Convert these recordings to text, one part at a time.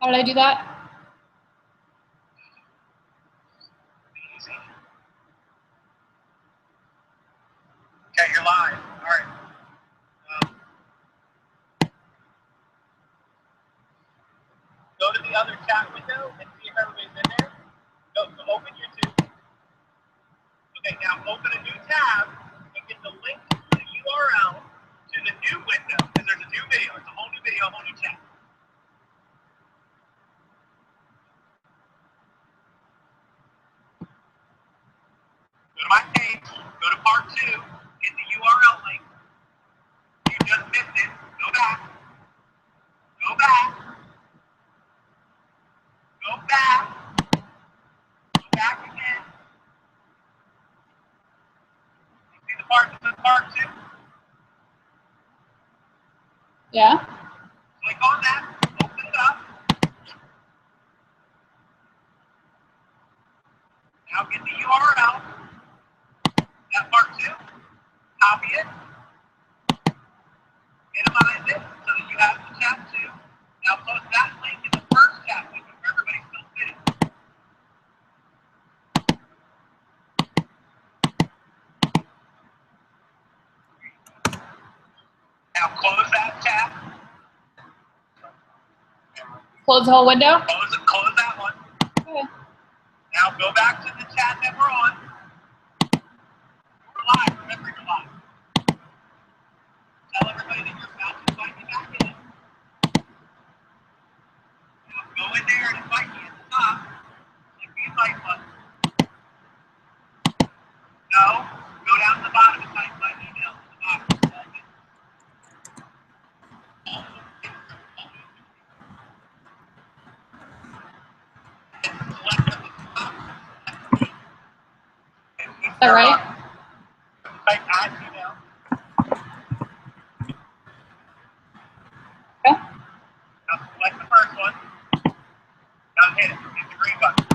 How did I do that? Okay, you're live. All right. Go to the other chat window and see if everybody's in there. Go open YouTube. Okay, now open a new tab and get the link to the URL to the new window, because there's a new video. It's a whole new video, a whole new chat. Go to my page, go to part 2, get the URL link. You just missed it. Go back. Go back. Go back. Go back again. You see the part that says part 2? Yeah. Click on that. Open it up. Now get the URL. That part 2. Copy it. Minimize it so that you have the chat 2. Now post that link in the first chat window where everybody's still sitting. Now close that tab. Close the whole window? Close that one. Okay. Now go back to the chat that we're on. We're live. Remember, you're live. Tell everybody that you're about to invite me back in. Now go in there and invite me at the top. Click the invite button. No. Go down to the bottom and type my email at the bottom. Is that right? Type add email. Okay. Now select the first one. Now hit it. Hit the green button.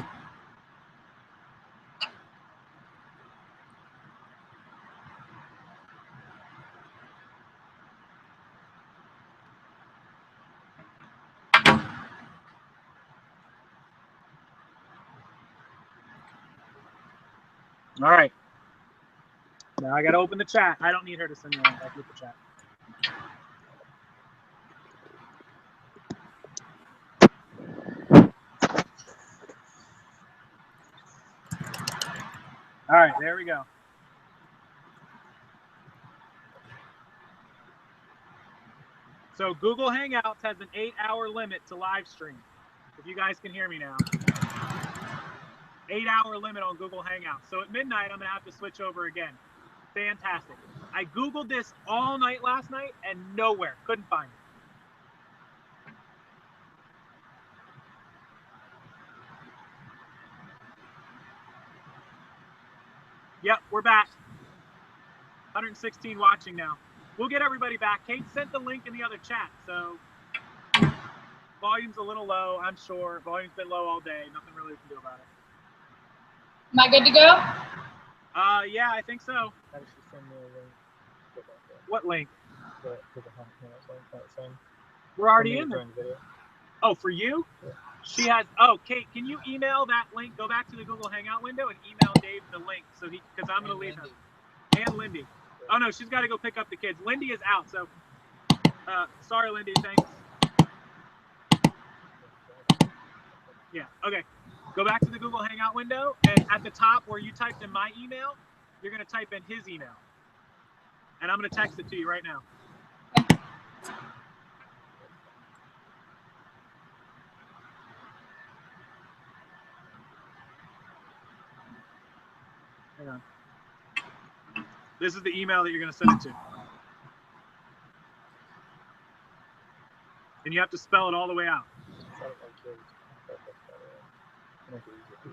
All right. Now I got to open the chat. I don't need her to send me a link. I'll keep the chat. All right, there we go. So Google Hangouts has an 8-hour limit to live stream. If you guys can hear me now. 8-hour limit on Google Hangouts. So at midnight, I'm going to have to switch over again. Fantastic. I Googled this all night last night and nowhere. Couldn't find it. Yep, we're back. 116 watching now. We'll get everybody back. Kate sent the link in the other chat, so volume's a little low, I'm sure. Volume's been low all day. Nothing really we can do about it. Am I good to go? Yeah, I think so. What link? We're already in there. Oh, for you? Yeah. She has. Oh, Kate, can you email that link? Go back to the Google Hangout window and email Dave the link, so because I'm going to leave him. And Lindy. Oh no, she's got to go pick up the kids. Lindy is out, so sorry, Lindy. Thanks. Yeah. Okay. Go back to the Google Hangout window, and at the top where you typed in my email, you're going to type in his email. And I'm going to text it to you right now. Hang on. This is the email that you're going to send it to. And you have to spell it all the way out.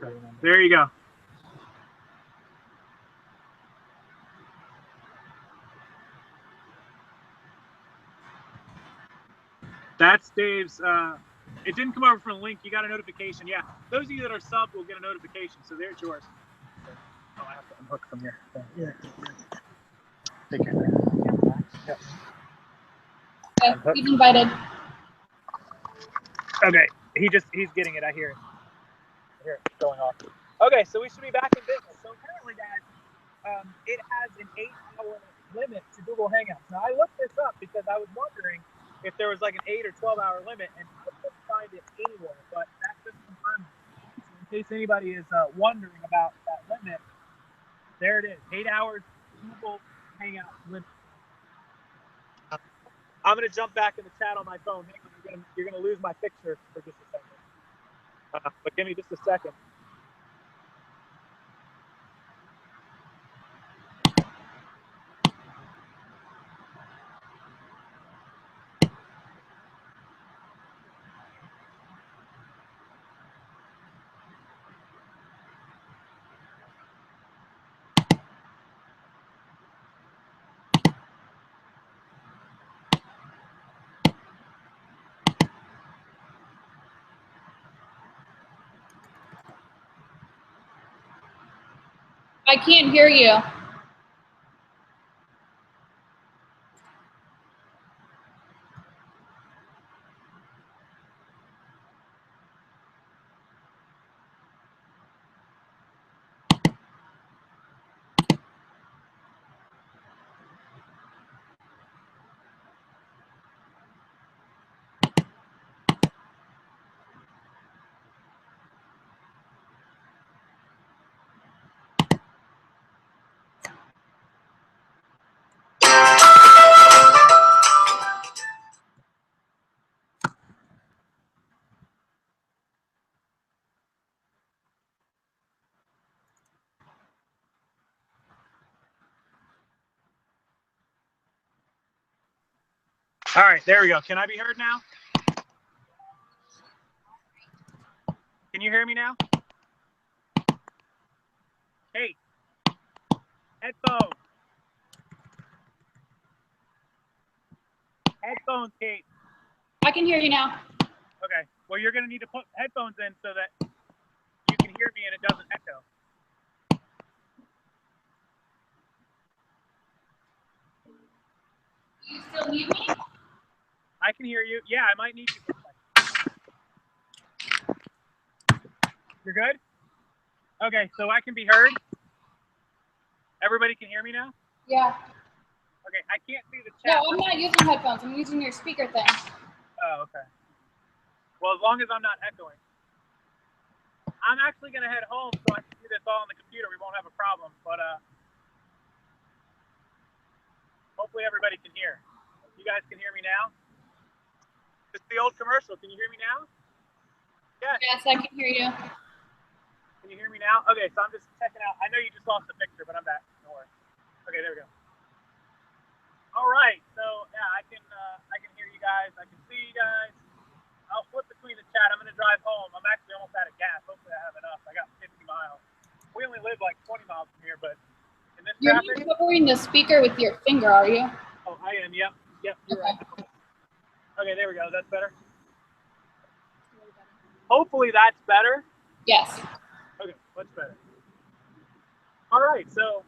Okay. There you go. That's Dave's. It didn't come over from a link. You got a notification. Yeah. Those of you that are subbed will get a notification. So there's yours. Oh, I have to unhook from here. Yeah. Take care. Yep. Okay, he's invited. Okay. He's getting it. I hear it. I hear it going off. Okay, so we should be back in business. So apparently, guys, it has an 8-hour limit to Google Hangouts. Now, I looked this up because I was wondering if there was like an 8 or 12-hour limit, and I couldn't find it anywhere, but that's been confirmed. So in case anybody is wondering about that limit, there it is, 8 hours Google Hangout limit. I'm going to jump back in the chat on my phone. Hang on, you're gonna lose my picture for just a second. But give me just a second. I can't hear you. All right, there we go. Can I be heard now? Can you hear me now? Hey, headphones. Headphones, Kate. I can hear you now. Okay. Well, you're going to need to put headphones in so that you can hear me and it doesn't echo. Do you still need me? I can hear you. Yeah, I might need you for a second. You're good? Okay, so I can be heard? Everybody can hear me now? Yeah. Okay, I can't see the chat. No, I'm not using headphones. I'm using your speaker thing. Oh, okay. Well, as long as I'm not echoing. I'm actually going to head home so I can do this all on the computer. We won't have a problem, but hopefully everybody can hear. You guys can hear me now? It's the old commercial. Can you hear me now? Yes. Yes, I can hear you. Can you hear me now? Okay, so I'm just checking out. I know you just lost the picture, but I'm back. Don't worry. Okay, there we go. All right, so yeah, I can hear you guys. I can see you guys. I'll flip between the chat. I'm going to drive home. I'm actually almost out of gas. Hopefully I have enough. I got 50 miles. We only live like 20 miles from here, but in this You're traffic. not covering the speaker with your finger, are you? Oh, I am. Yep. Yep. You're Okay. right. Okay, there we go. That's better. Hopefully that's better. Yes. Okay, much better. All right, so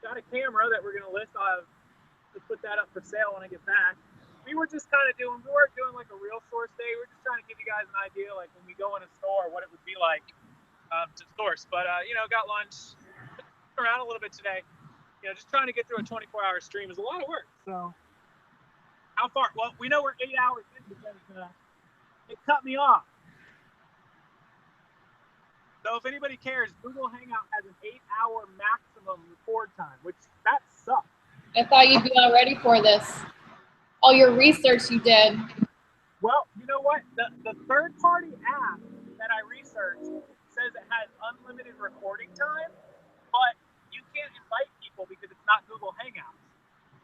got a camera that we're going to list. I'll have to put that up for sale when I get back. We weren't doing like a real source day. We're just trying to give you guys an idea, like when we go in a store, what it would be like to source. But, got lunch, around a little bit today. Just trying to get through a 24-hour stream is a lot of work. So how far? Well, we know we're 8 hours in because it cut me off. So if anybody cares, Google Hangout has an 8-hour maximum record time, which that sucks. I thought you'd be all ready for this. All your research you did. Well, you know what? The third-party app that I researched says it has unlimited recording time, but you can't invite people because it's not Google Hangouts.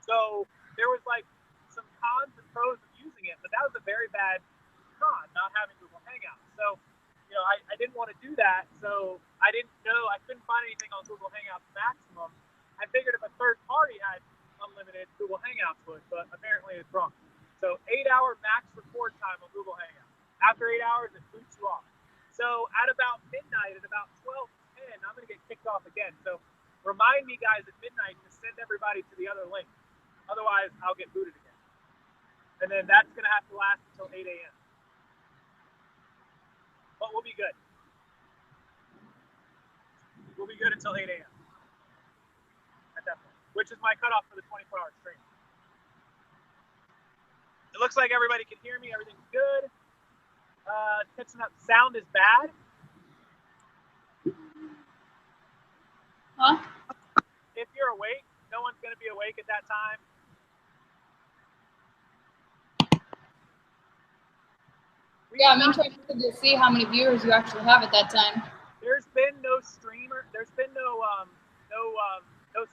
So there was like some cons and pros of using it, but that was a very bad con, not having Google Hangouts. So, I didn't want to do that, so I couldn't find anything on Google Hangouts Maximum. I figured if a third party had unlimited, Google Hangouts would, but apparently it's wrong. So 8-hour max record time on Google Hangouts. After 8 hours, it boots you off. So at about midnight, at about 12:10, I'm going to get kicked off again. So remind me, guys, at midnight to send everybody to the other link. Otherwise, I'll get booted again. And then that's going to have to last until 8 a.m. we'll be good. We'll be good until 8 a.m. at that point, which is my cutoff for the 24-hour stream. It looks like everybody can hear me. Everything's good. Catching up. Sound is bad. Huh? If you're awake, no one's going to be awake at that time. Yeah, I'm interested to see how many viewers you actually have at that time. There's been no streamer. There's been no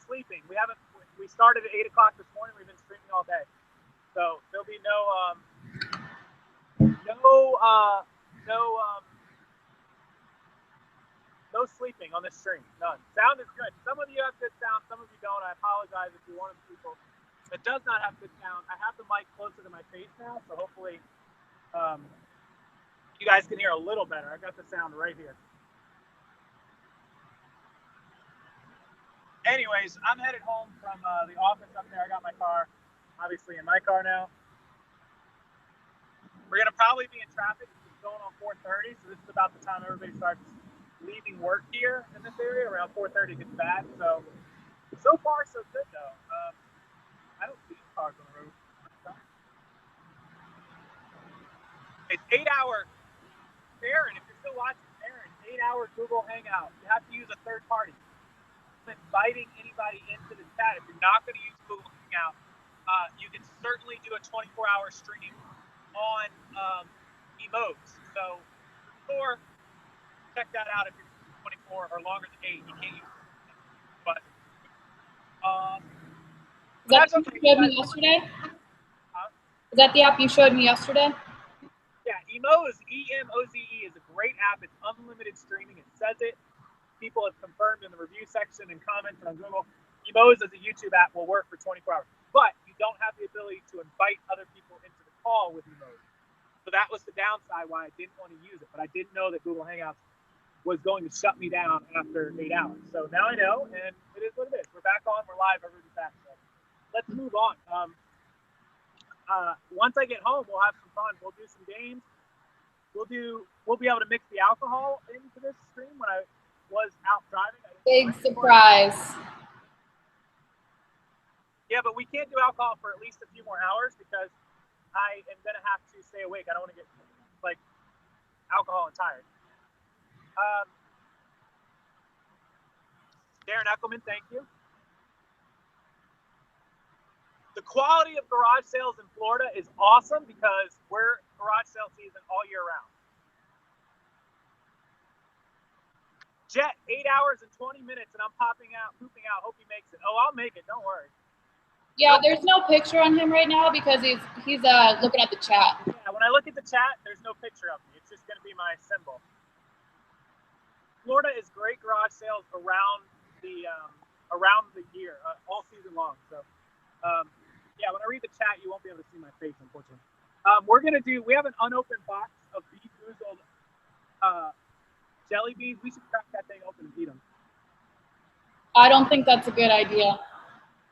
sleeping. We started at 8 o'clock this morning. We've been streaming all day, so there'll be no sleeping on this stream. None. Sound is good. Some of you have good sound. Some of you don't. I apologize if you're one of the people that does not have good sound. I have the mic closer to my face now, so hopefully you guys can hear a little better. I got the sound right here. Anyways, I'm headed home from the office up there. I got my car, obviously in my car now. We're going to probably be in traffic. It's going on 4:30, so this is about the time everybody starts leaving work here in this area. Around 4:30 it gets bad. So far, so good, though. I don't see cars on the road. It's 8-hour. Aaron, if you're still watching, Aaron, 8-hour Google Hangout. You have to use a third party. Inviting anybody into the chat. If you're not going to use Google Hangout, you can certainly do a 24-hour stream on emotes. So, or check that out if you're 24 or longer than 8. You can't use it. But is that what you showed me yesterday? Is that the app you showed me yesterday? Yeah, EMOZE is a great app. It's unlimited streaming. It says it. People have confirmed in the review section and comments on Google. Emoz as a YouTube app will work for 24 hours, but you don't have the ability to invite other people into the call with Emoz. So that was the downside why I didn't want to use it, but I didn't know that Google Hangouts was going to shut me down after 8 hours. So now I know, and it is what it is. We're back on. We're live. Everybody's back. So let's move on. Once I get home, we'll have some fun. We'll do some games. We'll be able to mix the alcohol into this stream. When I was out driving, Big surprise. Yeah, but we can't do alcohol for at least a few more hours because I am gonna have to stay awake. I don't want to get like alcohol and tired. Darren Eckelman, thank you. The quality of garage sales in Florida is awesome because we're garage sale season all year round. Jet, 8 hours and 20 minutes, and I'm pooping out. Hope he makes it. Oh, I'll make it. Don't worry. Yeah, there's no picture on him right now because he's looking at the chat. Yeah, when I look at the chat, there's no picture of me. It's just going to be my symbol. Florida is great garage sales around the year, all season long. So, yeah, when I read the chat, you won't be able to see my face, unfortunately. We have an unopened box of Bean Boozled jelly beans. We should crack that thing open and eat them. I don't think that's a good idea.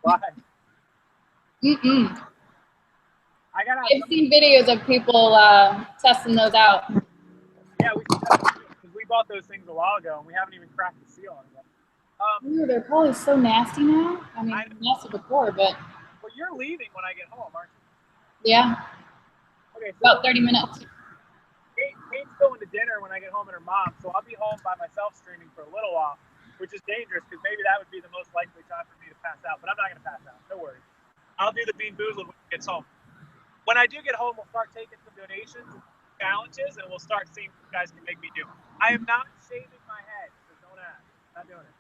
Why? I've seen videos of people testing those out. Yeah, we should because we bought those things a while ago and we haven't even cracked the seal on them. Ooh, they're probably so nasty now. I mean, nasty before, but. Well, you're leaving when I get home, aren't you? Yeah. Okay. So about 30 minutes. Kate's going to dinner when I get home at her mom, so I'll be home by myself streaming for a little while, which is dangerous because maybe that would be the most likely time for me to pass out, but I'm not going to pass out. No worries. I'll do the Bean Boozled when he gets home. When I do get home, we'll start taking some donations, challenges, and we'll start seeing what you guys can make me do. I am not shaving my head, so don't ask. I'm not doing it.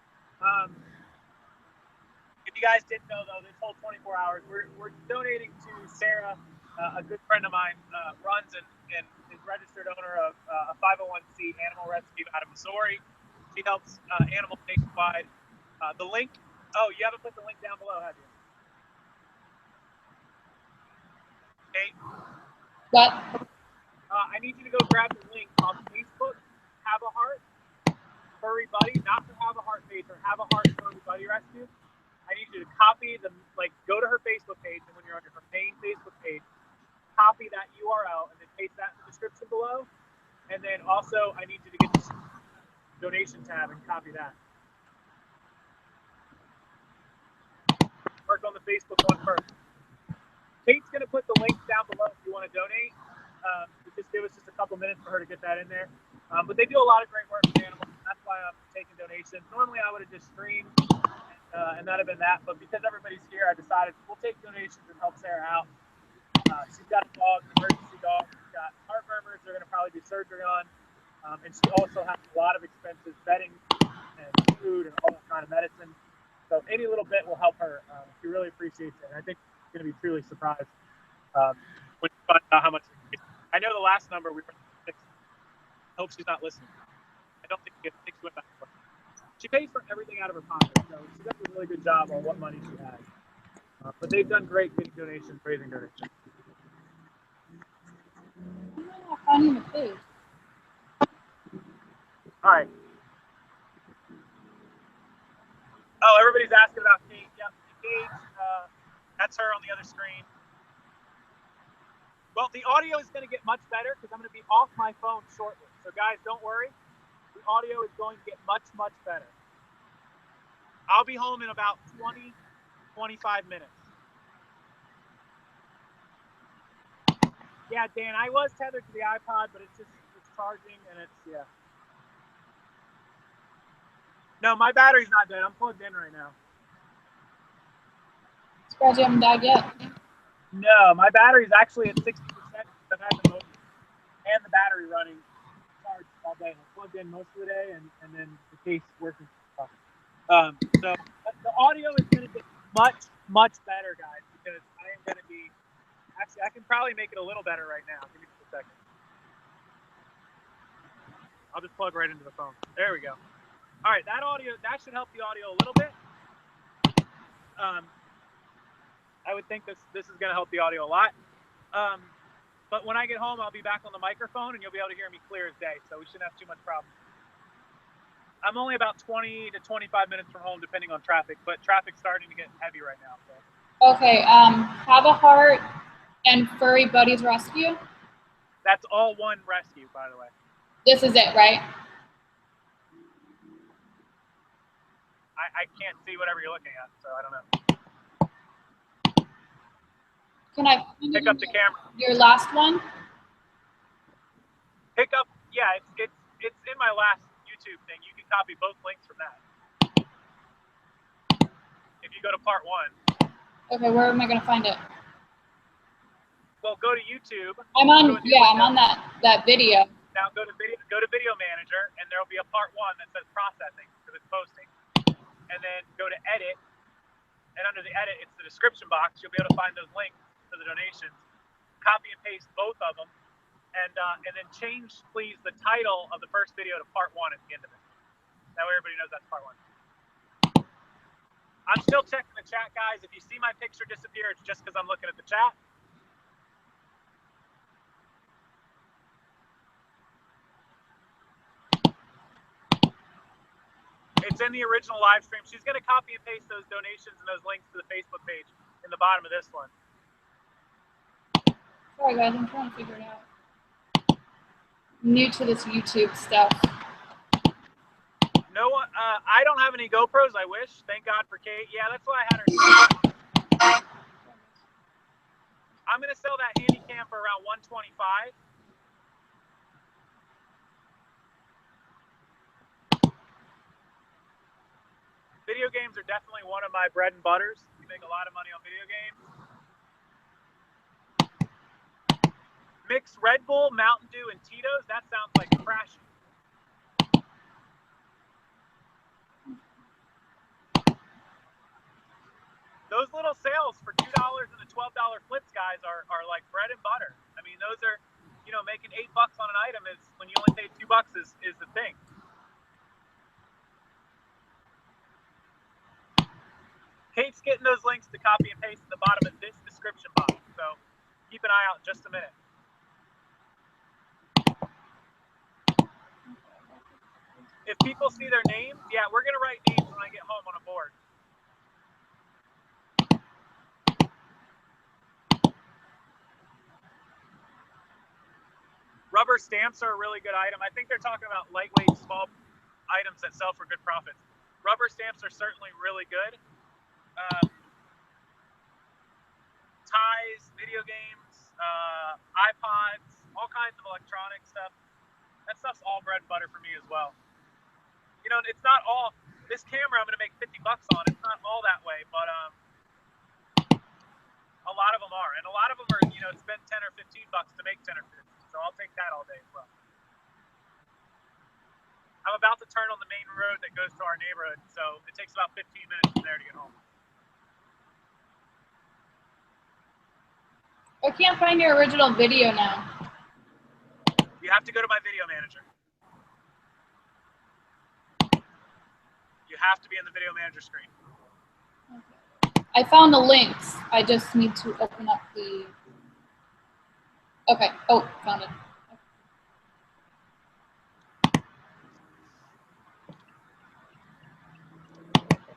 If you guys didn't know, though, this whole 24 hours, we're donating to Sarah, a good friend of mine, runs and is registered owner of a 501c animal rescue out of Missouri. She helps animals nationwide. The link, you haven't put the link down below, have you? Okay. What? I need you to go grab the link on Facebook, Have a Heart, Furry Buddy, not the Have a Heart page, or Have a Heart Furry Buddy Rescue. I need you to copy go to her Facebook page, and when you're under her main Facebook page, copy that URL and then paste that in the description below. And then also, I need you to get the donation tab and copy that. Work on the Facebook one first. Kate's going to put the links down below if you want to donate. Just give us just a couple minutes for her to get that in there. But they do a lot of great work with animals. That's why I'm taking donations. Normally, I would have just streamed, and that would have been that. But because everybody's here, I decided we'll take donations and help Sarah out. She's got a dog, an emergency dog. She's got heart murmurs they're going to probably do surgery on. And she also has a lot of expensive bedding and food and all that kind of medicine. So any little bit will help her. She really appreciates it. And I think she's going to be truly surprised when you find out how much. I know the last number we were 6. I hope she's not listening. I don't think she gets 6 back. She pays for everything out of her pocket, so she does a really good job on what money she has. But they've done great getting donations, raising donations. I'm not finding the page. All right. Oh, everybody's asking about Kate. Yep, Kate. That's her on the other screen. Well, the audio is going to get much better because I'm going to be off my phone shortly. So, guys, don't worry. The audio is going to get much, much better. I'll be home in about 20, 25 minutes. Yeah, Dan, I was tethered to the iPod, but it's charging and it's, yeah. No, my battery's not dead. I'm plugged in right now. Surprised you haven't died yet. No, my battery's actually at 60%. I've had the motor and the battery running charged all day. I plugged in most of the day, and then the case working. So the audio is going to get much, much better, guys, because I am going to be. Actually, I can probably make it a little better right now. Give me just a second. I'll just plug right into the phone. There we go. All right, that should help the audio a little bit. I would think this is going to help the audio a lot. But when I get home, I'll be back on the microphone, and you'll be able to hear me clear as day, so we shouldn't have too much problem. I'm only about 20 to 25 minutes from home, depending on traffic, but traffic's starting to get heavy right now. So. Okay, Have a Heart and Furry Buddies Rescue? That's all one rescue, by the way. This is it, right? I can't see whatever you're looking at, so I don't know. Can I pick up the camera? Your last one? Pick up, yeah, it's in my last YouTube thing. You can copy both links from that. If you go to part 1. Okay, where am I gonna find it? Well, go to YouTube. I'm on that video. Now go to Video Manager, and there'll be a part 1 that says processing because it's posting. And then go to edit, and under the edit, it's the description box. You'll be able to find those links to the donations. Copy and paste both of them, and then change, please, the title of the first video to part 1 at the end of it. That way everybody knows that's part 1. I'm still checking the chat, guys. If you see my picture disappear, it's just because I'm looking at the chat. It's in the original live stream. She's going to copy and paste those donations and those links to the Facebook page in the bottom of this one. Sorry, guys, I'm trying to figure it out. New to this YouTube stuff. No, I don't have any GoPros. I wish. Thank God for Kate. Yeah, that's why I had her. I'm going to sell that handy cam for around $125. Video games are definitely one of my bread and butters. We make a lot of money on video games. Mix Red Bull, Mountain Dew, and Tito's. That sounds like a crash. Those little sales for $2 and the $12 flips, guys, are like bread and butter. I mean, those are, making $8 on an item is when you only pay $2 is the thing. Kate's getting those links to copy and paste at the bottom of this description box, so keep an eye out in just a minute. If people see their names, yeah, we're going to write names when I get home on a board. Rubber stamps are a really good item. I think they're talking about lightweight, small items that sell for good profits. Rubber stamps are certainly really good. Ties, video games, iPods, all kinds of electronic stuff. That stuff's all bread and butter for me as well. You know, it's not all, this camera I'm going to make 50 bucks on. It's not all that way, but a lot of them are. And a lot of them are, you know, spend 10 or 15 bucks to make 10 or 15. So I'll take that all day as well. I'm about to turn on the main road that goes to our neighborhood, so it takes about 15 minutes from there to get home. I can't find your original video now. You have to go to my video manager. You have to be in the video manager screen. Okay. I found the links. I just need to open up the... Okay. Oh, found it.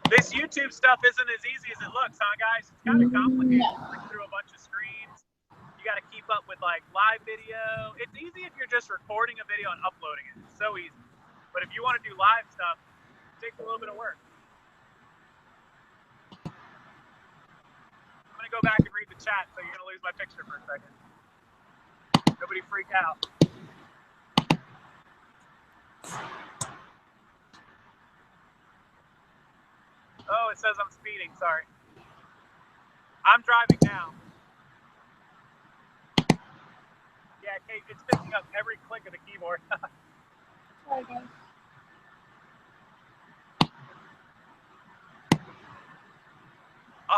This YouTube stuff isn't as easy as it looks, huh, guys? It's kind of complicated. Click through a bunch of screens. You got to keep up with like live video. It's easy if you're just recording a video and uploading it. It's so easy. But if you want to do live stuff, it takes a little bit of work. I'm going to go back and read the chat, so you're going to lose my picture for a second. Nobody freak out. Oh, it says I'm speeding. Sorry. I'm driving now. Yeah, Kate, it's picking up every click of the keyboard. Sorry, guys.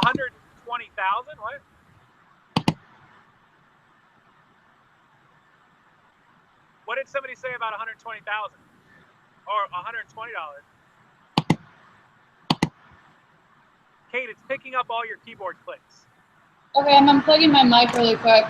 $120,000? What? What did somebody say about $120,000 or $120? Kate, it's picking up all your keyboard clicks. Okay, I'm unplugging my mic really quick.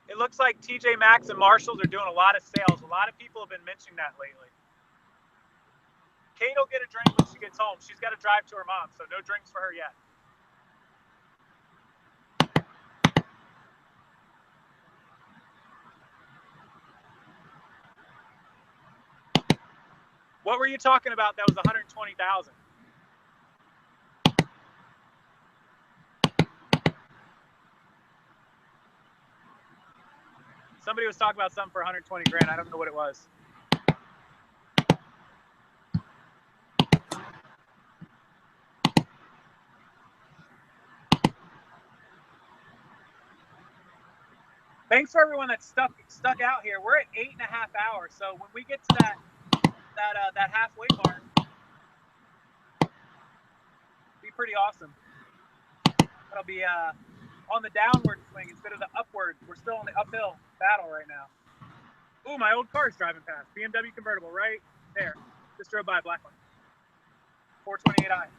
It looks like TJ Maxx and Marshalls are doing a lot of sales. A lot of people have been mentioning that lately. Kate will get a drink when she gets home. She's got to drive to her mom, so no drinks for her yet. What were you talking about that was $120,000? Somebody was talking about something for 120 grand. I don't know what it was. Thanks for everyone that's stuck out here. We're at 8.5 hours, so when we get to that halfway mark, it'll be pretty awesome. It'll be on the downward swing instead of the upward. We're still in the uphill battle right now. Ooh, my old car's driving past. BMW convertible right there. Just drove by a black one. 428i.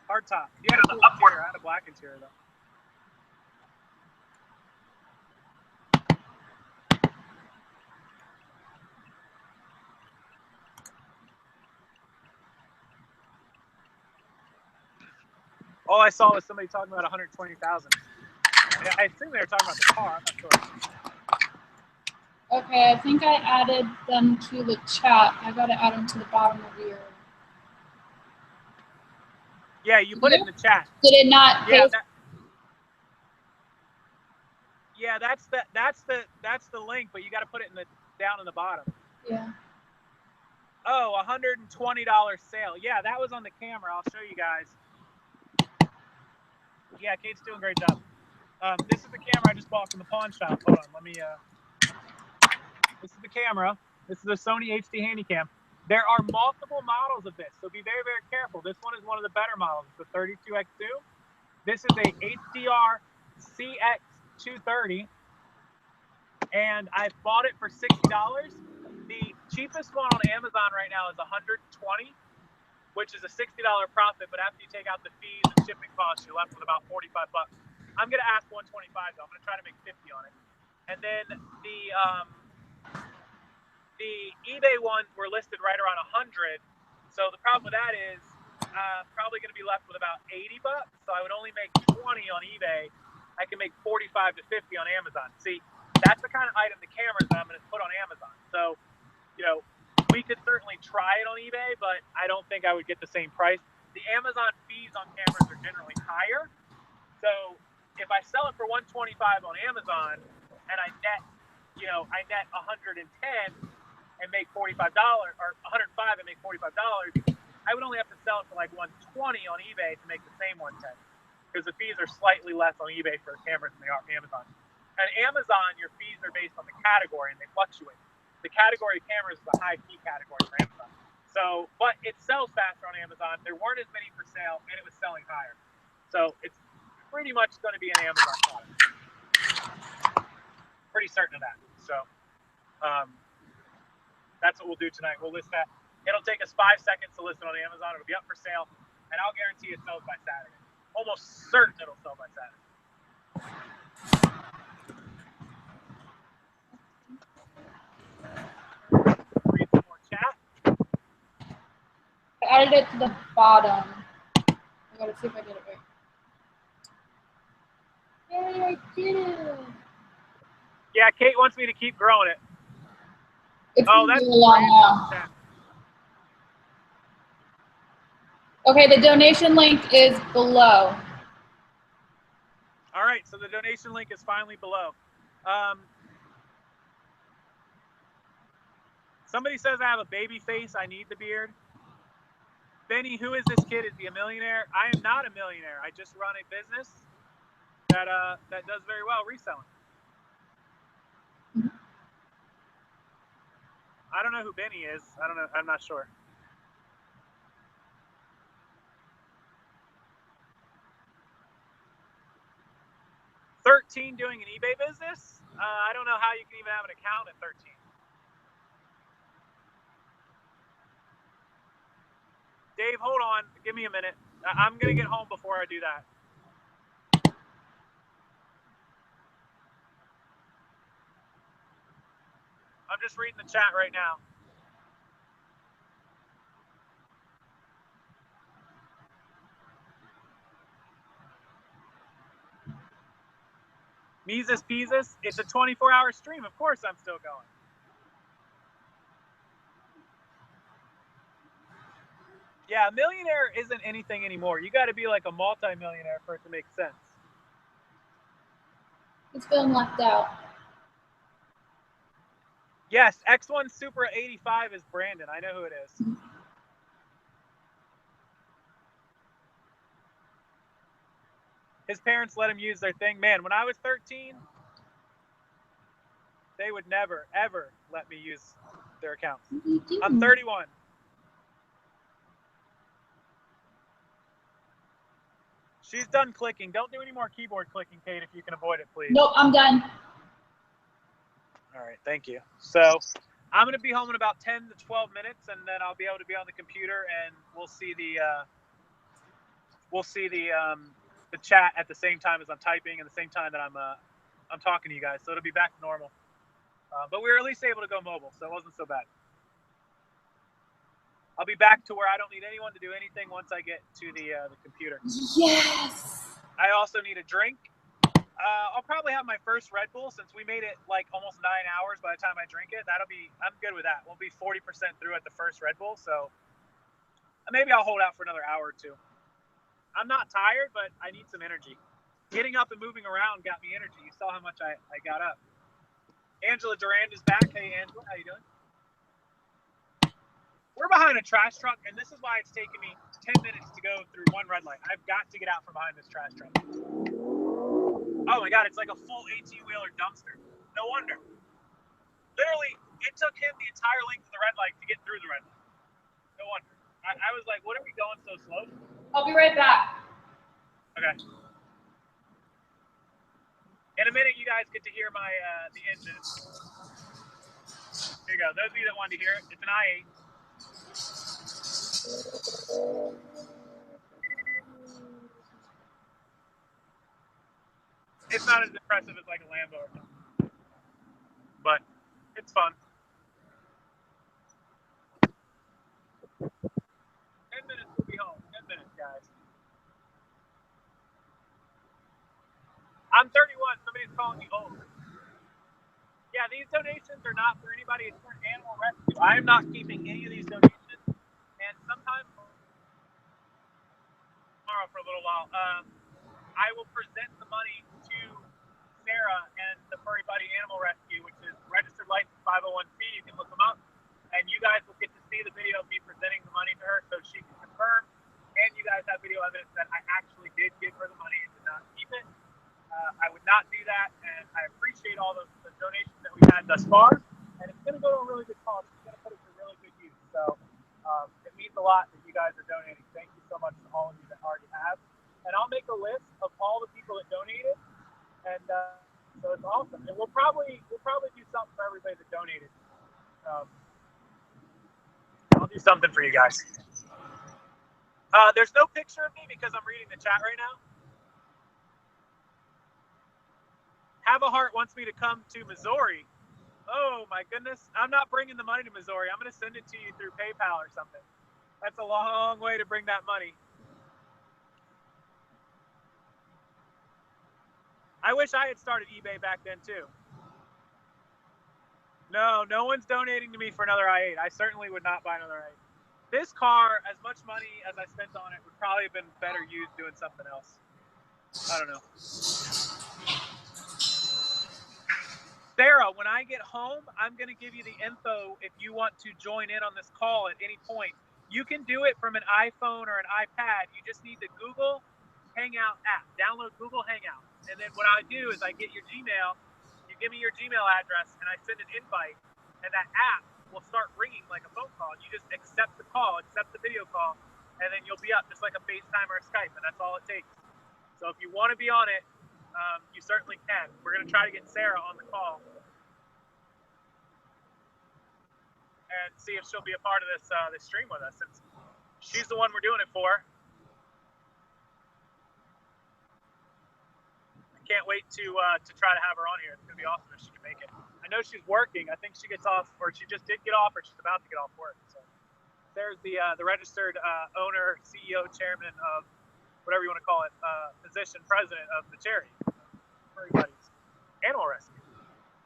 Hard top. You had a cool interior. I had a black interior though. All I saw was somebody talking about 120,000. I assume they were talking about the car. I'm not sure. Okay, I think I added them to the chat. I gotta add them to the bottom of your... Yeah, you put it in the chat. Did it not? Yeah, that's the link, but you got to put it in the down in the bottom. Yeah. Oh, $120 sale. Yeah, that was on the camera. I'll show you guys. Yeah, Kate's doing a great job. This is the camera I just bought from the pawn shop. Hold on, let me. This is the camera. This is a Sony HD Handycam. There are multiple models of this, so be very, very careful. This one is one of the better models. It's a 32x2. This is a HDR CX230, and I bought it for $60. The cheapest one on Amazon right now is $120, which is a $60 profit, but after you take out the fees and shipping costs, you're left with about 45 bucks. I'm going to ask 125 though. I'm going to try to make 50 on it. And then The eBay ones were listed right around 100. So the problem with that is probably going to be left with about 80 bucks. So I would only make 20 on eBay. I can make 45 to 50 on Amazon. See, that's the kind of item, the cameras, that I'm going to put on Amazon. So, you know, we could certainly try it on eBay, but I don't think I would get the same price. The Amazon fees on cameras are generally higher. So if I sell it for $125 on Amazon and I net, you know, I net 110 and make $45, or 105 and make $45, I would only have to sell it for like 120 on eBay to make the same 110, because the fees are slightly less on eBay for cameras than they are Amazon. And Amazon, your fees are based on the category and they fluctuate. The category of cameras is a high fee category for Amazon. So, but it sells faster on Amazon. There weren't as many for sale, and it was selling higher. So it's pretty much going to be an Amazon product. Pretty certain of that. So that's what we'll do tonight. We'll list that. It'll take us 5 seconds to list it on Amazon. It'll be up for sale, and I'll guarantee it sells by Saturday. Almost certain it'll sell by Saturday. Read some more chat. I added it to the bottom. I gotta see if I did it right. Yay, I did it. Yeah, Kate wants me to keep growing it. It's that's long now. Okay, the donation link is below. All right, so the donation link is finally below. Somebody says I have a baby face. I need the beard. Benny, who is this kid? Is he a millionaire? I am not a millionaire. I just run a business that does very well reselling. I don't know who Benny is. I don't know. I'm not sure. $13 doing an eBay business? I don't know how you can even have an account at 13. Dave, hold on. Give me a minute. I'm going to get home before I do that. I'm just reading the chat right now. Mises Peases, it's a 24-hour stream. Of course I'm still going. Yeah, a millionaire isn't anything anymore. You got to be like a multi-millionaire for it to make sense. It's feeling left out. Yes, X1 Supra 85 is Brandon. I know who it is. His parents let him use their thing. Man, when I was 13, they would never, ever let me use their accounts. I'm 31. She's done clicking. Don't do any more keyboard clicking, Kate, if you can avoid it, please. Nope, I'm done. All right, thank you. So I'm going to be home in about 10 to 12 minutes, and then I'll be able to be on the computer, and we'll see the chat at the same time as I'm typing and the same time that I'm talking to you guys. So it'll be back to normal. But we were at least able to go mobile, so it wasn't so bad. I'll be back to where I don't need anyone to do anything once I get to the computer. Yes. I also need a drink. I'll probably have my first Red Bull since we made it like almost 9 hours by the time I drink it. I'm good with that. We'll be 40% through at the first Red Bull, so maybe I'll hold out for another hour or two. I'm not tired, but I need some energy. Getting up and moving around got me energy. You saw how much I got up. Angela Durand is back. Hey, Angela, how you doing? We're behind a trash truck, and this is why it's taking me 10 minutes to go through one red light. I've got to get out from behind this trash truck. Oh, my God, it's like a full 18-wheeler dumpster. No wonder. Literally, it took him the entire length of the red light to get through the red light. No wonder. I was like, what are we going so slow? I'll be right back. Okay. In a minute, you guys get to hear my the engine. Here you go. Those of you that wanted to hear it, it's an i8. It's not as impressive as like a Lambo or something, but it's fun. calling you old. Yeah, these donations are not for anybody. It's for animal rescue. I am not keeping any of these donations. And sometime tomorrow for a little while, I will present the money to Sarah and the Furry Buddy Animal Rescue, which is registered license 501c. You can look them up. And you guys will get to see the video of me presenting the money to her so she can confirm. And you guys have video evidence that I actually did give her the money and did not keep it. I would not do that, and I appreciate all the donations that we've had thus far. And it's going to go to a really good cause. It's going to put it to really good use. So it means a lot that you guys are donating. Thank you so much to all of you that already have. And I'll make a list of all the people that donated. And so it's awesome. And we'll probably do something for everybody that donated. I'll do something for you guys. There's no picture of me because I'm reading the chat right now. Have a Heart wants me to come to Missouri. Oh my goodness. I'm not bringing the money to Missouri. I'm going to send it to you through PayPal or something. That's a long way to bring that money. I wish I had started eBay back then too. No one's donating to me for another i8. I certainly would not buy another i8. This car, as much money as I spent on it, would probably have been better used doing something else. I don't know. Sarah, when I get home, I'm going to give you the info if you want to join in on this call at any point. You can do it from an iPhone or an iPad. You just need the Google Hangout app. Download Google Hangout. And then what I do is I get your Gmail. You give me your Gmail address, and I send an invite. And that app will start ringing like a phone call. You just accept the call, accept the video call, and then you'll be up just like a FaceTime or a Skype, and that's all it takes. So if you want to be on it, you certainly can. We're going to try to get Sarah on the call and see if she'll be a part of this stream with us, since she's the one we're doing it for. I can't wait to try to have her on here. It's going to be awesome if she can make it. I know she's working. I think she gets off, or she just did get off, or she's about to get off work. So there's the registered owner, CEO, chairman of whatever you want to call it, position, president of the charity, Furry Buddies Animal Rescue.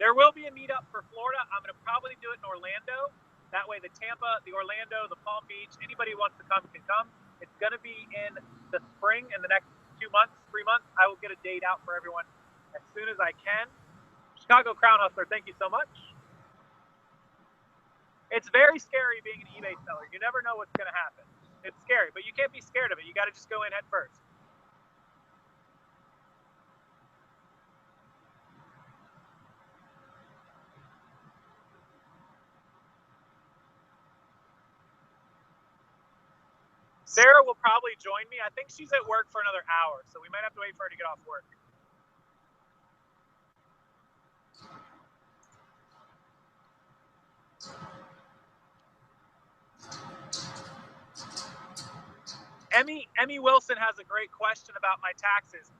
There will be a meetup for Florida. I'm going to probably do it in Orlando. That way the Tampa, the Orlando, the Palm Beach, anybody who wants to come can come. It's going to be in the spring, in the next 2 months, 3 months. I will get a date out for everyone as soon as I can. Chicago Crown Hustler, thank you so much. It's very scary being an eBay seller. You never know what's going to happen. It's scary, but you can't be scared of it. You got to just go in head first. Sarah will probably join me. I think she's at work for another hour, so we might have to wait for her to get off work. Emmy Wilson has a great question about my taxes.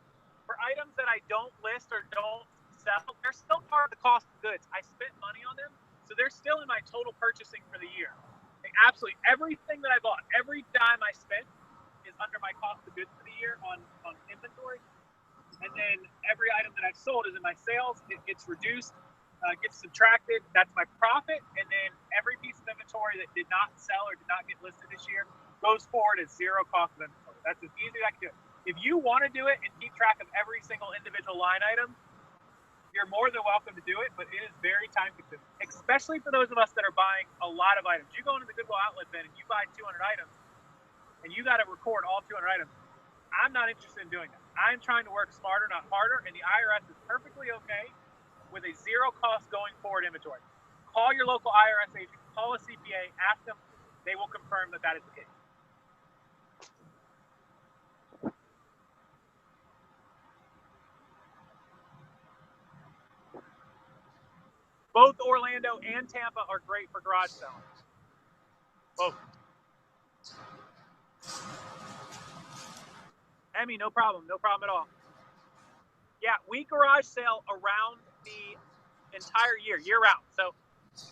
For items that I don't list or don't sell, they're still part of the cost of goods. I spent money on them, so they're still in my total purchasing for the year. Like absolutely everything that I bought, every dime I spent is under my cost of goods for the year on inventory. And then every item that I've sold is in my sales. It gets reduced, gets subtracted. That's my profit. And then every piece of inventory that did not sell or did not get listed this year goes forward as zero cost of inventory. That's as easy as I can do it. If you want to do it and keep track of every single individual line item, you're more than welcome to do it, but it is very time consuming, especially for those of us that are buying a lot of items. You go into the Goodwill outlet bin and you buy 200 items and you got to record all 200 items. I'm not interested in doing that. I'm trying to work smarter, not harder, and the IRS is perfectly okay with a zero cost going forward inventory. Call your local IRS agent, call a CPA, ask them. They will confirm that that is the case. Both Orlando and Tampa are great for garage selling. Both. Emmy, no problem at all. Yeah, we garage sale around the entire year round. So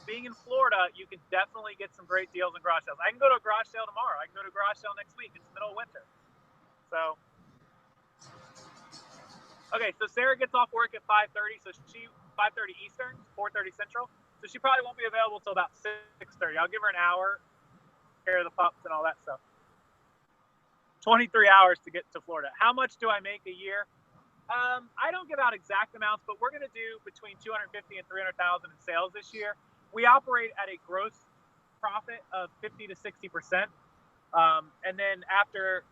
being in Florida, you can definitely get some great deals in garage sales. I can go to a garage sale tomorrow. I can go to a garage sale next week. It's the middle of winter. So Okay, so Sarah gets off work at 5:30, so 5:30 Eastern, 4:30 Central. So she probably won't be available till about 6:30. I'll give her an hour, care of the pups and all that stuff. 23 hours to get to Florida. How much do I make a year? I don't give out exact amounts, but we're going to do between 250 and 300,000 in sales this year. We operate at a gross profit of 50 to 60%. And then after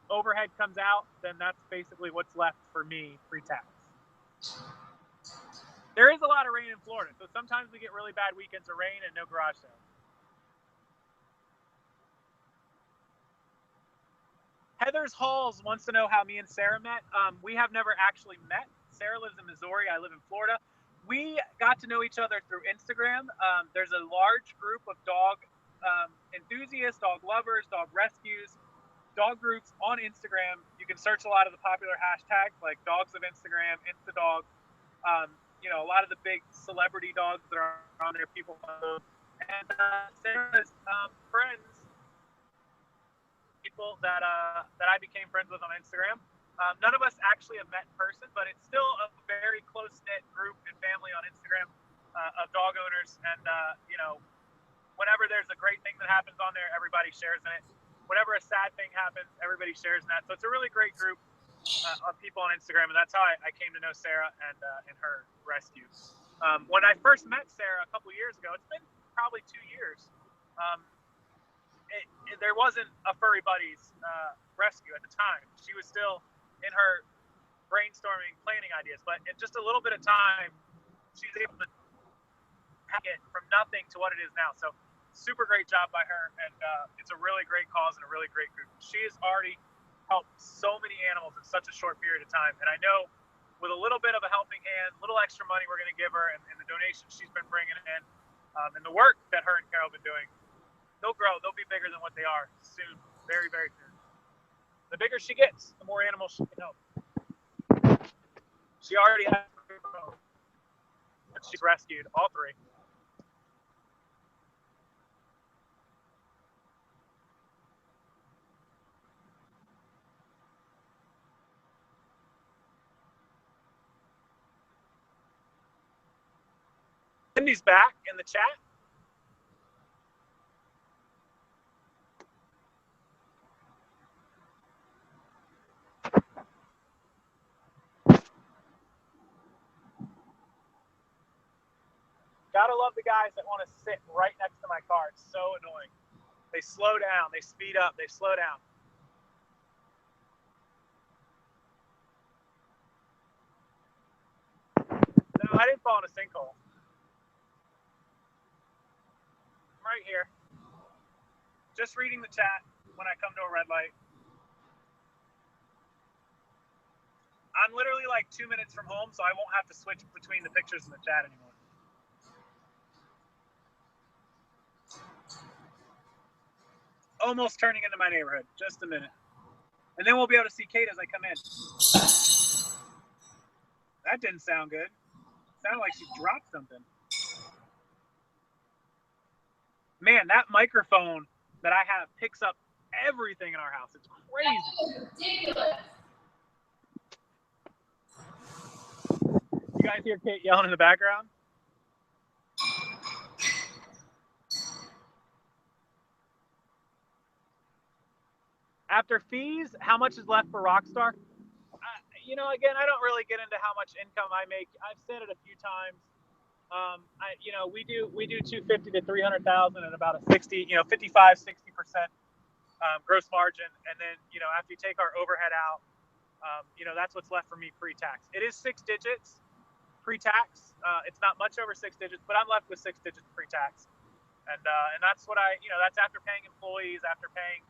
overhead comes out, then that's basically what's left for me pre-tax. There is a lot of rain in Florida, so sometimes we get really bad weekends of rain and no garage sales. Heather's Halls wants to know how me and Sarah met. We have never actually met. Sarah lives in Missouri. I live in Florida. We got to know each other through Instagram. There's a large group of dog enthusiasts, dog lovers, dog rescues, dog groups on Instagram. You can search a lot of the popular hashtags like dogs of Instagram, InstaDog. You know, a lot of the big celebrity dogs that are on there, people know. And Sarah's friends, people that I became friends with on Instagram. None of us actually have met in person, but it's still a very close-knit group and family on Instagram of dog owners. And, you know, whenever there's a great thing that happens on there, everybody shares in it. Whenever a sad thing happens, everybody shares in that. So it's a really great group of people on Instagram, and that's how I came to know Sarah and her rescue. When I first met Sarah a couple years ago, it's been probably 2 years, there wasn't a Furry Buddies rescue at the time. She was still in her brainstorming, planning ideas, but in just a little bit of time, she's able to hack it from nothing to what it is now. So super great job by her, and it's a really great cause and a really great group. She has already helped so many animals in such a short period of time, and I know with a little bit of a helping hand, a little extra money we're going to give her, and the donations she's been bringing in, and the work that her and Carol have been doing, they'll grow. They'll be bigger than what they are soon, very, very soon. The bigger she gets, the more animals she can help. She already has 3 grown, and she's rescued all 3. Cindy's back in the chat. Gotta love the guys that want to sit right next to my car. It's so annoying. They slow down, they speed up, they slow down. No, I didn't fall in a sinkhole. I'm right here. Just reading the chat when I come to a red light. I'm literally like 2 minutes from home, so I won't have to switch between the pictures and the chat anymore. Almost turning into my neighborhood. Just a minute. And then we'll be able to see Kate as I come in. That didn't sound good. It sounded like she dropped something. Man, that microphone that I have picks up everything in our house. It's crazy. Ridiculous. You guys hear Kate yelling in the background? After fees, how much is left for Rockstar? You know, again, I don't really get into how much income I make. I've said it a few times. You know, we do 250 to 300,000 at about a 55, 60% gross margin, and then after you take our overhead out, that's what's left for me pre-tax. It is 6 digits pre-tax. It's not much over 6 digits, but I'm left with 6 digits pre-tax, and that's what that's after paying employees, after paying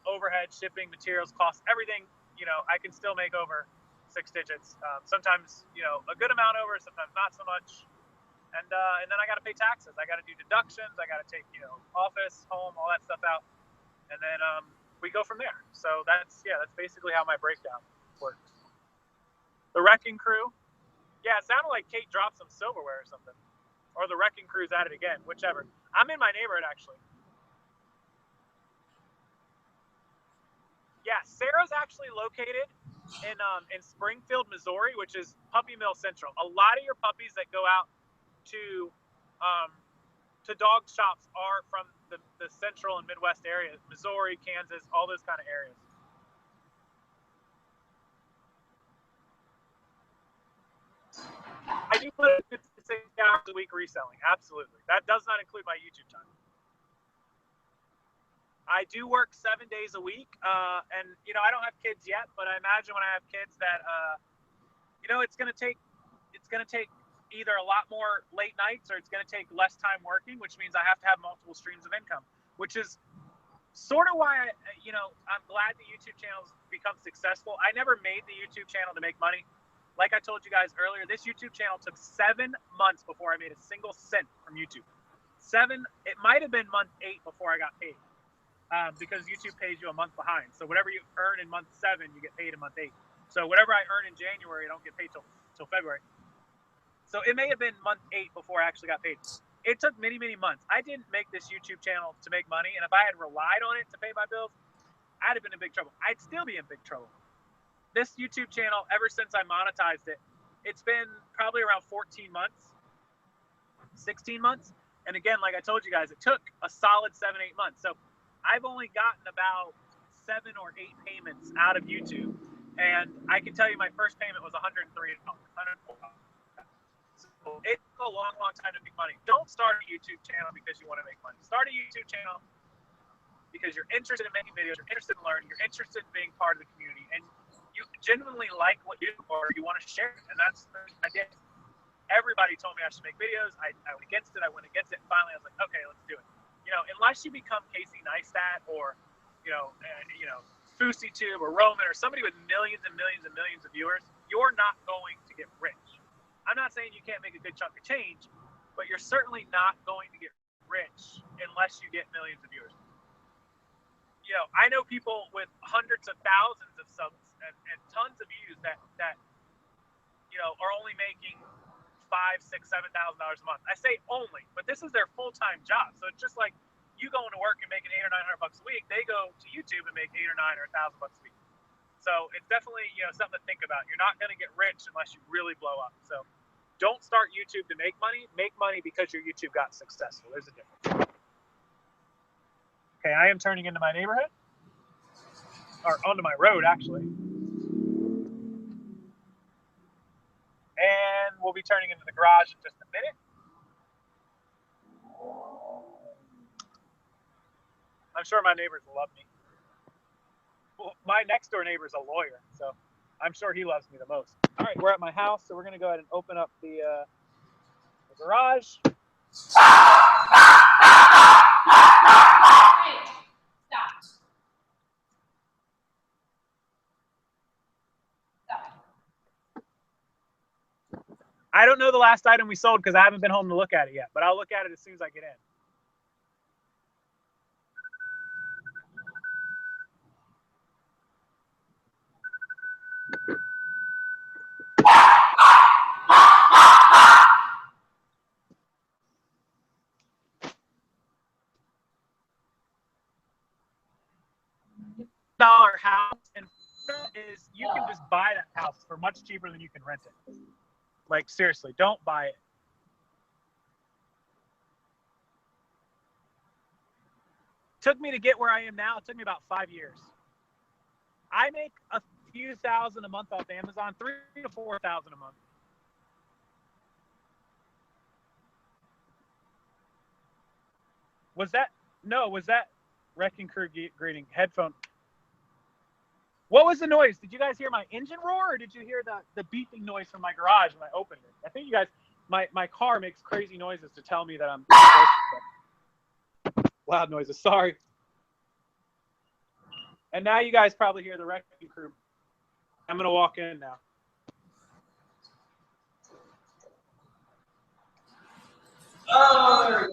overhead, shipping, materials, costs, everything. I can still make over 6 digits. Sometimes, a good amount over, sometimes not so much. And then I got to pay taxes. I got to do deductions. I got to take, office, home, all that stuff out. And then we go from there. So that's basically how my breakdown works. The wrecking crew. Yeah, it sounded like Kate dropped some silverware or something. Or the wrecking crew's at it again, whichever. I'm in my neighborhood, actually. Yeah, Sarah's actually located in Springfield, Missouri, which is Puppy Mill Central. A lot of your puppies that go out to dog shops are from the central and Midwest areas, Missouri, Kansas, all those kind of areas. I do put 56 hours a week reselling. Absolutely. That does not include my YouTube time. I do work 7 days a week. And, you know, I don't have kids yet, but I imagine when I have kids that, you know, it's going to take either a lot more late nights or it's going to take less time working, which means I have to have multiple streams of income, which is sort of why, I'm glad the YouTube channel's become successful. I never made the YouTube channel to make money. Like I told you guys earlier, this YouTube channel took 7 months before I made a single cent from YouTube. It might have been month 8 before I got paid, because YouTube pays you a month behind. So whatever you earn in month 7, you get paid in month 8. So whatever I earn in January, I don't get paid till February. So it may have been month 8 before I actually got paid. It took many, many months. I didn't make this YouTube channel to make money. And if I had relied on it to pay my bills, I'd have been in big trouble. I'd still be in big trouble. This YouTube channel, ever since I monetized it, it's been probably around 14 months, 16 months. And again, like I told you guys, it took a solid 7-8 months. So I've only gotten about 7 or 8 payments out of YouTube. And I can tell you my first payment was $103. So it took a long, long time to make money. Don't start a YouTube channel because you want to make money. Start a YouTube channel because you're interested in making videos, you're interested in learning, you're interested in being part of the community, and you genuinely like what you do or you want to share it. And that's what I did. Everybody told me I should make videos. I went against it. And finally I was like, okay, let's do it. You know, unless you become Casey Neistat or, FouseyTube or Roman or somebody with millions and millions and millions of viewers, you're not going to get rich. I'm not saying you can't make a good chunk of change, but you're certainly not going to get rich unless you get millions of viewers. You know, I know people with hundreds of thousands of subs and tons of views that are only making $5,000, $6,000, $7,000 a month. I say only, but this is their full-time job. So it's just like you going to work and making $800 or $900 a week. They go to YouTube and make $8 or $9 or $1,000 a week. So it's definitely something to think about. You're not going to get rich unless you really blow up. So don't start YouTube to make money. Make money because your YouTube got successful. There's a difference. Okay, I am turning into my neighborhood, or onto my road actually, and we'll be turning into the garage in just a minute. I'm sure my neighbors will love me. Well, my next door neighbor is a lawyer, so I'm sure he loves me the most. All right, we're at my house, so we're going to go ahead and open up the garage. Hey, stop. I don't know the last item we sold because I haven't been home to look at it yet, but I'll look at it as soon as I get in. $1 house and is you can just buy that house for much cheaper than you can rent it. Like seriously, don't buy it. Took me to get where I am now. It took me about 5 years. I make a few thousand a month off Amazon, $3,000 to $4,000 a month. Was that Wrecking Crew greeting headphone? What was the noise? Did you guys hear my engine roar, or did you hear the beeping noise from my garage when I opened it? I think you guys, my car makes crazy noises to tell me that I'm loud noises. Sorry. And now you guys probably hear the Wrecking Crew. I'm gonna walk in now. Oh,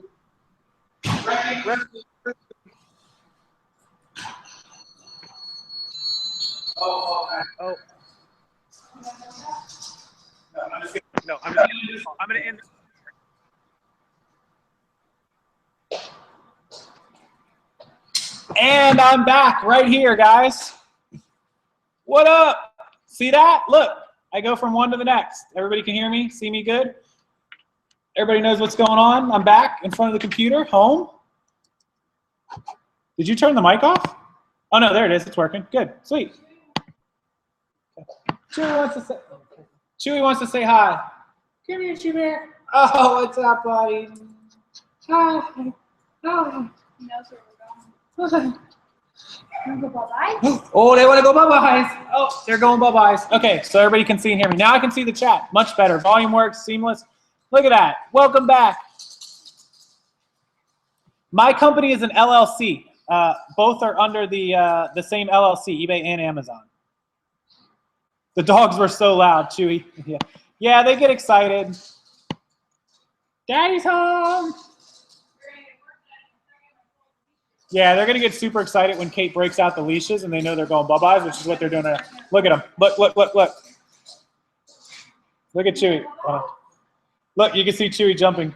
Wrecking Crew. Oh. I'm gonna end. And I'm back right here, guys. What up? See that? Look, I go from one to the next. Everybody can hear me, see me good? Everybody knows what's going on. I'm back in front of the computer, home. Did you turn the mic off? Oh no, there it is, it's working. Good, sweet. Chewy wants to say hi. Come here, Chewy Bear. Oh, what's up, buddy? Hi. Oh. He knows where we're going. Oh, they want to go bye-byes. Oh, they're going bye-byes. Okay, so everybody can see and hear me. Now I can see the chat. Much better. Volume works, seamless. Look at that. Welcome back. My company is an LLC. Both are under the same LLC, eBay and Amazon. The dogs were so loud, Chewy. Yeah, they get excited. Daddy's home. Yeah, they're going to get super excited when Kate breaks out the leashes and they know they're going bye-byes, which is what they're doing now. Look at them. Look, look, look, look. Look at Chewy. Look, you can see Chewy jumping.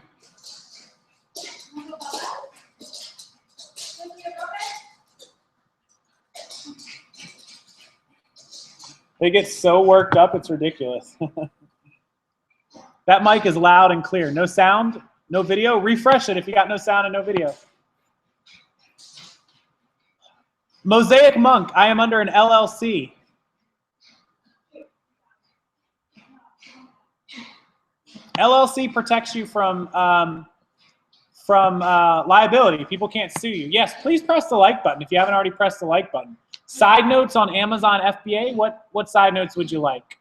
They get so worked up, it's ridiculous. That mic is loud and clear. No sound, no video. Refresh it if you got no sound and no video. Mosaic Monk, I am under an LLC. LLC protects you from liability. People can't sue you. Yes, please press the like button if you haven't already pressed the like button. Side notes on Amazon FBA, what side notes would you like?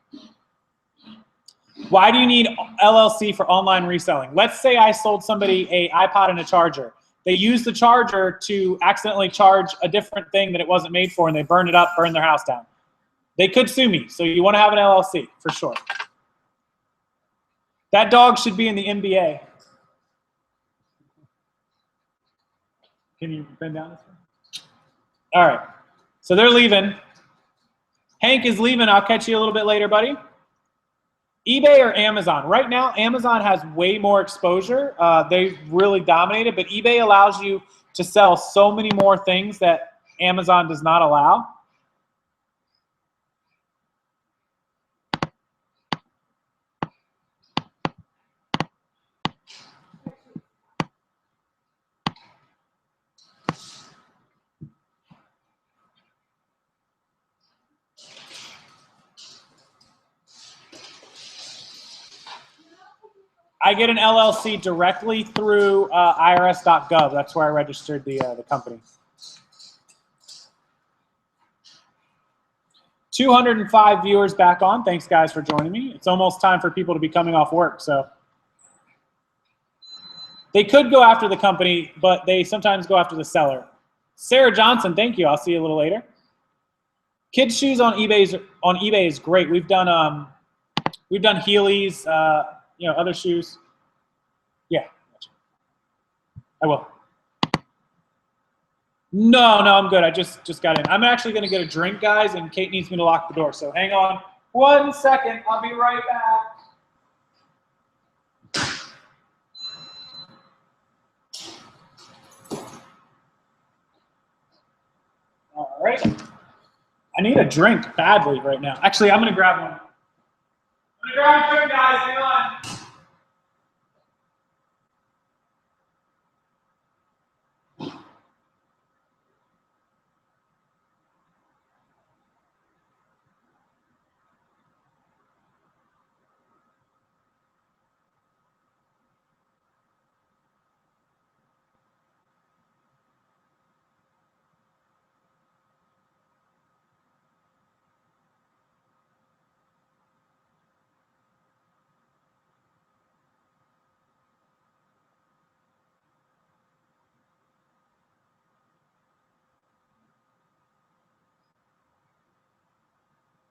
Why do you need LLC for online reselling? Let's say I sold somebody an iPod and a charger. They used the charger to accidentally charge a different thing that it wasn't made for, and they burned it up, burned their house down. They could sue me, so you want to have an LLC, for sure. That dog should be in the NBA. Can you bend down this one? All right, so they're leaving. Hank is leaving. I'll catch you a little bit later, buddy. eBay or Amazon? Right now, Amazon has way more exposure. They really dominated, but eBay allows you to sell so many more things that Amazon does not allow. I get an LLC directly through irs.gov. That's where I registered the company. 205 viewers back on. Thanks, guys, for joining me. It's almost time for people to be coming off work. So they could go after the company, but they sometimes go after the seller. Sarah Johnson, thank you. I'll see you a little later. Kids shoes on eBay is great. We've done Heelys, other shoes. Yeah, I will. No, I'm good. I just got in. I'm actually going to get a drink, guys, and Kate needs me to lock the door. So hang on 1 second. I'll be right back. All right. I need a drink badly right now. Actually, I'm going to grab one. I'm going to grab a drink, guys. Hang on.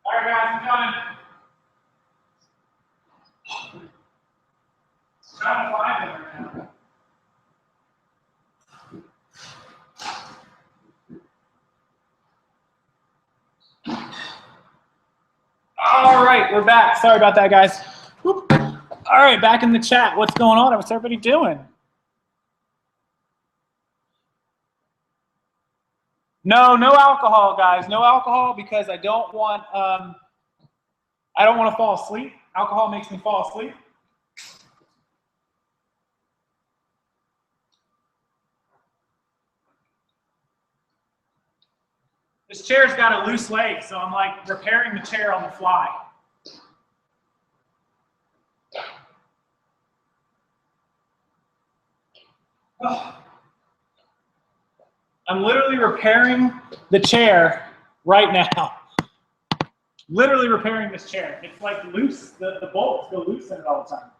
All right, guys, I'm coming. I'm trying to find it right now. All right, we're back. Sorry about that, guys. Whoop. All right, back in the chat. What's going on? What's everybody doing? No alcohol, guys. No alcohol because I don't want I don't want to fall asleep. Alcohol makes me fall asleep. This chair's got a loose leg, so I'm like repairing the chair on the fly. Oh. I'm literally repairing the chair right now. Literally repairing this chair. It's like loose, the bolts go loose in it all the time.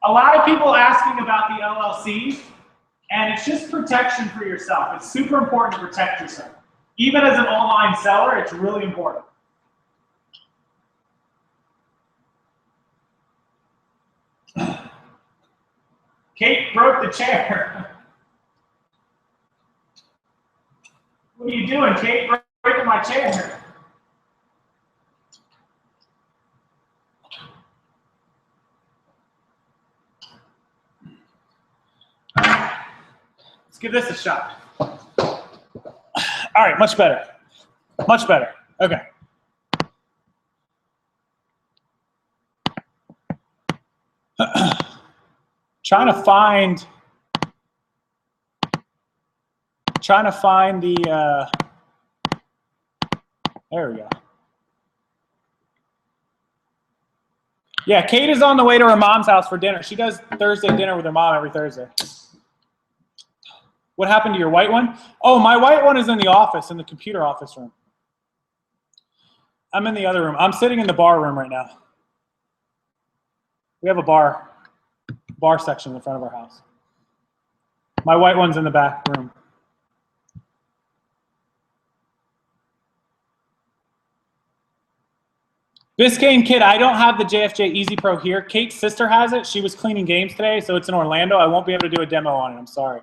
A lot of people asking about the LLCs, and it's just protection for yourself. It's super important to protect yourself. Even as an online seller, it's really important. Kate broke the chair. What are you doing, Kate? Breaking my chair. Let's give this a shot. All right, much better. Much better. Okay. Trying to find the, there we go. Yeah, Kate is on the way to her mom's house for dinner. She does Thursday dinner with her mom every Thursday. What happened to your white one? Oh, my white one is in the office, in the computer office room. I'm in the other room. I'm sitting in the bar room right now. We have a bar section in the front of our house. My white one's in the back room. Biscayne Kid, I don't have the JFJ Easy Pro here. Kate's sister has it. She was cleaning games today, so it's in Orlando. I won't be able to do a demo on it. I'm sorry.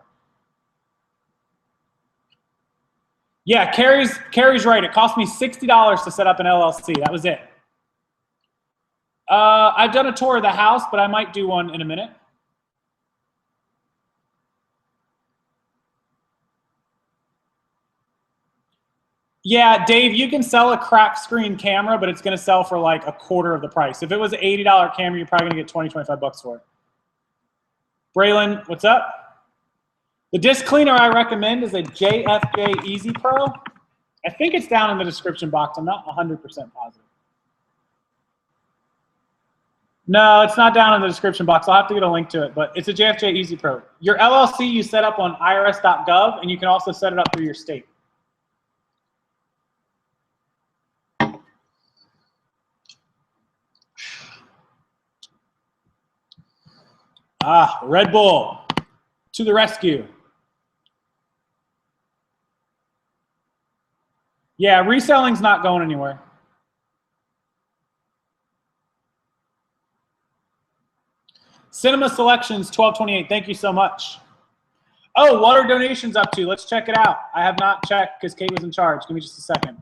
Yeah, Carrie's right. It cost me $60 to set up an LLC. That was it. I've done a tour of the house, but I might do one in a minute. Yeah, Dave, you can sell a cracked screen camera, but it's going to sell for like a quarter of the price. If it was an $80 camera, you're probably going to get 20, 25 bucks for it. Braylon, what's up? The disc cleaner I recommend is a JFJ Easy Pro. I think it's down in the description box. I'm not 100% positive. No, it's not down in the description box. I'll have to get a link to it, but it's a JFJ Easy Pro. Your LLC you set up on irs.gov, and you can also set it up through your state. Ah, Red Bull to the rescue. Yeah, reselling's not going anywhere. Cinema Selections 1228. Thank you so much. Oh, what are donations up to? Let's check it out. I have not checked because Kate was in charge. Give me just a second.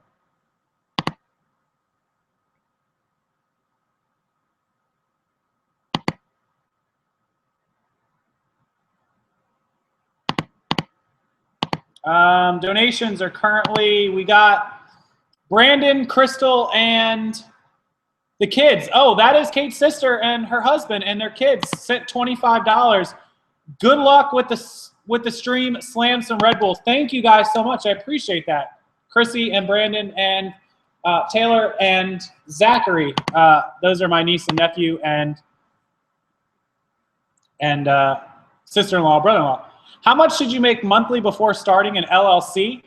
Donations are currently, we got Brandon, Crystal, and the kids. Oh, that is Kate's sister and her husband and their kids sent $25. Good luck with the stream. Slam some Red Bulls. Thank you guys so much. I appreciate that. Chrissy and Brandon and Taylor and Zachary. Those are my niece and nephew and sister-in-law, brother-in-law. How much should you make monthly before starting an LLC?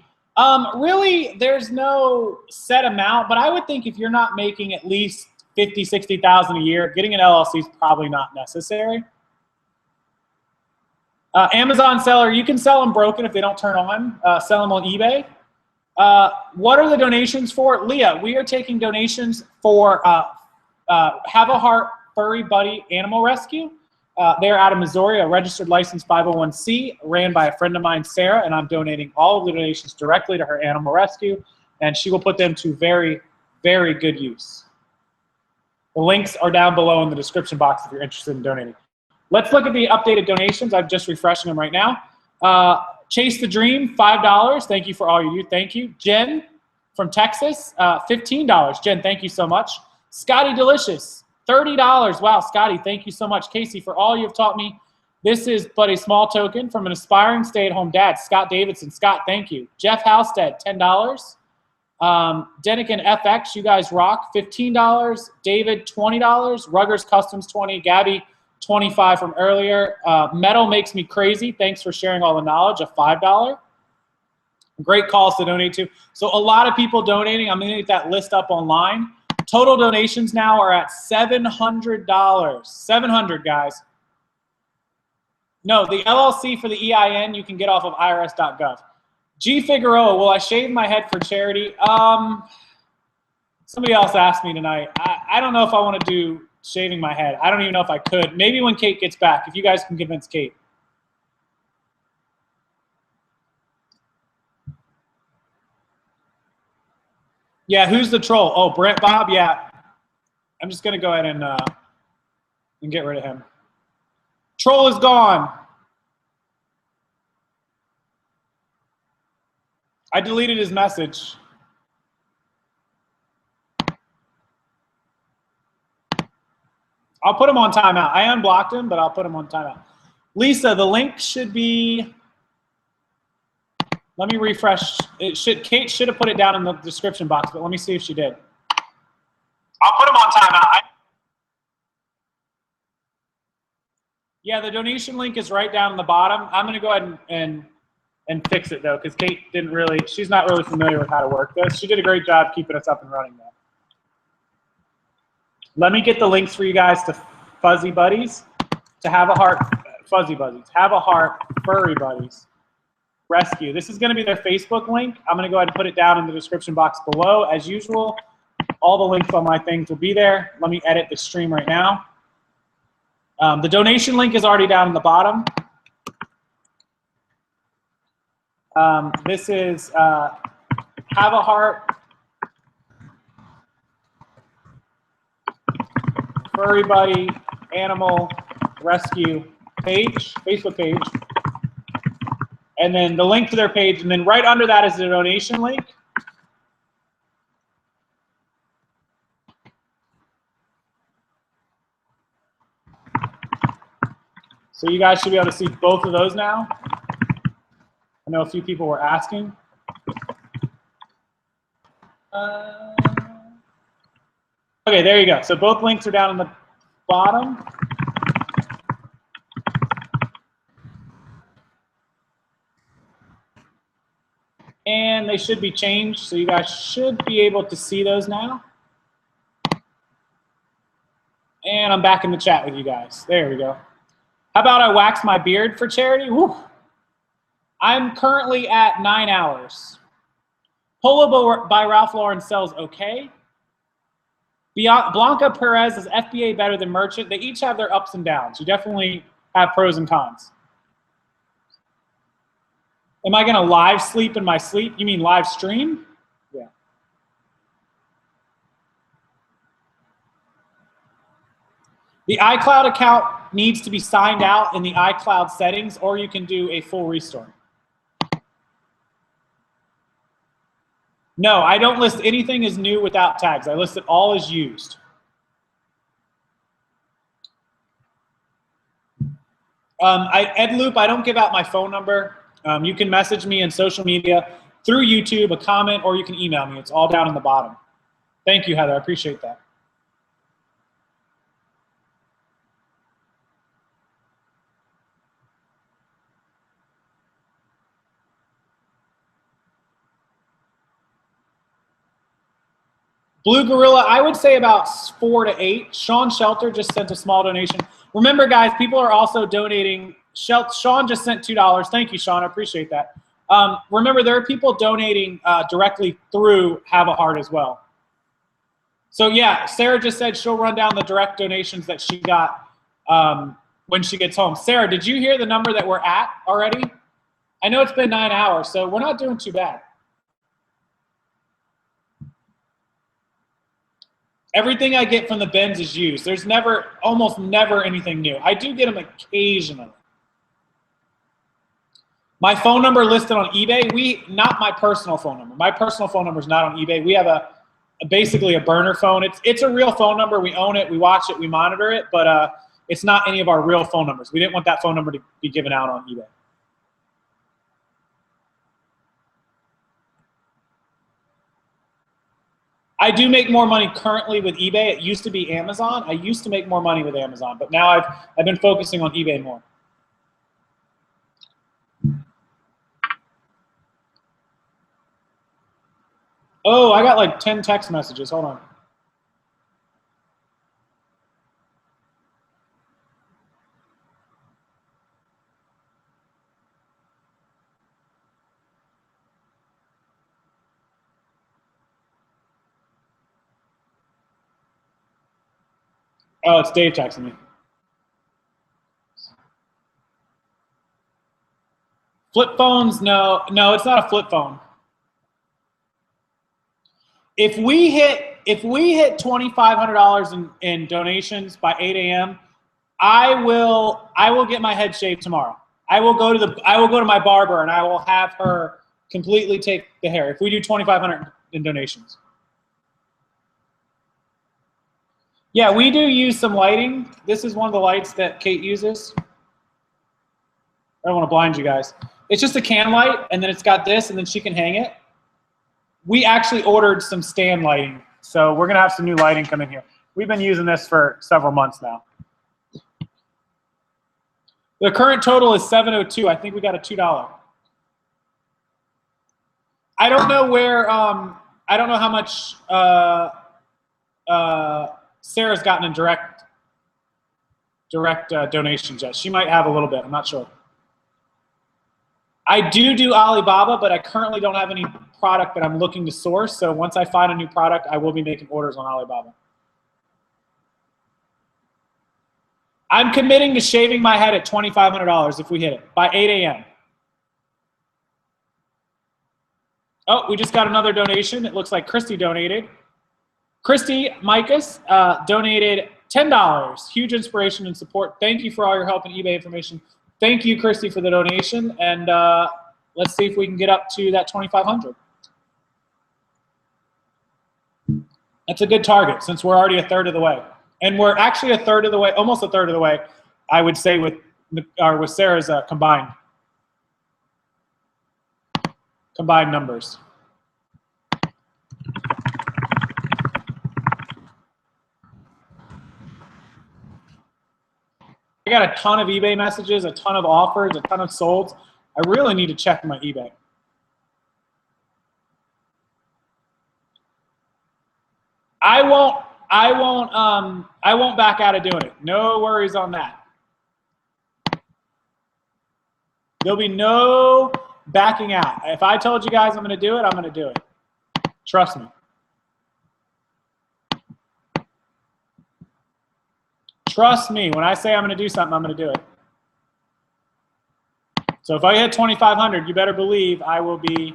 Really, there's no set amount, but I would think if you're not making at least 50, 60,000 a year, getting an LLC is probably not necessary. Amazon seller, you can sell them broken if they don't turn on. Sell them on eBay. What are the donations for? Leah, we are taking donations for Have a Heart Furry Buddy Animal Rescue. They're out of Missouri, a registered licensed 501c, ran by a friend of mine, Sarah, and I'm donating all of the donations directly to her animal rescue, and she will put them to very, very good use. The links are down below in the description box if you're interested in donating. Let's look at the updated donations. I'm just refreshing them right now. Chase the Dream, $5. Thank you for all you do. Thank you. Jen from Texas, $15. Jen, thank you so much. Scotty Delicious, $30. Wow, Scotty, thank you so much. Casey, for all you've taught me. This is but a small token from an aspiring stay-at-home dad, Scott Davidson. Scott, thank you. Jeff Halstead, $10. Denikin FX, you guys rock, $15. David, $20. Ruggers Customs, $20. Gabby, $25 from earlier. Metal Makes Me Crazy, thanks for sharing all the knowledge, a $5. Great calls to donate to. So a lot of people donating. I'm going to get that list up online. Total donations now are at $700. $700, guys. No, the LLC for the EIN you can get off of irs.gov. G Figueroa, will I shave my head for charity? Somebody else asked me tonight. I don't know if I want to do shaving my head. I don't even know if I could. Maybe when Kate gets back, if you guys can convince Kate. Yeah, who's the troll? Oh, Brent Bob? Yeah. I'm just going to go ahead and get rid of him. Troll is gone. I deleted his message. I'll put him on timeout. I unblocked him, but I'll put him on timeout. Lisa, the link should be, let me refresh. Kate should have put it down in the description box, but let me see if she did. I'll put him on timeout. Yeah, the donation link is right down in the bottom. I'm going to go ahead and fix it, though, because Kate didn't really, she's not really familiar with how to work this. She did a great job keeping us up and running, though. Let me get the links for you guys to Fuzzy Buddies, to Have a Heart, Fuzzy Buddies, Have a Heart, Furry Buddies, Rescue. This is going to be their Facebook link. I'm going to go ahead and put it down in the description box below. As usual, all the links on my things will be there. Let me edit the stream right now. The donation link is already down in the bottom. This is Have a Heart, Furry Buddy, Animal Rescue page, Facebook page. And then the link to their page. And then right under that is the donation link. So you guys should be able to see both of those now. I know a few people were asking. Okay, there you go. So both links are down in the bottom. And they should be changed, so you guys should be able to see those now. And I'm back in the chat with you guys. There we go. How about I wax my beard for charity? Woo. I'm currently at 9 hours. Polo by Ralph Lauren sells okay. Blanca Perez is FBA better than Merchant. They each have their ups and downs. You definitely have pros and cons. Am I going to live sleep in my sleep? You mean live stream? Yeah. The iCloud account needs to be signed out in the iCloud settings, or you can do a full restore. No, I don't list anything as new without tags. I list it all as used. EdLoop, I don't give out my phone number. You can message me in social media through YouTube, a comment, or you can email me. It's all down in the bottom. Thank you, Heather. I appreciate that. Blue Gorilla, I would say about 4 to 8. Sean Shelter just sent a small donation. Remember, guys, people are also donating. Sean just sent $2. Thank you, Sean. I appreciate that. Remember, there are people donating directly through Have a Heart as well. So, yeah, Sarah just said she'll run down the direct donations that she got when she gets home. Sarah, did you hear the number that we're at already? I know it's been 9 hours, so we're not doing too bad. Everything I get from the bins is used. There's never, almost never anything new. I do get them occasionally. My phone number listed on eBay. Not my personal phone number. My personal phone number is not on eBay. We have basically a burner phone. It's a real phone number. We own it. We watch it. We monitor it. But it's not any of our real phone numbers. We didn't want that phone number to be given out on eBay. I do make more money currently with eBay. It used to be Amazon. I used to make more money with Amazon, but now I've been focusing on eBay more. Oh, I got like 10 text messages. Hold on. Oh, it's Dave texting me. Flip phones? No, it's not a flip phone. If we hit $2,500 in donations by 8 a.m., I will get my head shaved tomorrow. I will go to my barber and I will have her completely take the hair. If we do 2,500 in donations. Yeah, we do use some lighting. This is one of the lights that Kate uses. I don't want to blind you guys. It's just a can light, and then it's got this, and then she can hang it. We actually ordered some stand lighting, so we're going to have some new lighting come in here. We've been using this for several months now. The current total is $702. I think we got a $2. I don't know where, I don't know how much Sarah's gotten in direct donations yet. She might have a little bit. I'm not sure. I do Alibaba, but I currently don't have any product that I'm looking to source. So once I find a new product, I will be making orders on Alibaba. I'm committing to shaving my head at $2,500 if we hit it by 8 a.m. Oh, we just got another donation. It looks like Christy donated. Christy Micus donated $10. Huge inspiration and support. Thank you for all your help and eBay information. Thank you, Christy, for the donation. And let's see if we can get up to that 2,500. That's a good target since we're already a third of the way. And we're actually a third of the way, almost a third of the way, I would say, with Sarah's combined numbers. I got a ton of eBay messages, a ton of offers, a ton of solds. I really need to check my eBay. I won't back out of doing it. No worries on that. There'll be no backing out. If I told you guys I'm going to do it, I'm going to do it. Trust me. Trust me. When I say I'm going to do something, I'm going to do it. So if I hit 2,500, you better believe I will be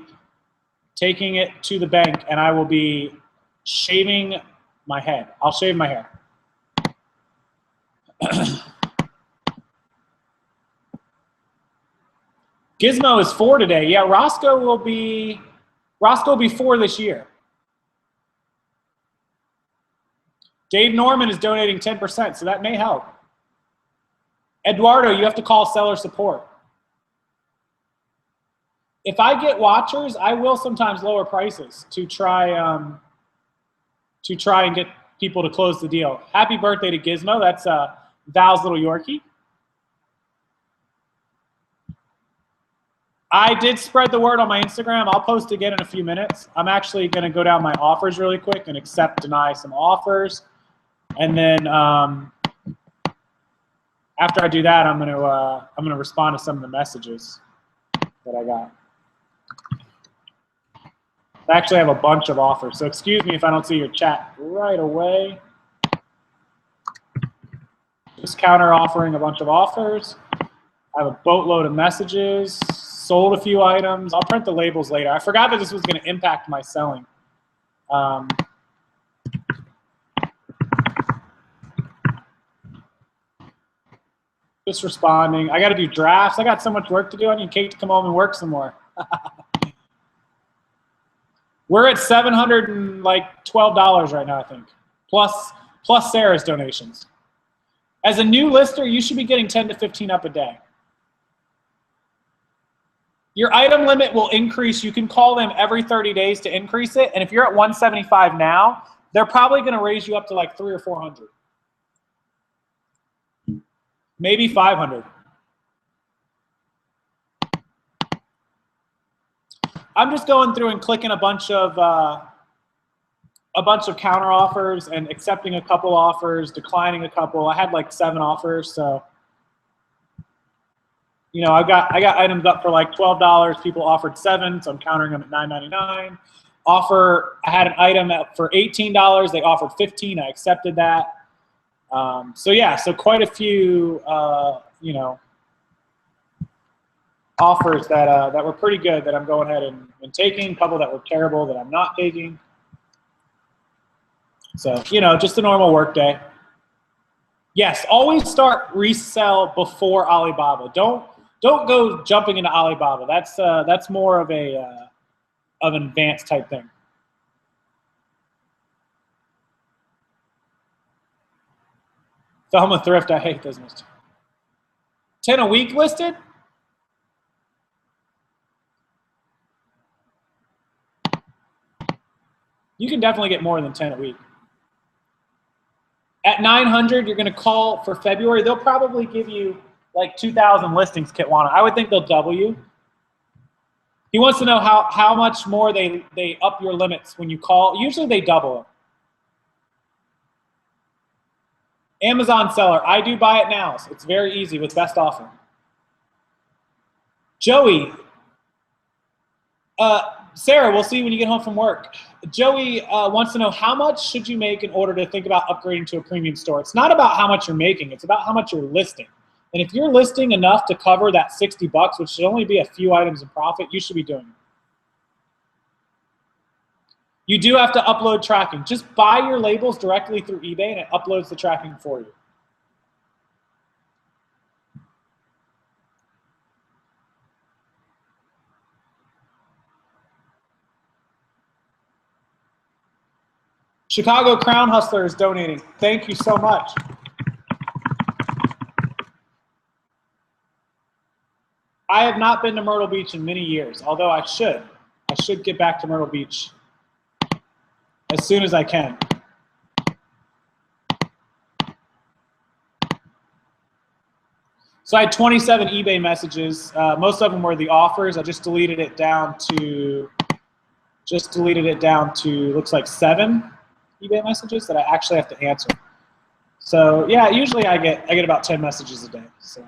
taking it to the bank and I will be shaving my head. I'll shave my hair. Gizmo is 4 today. Yeah, Roscoe will be 4 this year. Dave Norman is donating 10%, so that may help. Eduardo, you have to call seller support. If I get watchers, I will sometimes lower prices to try and get people to close the deal. Happy birthday to Gizmo. That's Val's little Yorkie. I did spread the word on my Instagram. I'll post again in a few minutes. I'm actually going to go down my offers really quick and accept, deny some offers. And then after I do that, I'm going to respond to some of the messages that I got. I actually have a bunch of offers, so excuse me if I don't see your chat right away. Just counter offering a bunch of offers. I have a boatload of messages. Sold a few items. I'll print the labels later. I forgot that this was going to impact my selling. Just responding. I got to do drafts. I got so much work to do. I need Kate to come home and work some more. We're at $712 right now, I think, plus Sarah's donations. As a new lister, you should be getting 10 to 15 up a day. Your item limit will increase. You can call them every 30 days to increase it. And if you're at 175 now, they're probably going to raise you up to like 300 or 400. Maybe 500. I'm just going through and clicking a bunch of counter offers and accepting a couple offers, declining a couple. I had like 7 offers, so you know, I got items up for like $12. People offered 7, so I'm countering them at $9.99. I had an item for $18. They offered 15. I accepted that. So yeah, so quite a few, you know, offers that were pretty good that I'm going ahead and taking. A couple that were terrible that I'm not taking. So, you know, just a normal work day. Yes, always start resell before Alibaba. Don't go jumping into Alibaba. That's more of an advanced type thing. Thelma Thrift, I hate those ones. 10 a week listed? You can definitely get more than 10 a week. At 900, you're going to call for February. They'll probably give you like 2,000 listings, Kitwana. I would think they'll double you. He wants to know how much more they up your limits when you call. Usually they double them. Amazon seller, I do buy it now. So it's very easy with best offer. Joey, Sarah, we'll see you when you get home from work. Joey wants to know, how much should you make in order to think about upgrading to a premium store? It's not about how much you're making. It's about how much you're listing. And if you're listing enough to cover that $60, which should only be a few items in profit, you should be doing it. You do have to upload tracking. Just buy your labels directly through eBay and it uploads the tracking for you. Chicago Crown Hustler is donating. Thank you so much. I have not been to Myrtle Beach in many years, although I should. I should get back to Myrtle Beach as soon as I can. So I had 27 eBay messages. Most of them were the offers. I just deleted it down to, looks like 7 eBay messages that I actually have to answer. So yeah, usually I get about 10 messages a day. So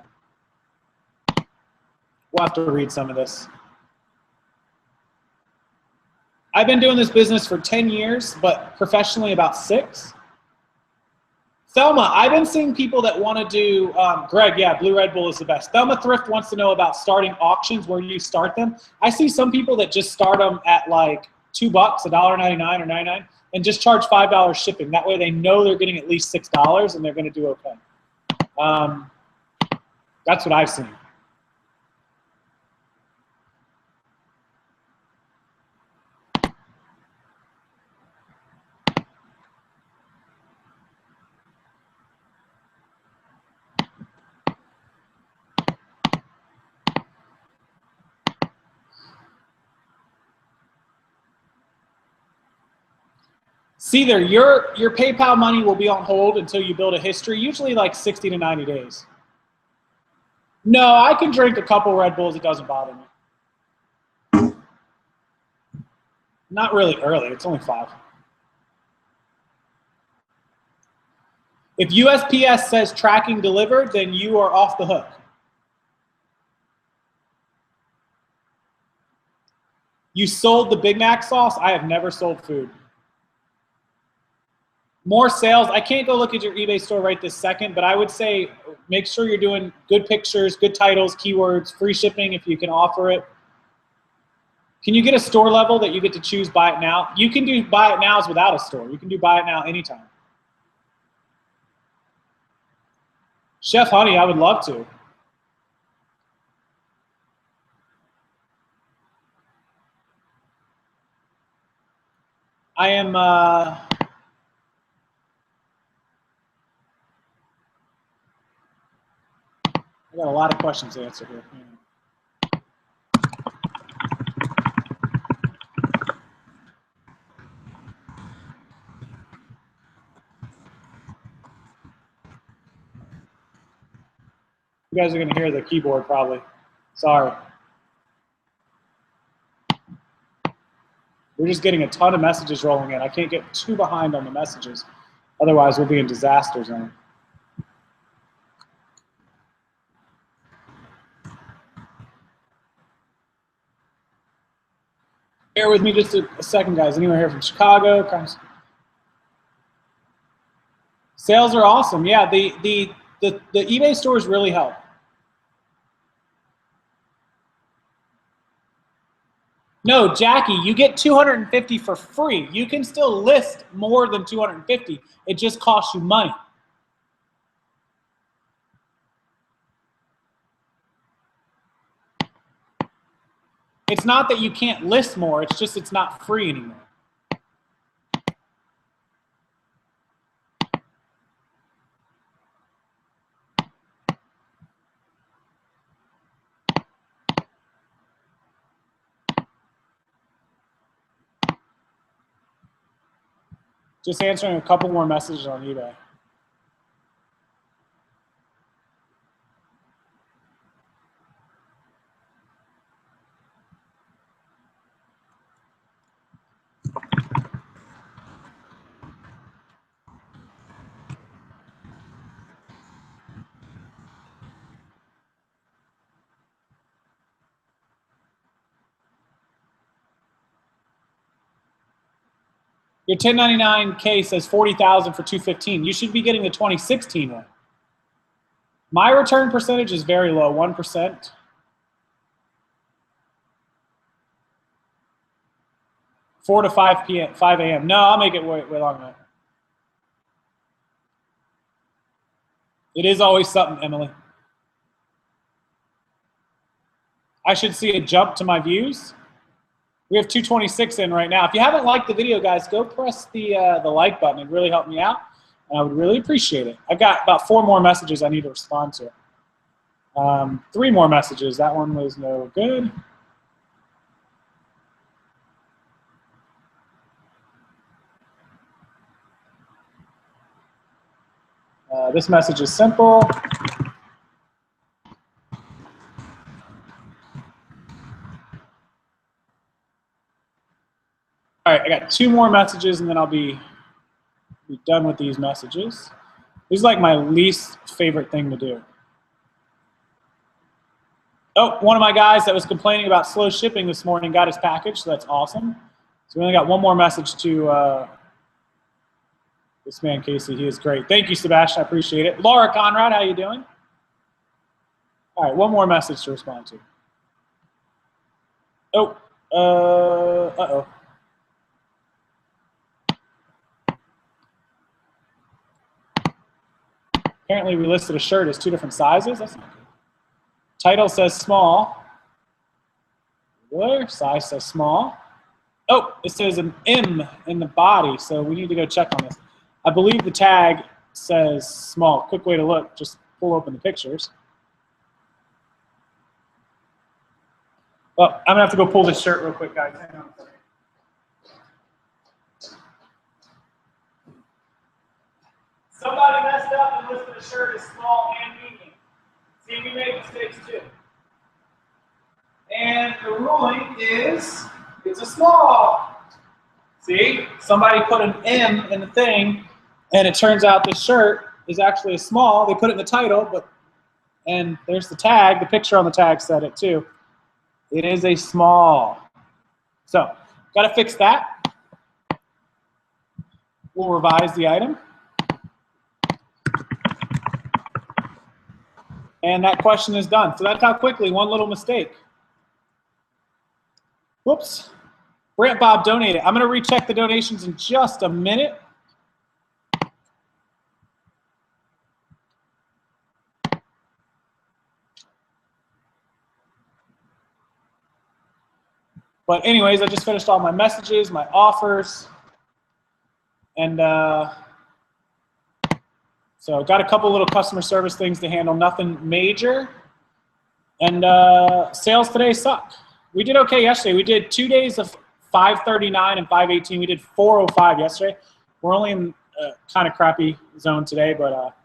we'll have to read some of this. I've been doing this business for 10 years, but professionally about 6. Thelma, I've been seeing people that want to do, Greg, yeah, Blue Red Bull is the best. Thelma Thrift wants to know about starting auctions. Where do you start them? I see some people that just start them at like $2, $1.99 or 99, and just charge $5 shipping. That way they know they're getting at least $6 and they're going to do okay. That's what I've seen. See there, your PayPal money will be on hold until you build a history, usually like 60 to 90 days. No, I can drink a couple Red Bulls, it doesn't bother me. Not really early, it's only 5. If USPS says tracking delivered, then you are off the hook. You sold the Big Mac sauce? I have never sold food. More sales. I can't go look at your eBay store right this second, but I would say make sure you're doing good pictures, good titles, keywords, free shipping if you can offer it. Can you get a store level that you get to choose buy it now? You can do buy it nows without a store. You can do buy it now anytime. Chef Honey, I would love to. I am, I got a lot of questions to answer here. You guys are going to hear the keyboard probably. Sorry. We're just getting a ton of messages rolling in. I can't get too behind on the messages. Otherwise, we'll be in disaster zone. Bear with me just a second, guys. Anyone here from Chicago? Sales are awesome. Yeah, the eBay stores really help. No, Jackie, you get 250 for free. You can still list more than 250. It just costs you money. It's not that you can't list more. It's just it's not free anymore. Just answering a couple more messages on eBay. Your 1099K says 40,000 for 215. You should be getting the 2016 one. My return percentage is very low, 1%. Four to 5 p.m., 5 a.m. No, I'll make it way longer than that. It is always something, Emily. I should see a jump to my views. We have 226 in right now. If you haven't liked the video, guys, go press the like button. It'd really help me out, and I would really appreciate it. I've got about 4 more messages I need to respond to. 3 more messages. That one was no good. This message is simple. All right, I got 2 more messages, and then I'll be done with these messages. This is like my least favorite thing to do. Oh, one of my guys that was complaining about slow shipping this morning got his package, so that's awesome. So we only got 1 more message to this man, Casey. He is great. Thank you, Sebastian. I appreciate it. Laura Conrad, how you doing? All right, 1 more message to respond to. Oh, uh-oh. Apparently we listed a shirt as 2 different sizes. That's not good. Title says small. There, size says small. Oh, it says an M in the body, so we need to go check on this. I believe the tag says small. Quick way to look, just pull open the pictures. Well, I'm gonna have to go pull this shirt real quick, guys. Hang on a second. Somebody messed up and listed a shirt as small and medium. See, we made mistakes too. And the ruling is it's a small. See, somebody put an M in the thing, and it turns out this shirt is actually a small. They put it in the title, and there's the tag. The picture on the tag said it too. It is a small. So, got to fix that. We'll revise the item. And that question is done. So that's how quickly, 1 little mistake. Whoops. Brent Bob donated. I'm going to recheck the donations in just a minute. But anyways, I just finished all my messages, my offers, and so got a couple little customer service things to handle, nothing major. And sales today suck. We did okay yesterday. We did 2 days of 539 and 518. We did 405 yesterday. We're only in a kind of crappy zone today, but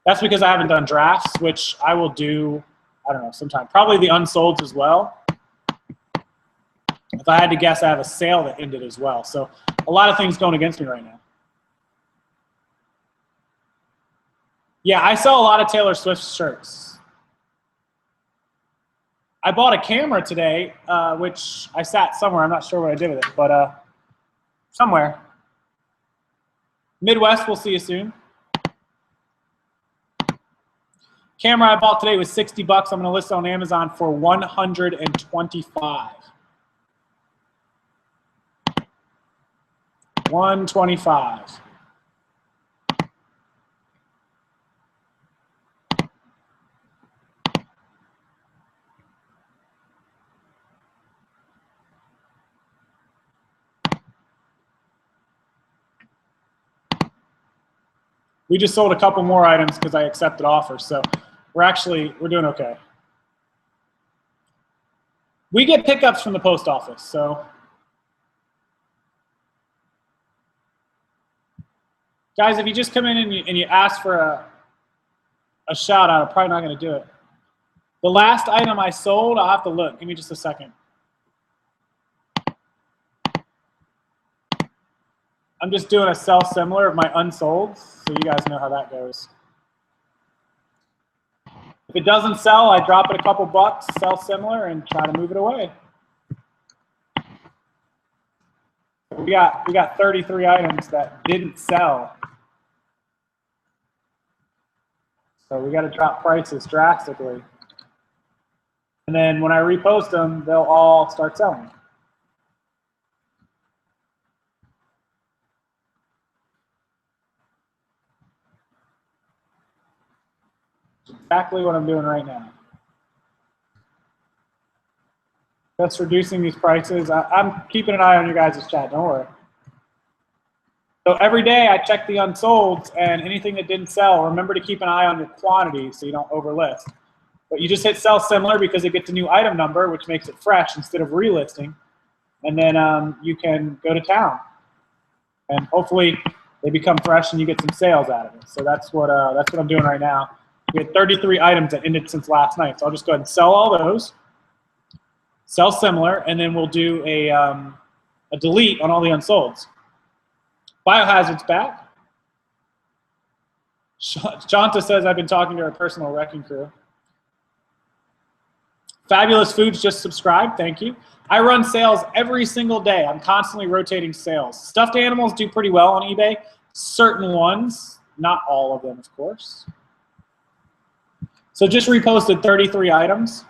that's because I haven't done drafts, which I will do, I don't know, sometime. Probably the unsolds as well. If I had to guess, I have a sale that ended as well. So a lot of things going against me right now. Yeah, I sell a lot of Taylor Swift shirts. I bought a camera today, which I sat somewhere. I'm not sure what I did with it, but somewhere. Midwest, we'll see you soon. Camera I bought today was 60 bucks. I'm going to list it on Amazon for 125. 125. We just sold a couple more items because I accepted offers, so we're doing okay. We get pickups from the post office, so. Guys, if you just come in and you ask for a shout out, I'm probably not going to do it. The last item I sold, I'll have to look. Give me just a second. I'm just doing a sell similar of my unsold, so you guys know how that goes. If it doesn't sell, I drop it a couple bucks, sell similar, and try to move it away. We got 33 items that didn't sell. So we got to drop prices drastically. And then when I repost them, they'll all start selling. Exactly what I'm doing right now. Just reducing these prices. I'm keeping an eye on your guys' chat, don't worry. So every day I check the unsolds, and anything that didn't sell, remember to keep an eye on your quantity so you don't overlist. But you just hit sell similar because it gets a new item number, which makes it fresh instead of relisting. And then you can go to town. And hopefully they become fresh and you get some sales out of it. So that's what I'm doing right now. We had 33 items that ended since last night. So I'll just go ahead and sell all those, sell similar, and then we'll do a delete on all the unsolds. Biohazard's back. Shanta says, I've been talking to our personal wrecking crew. Fabulous Foods just subscribed. Thank you. I run sales every single day. I'm constantly rotating sales. Stuffed animals do pretty well on eBay. Certain ones, not all of them, of course. So just reposted 33 items.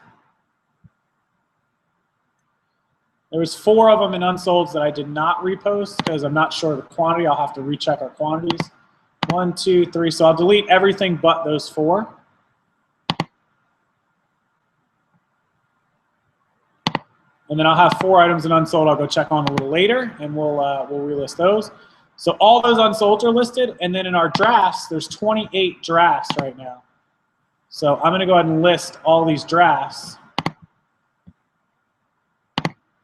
There was 4 of them in unsolds that I did not repost because I'm not sure of the quantity. I'll have to recheck our quantities. 1, 2, 3. So I'll delete everything but those 4. And then I'll have 4 items in unsold I'll go check on a little later, and we'll relist those. So all those unsolds are listed, and then in our drafts, there's 28 drafts right now. So I'm going to go ahead and list all these drafts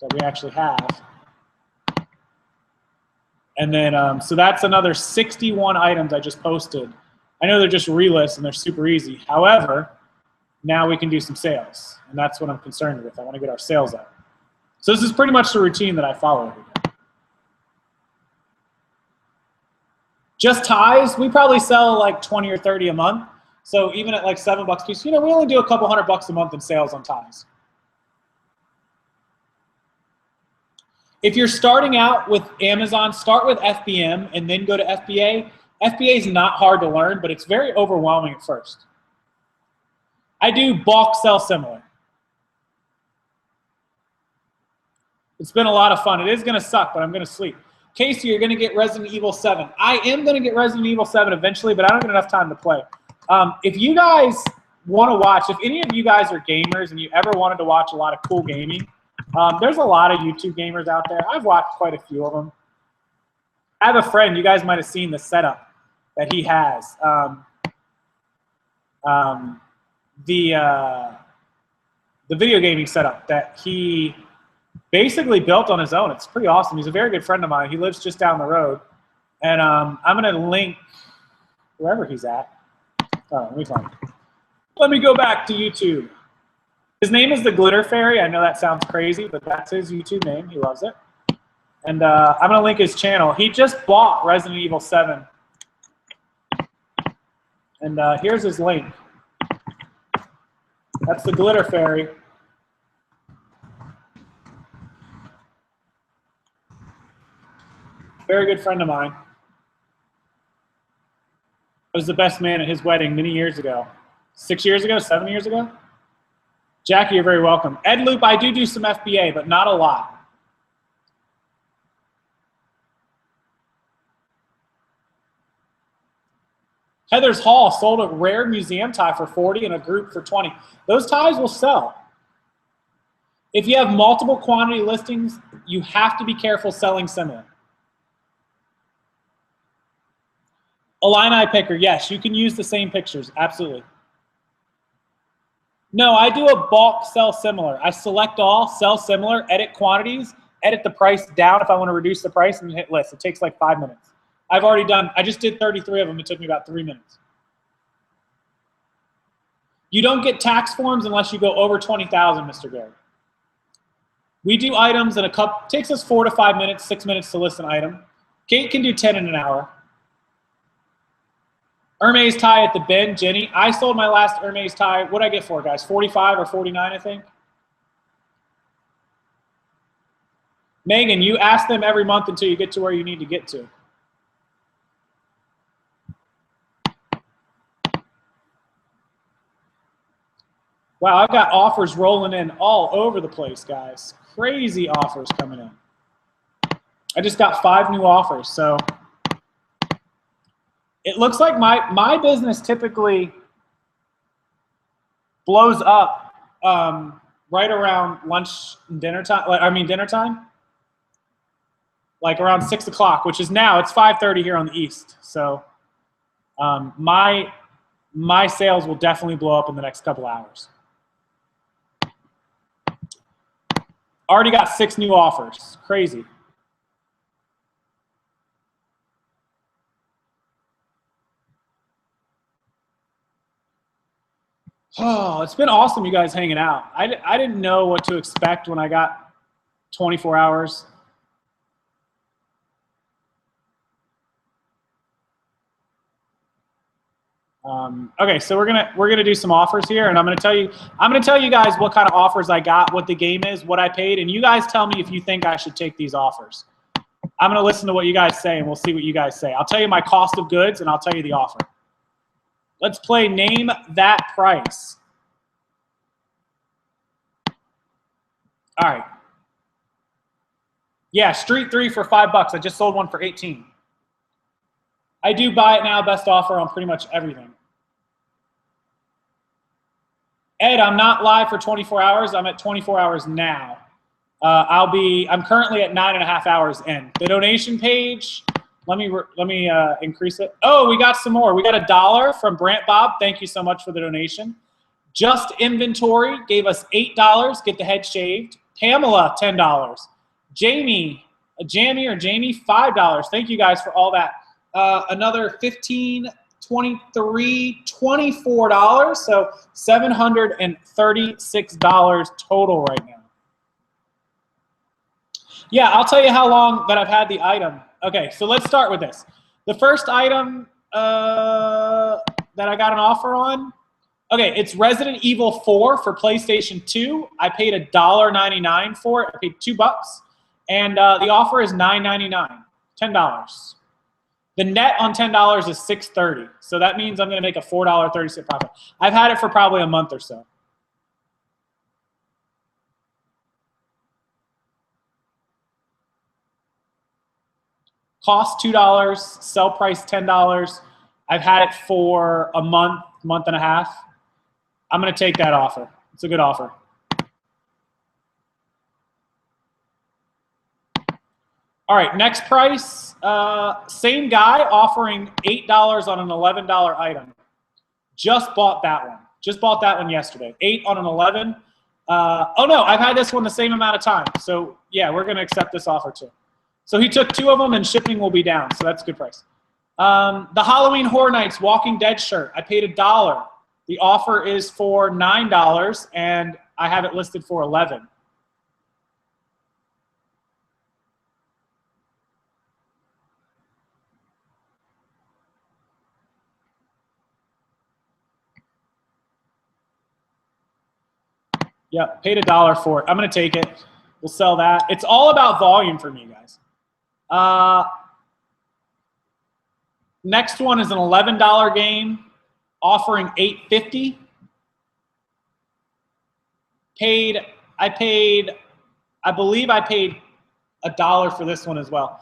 that we actually have. And then, so that's another 61 items I just posted. I know they're just relists and they're super easy. However, now we can do some sales, and that's what I'm concerned with. I want to get our sales up. So this is pretty much the routine that I follow every day. Just ties, we probably sell like 20 or 30 a month. So even at like $7 a piece, you know, we only do a couple $100 a month in sales on ties. If you're starting out with Amazon, start with FBM and then go to FBA. FBA is not hard to learn, but it's very overwhelming at first. I do bulk sell similar. It's been a lot of fun. It is going to suck, but I'm going to sleep. Casey, you're going to get Resident Evil 7. I am going to get Resident Evil 7 eventually, but I don't get enough time to play. If you guys want to watch, if any of you guys are gamers and you ever wanted to watch a lot of cool gaming, There's a lot of YouTube gamers out there. I've watched quite a few of them. I have a friend, you guys might have seen the setup that he has. The video gaming setup that he basically built on his own. It's pretty awesome. He's a very good friend of mine. He lives just down the road. And I'm going to link wherever he's at. Oh, let me find it. Let me go back to YouTube. His name is the Glitter Fairy. I know that sounds crazy, but that's his YouTube name. He loves it. And I'm going to link his channel. He just bought Resident Evil 7. And here's his link. That's the Glitter Fairy. Very good friend of mine. I was the best man at his wedding many years ago. 6 years ago, 7 years ago? Jackie, you're very welcome. Ed Loop, I do some FBA, but not a lot. Heather's Hall sold a rare museum tie for 40 and a group for 20. Those ties will sell. If you have multiple quantity listings, you have to be careful selling similar. Illini picker, yes, you can use the same pictures, absolutely. No, I do a bulk sell similar. I select all, sell similar, edit quantities, edit the price down if I want to reduce the price, and hit list. It takes like 5 minutes. I've already done, I just did 33 of them. It took me about 3 minutes. You don't get tax forms unless you go over 20,000, Mr. Gary. We do items in a cup, takes us 4 to 5 minutes, 6 minutes to list an item. Kate can do 10 in an hour. Hermes tie at the bin, Jenny. I sold my last Hermes tie. What did I get for it, guys? 45 or 49, I think. Megan, you ask them every month until you get to where you need to get to. Wow, I've got offers rolling in all over the place, guys. Crazy offers coming in. I just got 5 new offers, so it looks like my business typically blows up right around lunch and dinner time. Dinner time, like around 6 o'clock, which is now, it's 5:30 here on the East. So my sales will definitely blow up in the next couple hours. Already got 6 new offers. Crazy. Oh, it's been awesome, you guys hanging out. I didn't know what to expect when I got 24 hours. Okay, so we're gonna do some offers here, and I'm gonna tell you guys what kind of offers I got, what the game is, what I paid, and you guys tell me if you think I should take these offers. I'm gonna listen to what you guys say, and we'll see what you guys say. I'll tell you my cost of goods, and I'll tell you the offer. Let's play Name That Price. All right. Yeah, Street 3 for $5. I just sold one for 18. I do buy it now, best offer on pretty much everything. Ed, I'm not live for 24 hours. I'm at 24 hours now. I'm currently at 9.5 hours in. The donation page, let me increase it. Oh, we got some more. We got $1 from Brant Bob. Thank you so much for the donation. Just Inventory gave us $8. Get the head shaved. Pamela, $10. Jamie, Jamie, $5. Thank you guys for all that. Another $15, $23, $24. So $736 total right now. Yeah, I'll tell you how long that I've had the item. Okay, so let's start with this. The first item that I got an offer on, okay, it's Resident Evil 4 for PlayStation 2. I paid $1.99 for it. I paid $2, and the offer is $9.99, $10. The net on $10 is $6.30, so that means I'm going to make a $4.30 profit. I've had it for probably a month or so. Cost $2, sell price $10. I've had it for a month and a half. I'm going to take that offer. It's a good offer. All right, next price. Same guy offering $8 on an $11 item. Just bought that one. Just bought that one yesterday. 8 on an 11. Oh no, I've had this one the same amount of time. So yeah, we're gonna accept this offer too. So he took 2 of them and shipping will be down. So that's a good price. The Halloween Horror Nights Walking Dead shirt. I paid $1. The offer is for $9 and I have it listed for 11. Yep, paid $1 for it. I'm gonna take it. We'll sell that. It's all about volume for me, guys. Next one is an $11 game, offering $8.50. I believe I paid $1 for this one as well.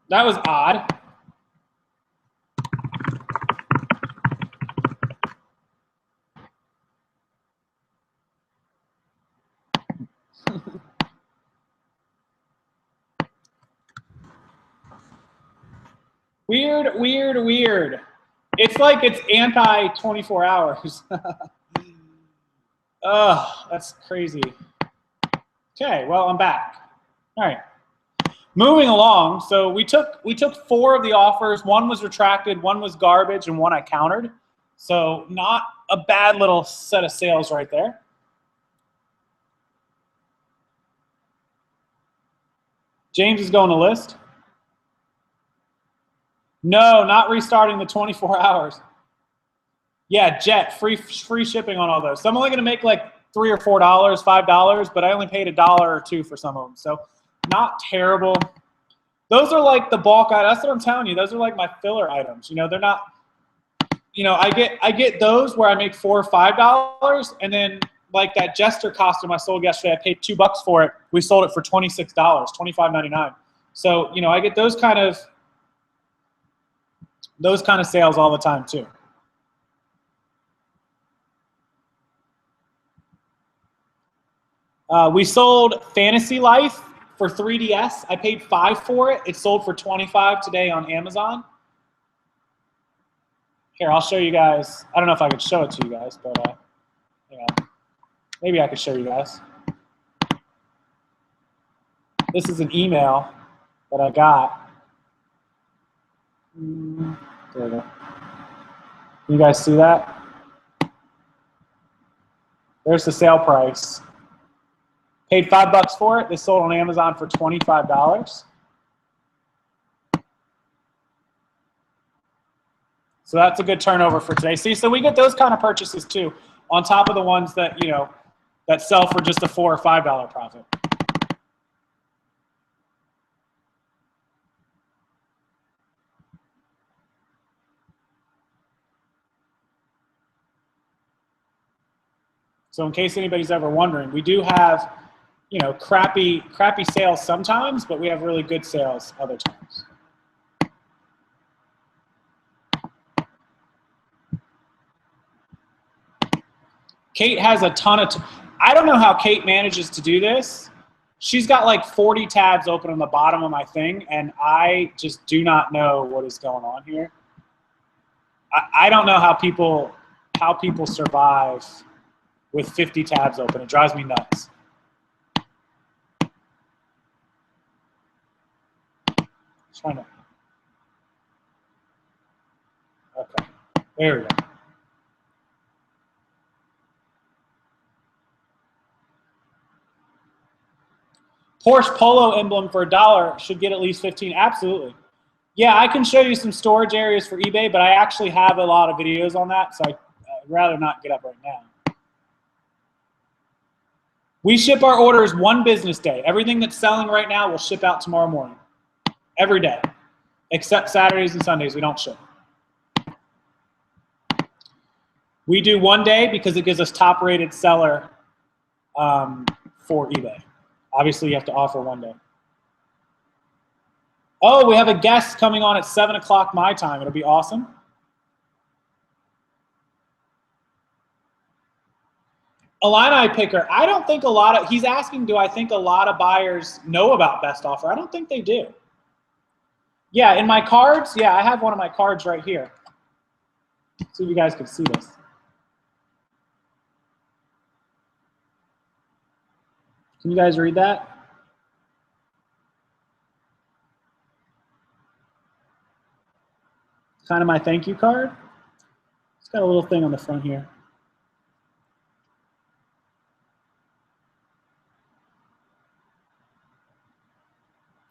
That was odd. Weird, weird, weird. It's like it's anti 24 hours. Oh, that's crazy. Okay, well, I'm back. All right. Moving along, so we took 4 of the offers. 1 was retracted, 1 was garbage, and 1 I countered. So not a bad little set of sales right there. James is going to list. No, not restarting the 24 hours. Yeah, Jet, free shipping on all those. So I'm only going to make like $3 or $4, $5, but I only paid $1 or $2 for some of them. So not terrible. Those are like the bulk items. That's what I'm telling you. Those are like my filler items. You know, they're not. You know, I get those where I make $4 or $5, and then like that Jester costume I sold yesterday, I paid $2 for it. We sold it for $26, $25.99. So you know, I get those kind of sales all the time too. We sold Fantasy Life for 3DS. I paid $5 for it. It sold for $25 today on Amazon. Here, I'll show you guys. I don't know if I could show it to you guys, but yeah, maybe I could show you guys. This is an email that I got. There we go. You guys see that? There's the sale price. Paid $5 for it. This sold on Amazon for $25. So that's a good turnover for today. See, so we get those kind of purchases too, on top of the ones that, you know, that sell for just a $4 or $5 profit. So in case anybody's ever wondering, we do have, you know, crappy sales sometimes, but we have really good sales other times. Kate has a ton of, I don't know how Kate manages to do this. She's got like 40 tabs open on the bottom of my thing, and I just do not know what is going on here. I don't know how people survive with 50 tabs open. It drives me nuts. Trying to. There we go. Porsche Polo emblem for $1 should get at least 15. Absolutely. Yeah, I can show you some storage areas for eBay, but I actually have a lot of videos on that, so I'd rather not get up right now. We ship our orders 1 business day. Everything that's selling right now will ship out tomorrow morning. Every day. Except Saturdays and Sundays, we don't ship. We do 1 day because it gives us top-rated seller for eBay. Obviously, you have to offer 1 day. Oh, we have a guest coming on at 7 o'clock my time. It'll be awesome. Illini picker. I don't think a lot of, he's asking, do I think a lot of buyers know about best offer? I don't think they do. Yeah, in my cards, yeah, I have one of my cards right here. See if you guys can see this. Can you guys read that? Kind of my thank you card. It's got a little thing on the front here.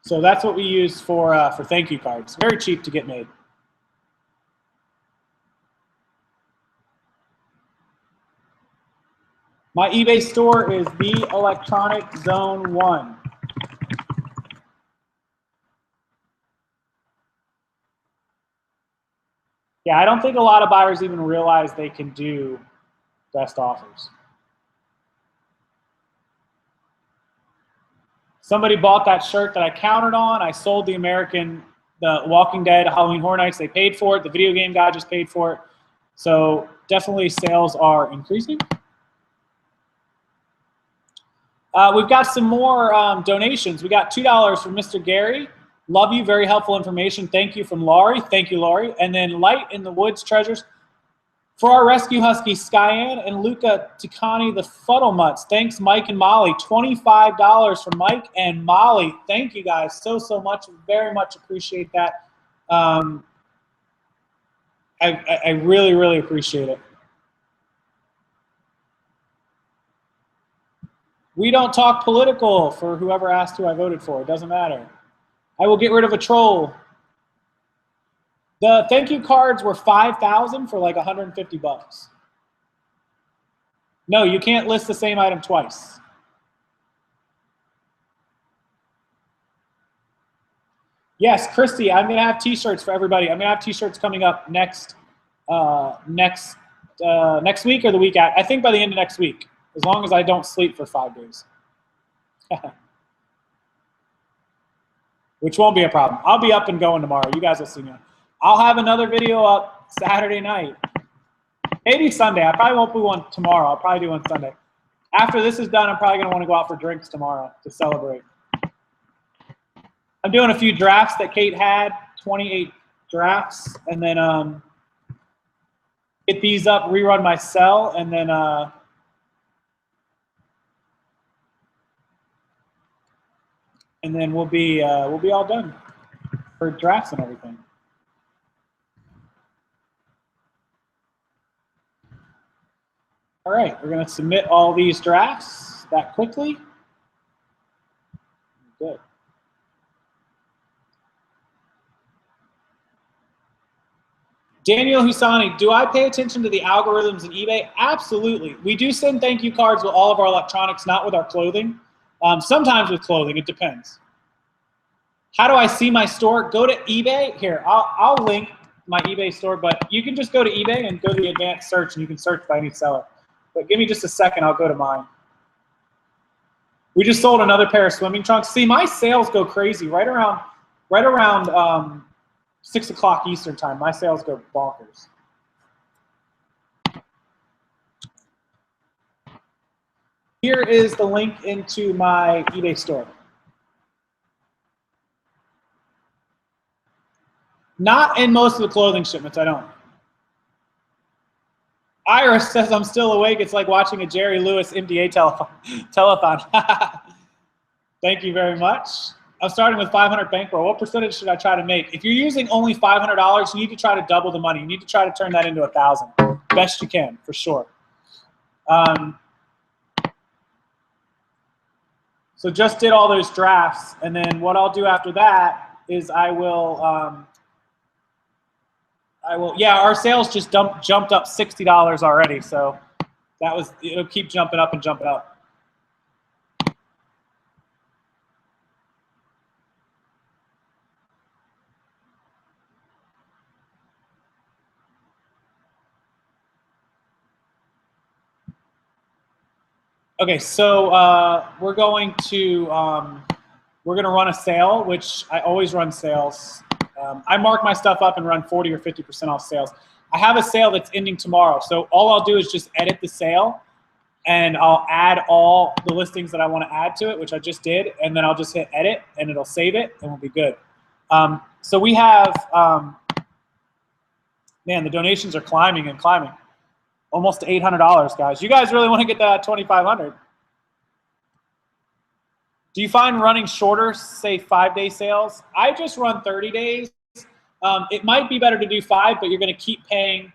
So that's what we use for thank you cards. Very cheap to get made. My eBay store is The Electronic Zone 1. Yeah, I don't think a lot of buyers even realize they can do best offers. Somebody bought that shirt that I counted on. I sold the Walking Dead Halloween Horror Nights. They paid for it. The video game guy just paid for it. So definitely sales are increasing. We've got some more donations. We got $2 from Mr. Gary. Love you, very helpful information. Thank you from Laurie. Thank you, Laurie. And then Light in the Woods Treasures. For our rescue husky, Skyanne and Luca Ticani, the Fuddlemutts. Thanks, Mike and Molly. $25 from Mike and Molly. Thank you guys so much. Very much appreciate that. I really appreciate it. We don't talk political for whoever asked who I voted for. It doesn't matter. I will get rid of a troll. The thank you cards were $5,000 for like 150 bucks. No, you can't list the same item twice. Yes, Christy, I'm gonna have t-shirts for everybody. I'm gonna have t-shirts coming up next week or the week after. I think by the end of next week, as long as I don't sleep for 5 days. Which won't be a problem. I'll be up and going tomorrow. You guys will see me. I'll have another video up Saturday night. Maybe Sunday. I probably won't do one tomorrow. I'll probably do one Sunday. After this is done, I'm probably going to want to go out for drinks tomorrow to celebrate. I'm doing a few drafts that Kate had, 28 drafts, and then get these up, rerun my cell, and then we'll be all done for drafts and everything. All right, we're going to submit all these drafts that quickly. Good. Daniel Husani, do I pay attention to the algorithms in eBay? Absolutely. We do send thank you cards with all of our electronics, not with our clothing. Sometimes with clothing, it depends. How do I see my store? Go to eBay. Here, I'll link my eBay store, but you can just go to eBay and go to the advanced search, and you can search by any seller. But give me just a second, I'll go to mine. We just sold another pair of swimming trunks. See, my sales go crazy right around 6 o'clock Eastern time. My sales go bonkers. Here is the link into my eBay store. Not in most of the clothing shipments, I don't. Iris says I'm still awake. It's like watching a Jerry Lewis MDA telethon. Thank you very much. I'm starting with 500 bankroll. What percentage should I try to make? If you're using only $500, you need to try to double the money. You need to try to turn that into 1,000. Best you can, for sure. So just did all those drafts, and then what I'll do after that is I will, yeah, our sales just jumped up $60 already, so that was, it'll keep jumping up and jumping up. Okay, so we're going to run a sale, which I always run sales. I mark my stuff up and run 40 or 50% off sales. I have a sale that's ending tomorrow, so all I'll do is just edit the sale, and I'll add all the listings that I want to add to it, which I just did, and then I'll just hit edit, and it'll save it, and we'll be good. So we have, man, the donations are climbing and climbing. Almost to $800, guys. You guys really want to get that at $2,500. Do you find running shorter, say 5-day sales? I just run 30 days. It might be better to do 5, but you're going to keep paying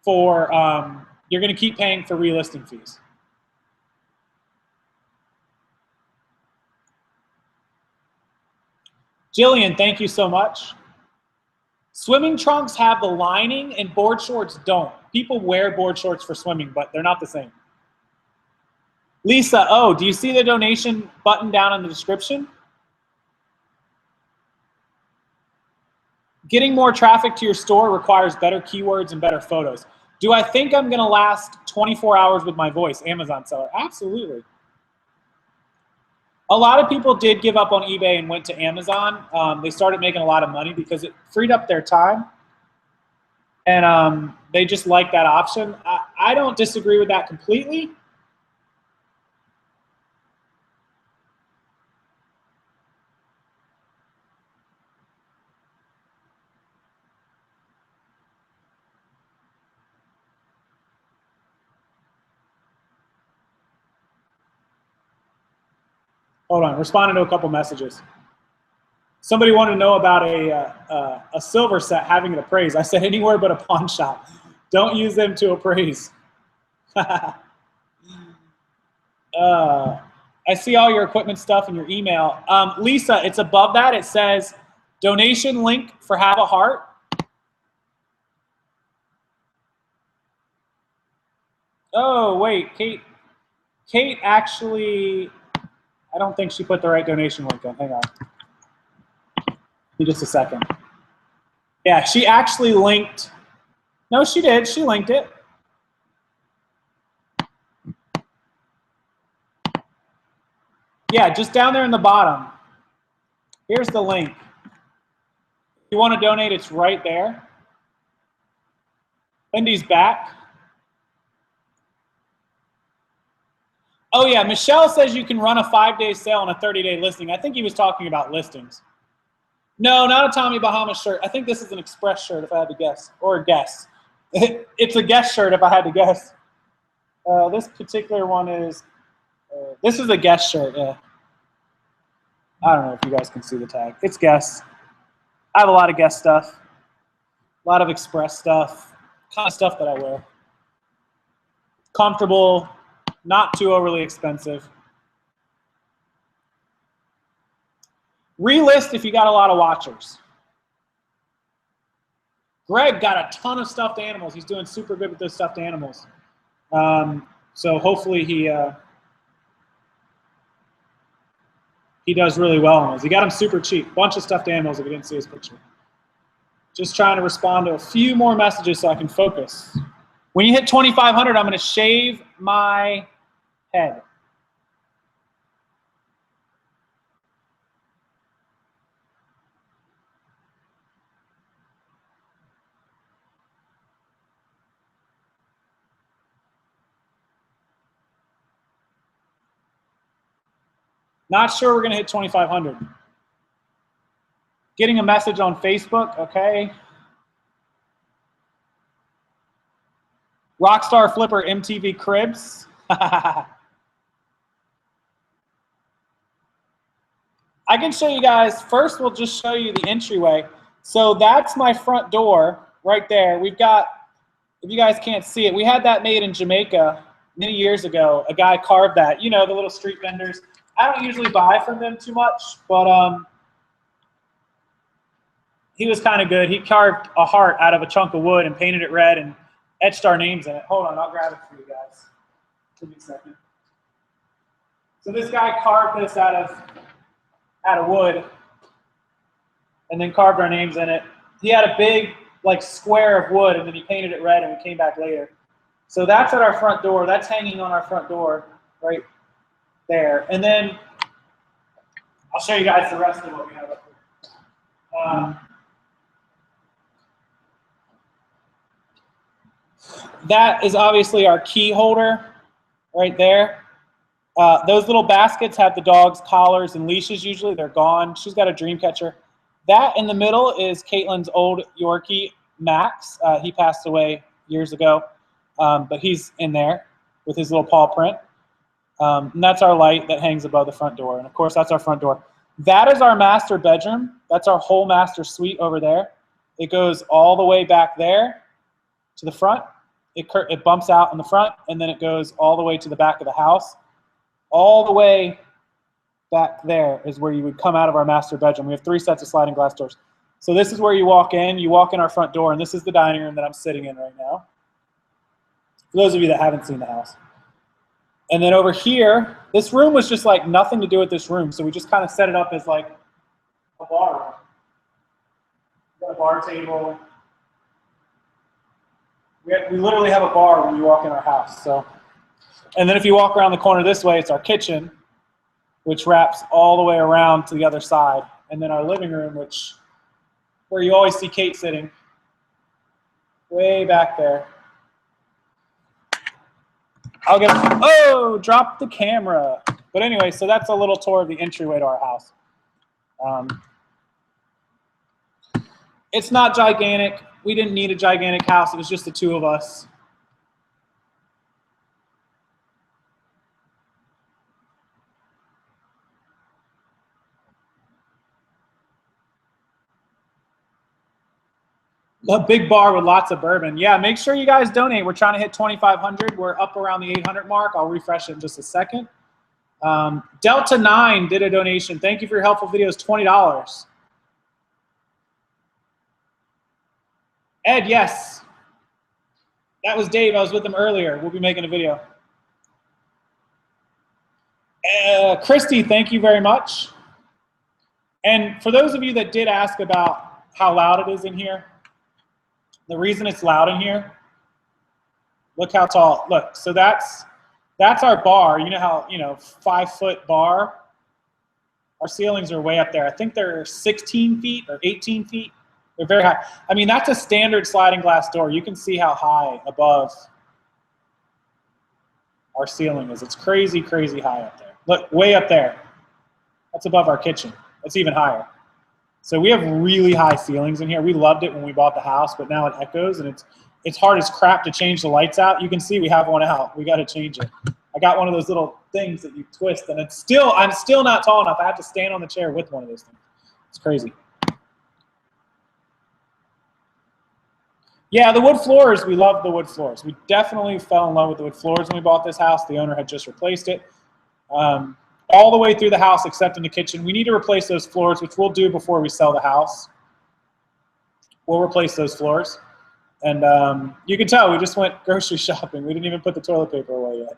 for relisting fees. Jillian, thank you so much. Swimming trunks have the lining and board shorts don't. People wear board shorts for swimming, but they're not the same. Lisa, oh, do you see the donation button down in the description? Getting more traffic to your store requires better keywords and better photos. Do I think I'm going to last 24 hours with my voice? Amazon seller. Absolutely. A lot of people did give up on eBay and went to Amazon. They started making a lot of money because it freed up their time. And they just like that option. I don't disagree with that completely. Hold on, responding to a couple messages. Somebody wanted to know about a silver set having it appraised. I said anywhere but a pawn shop. Don't use them to appraise. I see all your equipment stuff in your email. Lisa, it's above that. It says donation link for Have a Heart. Oh, wait, Kate actually, I don't think she put the right donation link in. Hang on. Give me just a second. Yeah, she actually linked. No, she did. She linked it. Yeah, just down there in the bottom. Here's the link. If you want to donate, it's right there. Lindy's back. Oh, yeah, Michelle says you can run a 5-day sale on a 30-day listing. I think he was talking about listings. No, not a Tommy Bahama shirt. I think this is an Express shirt, if I had to guess, or a guess. It's a guess shirt, if I had to guess. This particular one is, this is a guess shirt, yeah. I don't know if you guys can see the tag. It's guess. I have a lot of guess stuff, a lot of Express stuff, kind of stuff that I wear. Comfortable, not too overly expensive. Relist if you got a lot of watchers. Greg got a ton of stuffed animals. He's doing super good with those stuffed animals. So hopefully he does really well on those. He got them super cheap. Bunch of stuffed animals if you didn't see his picture. Just trying to respond to a few more messages so I can focus. When you hit 2,500, I'm going to shave my head. Not sure we're going to hit 2,500. Getting a message on Facebook, okay. Rockstarflipper MTV Cribs. I can show you guys. First, we'll just show you the entryway. So that's my front door right there. We've got, if you guys can't see it, we had that made in Jamaica many years ago. A guy carved that, you know, the little street vendors. I don't usually buy from them too much, but he was kind of good. He carved a heart out of a chunk of wood and painted it red and etched our names in it. Hold on, I'll grab it for you guys. Give me a second. So this guy carved this out of wood and then carved our names in it. He had a big like square of wood and then he painted it red and we came back later. So that's at our front door. That's hanging on our front door right there. And then I'll show you guys the rest of what we have up here. That is obviously our key holder right there. Those little baskets have the dog's collars and leashes usually. They're gone. She's got a dream catcher. That in the middle is Caitlin's old Yorkie, Max. He passed away years ago, but he's in there with his little paw print. And that's our light that hangs above the front door. And of course, that's our front door. That is our master bedroom. That's our whole master suite over there. It goes all the way back there to the front. It bumps out in the front, and then it goes all the way to the back of the house. All the way back there is where you would come out of our master bedroom. We have 3 sets of sliding glass doors. So this is where you walk in. You walk in our front door, and this is the dining room that I'm sitting in right now. For those of you that haven't seen the house. And then over here, this room was just like nothing to do with this room, so we just kind of set it up as like a bar room. We've got a bar table. We literally have a bar when you walk in our house. So, and then if you walk around the corner this way, it's our kitchen, which wraps all the way around to the other side. And then our living room, where you always see Kate sitting, way back there. Drop the camera. But anyway, so that's a little tour of the entryway to our house. It's not gigantic. We didn't need a gigantic house. It was just the 2 of us. A big bar with lots of bourbon. Yeah, make sure you guys donate. We're trying to hit 2,500. We're up around the 800 mark. I'll refresh it in just a second. Delta 9 did a donation. Thank you for your helpful videos, $20. Ed, yes. That was Dave. I was with him earlier. We'll be making a video. Christy, thank you very much. And for those of you that did ask about how loud it is in here, the reason it's loud in here, look how tall. Look, so that's our bar. You know how, 5-foot bar? Our ceilings are way up there. I think they're 16 feet or 18 feet. They're very high. I mean, that's a standard sliding glass door. You can see how high above our ceiling is. It's crazy, crazy high up there. Look, way up there. That's above our kitchen. That's even higher. So we have really high ceilings in here. We loved it when we bought the house, but now it echoes, and it's hard as crap to change the lights out. You can see we have one out. We got to change it. I got one of those little things that you twist, and I'm still not tall enough. I have to stand on the chair with one of those things. It's crazy. Yeah, the wood floors, we love the wood floors. We definitely fell in love with the wood floors when we bought this house. The owner had just replaced it. All the way through the house except in the kitchen. We need to replace those floors, which we'll do before we sell the house. We'll replace those floors. And you can tell we just went grocery shopping. We didn't even put the toilet paper away yet.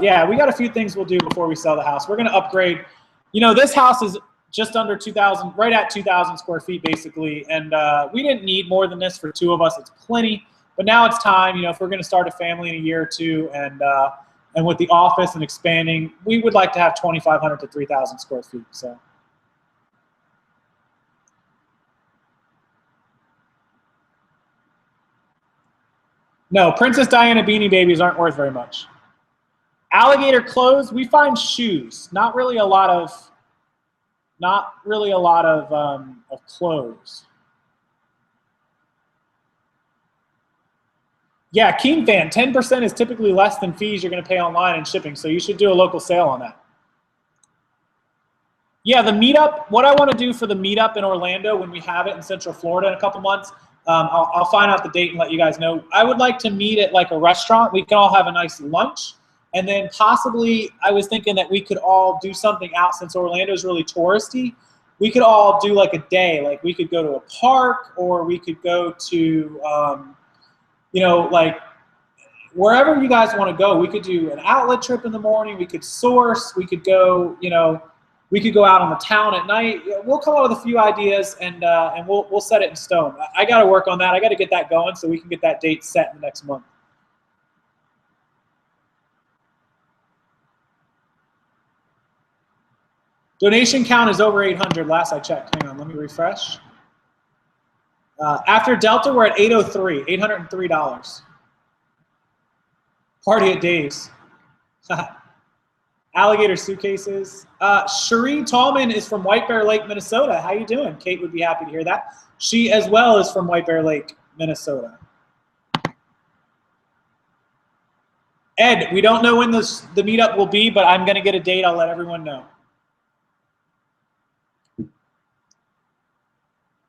Yeah, we got a few things we'll do before we sell the house. We're going to upgrade. This house is just under 2,000, right at 2,000 square feet basically. And we didn't need more than this for 2 of us. It's plenty. But now it's time, if we're going to start a family in a year or 2 and with the office and expanding, we would like to have 2,500 to 3,000 square feet. So. No, Princess Diana Beanie Babies aren't worth very much. Alligator clothes, we find shoes. Not really a lot of clothes. Yeah, Keen Fan, 10% is typically less than fees you're going to pay online and shipping, so you should do a local sale on that. Yeah, the meetup, what I want to do for the meetup in Orlando when we have it in Central Florida in a couple months, I'll find out the date and let you guys know. I would like to meet at like a restaurant. We can all have a nice lunch. And then possibly I was thinking that we could all do something out since Orlando is really touristy. We could all do like a day. Like we could go to a park or we could go to, you know, like wherever you guys want to go. We could do an outlet trip in the morning. We could source. We could go, you know, we could go out on the town at night. We'll come up with a few ideas and we'll set it in stone. I got to work on that. I got to get that going so we can get that date set in the next month. Donation count is over 800 last I checked. Hang on, let me refresh. After Delta, we're at 803, $803. Party at Dave's. Alligator suitcases. Cherie Tallman is from White Bear Lake, Minnesota. How you doing? Kate would be happy to hear that. She as well is from White Bear Lake, Minnesota. Ed, we don't know when the meetup will be, but I'm going to get a date. I'll let everyone know.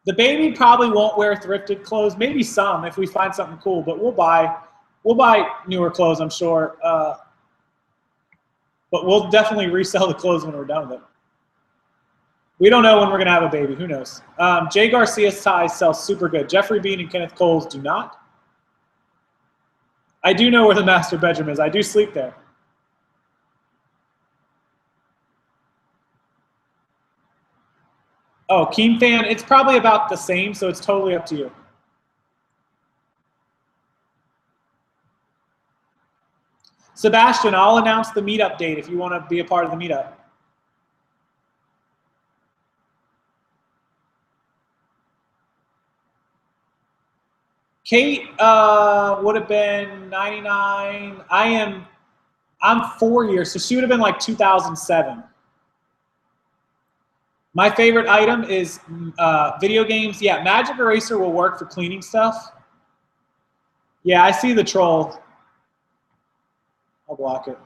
The baby probably won't wear thrifted clothes. Maybe some if we find something cool, but we'll buy newer clothes, I'm sure. But we'll definitely resell the clothes when we're done with it. We don't know when we're going to have a baby. Who knows? Jay Garcia's ties sell super good. Jeffrey Bean and Kenneth Cole's do not. I do know where the master bedroom is. I do sleep there. Oh, Keen fan, it's probably about the same, so it's totally up to you. Sebastian, I'll announce the meetup date if you want to be a part of the meetup. Kate would have been 99. I'm 4 years, so she would have been like 2007. My favorite item is video games. Yeah, Magic Eraser will work for cleaning stuff. Yeah, I see the troll. I'll block it.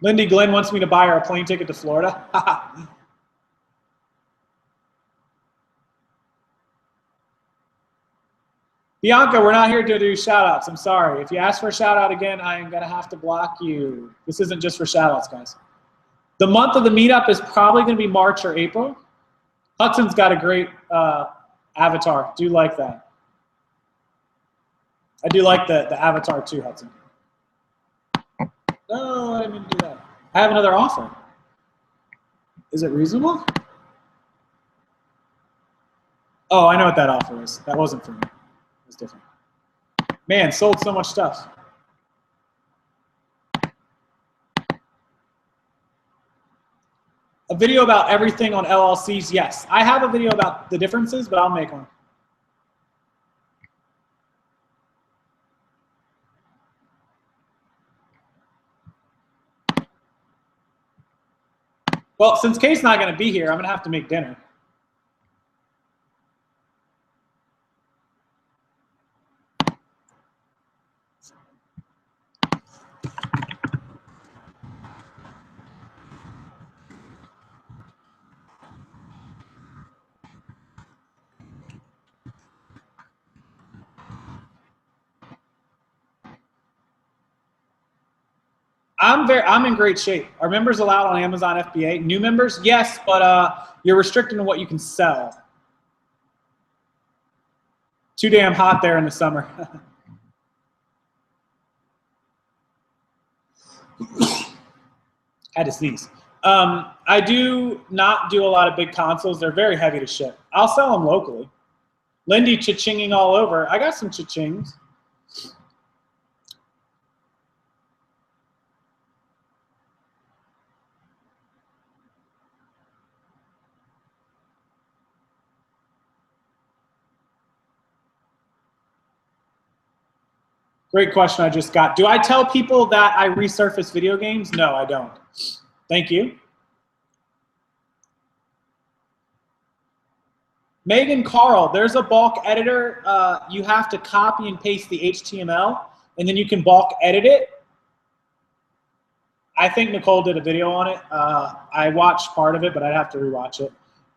Lindy Glenn wants me to buy her a plane ticket to Florida. Bianca, we're not here to do shout-outs. I'm sorry. If you ask for a shout-out again, I am going to have to block you. This isn't just for shout-outs, guys. The month of the meetup is probably going to be March or April. Hudson's got a great avatar. Do like that. I do like the avatar too, Hudson. No, I didn't mean to do that. I have another offer. Is it reasonable? Oh, I know what that offer is. That wasn't for me. It was different. Man, sold so much stuff. A video about everything on LLCs? Yes. I have a video about the differences, but I'll make one. Well, since Kate's not going to be here, I'm going to have to make dinner. I'm in great shape. Are members allowed on Amazon FBA? New members? Yes, but you're restricted to what you can sell. Too damn hot there in the summer. Had to sneeze. I do not do a lot of big consoles. They're very heavy to ship. I'll sell them locally. Lindy cha-chinging all over. I got some cha-chings. Great question I just got. Do I tell people that I resurface video games? No, I don't. Thank you. Megan Carl, there's a bulk editor. You have to copy and paste the HTML, and then you can bulk edit it. I think Nicole did a video on it. I watched part of it, but I'd have to rewatch it.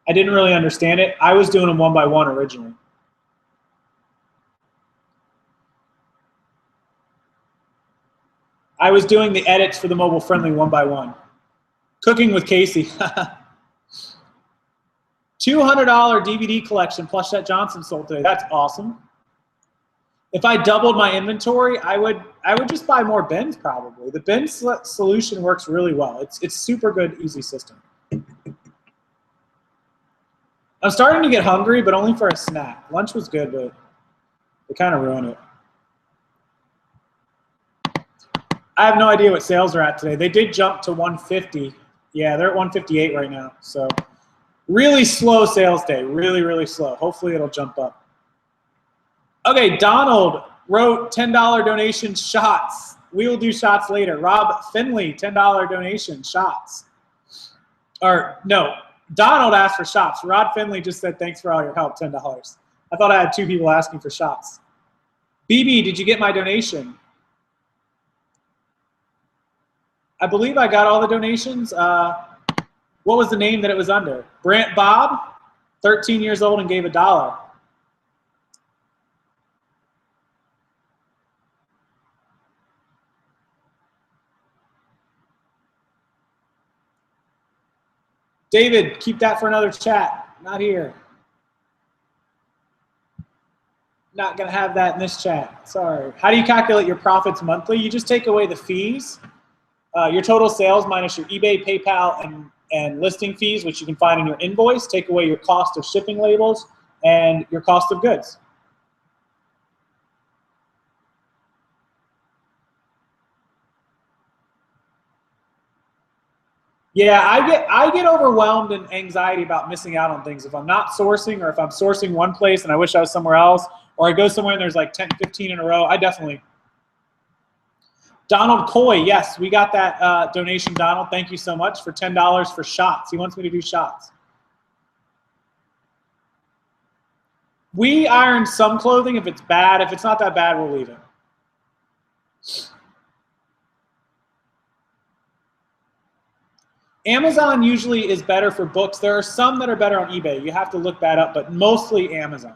I didn't really understand it. I was doing them one by one originally. I was doing the edits for the mobile friendly one by one. Cooking with Casey. $200 DVD collection Plushette Johnson sold today. That's awesome. If I doubled my inventory, I would just buy more bins probably. The bin solution works really well. It's super good, easy system. I'm starting to get hungry, but only for a snack. Lunch was good, but they kind of ruined it. I have no idea what sales are at today. They did jump to 150. Yeah, they're at 158 right now. So really slow sales day, really, really slow. Hopefully it'll jump up. Okay, Donald wrote $10 donation shots. We will do shots later. Rob Finley, $10 donation shots. Or no, Donald asked for shots. Rod Finley just said thanks for all your help, $10. I thought I had 2 people asking for shots. BB, did you get my donation? I believe I got all the donations. What was the name that it was under? Brant Bob, 13 years old and gave $1. David, keep that for another chat. Not here. Not gonna have that in this chat. Sorry. How do you calculate your profits monthly? You just take away the fees, your total sales minus your eBay, PayPal, and listing fees, which you can find in your invoice. Take away your cost of shipping labels and your cost of goods. Yeah, I get overwhelmed and anxiety about missing out on things. If I'm not sourcing, or if I'm sourcing one place and I wish I was somewhere else, or I go somewhere and there's like 10, 15 in a row, I definitely. Donald Coy, yes, we got that donation, Donald. Thank you so much for $10 for shots. He wants me to do shots. We iron some clothing if it's bad. If it's not that bad, we'll leave it. Amazon usually is better for books. There are some that are better on eBay. You have to look that up, but mostly Amazon.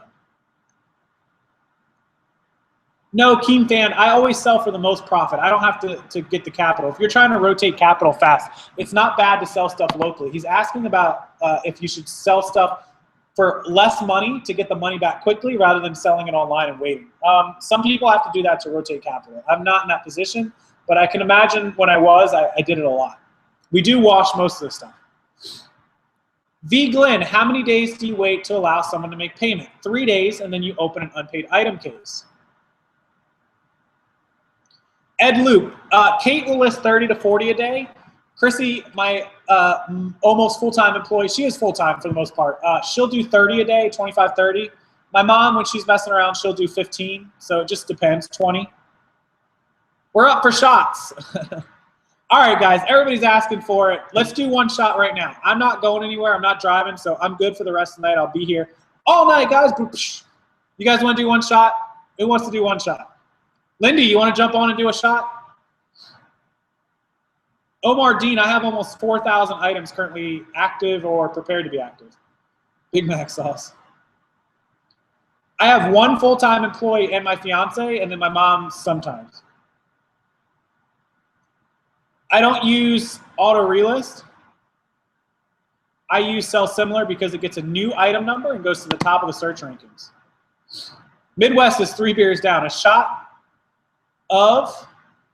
No, Keen fan, I always sell for the most profit. I don't have to get the capital. If you're trying to rotate capital fast, it's not bad to sell stuff locally. He's asking about if you should sell stuff for less money to get the money back quickly rather than selling it online and waiting. Some people have to do that to rotate capital. I'm not in that position, but I can imagine when I was, I did it a lot. We do wash most of the stuff. V. Glenn, how many days do you wait to allow someone to make payment? 3 days, and then you open an unpaid item case. Ed Loop, Kate will list 30 to 40 a day. Chrissy, my almost full-time employee, she is full-time for the most part. She'll do 30 a day, 25, 30. My mom, when she's messing around, she'll do 15. So it just depends, 20. We're up for shots. All right, guys, everybody's asking for it. Let's do one shot right now. I'm not going anywhere. I'm not driving, so I'm good for the rest of the night. I'll be here all night, guys. You guys want to do one shot? Who wants to do one shot? Lindy, you want to jump on and do a shot? Omar Dean, I have almost 4,000 items currently active or prepared to be active. Big Mac sauce. I have one full-time employee and my fiance, and then my mom sometimes. I don't use auto relist. I use sell similar because it gets a new item number and goes to the top of the search rankings. Midwest is 3 beers down. A shot of,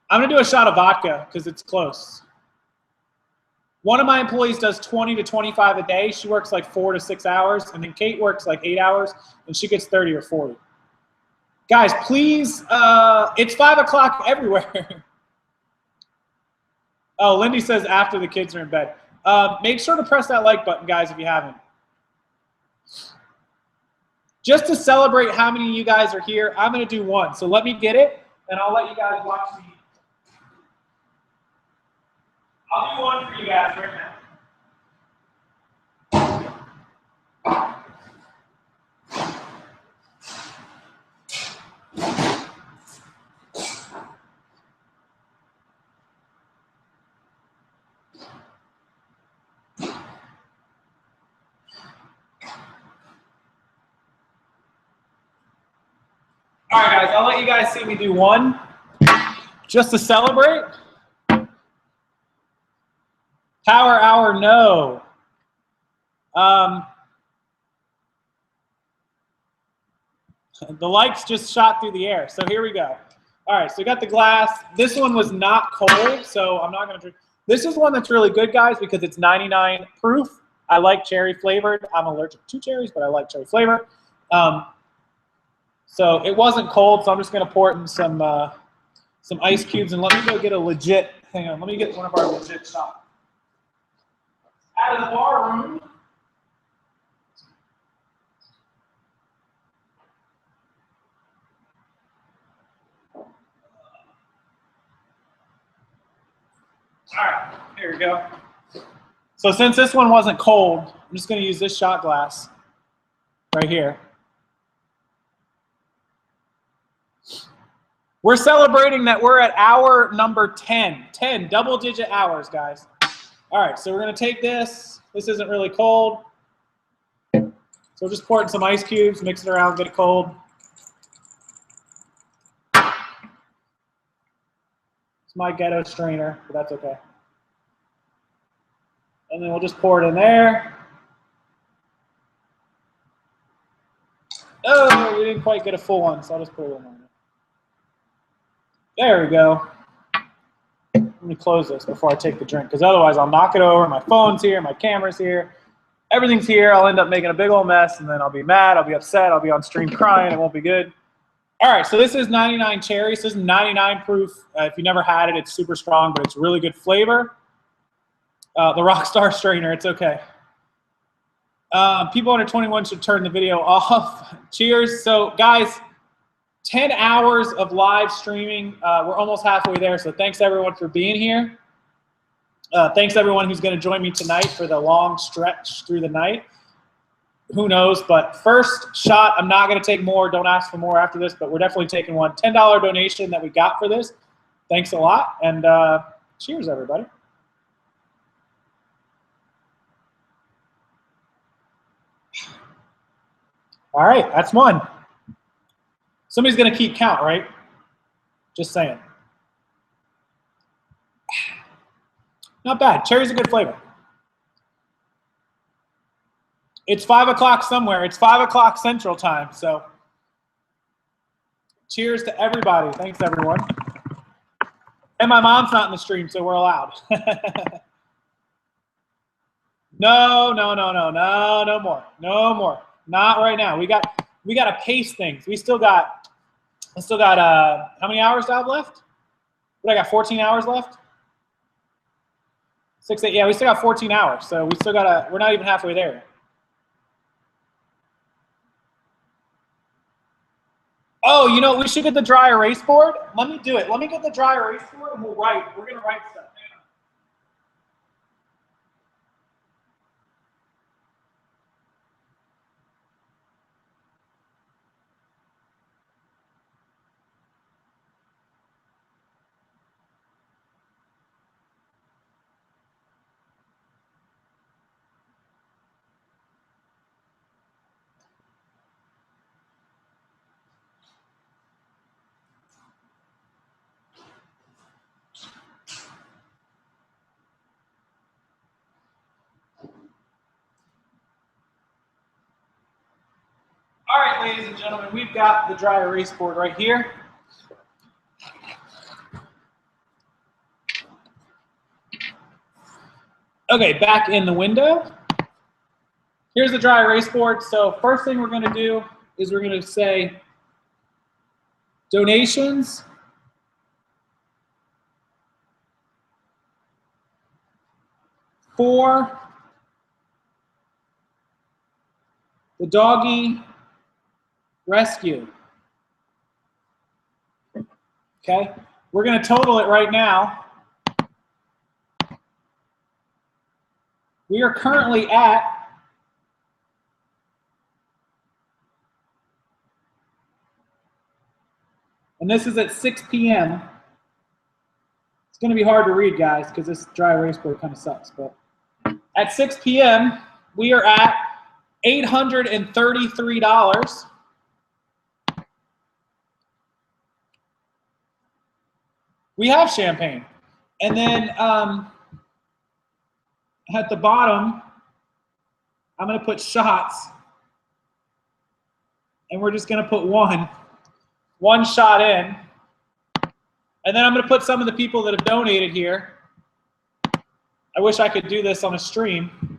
I'm gonna do a shot of vodka because it's close. One of my employees does 20 to 25 a day. She works like 4 to 6 hours, and then Kate works like 8 hours, and she gets 30 or 40. Guys, please, it's 5 o'clock everywhere. Oh, Lindy says after the kids are in bed. Make sure to press that like button, guys, if you haven't. Just to celebrate how many of you guys are here, I'm going to do one. So let me get it, and I'll let you guys watch me. I'll do one for you guys right now. you guys see me do one just to celebrate. Power hour, no. The likes just shot through the air. So here we go. All right, so we got the glass. This one was not cold, so I'm not going to drink. This is one that's really good, guys, because it's 99 proof. I like cherry flavored. I'm allergic to cherries, but I like cherry flavor. So it wasn't cold, so I'm just going to pour it in some ice cubes. And let me go get a legit, hang on, let me get one of our legit shots. Out of the bar room. All right, here we go. So since this one wasn't cold, I'm just going to use this shot glass right here. We're celebrating that we're at hour number 10. 10 double-digit hours, guys. All right, so we're going to take this. This isn't really cold. So we'll just pour it in some ice cubes, mix it around, get it cold. It's my ghetto strainer, but that's okay. And then we'll just pour it in there. Oh, we didn't quite get a full one, so I'll just put a little more in. There we go. Let me close this before I take the drink, because otherwise I'll knock it over. My phone's here, my camera's here, everything's here. I'll end up making a big old mess, and then I'll be mad, I'll be upset, I'll be on stream crying, it won't be good. All right, so this is 99 cherry. So this is 99 proof. If you never had it, it's super strong, but it's really good flavor. The Rockstar strainer, it's okay. People under 21 should turn the video off. Cheers. So guys, 10 hours of live streaming. We're almost halfway there, so thanks everyone for being here. Thanks everyone who's going to join me tonight for the long stretch through the night. Who knows, but first shot, I'm not going to take more. Don't ask for more after this, but we're definitely taking one. $10 donation that we got for this. Thanks a lot, and cheers, everybody. All right, that's one. Somebody's going to keep count, right? Just saying. Not bad. Cherry's a good flavor. It's 5 o'clock somewhere. It's 5 o'clock Central Time. So cheers to everybody. Thanks, everyone. And my mom's not in the stream, so we're allowed. No more. No more. Not right now. We got to pace things. We still got how many hours do I have left? What, I got 14 hours left? 6, 8, yeah, we still got 14 hours. So we still we're not even halfway there. Oh, you know, we should get the dry erase board. Let me do it. Let me get the dry erase board and we'll write. We're going to write stuff. All right, ladies and gentlemen, we've got the dry erase board right here. Okay, back in the window. Here's the dry erase board. So first thing we're going to do is we're going to say donations for the doggy rescue. Okay, we're going to total it right now. We are currently at and this is at 6 p.m. It's going to be hard to read, guys, because this dry erase board kind of sucks. But at 6 p.m., we are at $833. We have champagne. And then at the bottom, I'm going to put shots. And we're just going to put one shot in. And then I'm going to put some of the people that have donated here. I wish I could do this on a stream.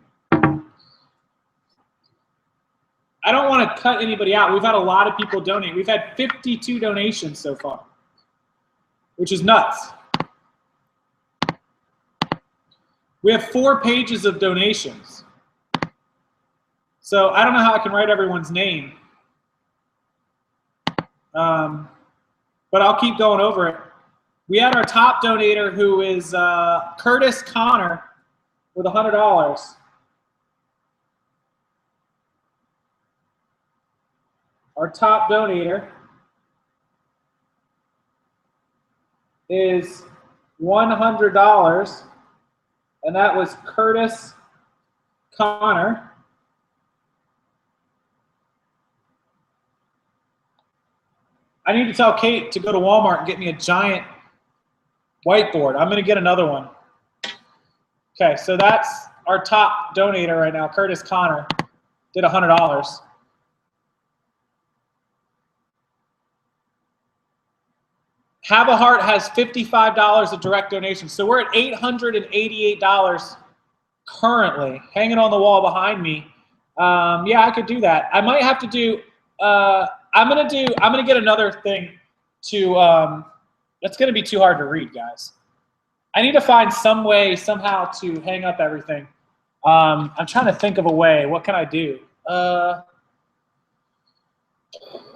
I don't want to cut anybody out. We've had a lot of people donate. We've had 52 donations so far, which is nuts. We have 4 pages of donations. So I don't know how I can write everyone's name. But I'll keep going over it. We had our top donator, who is Curtis Connor, with $100. Our top donator is $100, and that was Curtis Connor. I need to tell Kate to go to Walmart and get me a giant whiteboard. I'm going to get another one. Okay, so that's our top donator right now, Curtis Connor, did $100. Have a Heart has $55 of direct donations. So we're at $888 currently, hanging on the wall behind me. Yeah, I could do that. I might have to do, I'm gonna get another thing to, that's gonna be too hard to read, guys. I need to find some way, somehow, to hang up everything. I'm trying to think of a way. What can I do?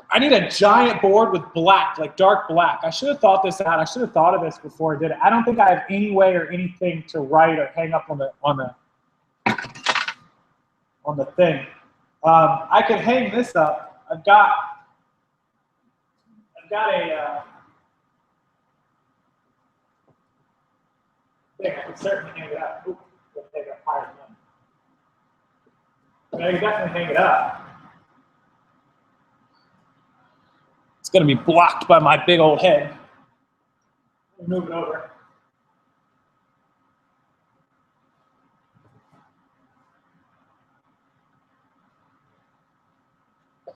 I need a giant board with black, like dark black. I should have thought this out. I should have thought of this before I did it. I don't think I have any way or anything to write or hang up on the thing. I could hang this up. I've got a thing. I can certainly hang it up. Ooh, let's take a higher one. But I can definitely hang it up. It's going to be blocked by my big old head. Move it over.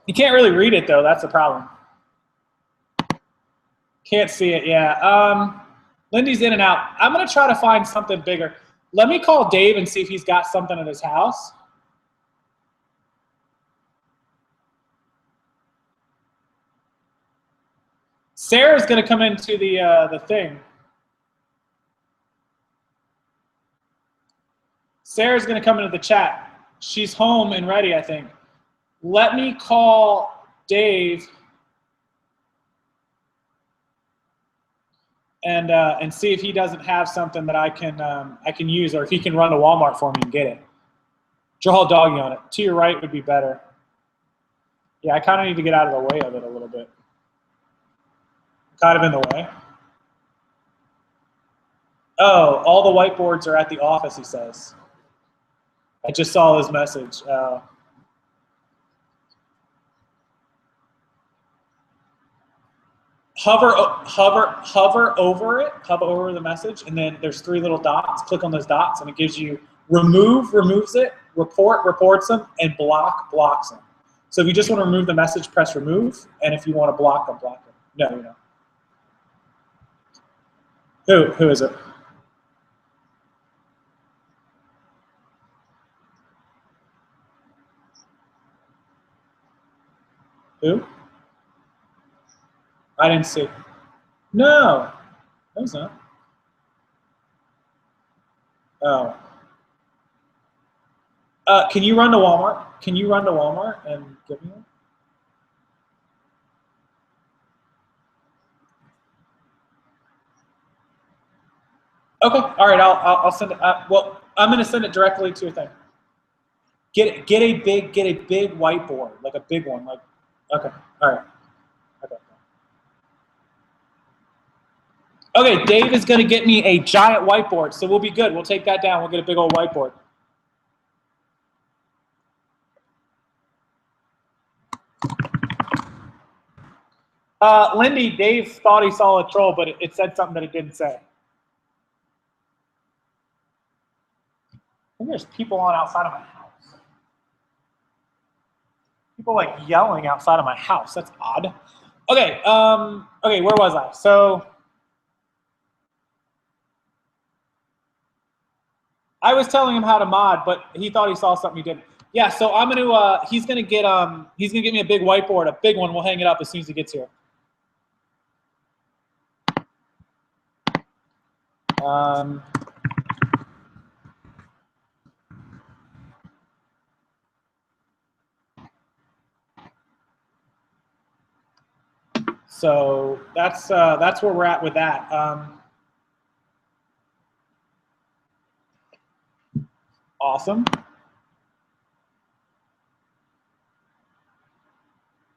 You can't really read it, though. That's the problem. Can't see it, yeah. Lindy's in and out. I'm going to try to find something bigger. Let me call Dave and see if he's got something at his house. Sarah's going to come into the thing. Sarah's going to come into the chat. She's home and ready, I think. Let me call Dave and see if he doesn't have something that I can use, or if he can run to Walmart for me and get it. Draw a doggy on it. To your right would be better. Yeah, I kind of need to get out of the way of it a little bit. Kind of in the way. Oh, all the whiteboards are at the office, he says. I just saw his message. Hover over it, hover over the message, and then there's 3 little dots. Click on those dots, and it gives you remove, removes it, report, reports them, and block, blocks them. So if you just want to remove the message, press remove, and if you want to block them, block them. No, you know. Who is it? Who? I didn't see. No, it's not. Oh. Can you run to Walmart? Can you run to Walmart and give me one? Okay, all right, I'll send it. Well, I'm going to send it directly to a thing. Get a big whiteboard, like a big one, like. Okay, all right. Okay, Dave is going to get me a giant whiteboard, so we'll be good. We'll take that down. We'll get a big old whiteboard. Lindy, Dave thought he saw a troll, but it said something that it didn't say. I think there's people on outside of my house. People like yelling outside of my house. That's odd. Okay, okay, where was I? So I was telling him how to mod, but he thought he saw something he didn't. Yeah, so I'm gonna he's gonna get me a big whiteboard, a big one. We'll hang it up as soon as he gets here. So that's where we're at with that. Awesome.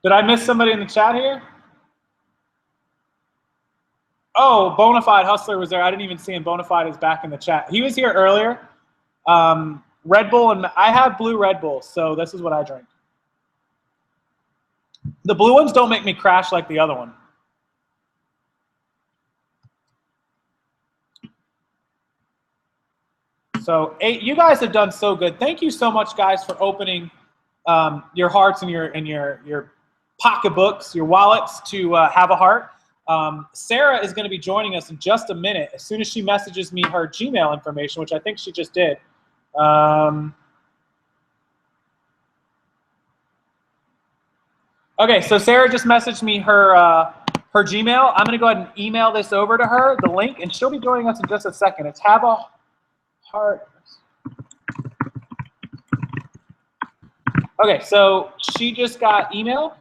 Did I miss somebody in the chat here? Oh, Bonafide Hustler was there. I didn't even see him. Bonafide is back in the chat. He was here earlier. Red Bull, and I have blue Red Bulls, so this is what I drink. The blue ones don't make me crash like the other one. So you guys have done so good. Thank you so much, guys, for opening your hearts and your pocketbooks, your wallets to have a heart. Sarah is going to be joining us in just a minute. As soon as she messages me her Gmail information, which I think she just did. Okay, so Sarah just messaged me her Gmail. I'm going to go ahead and email this over to her, the link, and she'll be joining us in just a second. It's have a heart. Okay, so she just got email.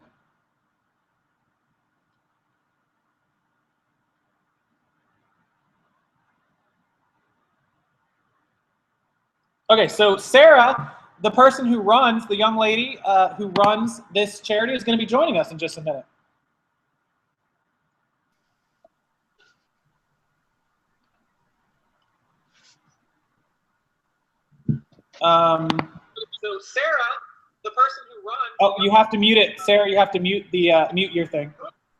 Okay, so Sarah, the person who runs, the young lady who runs this charity, is going to be joining us in just a minute. So Sarah, the person who runs. Oh, you have to mute it, Sarah. You have to mute the mute your thing.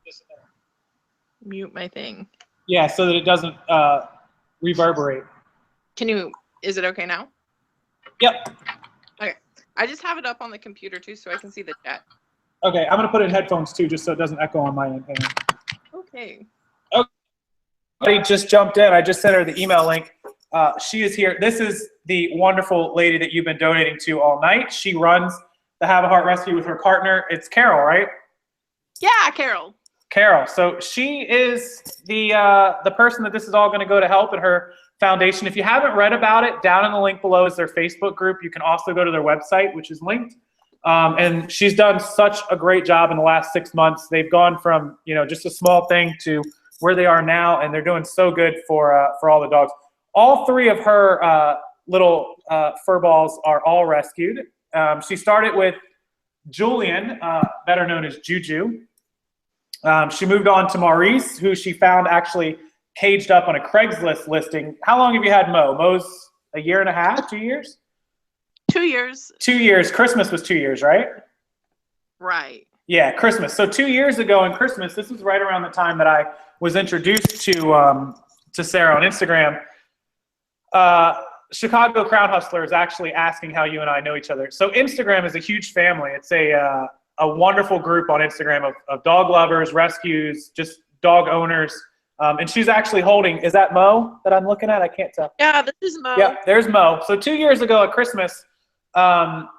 Just a minute. Mute my thing. Yeah, so that it doesn't reverberate. Can you? Is it okay now? Yep. Okay. I just have it up on the computer too, so I can see the chat. Okay, I'm gonna put it in headphones too, just so it doesn't echo on my end. Okay. Okay. Just jumped in. I just sent her the email link. She is here. This is the wonderful lady that you've been donating to all night. She runs the Have a Heart Rescue with her partner. It's Carol, right? Yeah, Carol. Carol. So she is the person that this is all going to go to help in her foundation. If you haven't read about it, down in the link below is their Facebook group. You can also go to their website, which is linked. And she's done such a great job in the last 6 months. They've gone from just a small thing to where they are now, and they're doing so good for all the dogs. All 3 of her little fur balls are all rescued. She started with Julian, better known as Juju. She moved on to Maurice, who she found actually caged up on a Craigslist listing. How long have you had Mo? Mo's a year and a half, 2 years? 2 years. 2 years. Christmas was 2 years, right? Right. Yeah, Christmas. So 2 years ago in Christmas, this was right around the time that I was introduced to Sarah on Instagram. Chicago Crown Hustler is actually asking how you and I know each other. So Instagram is a huge family. It's a wonderful group on Instagram of dog lovers, rescues, just dog owners. And she's actually holding, is that Mo that I'm looking at? I can't tell. Yeah, this is Mo. Yeah, there's Mo. So 2 years ago at Christmas, Mo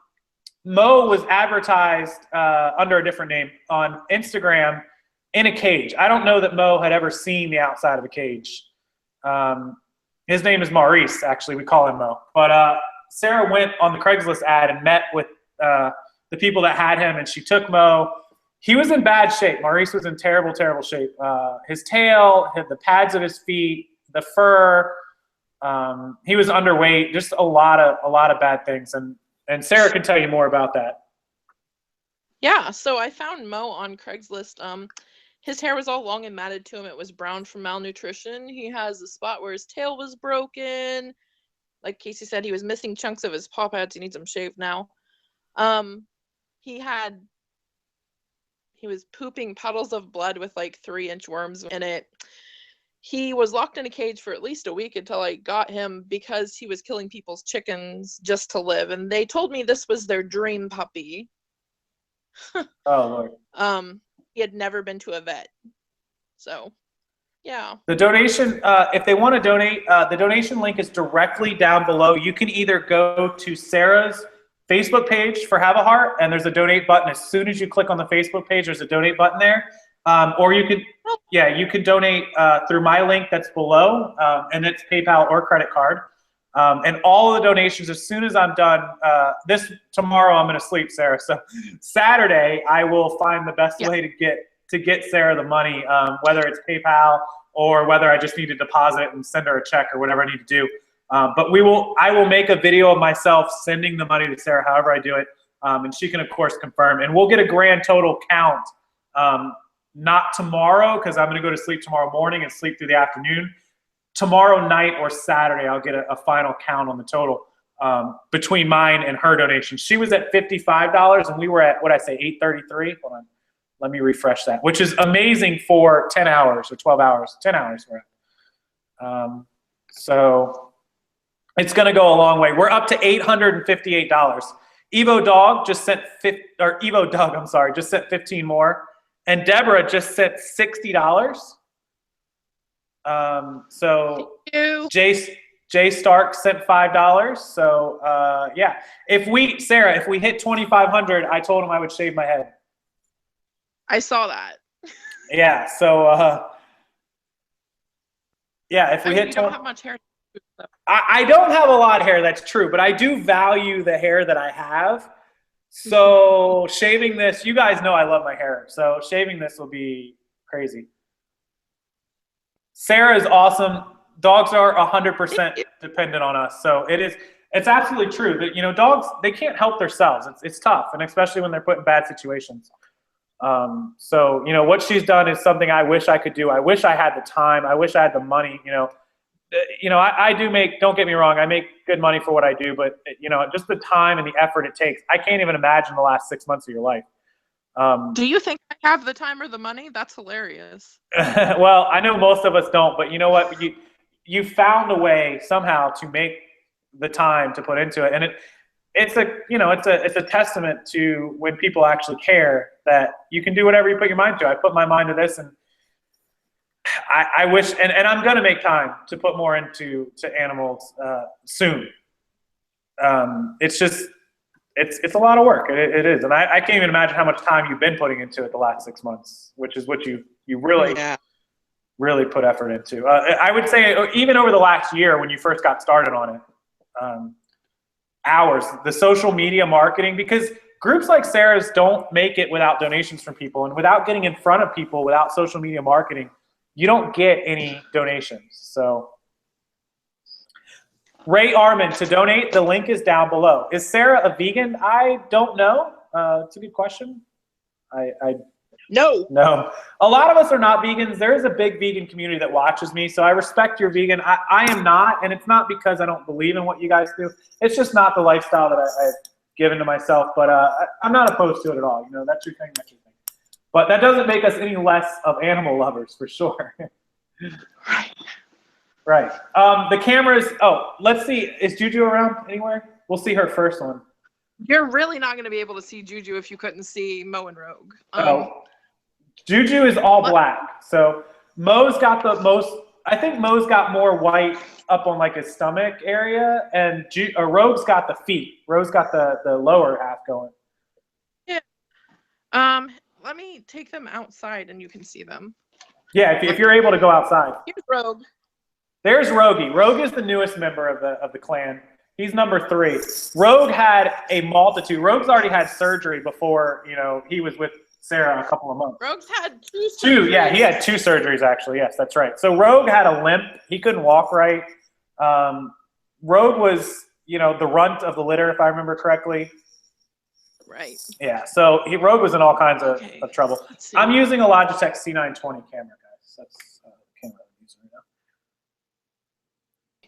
was advertised under a different name on Instagram in a cage. I don't know that Mo had ever seen the outside of a cage. His name is Maurice, actually. We call him Mo. But Sarah went on the Craigslist ad and met with the people that had him, and she took Mo. He was in bad shape. Maurice was in terrible, terrible shape. His tail, the pads of his feet, the fur. He was underweight. Just a lot of bad things. And Sarah can tell you more about that. Yeah, so I found Mo on Craigslist. His hair was all long and matted to him. It was brown from malnutrition. He has a spot where his tail was broken. Like Casey said, he was missing chunks of his paw pads. He needs them shaved now. He He was pooping puddles of blood with like 3-inch worms in it. He was locked in a cage for at least a week until I got him because he was killing people's chickens just to live. And they told me this was their dream puppy. Oh, Lord. He had never been to a vet. So, yeah. The donation, if they want to donate, the donation link is directly down below. You can either go to Sarah's Facebook page for Have a Heart, and there's a donate button. As soon as you click on the Facebook page, there's a donate button there. Or you can, you can donate through my link that's below, and it's PayPal or credit card. And all of the donations, as soon as I'm done, tomorrow I'm going to sleep, Sarah. So Saturday, I will find the best way to get Sarah the money, whether it's PayPal or whether I just need to deposit it and send her a check or whatever I need to do. But I will make a video of myself sending the money to Sarah, however I do it, and she can of course confirm. And we'll get a grand total count. Not tomorrow, because I'm going to go to sleep tomorrow morning and sleep through the afternoon. Tomorrow night or Saturday, I'll get a final count on the total between mine and her donation. She was at $55, and we were at, $833? Hold on. Let me refresh that, which is amazing for 10 hours or 12 hours. 10 hours we're at. So it's going to go a long way. We're up to $858. Evo Dog just sent 15 more. And Deborah just sent $60. So Jay Stark sent $5. So yeah, if we hit 2,500, I told him I would shave my head. I saw that. Yeah. So yeah, if we hit, you don't have much hair. I don't have a lot of hair. That's true, but I do value the hair that I have. So shaving this, you guys know I love my hair. So shaving this will be crazy. Sarah is awesome. Dogs are 100% dependent on us. So it's absolutely true that, dogs, they can't help themselves. It's tough. And especially when they're put in bad situations. So, what she's done is something I wish I could do. I wish I had the time. I wish I had the money, I do make, don't get me wrong, I make good money for what I do, but just the time and the effort it takes, I can't even imagine the last 6 months of your life. Do you think I have the time or the money? That's hilarious. Well, I know most of us don't, but you know what? You found a way somehow to make the time to put into it. And it's a testament to when people actually care that you can do whatever you put your mind to. I put my mind to this, and I wish, and I'm going to make time to put more into animals soon. It's just, it's a lot of work. It is. And I can't even imagine how much time you've been putting into it the last 6 months, which is what you really, really put effort into. I would say even over the last year when you first got started on it, hours, the social media marketing, because groups like Sarah's don't make it without donations from people, and without getting in front of people, without social media marketing, you don't get any donations. So Ray Armand, to donate, the link is down below. Is Sarah a vegan? I don't know. It's a good question. No. A lot of us are not vegans. There is a big vegan community that watches me, so I respect you're vegan. I am not, and it's not because I don't believe in what you guys do. It's just not the lifestyle that I've given to myself, but I'm not opposed to it at all. That's your thing, that's your thing. But that doesn't make us any less of animal lovers, for sure. Right. The cameras, let's see. Is Juju around anywhere? We'll see her first one. You're really not going to be able to see Juju if you couldn't see Mo and Rogue. Juju is all black. So Mo's got the most, I think Mo's got more white up on like his stomach area, and Rogue's got the feet. Rogue's got the lower half going. Yeah. Let me take them outside and you can see them. Yeah, if you're able to go outside. Here's Rogue. There's Rogie. Rogue is the newest member of the clan. He's number 3. Rogue had a multitude. Rogue's already had surgery before, he was with Sarah a couple of months. Rogue's had 2 surgeries. 2, yeah, he had 2 surgeries actually. Yes, that's right. So Rogue had a limp. He couldn't walk right. Rogue was, the runt of the litter, if I remember correctly. Right. Yeah, so Rogue was in all kinds of trouble. I'm using a Logitech C920 camera, guys. That's the camera I'm using right now.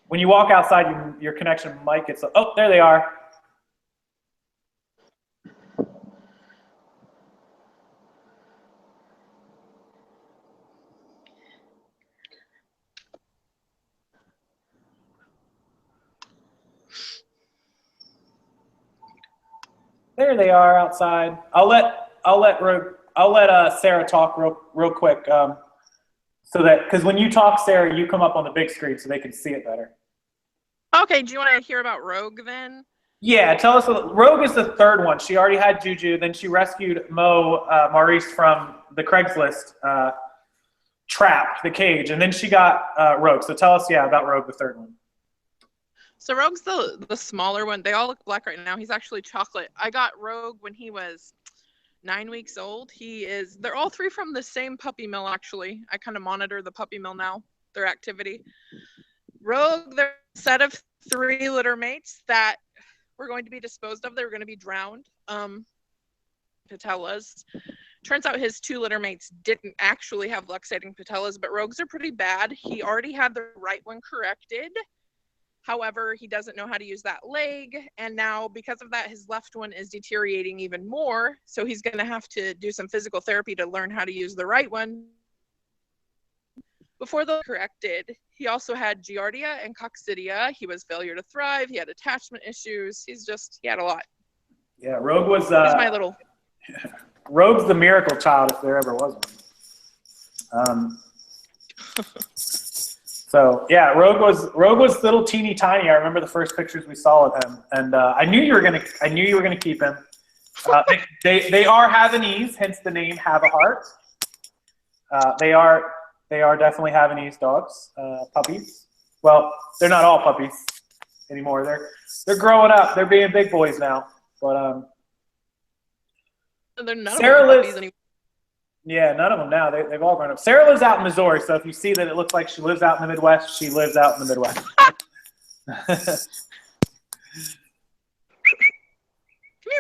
When you walk outside, your connection might get oh, there they are. There they are outside. I'll let Sarah talk real quick, so that because when you talk, Sarah, you come up on the big screen so they can see it better. Okay, do you want to hear about Rogue then? Yeah, tell us. Rogue is the third one. She already had Juju. Then she rescued Maurice from the Craigslist trap, the cage, and then she got Rogue. So tell us, about Rogue, the third one. So Rogue's the smaller one. They all look black right now. He's actually chocolate. I got Rogue when he was 9 weeks old. They're all three from the same puppy mill, actually. I kind of monitor the puppy mill now, their activity. Rogue, they're a set of 3 litter mates that were going to be disposed of. They were going to be drowned. Patellas. Turns out his 2 litter mates didn't actually have luxating patellas, but Rogue's are pretty bad. He already had the right one corrected. However, he doesn't know how to use that leg, and now because of that, his left one is deteriorating even more. So he's going to have to do some physical therapy to learn how to use the right one. Before they're corrected, he also had giardia and coccidia. He was failure to thrive. He had attachment issues. He had a lot. Yeah, Rogue was. He's my little. Rogue's the miracle child if there ever was one. So yeah, Rogue was little teeny tiny. I remember the first pictures we saw of him, and I knew you were gonna keep him. They are Havanese, hence the name Have a Heart. They are definitely Havanese dogs, puppies. Well, they're not all puppies anymore. They're growing up. They're being big boys now. But they're none Sarah of them puppies anymore. Yeah, none of them now. They've all grown up. Sarah lives out in Missouri, so if you see that it looks like she lives out in the Midwest, she lives out in the Midwest. Come here,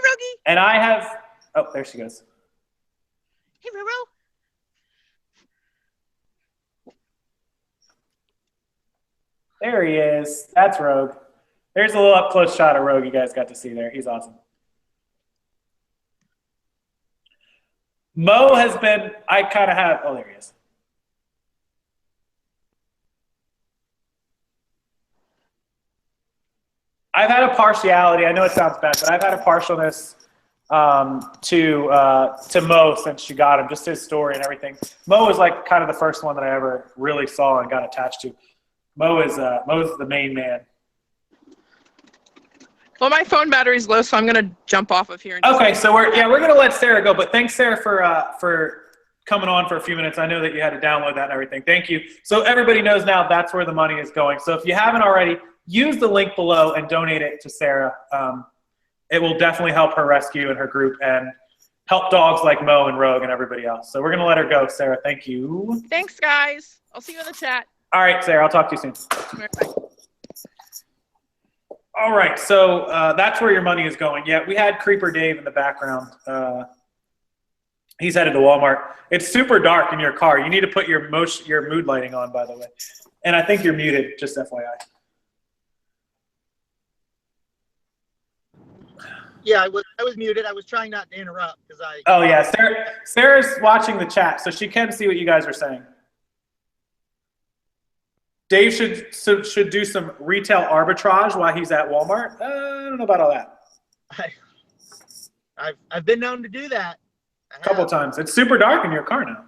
Rogie. And I have. Oh, there she goes. Hey, Roro. There he is. That's Rogue. There's a little up-close shot of Rogue you guys got to see there. He's awesome. Mo has been, I kind of have, oh, there he is. I've had a partiality, I know it sounds bad, but I've had a partialness to Mo since she got him, just his story and everything. Mo was like kind of the first one that I ever really saw and got attached to. Mo's the main man. Well, my phone battery's low, so I'm gonna jump off of here. Okay, so we're gonna let Sarah go, but thanks, Sarah, for coming on for a few minutes. I know that you had to download that and everything. Thank you. So everybody knows now that's where the money is going. So if you haven't already, use the link below and donate it to Sarah. It will definitely help her rescue and her group and help dogs like Mo and Rogue and everybody else. So we're gonna let her go, Sarah. Thank you. Thanks, guys. I'll see you in the chat. All right, Sarah. I'll talk to you soon. Bye. All right, so that's where your money is going. Yeah, we had Creeper Dave in the background. He's headed to Walmart. It's super dark in your car. You need to put your mood lighting on, by the way. And I think you're muted, just FYI. Yeah, I was muted. I was trying not to interrupt because I. Oh yeah, Sarah's watching the chat, so she can see what you guys are saying. Dave should do some retail arbitrage while he's at Walmart. I don't know about all that. I've been known to do that. A couple times. It's super dark in your car now.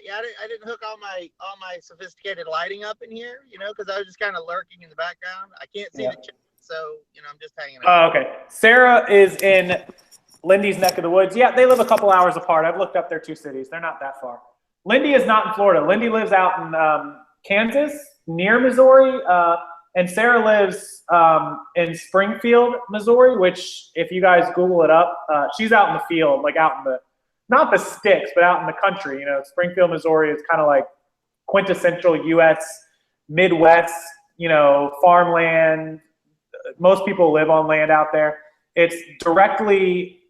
Yeah, I didn't hook all my sophisticated lighting up in here, because I was just kind of lurking in the background. I can't see the chat, so I'm just hanging out. Oh, okay. Sarah is in Lindy's neck of the woods. Yeah, they live a couple hours apart. I've looked up their 2 cities. They're not that far. Lindy is not in Florida. Lindy lives out in Kansas, near Missouri, and Sarah lives in Springfield, Missouri, which if you guys Google it up, she's out in the field, like out in the, not the sticks, but out in the country. Springfield, Missouri is kind of like quintessential U.S. Midwest, farmland. Most people live on land out there. It's directly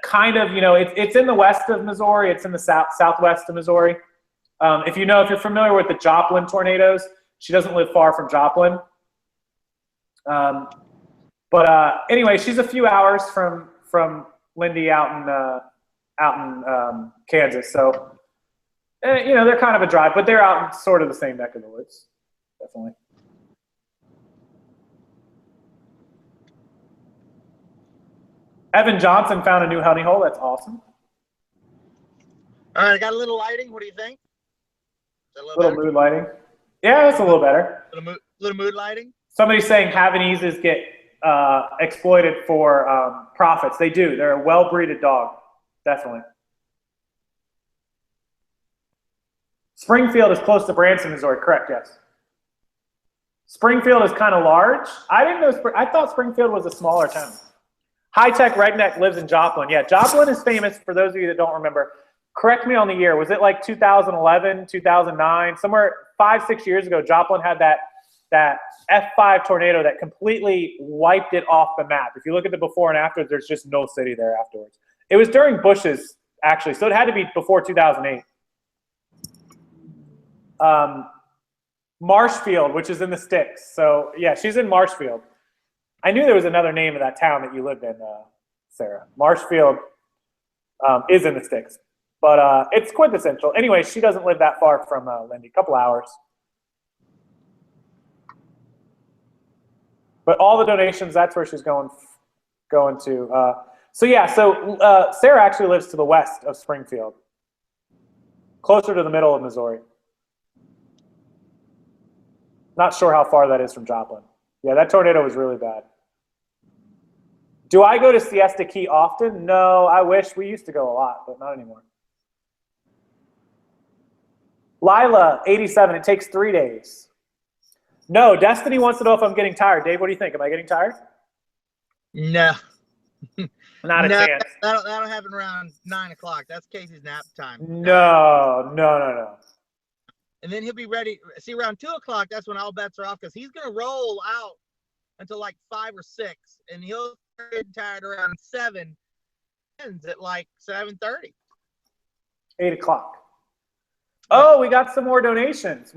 kind of, it's in the west of Missouri. It's in the southwest of Missouri. If you're familiar with the Joplin tornadoes, she doesn't live far from Joplin. But anyway, she's a few hours from Lindy out in Kansas. So, they're kind of a drive, but they're out in sort of the same neck of the woods, definitely. Evan Johnson found a new honey hole. That's awesome. All right, I got a little lighting. What do you think? Is that a Little mood lighting. Yeah, it's a little better. Little mood lighting. Somebody's saying Havanese get exploited for profits. They do. They're a well-breeded dog, definitely. Springfield is close to Branson, Missouri. Correct, yes. Springfield is kind of large. I didn't know. I thought Springfield was a smaller town. High Tech Redneck lives in Joplin. Yeah, Joplin is famous, for those of you that don't remember. Correct me on the year. Was it like 2011, 2009? Somewhere 5-6 years ago, Joplin had that F5 tornado that completely wiped it off the map. If you look at the before and after, there's just no city there afterwards. It was during Bush's, actually, so it had to be before 2008. Marshfield, which is in the sticks. So, yeah, she's in Marshfield. I knew there was another name of that town that you lived in, Sarah. Marshfield is in the sticks. But it's quintessential. Anyway, she doesn't live that far from Lindy, a couple hours. But all the donations, that's where she's going to. So yeah, so Sarah actually lives to the west of Springfield, closer to the middle of Missouri. Not sure how far that is from Joplin. Yeah, that tornado was really bad. Do I go to Siesta Key often? No, I wish. We used to go a lot, but not anymore. Lila, 87, it takes 3 days. No, Destiny wants to know if I'm getting tired. Dave, what do you think? Am I getting tired? No. Not a chance. That'll happen around 9 o'clock. That's Casey's nap time. No. And then he'll be ready. See, around 2 o'clock, that's when all bets are off because he's going to roll out until like 5 or 6. And he'll get tired around 7. Ends at like 7:30. 8 o'clock. Oh, we got some more donations.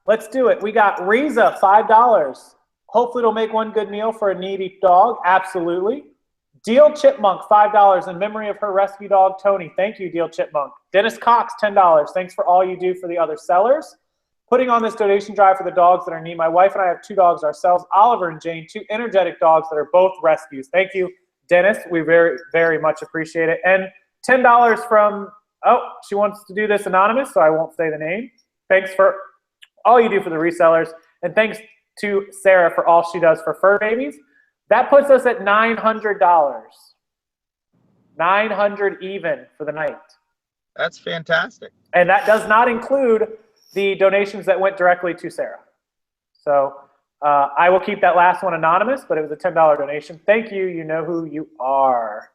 Let's do it. We got Riza, $5. Hopefully it'll make one good meal for a needy dog. Absolutely. Deal Chipmunk, $5 in memory of her rescue dog, Tony. Thank you, Deal Chipmunk. Dennis Cox, $10. Thanks for all you do for the other sellers. Putting on this donation drive for the dogs that are in need. My wife and I have 2 dogs ourselves, Oliver and Jane, 2 energetic dogs that are both rescues. Thank you, Dennis. We very, very much appreciate it. And $10 from, she wants to do this anonymous, so I won't say the name. Thanks for all you do for the resellers. And thanks to Sarah for all she does for fur babies. That puts us at $900. $900 even for the night. That's fantastic. And that does not include the donations that went directly to Sarah. So I will keep that last one anonymous, but it was a $10 donation. Thank you. You know who you are.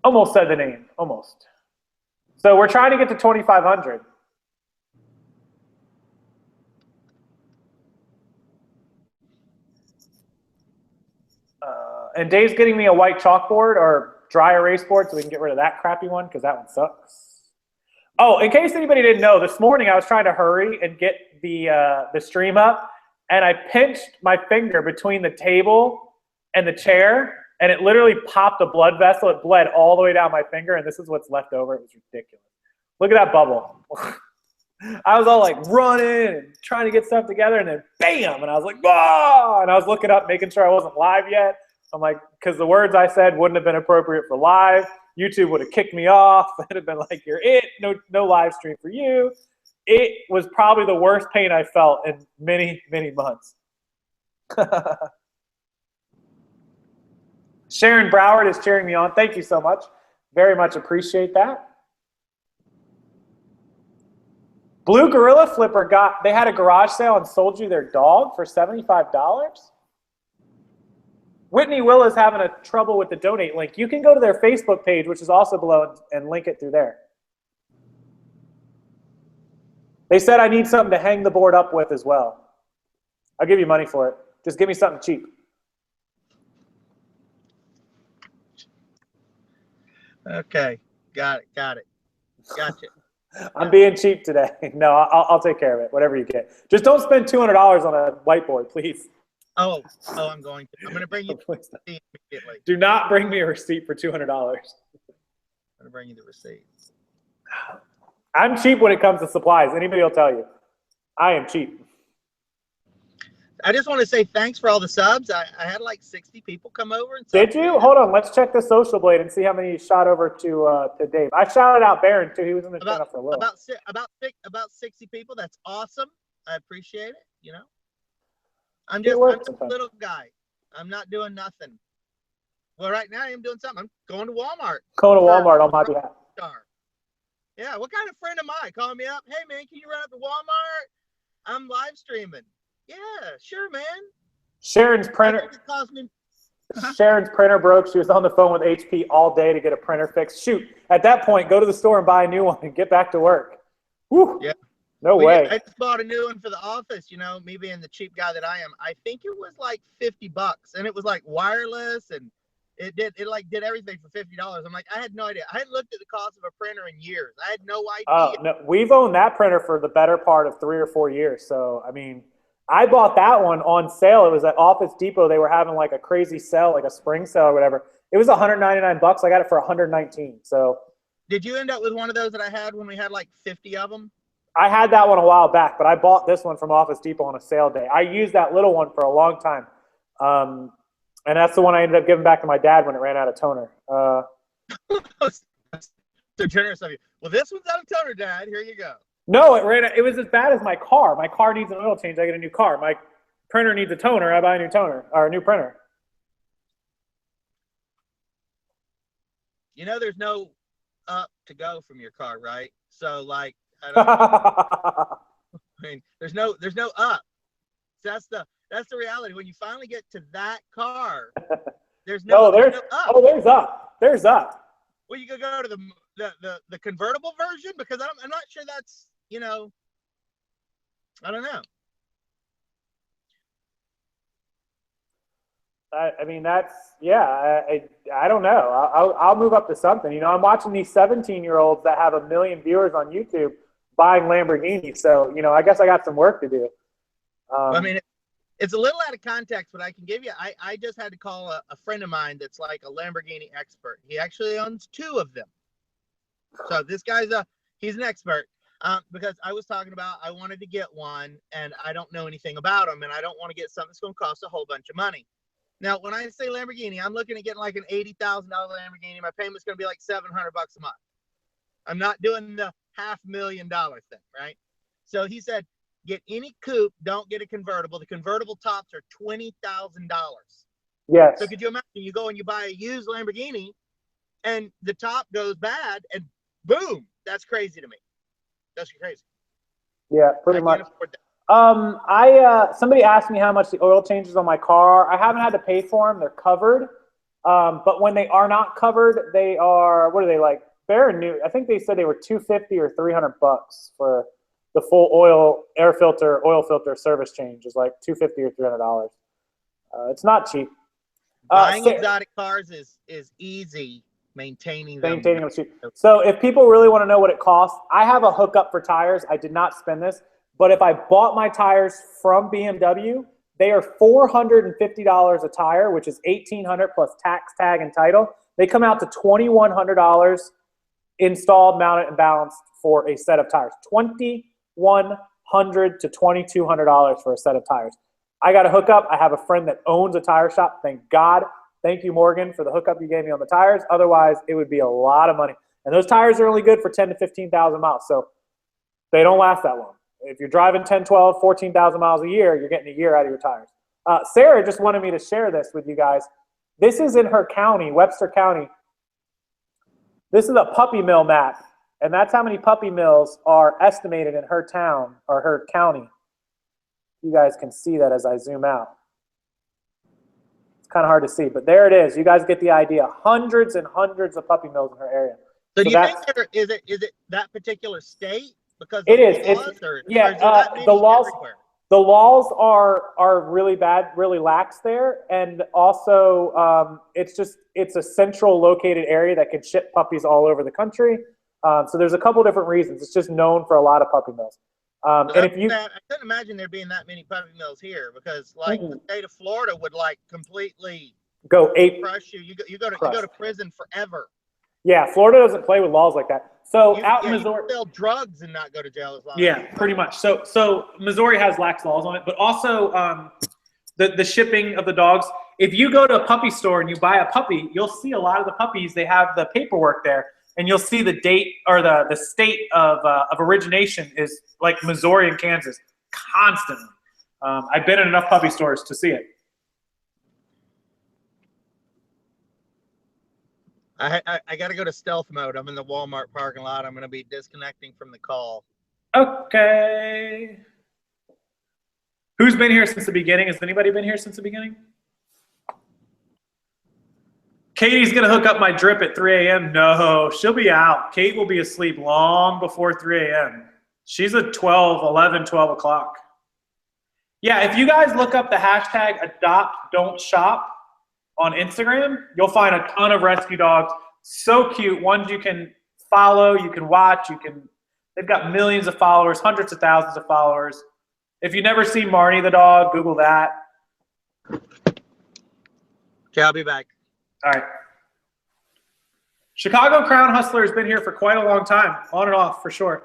Almost said the name. Almost. So we're trying to get to 2,500. And Dave's getting me a white chalkboard or dry erase board so we can get rid of that crappy one because that one sucks. Oh, in case anybody didn't know, this morning I was trying to hurry and get the stream up, and I pinched my finger between the table and the chair, and it literally popped a blood vessel. It bled all the way down my finger, and this is what's left over. It was ridiculous. Look at that bubble. I was all like running and trying to get stuff together, and then bam, and I was like, whoa, and I was looking up, making sure I wasn't live yet. I'm like, because the words I said wouldn't have been appropriate for live. YouTube would have kicked me off. It'd have been like, you're it, no live stream for you. It was probably the worst pain I felt in many, many months. Sharon Broward is cheering me on. Thank you so much. Very much appreciate that. Blue Gorilla Flipper they had a garage sale and sold you their dog for $75? Whitney Will is having a trouble with the donate link. You can go to their Facebook page, which is also below, and link it through there. They said I need something to hang the board up with as well. I'll give you money for it. Just give me something cheap. Okay, got it. Gotcha. I'm being cheap today. No, I'll take care of it, whatever you get. Just don't spend $200 on a whiteboard, please. Oh, I'm going to bring you the receipt immediately. Do not bring me a receipt for $200. I'm going to bring you the receipt. I'm cheap when it comes to supplies. Anybody will tell you. I am cheap. I just want to say thanks for all the subs. I had like 60 people come over and Did you? Hold on. Let's check the social blade and see how many you shot over to Dave. I shouted out Baron too. He was in the channel for a little. About 60 people. That's awesome. I appreciate it. You know, I'm just a little guy. I'm not doing nothing. Well, right now I am doing something. I'm going to Walmart. Going to Walmart on my behalf. Yeah. What kind of friend am I? Calling me up. Hey man, can you run up to Walmart? I'm live streaming. Yeah, sure, man. Sharon's printer. Sharon's printer broke. She was on the phone with HP all day to get a printer fixed. Shoot, at that point, go to the store and buy a new one and get back to work. Whew. Yeah. No way. I just bought a new one for the office, you know, me being the cheap guy that I am. I think it was like $50 and it was like wireless and it did everything for $50. I'm like, I had no idea. I hadn't looked at the cost of a printer in years. I had no idea. Oh, no, we've owned that printer for the better part of 3 or 4 years. So, I mean, I bought that one on sale. It was at Office Depot. They were having like a crazy sale, like a spring sale or whatever. It was $199. I got it for $119. So, did you end up with one of those that I had when we had like 50 of them? I had that one a while back, but I bought this one from Office Depot on a sale day. I used that little one for a long time. And that's the one I ended up giving back to my dad when it ran out of toner. So generous of you. Well, this one's out of toner, Dad. Here you go. No, it was as bad as my car. My car needs an oil change. I get a new car. My printer needs a toner. I buy a new toner or a new printer. You know, there's no up to go from your car, right? So, like, I don't know. I mean, there's no up. So that's the reality. When you finally get to that car, there's no up. Oh, there's up. There's up. Well, you could go to the convertible version because I'm not sure that's, you know, I don't know. I mean, that's, yeah, I don't know. I'll move up to something. You know, I'm watching these 17-year-olds that have 1 million viewers on YouTube buying Lamborghinis. So, you know, I guess I got some work to do. I mean, it's a little out of context, but I can give you, I just had to call a friend of mine that's like a Lamborghini expert. He actually owns 2 of them. So this guy's he's an expert because I was talking about, I wanted to get one and I don't know anything about them and I don't want to get something that's going to cost a whole bunch of money. Now, when I say Lamborghini, I'm looking at getting like an $80,000 Lamborghini. My payment's going to be like $700 a month. I'm not doing the $500,000 thing, right? So he said, get any coupe, don't get a convertible. The convertible tops are $20,000. Yes. So could you imagine you go and you buy a used Lamborghini and the top goes bad and boom, that's crazy to me. That's crazy. Yeah, pretty much. Somebody asked me how much the oil changes on my car. I haven't had to pay for them. They're covered. But when they are not covered, they are, what are they like? Baron new. I think they said they were $250 or $300 for the full oil filter service change is like $250 or $300. It's not cheap. Buying exotic cars is easy. Maintaining them cheap. So if people really want to know what it costs, I have a hookup for tires. I did not spend this, but if I bought my tires from BMW, they are $450 a tire, which is $1,800 plus tax, tag, and title. They come out to $2,100 installed, mounted, and balanced for a set of tires. $2,100 to $2,200 for a set of tires. I got a hookup. I have a friend that owns a tire shop. Thank God. Thank you, Morgan, for the hookup you gave me on the tires. Otherwise, it would be a lot of money. And those tires are only good for 10 to 15,000 miles. So they don't last that long. If you're driving 10, 12, 14,000 miles a year, you're getting a year out of your tires. Sarah just wanted me to share this with you guys. This is in her county, Webster County. This is a puppy mill map. And that's how many puppy mills are estimated in her town or her county. You guys can see that as I zoom out. It's kind of hard to see, but there it is. You guys get the idea. Hundreds and hundreds of puppy mills in her area. So do you think is it that particular state? Because it is. The laws are really bad, really lax there, and also it's a central located area that can ship puppies all over the country. So there's a couple different reasons. It's just known for a lot of puppy mills. And if you, I couldn't imagine there being that many puppy mills here because, like, the state of Florida would like completely go crush you. You go to prison forever. Yeah, Florida doesn't play with laws like that. So out in Missouri, you sell drugs and not go to jail as long. Yeah, pretty much. So Missouri has lax laws on it, but also the shipping of the dogs. If you go to a puppy store and you buy a puppy, you'll see a lot of the puppies, they have the paperwork there, and you'll see the date or the state of origination is like Missouri and Kansas constantly. I've been in enough puppy stores to see it. I got to go to stealth mode. I'm in the Walmart parking lot. I'm going to be disconnecting from the call. Okay. Who's been here since the beginning? Has anybody been here since the beginning? Katie's going to hook up my drip at 3 a.m. No, she'll be out. Kate will be asleep long before 3 a.m. She's at 11, 12 o'clock. Yeah, if you guys look up the hashtag #AdoptDon'tShop on Instagram, you'll find a ton of rescue dogs. So cute. Ones you can follow, you can watch, they've got millions of followers, hundreds of thousands of followers. If you've never seen Marnie the dog, Google that. Okay, I'll be back. All right. Chicago Crown Hustler has been here for quite a long time, on and off for sure.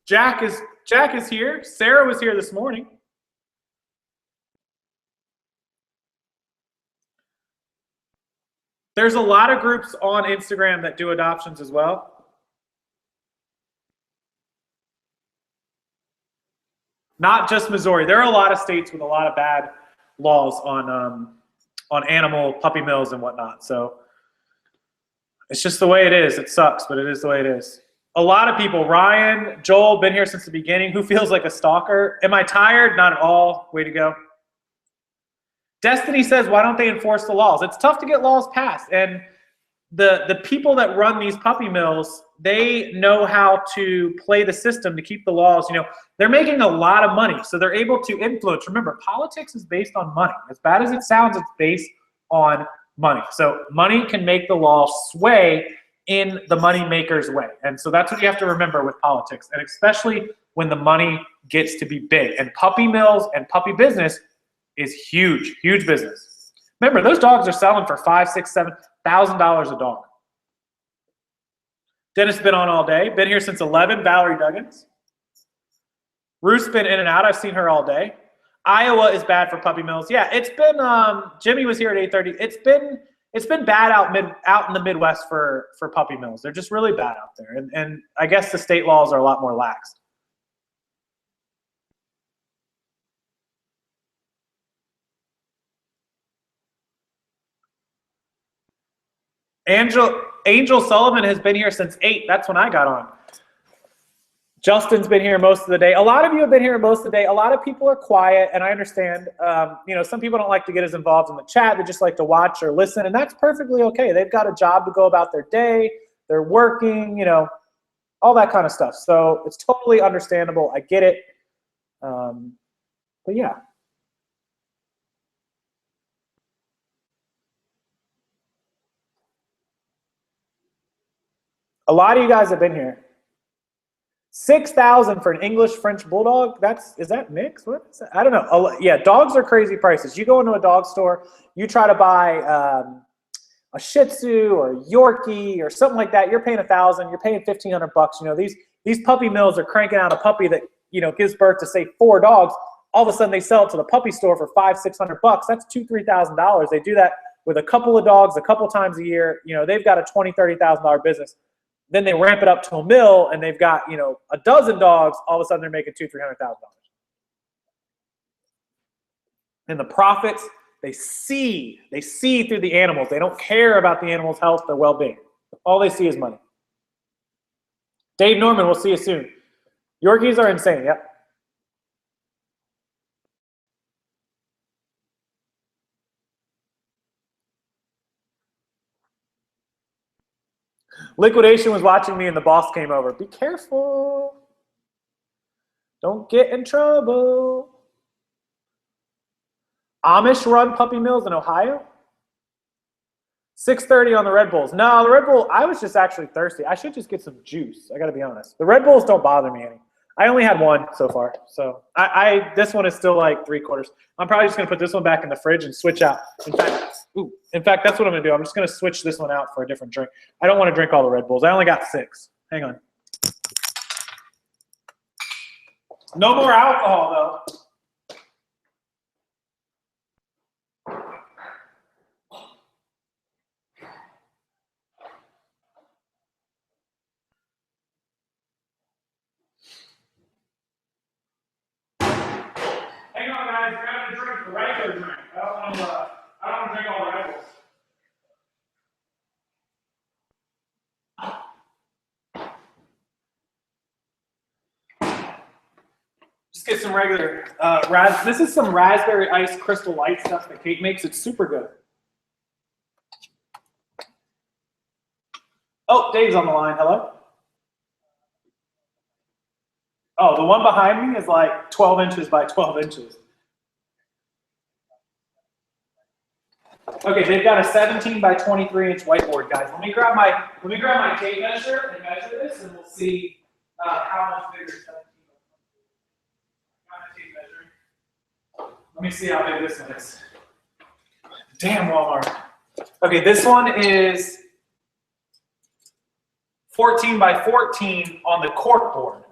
Jack is here. Sarah was here this morning. There's a lot of groups on Instagram that do adoptions as well. Not just Missouri. There are a lot of states with a lot of bad laws on animal puppy mills and whatnot. So it's just the way it is. It sucks, but it is the way it is. A lot of people, Ryan, Joel, been here since the beginning. Who feels like a stalker? Am I tired? Not at all. Way to go. Destiny says, why don't they enforce the laws? It's tough to get laws passed. And the people that run these puppy mills, they know how to play the system to keep the laws. You know, they're making a lot of money, so they're able to influence. Remember, politics is based on money. As bad as it sounds, it's based on money. So money can make the law sway in the money maker's way. And so that's what you have to remember with politics, and especially when the money gets to be big. And puppy mills and puppy business is huge, huge business. Remember, those dogs are selling for $5,000, $6,000, $7,000 a dog. Dennis been on all day. Been here since 11. Valerie Duggins. Ruth's been in and out. I've seen her all day. Iowa is bad for puppy mills. Yeah, it's been. Jimmy was here at 8:30. It's been bad out in the Midwest for puppy mills. They're just really bad out there, and I guess the state laws are a lot more lax. Angel Sullivan has been here since 8. That's when I got on. Justin's been here most of the day. A lot of you have been here most of the day. A lot of people are quiet, and I understand. You know, some people don't like to get as involved in the chat. They just like to watch or listen, and that's perfectly okay. They've got a job to go about their day. They're working, you know, all that kind of stuff. So it's totally understandable. I get it. But yeah. A lot of you guys have been here. $6,000 for an English French Bulldog. Is that mixed? What is that? I don't know. Yeah, dogs are crazy prices. You go into a dog store, you try to buy a Shih Tzu or a Yorkie or something like that. You're paying $1,000. You're paying $1,500. You know, these puppy mills are cranking out a puppy that, you know, gives birth to say 4 dogs. All of a sudden they sell it to the puppy store for $500, $600. That's $2,000, $3,000. They do that with a couple of dogs a couple times a year. You know, they've got a $20,000, $30,000 business. Then they ramp it up to a mill, and they've got, you know, a dozen dogs. All of a sudden, they're making $200,000, $300,000. And the profits, they see through the animals. They don't care about the animal's health, their well-being. All they see is money. Dave Norman, we'll see you soon. Yorkies are insane. Yep. Liquidation was watching me and the boss came over. Be careful. Don't get in trouble. Amish run puppy mills in Ohio? 6:30 on the Red Bulls. No, the Red Bull, I was just actually thirsty. I should just get some juice. I got to be honest. The Red Bulls don't bother me any. I only had one so far. So this one is still like 3/4. I'm probably just going to put this one back in the fridge and switch out. In fact, that's what I'm going to do. I'm just going to switch this one out for a different drink. I don't want to drink all the Red Bulls. I only got 6. Hang on. No more alcohol, though. Just get some regular this is some raspberry ice crystal light stuff that Kate makes. It's super good. Oh, Dave's on the line. Hello? Oh, the one behind me is like 12 inches by 12 inches. Okay, they've got a 17 by 23 inch whiteboard, guys. Let me grab my tape measure and measure this, and we'll see how much bigger 17 by 23. Let me see how big this one is. Damn, Walmart. Okay, this one is 14 by 14 on the cork board.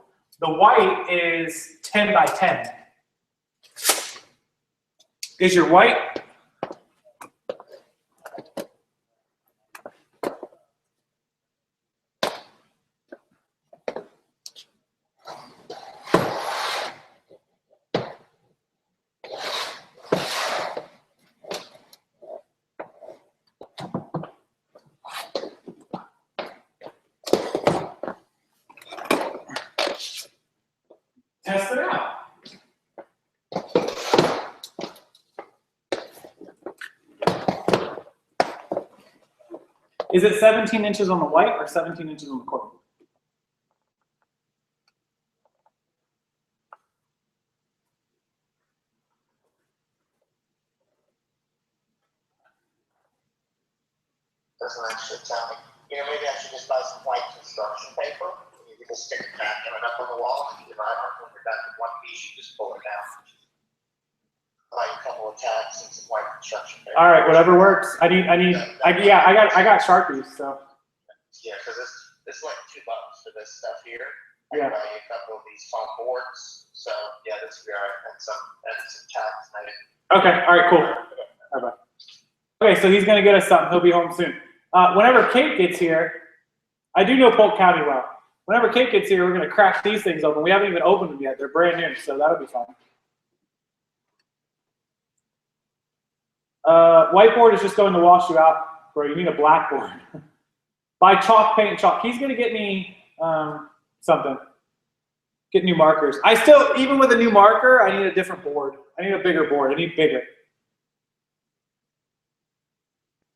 The white is 10 by 10. Is your white? Test it out. Is it 17 inches on the white or 17 inches on the cork? Doesn't actually tell me. You know, maybe I should just buy some white construction paper. You can just stick a tack on it up on the wall, and you can when you're done with one piece, you just pull it down. Like a couple of tacks and some white construction paper. All right, whatever works. I got Sharpies, so. Yeah, because it's like $2 for this stuff here. I Yeah. can buy you a couple of these foam boards. So yeah, this will be all right. And some tacks. Okay, all right, cool. Bye-bye. Okay, so he's gonna get us something. He'll be home soon. Whenever Kate gets here, I do know Polk County well. Whenever Kate gets here, we're gonna crack these things open. We haven't even opened them yet. They're brand new, so that'll be fun. Whiteboard is just going to wash you out, bro. You need a blackboard. Buy chalk, paint, chalk. He's gonna get me something. Get new markers. I still, even with a new marker, I need a different board. I need a bigger board. I need bigger.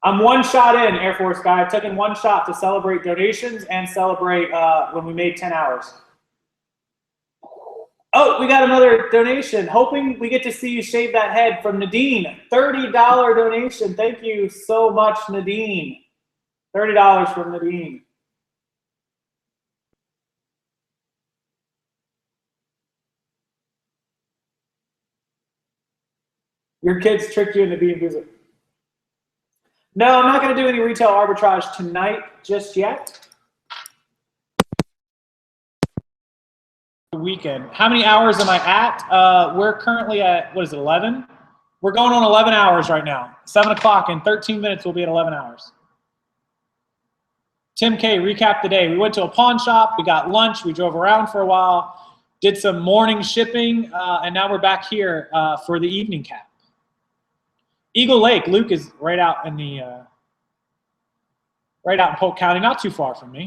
I'm one shot in, Air Force guy. I've taken one shot to celebrate donations and celebrate when we made 10 hours. Oh, we got another donation. Hoping we get to see you shave that head from Nadine. $30 donation. Thank you so much, Nadine. $30 from Nadine. Your kids tricked you into being busy. No, I'm not going to do any retail arbitrage tonight just yet. Weekend. How many hours am I at? We're currently at, what is it, 11? We're going on 11 hours right now. 7 o'clock in 13 minutes, we'll be at 11 hours. Tim K, recap the day. We went to a pawn shop, we got lunch, we drove around for a while, did some morning shipping, and now we're back here for the evening cap. Eagle Lake, Luke is right out in the, right out in Polk County, not too far from me.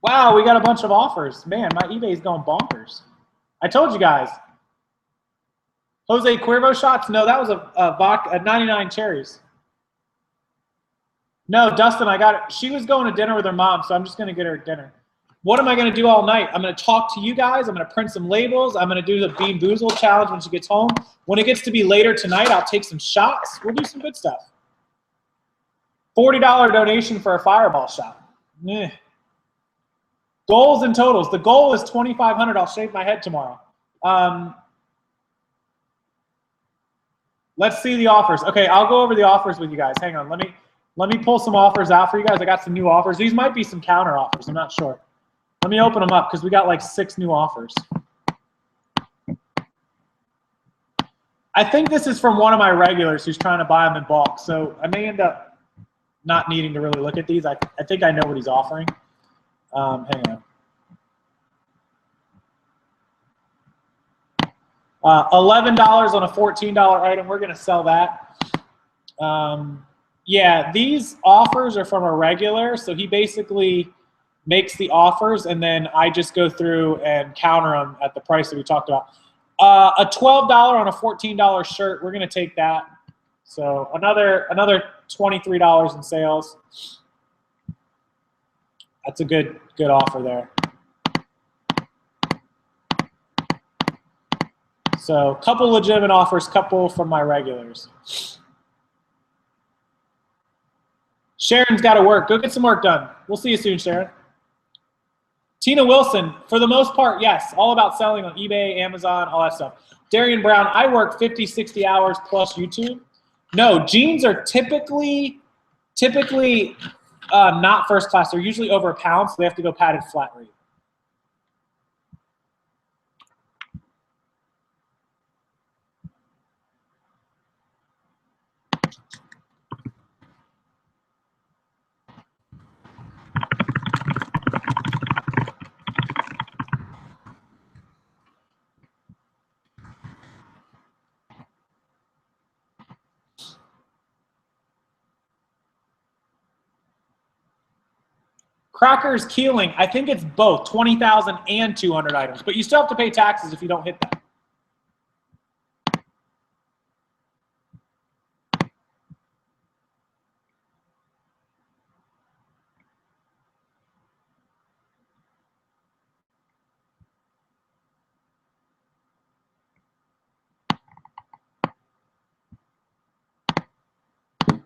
Wow, we got a bunch of offers. Man, my eBay's going bonkers. I told you guys. Jose Cuervo shots? No, that was a 99 cherries. No, Dustin, I got it. She was going to dinner with her mom, so I'm just going to get her dinner. What am I going to do all night? I'm going to talk to you guys. I'm going to print some labels. I'm going to do the Bean Boozled challenge when she gets home. When it gets to be later tonight, I'll take some shots. We'll do some good stuff. $40 donation for a fireball shot. Eh. Goals and totals. The goal is $2,500. I'll shave my head tomorrow. Let's see the offers. Okay, I'll go over the offers with you guys. Hang on. Let me pull some offers out for you guys. I got some new offers. These might be some counter offers. I'm not sure. Let me open them up because we got like 6 new offers. I think this is from one of my regulars who's trying to buy them in bulk. So I may end up not needing to really look at these. I think I know what he's offering. Hang on. $11 on a $14 item. We're going to sell that. Yeah, these offers are from a regular, so he basically makes the offers, and then I just go through and counter them at the price that we talked about. A $12 on a $14 shirt, we're gonna take that. So another $23 in sales. That's a good offer there. So a couple legitimate offers, couple from my regulars. Sharon's got to work. Go get some work done. We'll see you soon, Sharon. Tina Wilson, for the most part, yes. All about selling on eBay, Amazon, all that stuff. Darian Brown, I work 50, 60 hours plus YouTube. No, jeans are typically not first class. They're usually over £1, so they have to go padded flat rate. Crackers Keeling, I think it's both 20,000 and 200 items, but you still have to pay taxes if you don't hit that.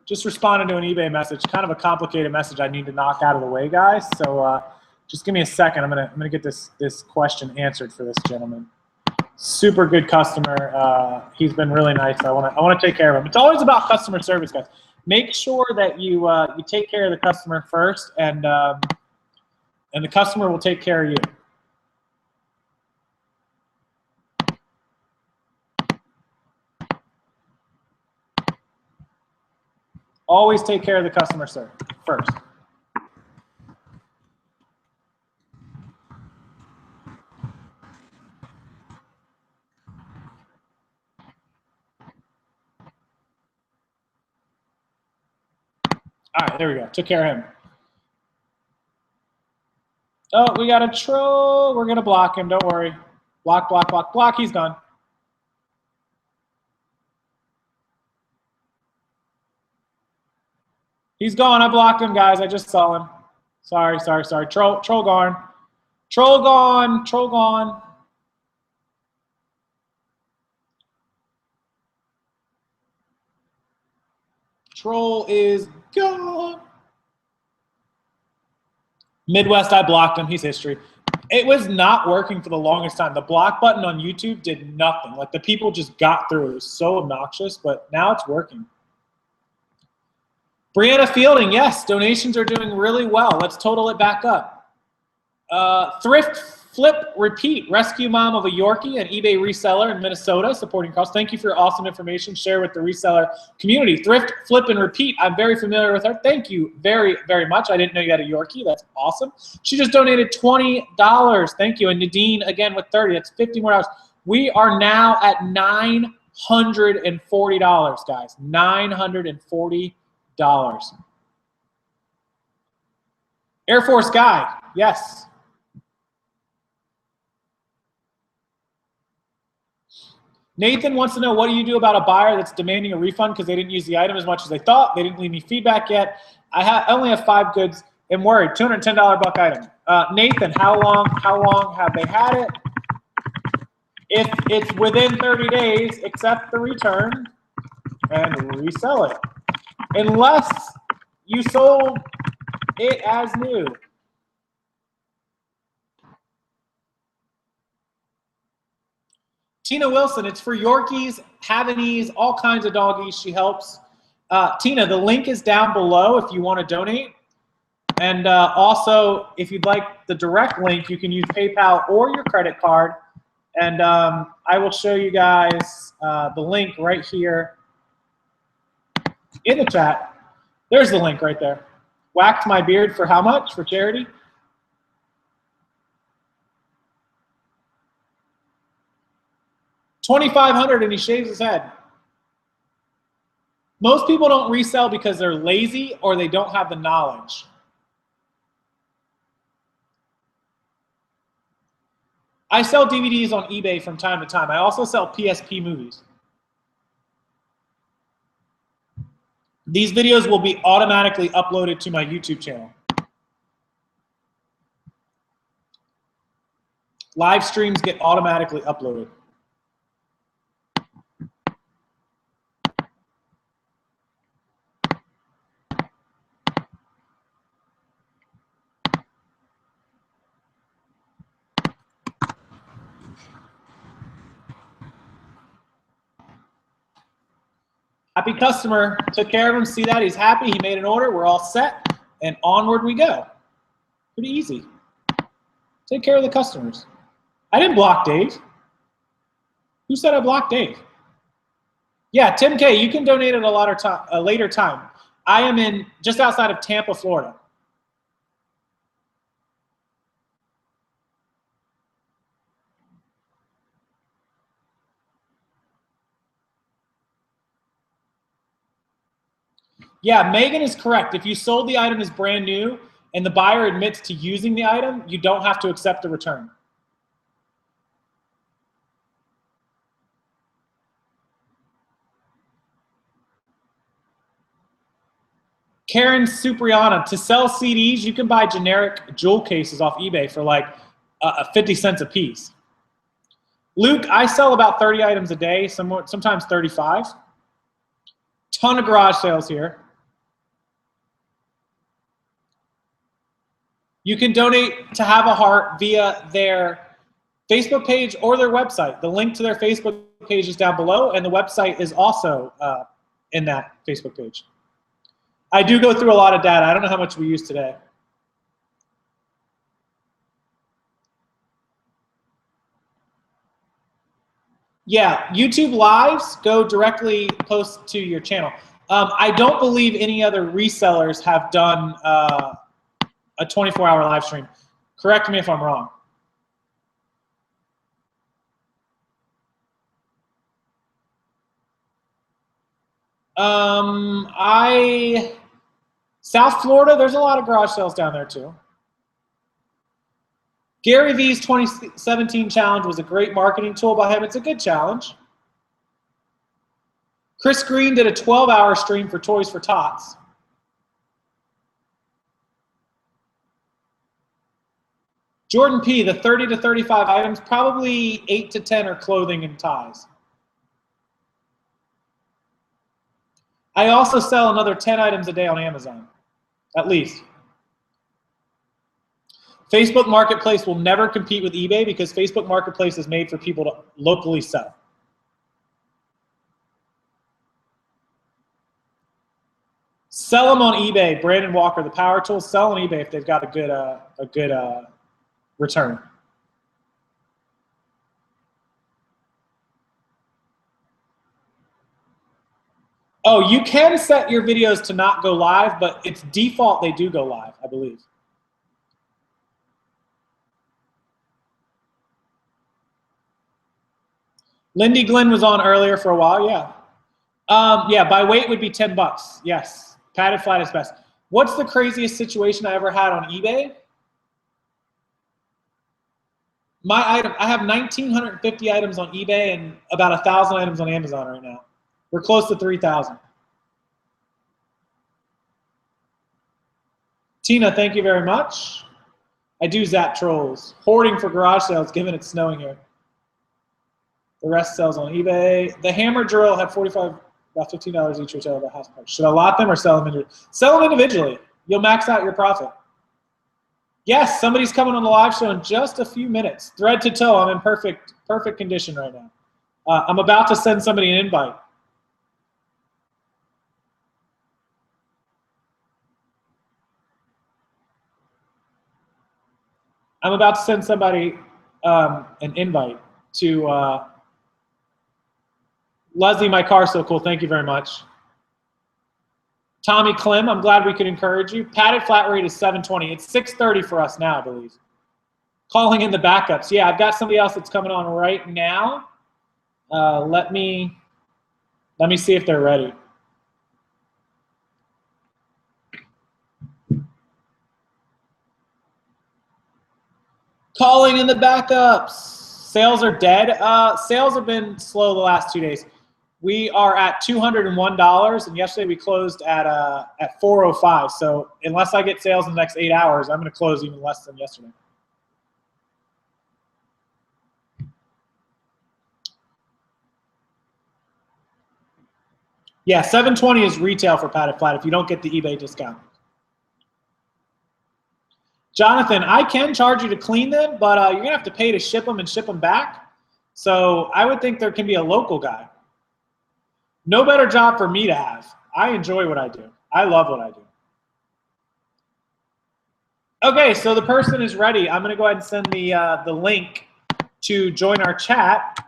Just responded to an eBay message, kind of a complicated message I need to knock out of the way, guys. So just give me a second. I'm gonna get this question answered for this gentleman. Super good customer. He's been really nice. I wanna take care of him. It's always about customer service, guys. Make sure that you take care of the customer first, and the customer will take care of you. Always take care of the customer first. All right, there we go. Took care of him. Oh, we got a troll. We're going to block him. Don't worry. Block, block, block, block. He's gone. He's gone. I blocked him, guys. I just saw him. Sorry. Troll gone. Troll gone. Troll gone. Troll is gone. Midwest, I blocked him. He's history. It was not working for the longest time. The block button on YouTube did nothing. Like, the people just got through. It was so obnoxious, but now it's working. Brianna Fielding, yes, donations are doing really well. Let's total it back up. Thrift, Flip, Repeat, rescue mom of a Yorkie, an eBay reseller in Minnesota, supporting cause. Thank you for your awesome information. Share with the reseller community. Thrift, Flip, and Repeat. I'm very familiar with her. Thank you very, very much. I didn't know you had a Yorkie. That's awesome. She just donated $20. Thank you. And Nadine, again, with 30. That's 50 more dollars. We are now at $940, guys. $940. Air Force Guy, yes. Nathan wants to know, what do you do about a buyer that's demanding a refund because they didn't use the item as much as they thought? They didn't leave me feedback yet. I only have 5 goods. I'm worried. $210 buck item. Nathan, how long have they had it? If it's within 30 days, accept the return and resell it. Unless you sold it as new. Tina Wilson, it's for Yorkies, Havanese, all kinds of doggies. She helps. Tina, the link is down below if you want to donate. And also, if you'd like the direct link, you can use PayPal or your credit card. And I will show you guys the link right here in the chat. There's the link right there. Whacked my beard for how much? For charity? $2,500 and he shaves his head. Most people don't resell because they're lazy or they don't have the knowledge. I sell DVDs on eBay from time to time. I also sell PSP movies. These videos will be automatically uploaded to my YouTube channel. Live streams get automatically uploaded. Happy customer, took care of him, see that, he's happy, he made an order, we're all set, and onward we go. Pretty easy. Take care of the customers. I didn't block Dave. Who said I blocked Dave? Yeah, Tim K, you can donate at a later time. I am in just outside of Tampa, Florida. Yeah, Megan is correct. If you sold the item as brand new and the buyer admits to using the item, you don't have to accept the return. Karen Supriana, to sell CDs, you can buy generic jewel cases off eBay for like 50 cents a piece. Luke, I sell about 30 items a day, sometimes 35. Ton of garage sales here. You can donate to Have a Heart via their Facebook page or their website. The link to their Facebook page is down below, and the website is also in that Facebook page. I do go through a lot of data. I don't know how much we use today. Yeah, YouTube Lives go directly post to your channel. I don't believe any other resellers have done a 24-hour live stream. Correct me if I'm wrong. South Florida, there's a lot of garage sales down there too. Gary V's 2017 challenge was a great marketing tool by him. It's a good challenge. Chris Green did a 12-hour stream for Toys for Tots. Jordan P, the 30 to 35 items, probably 8 to 10 are clothing and ties. I also sell another 10 items a day on Amazon, at least. Facebook Marketplace will never compete with eBay because Facebook Marketplace is made for people to locally sell. Sell them on eBay. Brandon Walker, the power tools, sell on eBay if they've got a good return. Oh, you can set your videos to not go live, but it's default they do go live, I believe. Lindy Glenn was on earlier for a while, yeah. Yeah, by weight would be 10 bucks, yes. Padded flat is best. What's the craziest situation I ever had on eBay? I have 1,950 items on eBay and about 1,000 items on Amazon right now. We're close to 3,000. Tina, thank you very much. I do zap trolls. Hoarding for garage sales, given it's snowing here. The rest sells on eBay. The hammer drill had about $15 each retail, about half the price. Should I lot them or sell them individually? Sell them individually. You'll max out your profit. Yes, somebody's coming on the live show in just a few minutes. Thread to toe, I'm in perfect condition right now. I'm about to send somebody an invite. I'm about to send somebody an invite to Leslie, my car's so cool. Thank you very much. Tommy Clem, I'm glad we could encourage you. Padded flat rate is 720. It's 630 for us now, I believe. Calling in the backups. Yeah, I've got somebody else that's coming on right now. Let me see if they're ready. Calling in the backups. Sales are dead. Sales have been slow the last 2 days. We are at $201, and yesterday we closed at 405. So unless I get sales in the next 8 hours, I'm going to close even less than yesterday. Yeah, $720 is retail for padded flat if you don't get the eBay discount. Jonathan, I can charge you to clean them, but you're going to have to pay to ship them and ship them back. So I would think there can be a local guy. No better job for me to have. I enjoy what I do. I love what I do. Okay, so the person is ready. I'm going to go ahead and send the link to join our chat.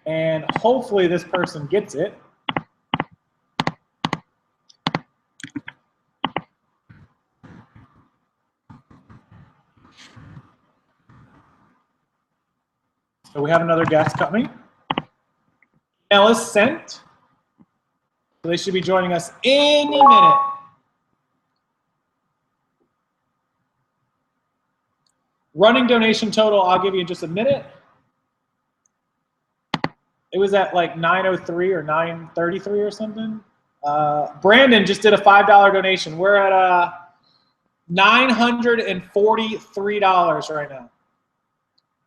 And hopefully this person gets it. So we have another guest coming. Email is sent. So they should be joining us any minute. Running donation total, I'll give you in just a minute. It was at like 9:03 or 9:33 or something. Brandon just did a $5 donation. We're at $943 right now.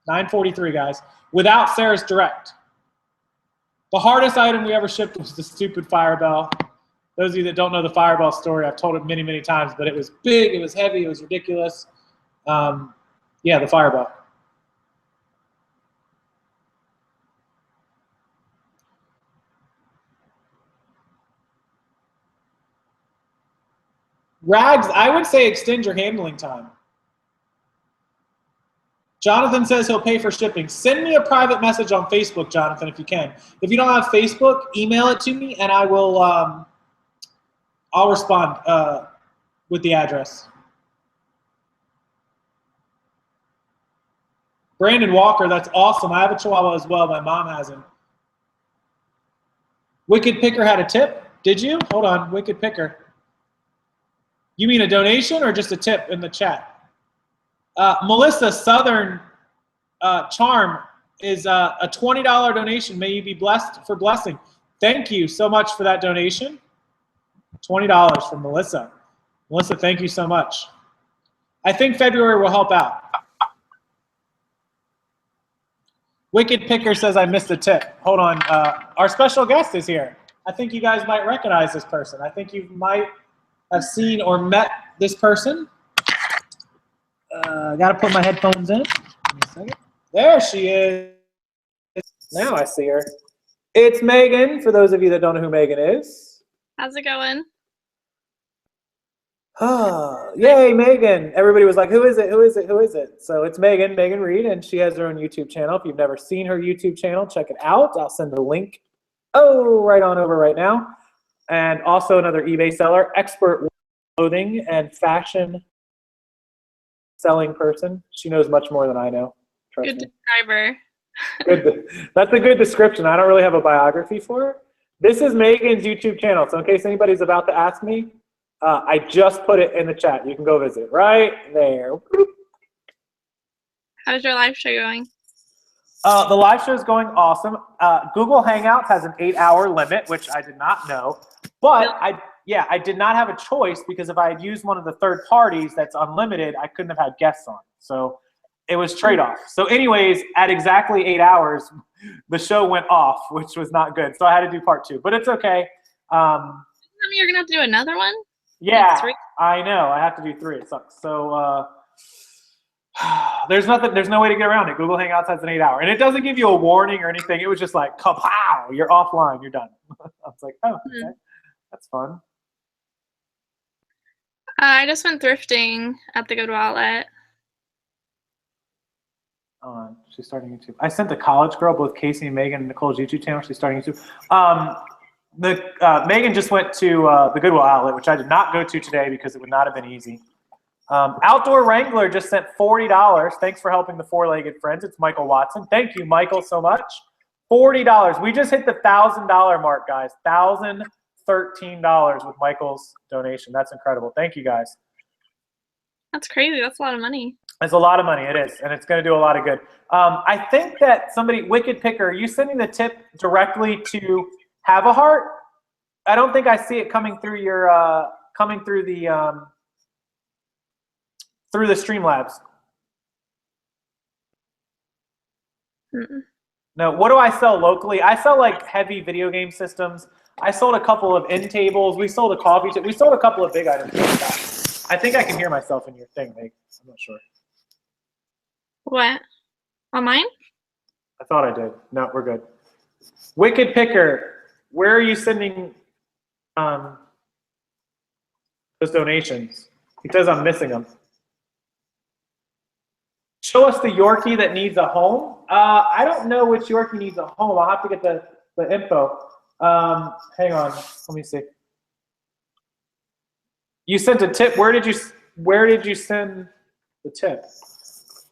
$943, guys, without Sarah's direct. The hardest item we ever shipped was the stupid Firebell. Those of you that don't know the Firebell story, I've told it many, many times, but it was big, it was heavy, it was ridiculous. Yeah, the Firebell. Rags, I would say extend your handling time. Jonathan says he'll pay for shipping. Send me a private message on Facebook, Jonathan, if you can. If you don't have Facebook, email it to me, and I will. I'll respond with the address. Brandon Walker, that's awesome. I have a Chihuahua as well. My mom has him. Wicked Picker had a tip. Did you? Hold on, Wicked Picker. You mean a donation or just a tip in the chat? Melissa, Southern Charm is a $20 donation. May you be blessed for blessing. Thank you so much for that donation. $20 from Melissa. Melissa, thank you so much. I think February will help out. Wicked Picker says I missed a tip. Hold on. Our special guest is here. I think you guys might recognize this person. I think you might have seen or met this person. I gotta put my headphones in. Give me a second. There she is. Now I see her. It's Megan, for those of you that don't know who Megan is. How's it going? Yay, Megan. Everybody was like, who is it? Who is it? Who is it? So it's Megan, Megan Reed, and she has her own YouTube channel. If you've never seen her YouTube channel, check it out. I'll send the link right on over right now. And also another eBay seller, expert clothing and fashion selling person. She knows much more than I know. Good describer. Good. That's a good description. I don't really have a biography for her. This is Megan's YouTube channel. So in case anybody's about to ask me, I just put it in the chat. You can go visit right there. How's your live show going? The live show is going awesome. Google Hangouts has an 8-hour limit, which I did not know. But I did not have a choice because if I had used one of the third parties that's unlimited, I couldn't have had guests on. So it was trade-off. So anyways, at exactly 8 hours, the show went off, which was not good. So I had to do part 2, but it's okay. You're gonna have to do another one? Yeah, I know. I have to do 3. It sucks. So there's no way to get around it. Google Hangouts has an 8-hour, and it doesn't give you a warning or anything. It was just like, kapow, you're offline, you're done. I was like, oh, okay, that's fun. I just went thrifting at the Goodwill outlet. She's starting YouTube. I sent the college girl, both Casey and Megan, and Nicole's YouTube channel. She's starting YouTube. Megan just went to the Goodwill outlet, which I did not go to today because it would not have been easy. Outdoor Wrangler just sent $40. Thanks for helping the four-legged friends. It's Michael Watson. Thank you, Michael, so much. $40. We just hit the $1,000 mark, guys. 1,000 $13 with Michael's donation. That's incredible. Thank you guys. That's crazy. That's a lot of money. It's a lot of money. It is, and it's going to do a lot of good. I think that somebody, Wicked Picker, are you sending the tip directly to Have a Heart? I don't think I see it coming through your through the Streamlabs. Mm-mm. No. What do I sell locally? I sell like heavy video game systems. I sold a couple of end tables. We sold a coffee table. We sold a couple of big items. I think I can hear myself in your thing, Meg. I'm not sure. What? On mine? I thought I did. No, we're good. Wicked Picker, where are you sending those donations? He says I'm missing them. Show us the Yorkie that needs a home. I don't know which Yorkie needs a home. I'll have to get the info. Hang on. Let me see. You sent a tip. Where did you send the tip?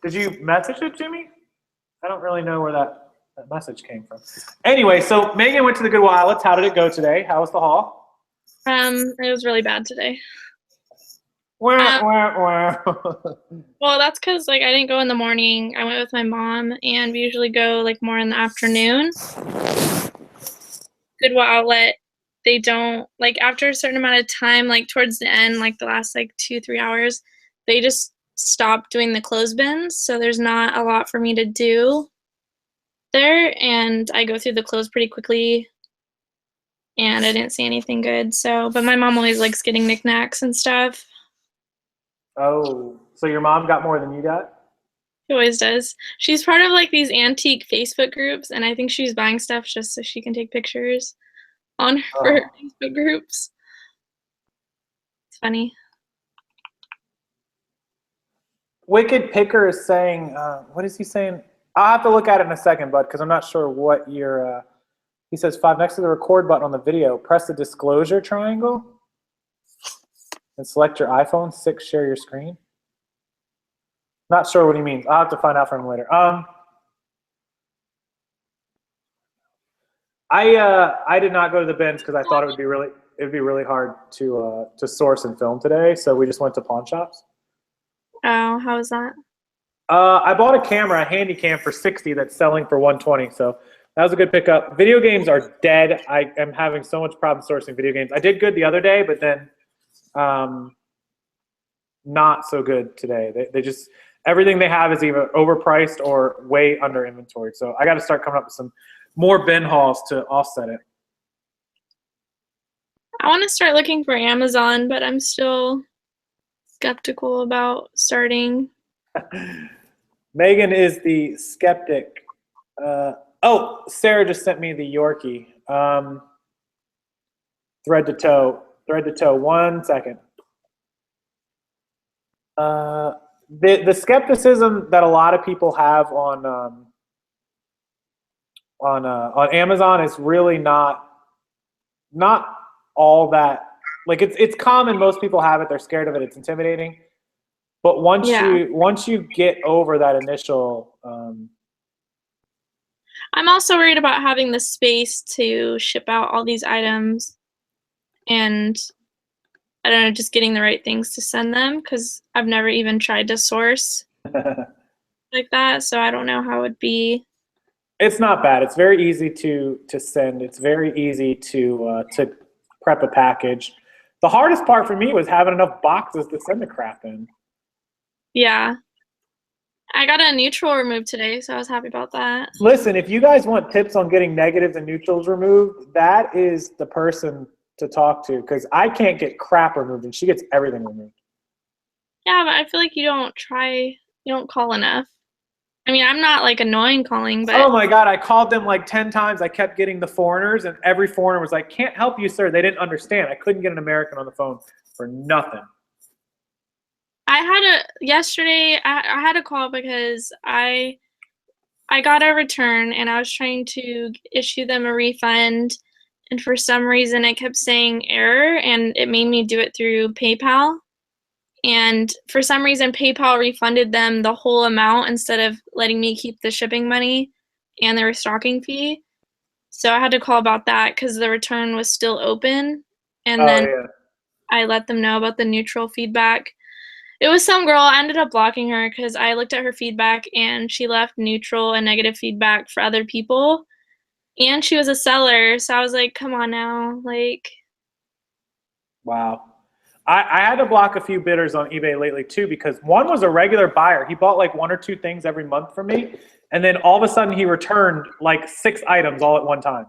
Did you message it to me? I don't really know where that message came from. Anyway, so Megan went to the Goodwill Outlets. How did it go today? How was the haul? It was really bad today. Well, Well, that's because like I didn't go in the morning. I went with my mom, and we usually go like more in the afternoon. Goodwill Outlet, they don't like after a certain amount of time, like towards the end, like the last like 2-3 hours, they just stop doing the clothes bins. So there's not a lot for me to do there, and I go through the clothes pretty quickly. And I didn't see anything good. So, but my mom always likes getting knickknacks and stuff. oh, so your mom got more than you got? She always does. She's part of like these antique Facebook groups, and I think she's buying stuff just so she can take pictures on her Facebook groups. It's funny. Wicked Picker is saying, what is he saying? I'll have to look at it in a second, bud, because I'm not sure what your, he says 5 next to the record button on the video, press the disclosure triangle and select your iPhone. 6, share your screen. Not sure what he means. I'll have to find out from him later. I did not go to the bins because I thought it'd be really hard to source and film today. So we just went to pawn shops. Oh, how was that? I bought a camera, a handy cam for $60 that's selling for $120. So that was a good pickup. Video games are dead. I am having so much problem sourcing video games. I did good the other day, but then not so good today. They just, everything they have is either overpriced or way under inventory. So I got to start coming up with some more bin hauls to offset it. I want to start looking for Amazon, but I'm still skeptical about starting. Megan is the skeptic. Oh, Sarah just sent me the Yorkie. Thread to toe. 1 second. The skepticism that a lot of people have on Amazon is really not all that, like it's common. Most people have it. They're scared of it. It's intimidating. But once you get over that initial, I'm also worried about having the space to ship out all these items, and I don't know, just getting the right things to send them, because I've never even tried to source like that, so I don't know how it would be. It's not bad. It's very easy to send. It's very easy to prep a package. The hardest part for me was having enough boxes to send the crap in. Yeah. I got a neutral removed today, so I was happy about that. Listen, if you guys want tips on getting negatives and neutrals removed, that is the person to talk to, because I can't get crap removed and she gets everything removed. Yeah, but I feel like you don't call enough. I mean, I'm not like annoying calling, but oh my God, I called them like 10 times. I kept getting the foreigners, and every foreigner was like, can't help you, sir. They didn't understand. I couldn't get an American on the phone for nothing. Yesterday I had a call because I got a return, and I was trying to issue them a refund, and for some reason it kept saying error, and it made me do it through PayPal. And for some reason PayPal refunded them the whole amount instead of letting me keep the shipping money and the restocking fee. So I had to call about that because the return was still open. And Oh, then yeah. I let them know about the neutral feedback. It was some girl. I ended up blocking her because I looked at her feedback and she left neutral and negative feedback for other people. And she was a seller. So I was like, come on now. Like, Wow. I had to block a few bidders on eBay lately too, because one was a regular buyer. He bought like 1 or 2 things every month from me. And then all of a sudden he returned like 6 items all at one time.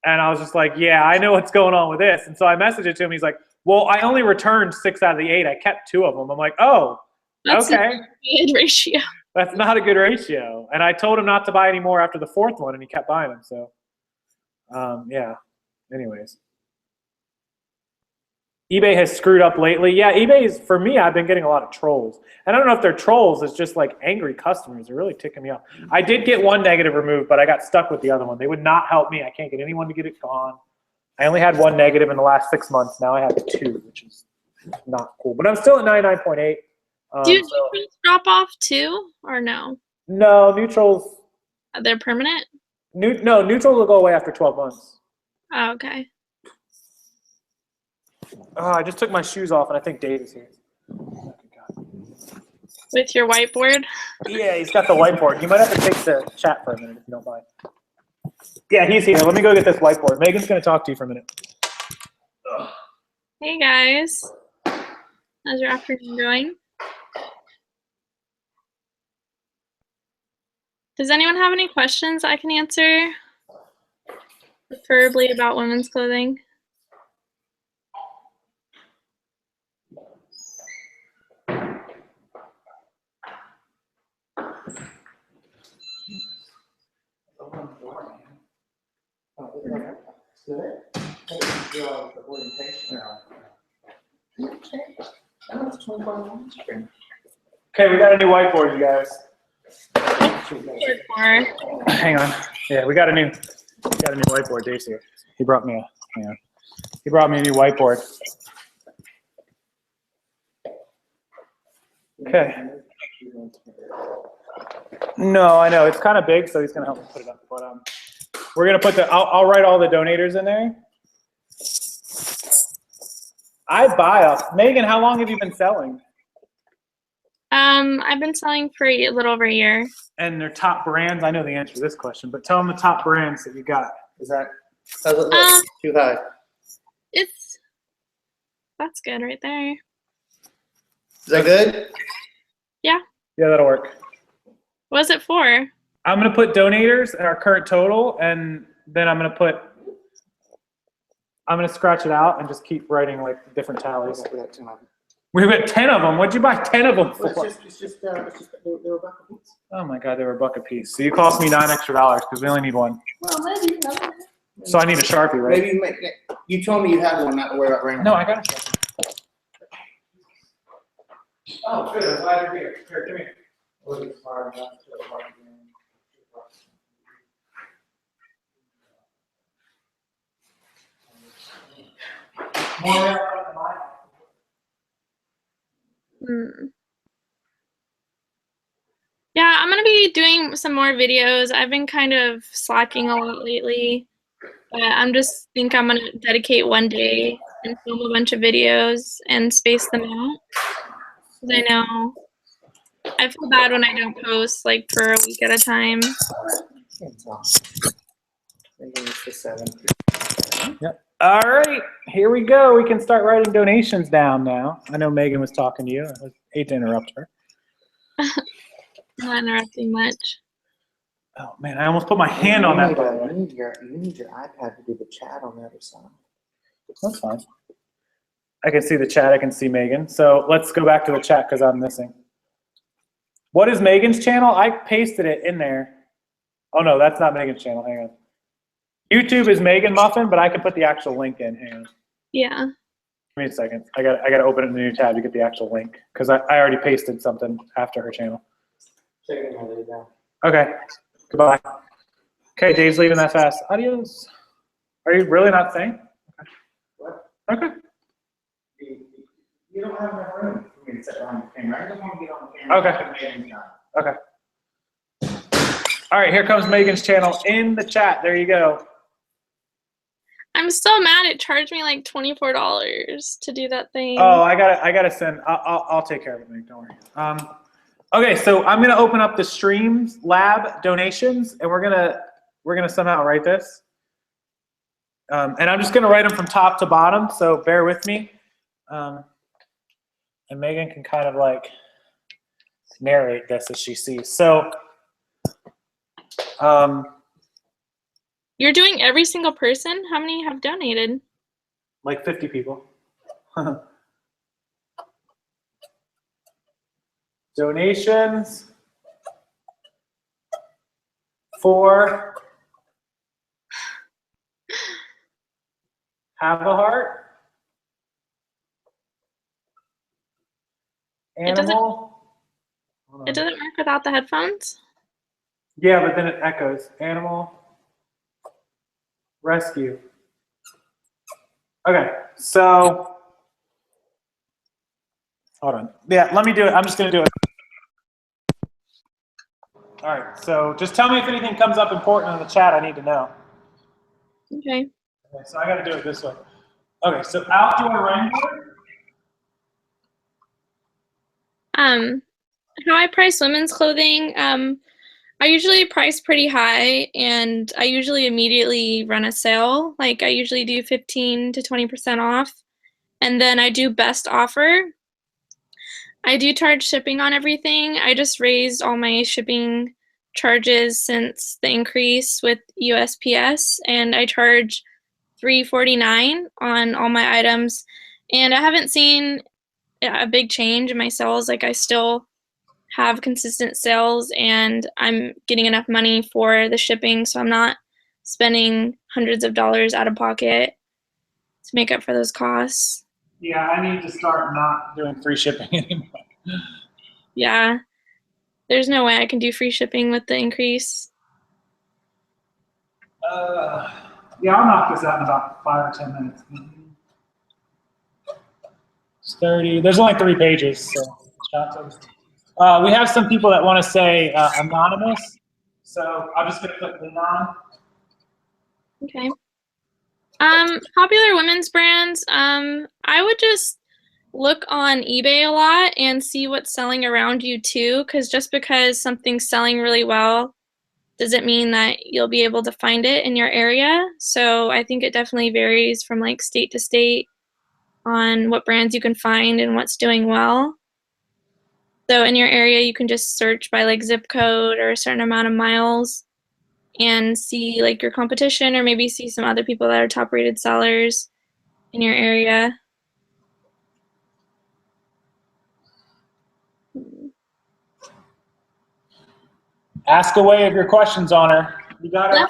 And I was just like, yeah, I know what's going on with this. And so I messaged it to him. He's like, well, I only returned 6 out of the 8. I kept 2 of them. I'm like, oh, that's okay. a good ratio. That's not a good ratio. And I told him not to buy any more after the 4th one, and he kept buying them. So, yeah. Anyways. eBay has screwed up lately. Yeah, eBay is, for me, I've been getting a lot of trolls. And I don't know if they're trolls, it's just like angry customers. They're really ticking me off. I did get 1 negative removed, but I got stuck with the other one. They would not help me. I can't get anyone to get it gone. I only had 1 negative in the last 6 months. Now I have 2, which is not cool. But I'm still at 99.8. Do neutrals drop off too, or no? No, neutrals. They're permanent? No, neutrals will go away after 12 months. Oh, okay. Oh, I just took my shoes off, and I think Dave is here. With your whiteboard? Yeah, he's got the whiteboard. You might have to take the chat for a minute if you don't mind. Yeah, he's here. Let me go get this whiteboard. Megan's going to talk to you for a minute. Hey, guys. How's your afternoon going? Does anyone have any questions I can answer? Preferably about women's clothing. Okay, we got a new whiteboard, you guys. Or Hang on. Yeah, we got a new whiteboard. Dave's here. He brought me a new whiteboard. Okay. No, I know it's kind of big, so he's gonna help me put it up. But we're gonna put I'll write all the donators in there. I buy up. Megan, how long have you been selling? I've been selling for a little over a year. And their top brands. I know the answer to this question, but tell them the top brands that you got. Is that How's it look? Too high. That's good right there. Is that good? Yeah. Yeah, that'll work. What is it for? I'm gonna put donators and our current total, and then I'm gonna scratch it out and just keep writing like different tallies. We've got 10 of them. What'd you buy 10 of them for? It's just they were a buck a piece. Oh my God, they were $1 a piece. So you cost me $9 extra because we only need 1. Well, maybe. So I need a Sharpie, right? Maybe you told me you had one, not to worry about right now. No, I got a Sharpie. Oh, good. I'm glad you're here. Here, come here. Yeah, I'm gonna be doing some more videos. I've been kind of slacking a lot lately, but I'm gonna dedicate one day and film a bunch of videos and space them out. Because I know I feel bad when I don't post like for a week at a time. Yep. All right, here we go. We can start writing donations down now. I know Megan was talking to you. I hate to interrupt her. Not interrupting much. Oh man, I almost put my hand on that. You need your iPad to do the chat on the other side. That's fine. I can see the chat. I can see Megan. So let's go back to the chat because I'm missing. What is Megan's channel? I pasted it in there. Oh no, that's not Megan's channel. Hang on. YouTube is Megan Muffin, but I can put the actual link in. Hang on. Yeah. Give me a second. I got to open it in a new tab to get the actual link because I already pasted something after her channel. Okay. Goodbye. Okay, Dave's leaving that fast. Adios. Are you really not saying? What? Okay. You don't have enough room for me to sit behind the camera. I just want to get on the camera. Okay. Okay. All right, here comes Megan's channel in the chat. There you go. I'm still mad it charged me like $24 to do that thing. Oh, I gotta send. I'll take care of it, Nick. Don't worry. Okay, so I'm gonna open up the Streams Lab donations, and we're gonna somehow write this. And I'm just gonna write them from top to bottom. So bear with me. And Megan can kind of like narrate this as she sees. So. You're doing every single person? How many have donated? Like 50 people. Donations for Have a Heart, Animal. It doesn't work without the headphones? Yeah, but then it echoes. Animal Rescue. Okay, so hold on. Yeah, let me do it. I'm just gonna do it. All right, so just tell me if anything comes up important in the chat I need to know. Okay. Okay, so I gotta do it this way. Okay, so outdoor wrangler. How I price women's clothing, I usually price pretty high, and I usually immediately run a sale. Like I usually do 15 to 20% off, and then I do best offer. I do charge shipping on everything. I just raised all my shipping charges since the increase with USPS, and I charge $3.49 on all my items, and I haven't seen a big change in my sales. Like I still have consistent sales, and I'm getting enough money for the shipping, so I'm not spending hundreds of dollars out of pocket to make up for those costs. Yeah, I need to start not doing free shipping anymore. Yeah, there's no way I can do free shipping with the increase. Yeah, I'll knock this out in about 5 or 10 minutes. It's 30. There's only 3 pages, so we have some people that want to say anonymous, so I'm just going to click anon. Okay. Popular women's brands. I would just look on eBay a lot and see what's selling around you too, because just because something's selling really well doesn't mean that you'll be able to find it in your area. So I think it definitely varies from like state to state on what brands you can find and what's doing well. So in your area, you can just search by like zip code or a certain amount of miles and see like your competition, or maybe see some other people that are top rated sellers in your area. Ask away of your questions on her. You got it.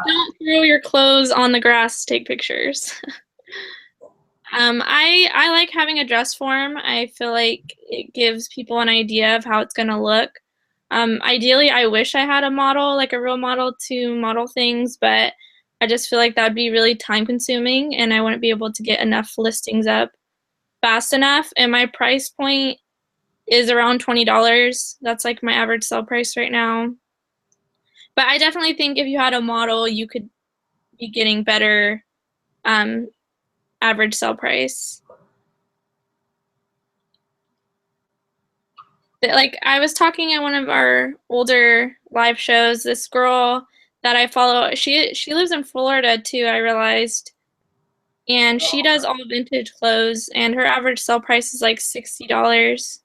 Don't throw your clothes on the grass to take pictures. I like having a dress form. I feel like it gives people an idea of how it's gonna look. Ideally, I wish I had a model, like a real model to model things, but I just feel like that would be really time consuming, and I wouldn't be able to get enough listings up fast enough. And my price point is around $20. That's like my average sell price right now. But I definitely think if you had a model, you could be getting better average sell price. Like I was talking at one of our older live shows, this girl that I follow, she lives in Florida too, I realized. And she does all vintage clothes, and her average sell price is like $60.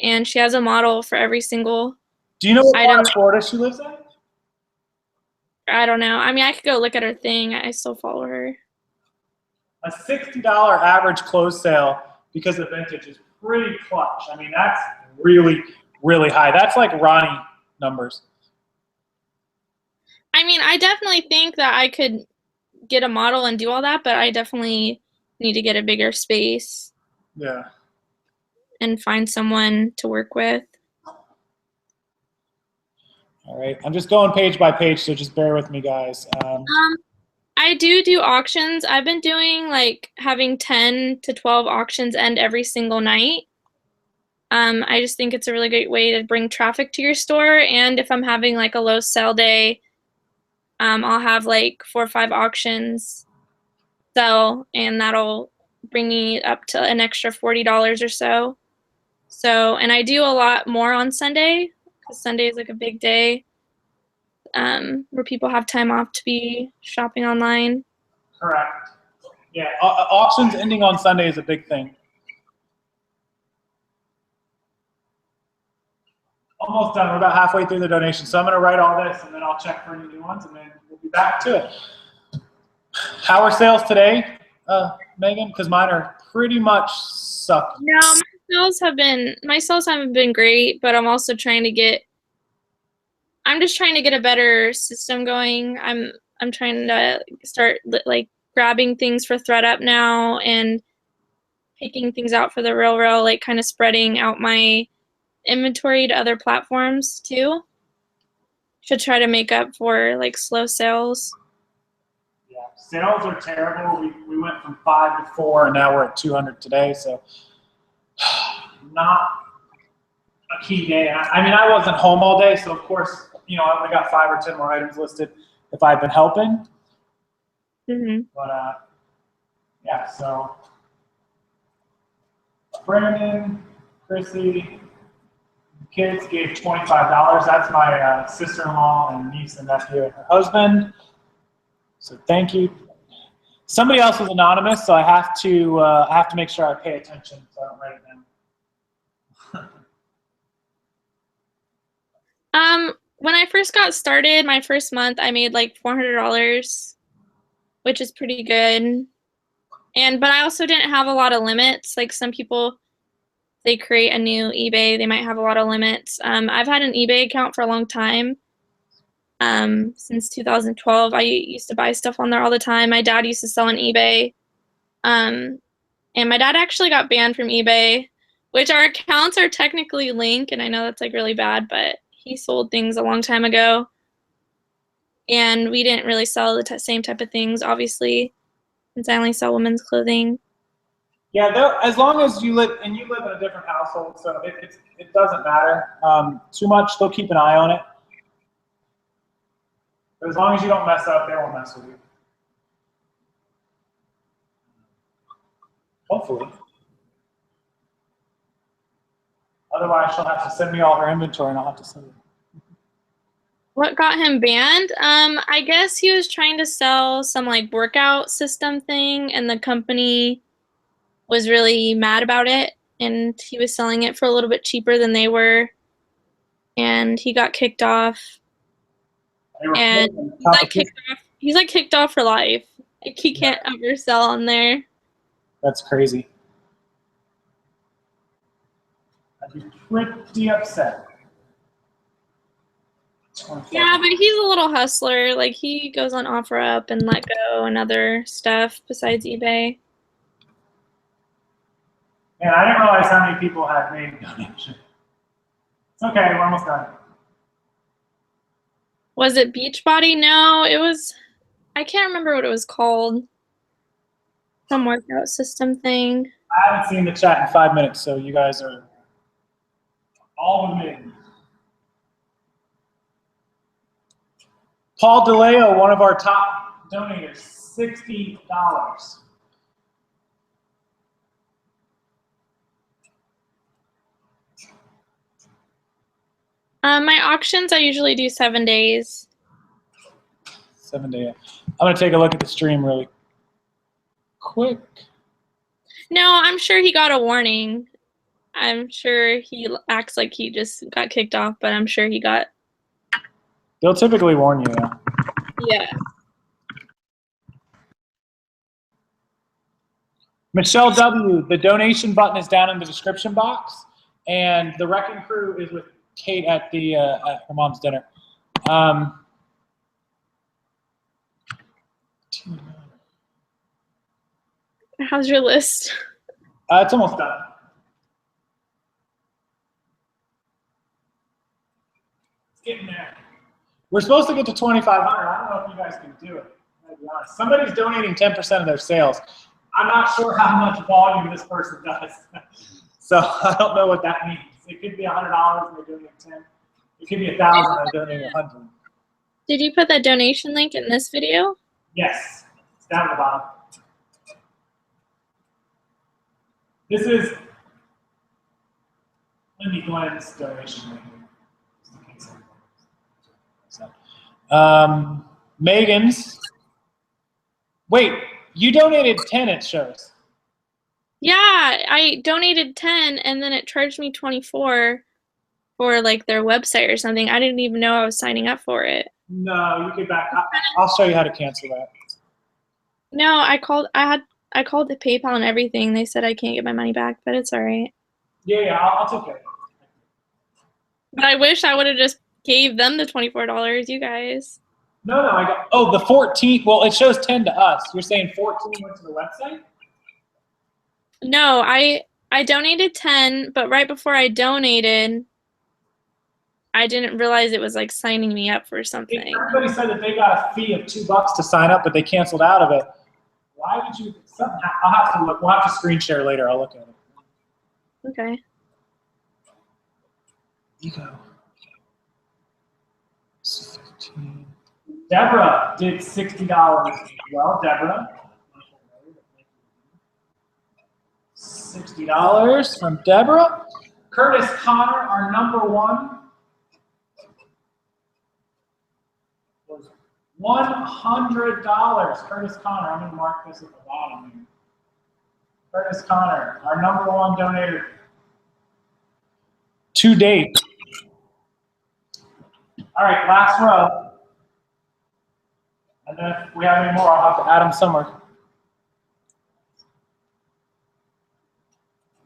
And she has a model for every single Do you know what item. part of Florida she lives in? I don't know. I mean, I could go look at her thing. I still follow her. A $60 average clothes sale because of vintage is pretty clutch. I mean, that's really, really high. That's like Ronnie numbers. I mean, I definitely think that I could get a model and do all that, but I definitely need to get a bigger space. Yeah. And find someone to work with. All right, I'm just going page by page, so just bear with me, guys. I do auctions. I've been doing like having 10 to 12 auctions end every single night. I just think it's a really great way to bring traffic to your store. And if I'm having like a low sell day, I'll have like 4 or 5 auctions sell, and that'll bring me up to an extra $40 or so. So, and I do a lot more on Sunday, because Sunday is like a big day where people have time off to be shopping online. Correct. Yeah, auctions ending on Sunday is a big thing. Almost done. We're about halfway through the donation. So I'm going to write all this, and then I'll check for any new ones, and then we'll be back to it. How are sales today, Megan? Because mine are pretty much sucky. No, my sales haven't been great, but I'm also trying to get. I'm just trying to get a better system going. I'm trying to start like grabbing things for ThreadUp now and picking things out for the real, like kind of spreading out my inventory to other platforms too. Should try to make up for like slow sales. Yeah, sales are terrible. We went from 5 to 4, and now we're at 200 today. So not a key day. I mean, I wasn't home all day, so of course, you know, I would have got 5 or 10 more items listed if I'd been helping. Mm-hmm. But yeah, so Brandon, Chrissy, kids gave $25. That's my sister-in-law and niece and nephew and her husband. So thank you. Somebody else was anonymous, so I have to make sure I pay attention so I don't write it down. When I first got started, my first month, I made like $400, which is pretty good. But I also didn't have a lot of limits. Like some people, they create a new eBay, they might have a lot of limits. I've had an eBay account for a long time. Since 2012, I used to buy stuff on there all the time. My dad used to sell on eBay. And my dad actually got banned from eBay, which our accounts are technically linked, and I know that's like really bad, but he sold things a long time ago. And we didn't really sell the same type of things, obviously, since I only sell women's clothing. Yeah, as long as you live in a different household, so it doesn't matter too much. They'll keep an eye on it. But as long as you don't mess up, they won't mess with you. Hopefully. Otherwise, she'll have to send me all her inventory, and I'll have to send it. What got him banned? I guess he was trying to sell some like workout system thing, and the company was really mad about it, and he was selling it for a little bit cheaper than they were, and he got kicked off. And he's like kicked off for life. Like he can't ever sell on there. That's crazy. I'd be pretty upset. Yeah, but he's a little hustler. Like he goes on OfferUp and LetGo and other stuff besides eBay. Man, I didn't realize how many people had made donations. It's okay, we're almost done. Was it Beachbody? No, it was, I can't remember what it was called. Some workout system thing. I haven't seen the chat in 5 minutes, so you guys are all with me. Paul DeLeo, one of our top donators, $60. My auctions, I usually do 7 days. 7 days. I'm going to take a look at the stream really quick. No, I'm sure he got a warning. I'm sure he acts like he just got kicked off, but I'm sure he got. They'll typically warn you, yeah. Yeah. Michelle W., the donation button is down in the description box, and the Wrecking Crew is with Kate at the at her mom's dinner. How's your list? It's almost done. It's getting there. We're supposed to get to 2,500. I don't know if you guys can do it. I'll be honest. Somebody's donating 10% of their sales. I'm not sure how much volume this person does. So I don't know what that means. It could be $100 and they're doing 10. It could be 1,000 and they're doing 100. Did you put that donation link in this video? Yes, it's down at the bottom. This is Lindy Glenn's donation right here. Megan's. Wait, you donated 10, it shows. Yeah, I donated 10 and then it charged me 24 for like their website or something. I didn't even know I was signing up for it. No, you get back. I'll show you how to cancel that. No, I called the PayPal and everything. They said I can't get my money back, but it's all right. Yeah, I'll take care of it. But I wish I would have just gave them the $24, you guys. No, I got, oh, the 14, well, it shows 10 to us. You're saying 14 went to the website? No, I donated 10, but right before I donated, I didn't realize it was like signing me up for something. Everybody said that they got a fee of $2 to sign up, but they canceled out of it. Why would you? I'll have to look. We'll have to screen share later. I'll look at it. Okay. Ego. 15. Deborah did $60 as well. Deborah. $60 from Deborah. Curtis Connor, our number one, was $100. Curtis Connor, I'm going to mark this at the bottom here. Curtis Connor, our number one donator to date. All right, last row. And then if we have any more, I'll have to add them somewhere.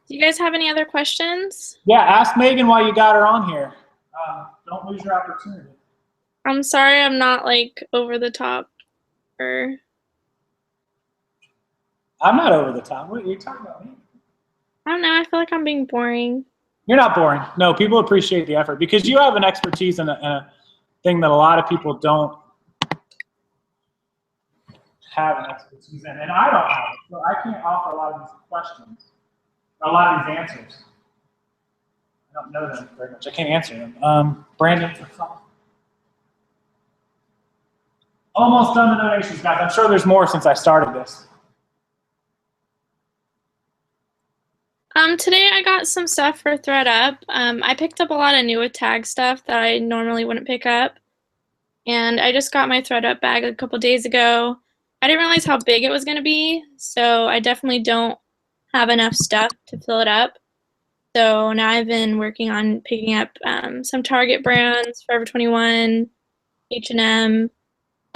Do you guys have any other questions? Yeah, ask Megan why you got her on here. Don't lose your opportunity. I'm sorry I'm not like over the top or I'm not over the top. What are you talking about? Me? I don't know, I feel like I'm being boring. You're not boring. No, people appreciate the effort because you have an expertise in a thing that a lot of people don't have an expertise in, and I don't have it. So I can't offer a lot of these questions, a lot of these answers. I don't know them very much. I can't answer them. Brandon, almost done the donations, guys. I'm sure there's more since I started this. Today I got some stuff for ThreadUp. I picked up a lot of new tag stuff that I normally wouldn't pick up. And I just got my ThreadUp bag a couple days ago. I didn't realize how big it was going to be, so I definitely don't have enough stuff to fill it up. So now I've been working on picking up some Target brands, Forever 21, H&M,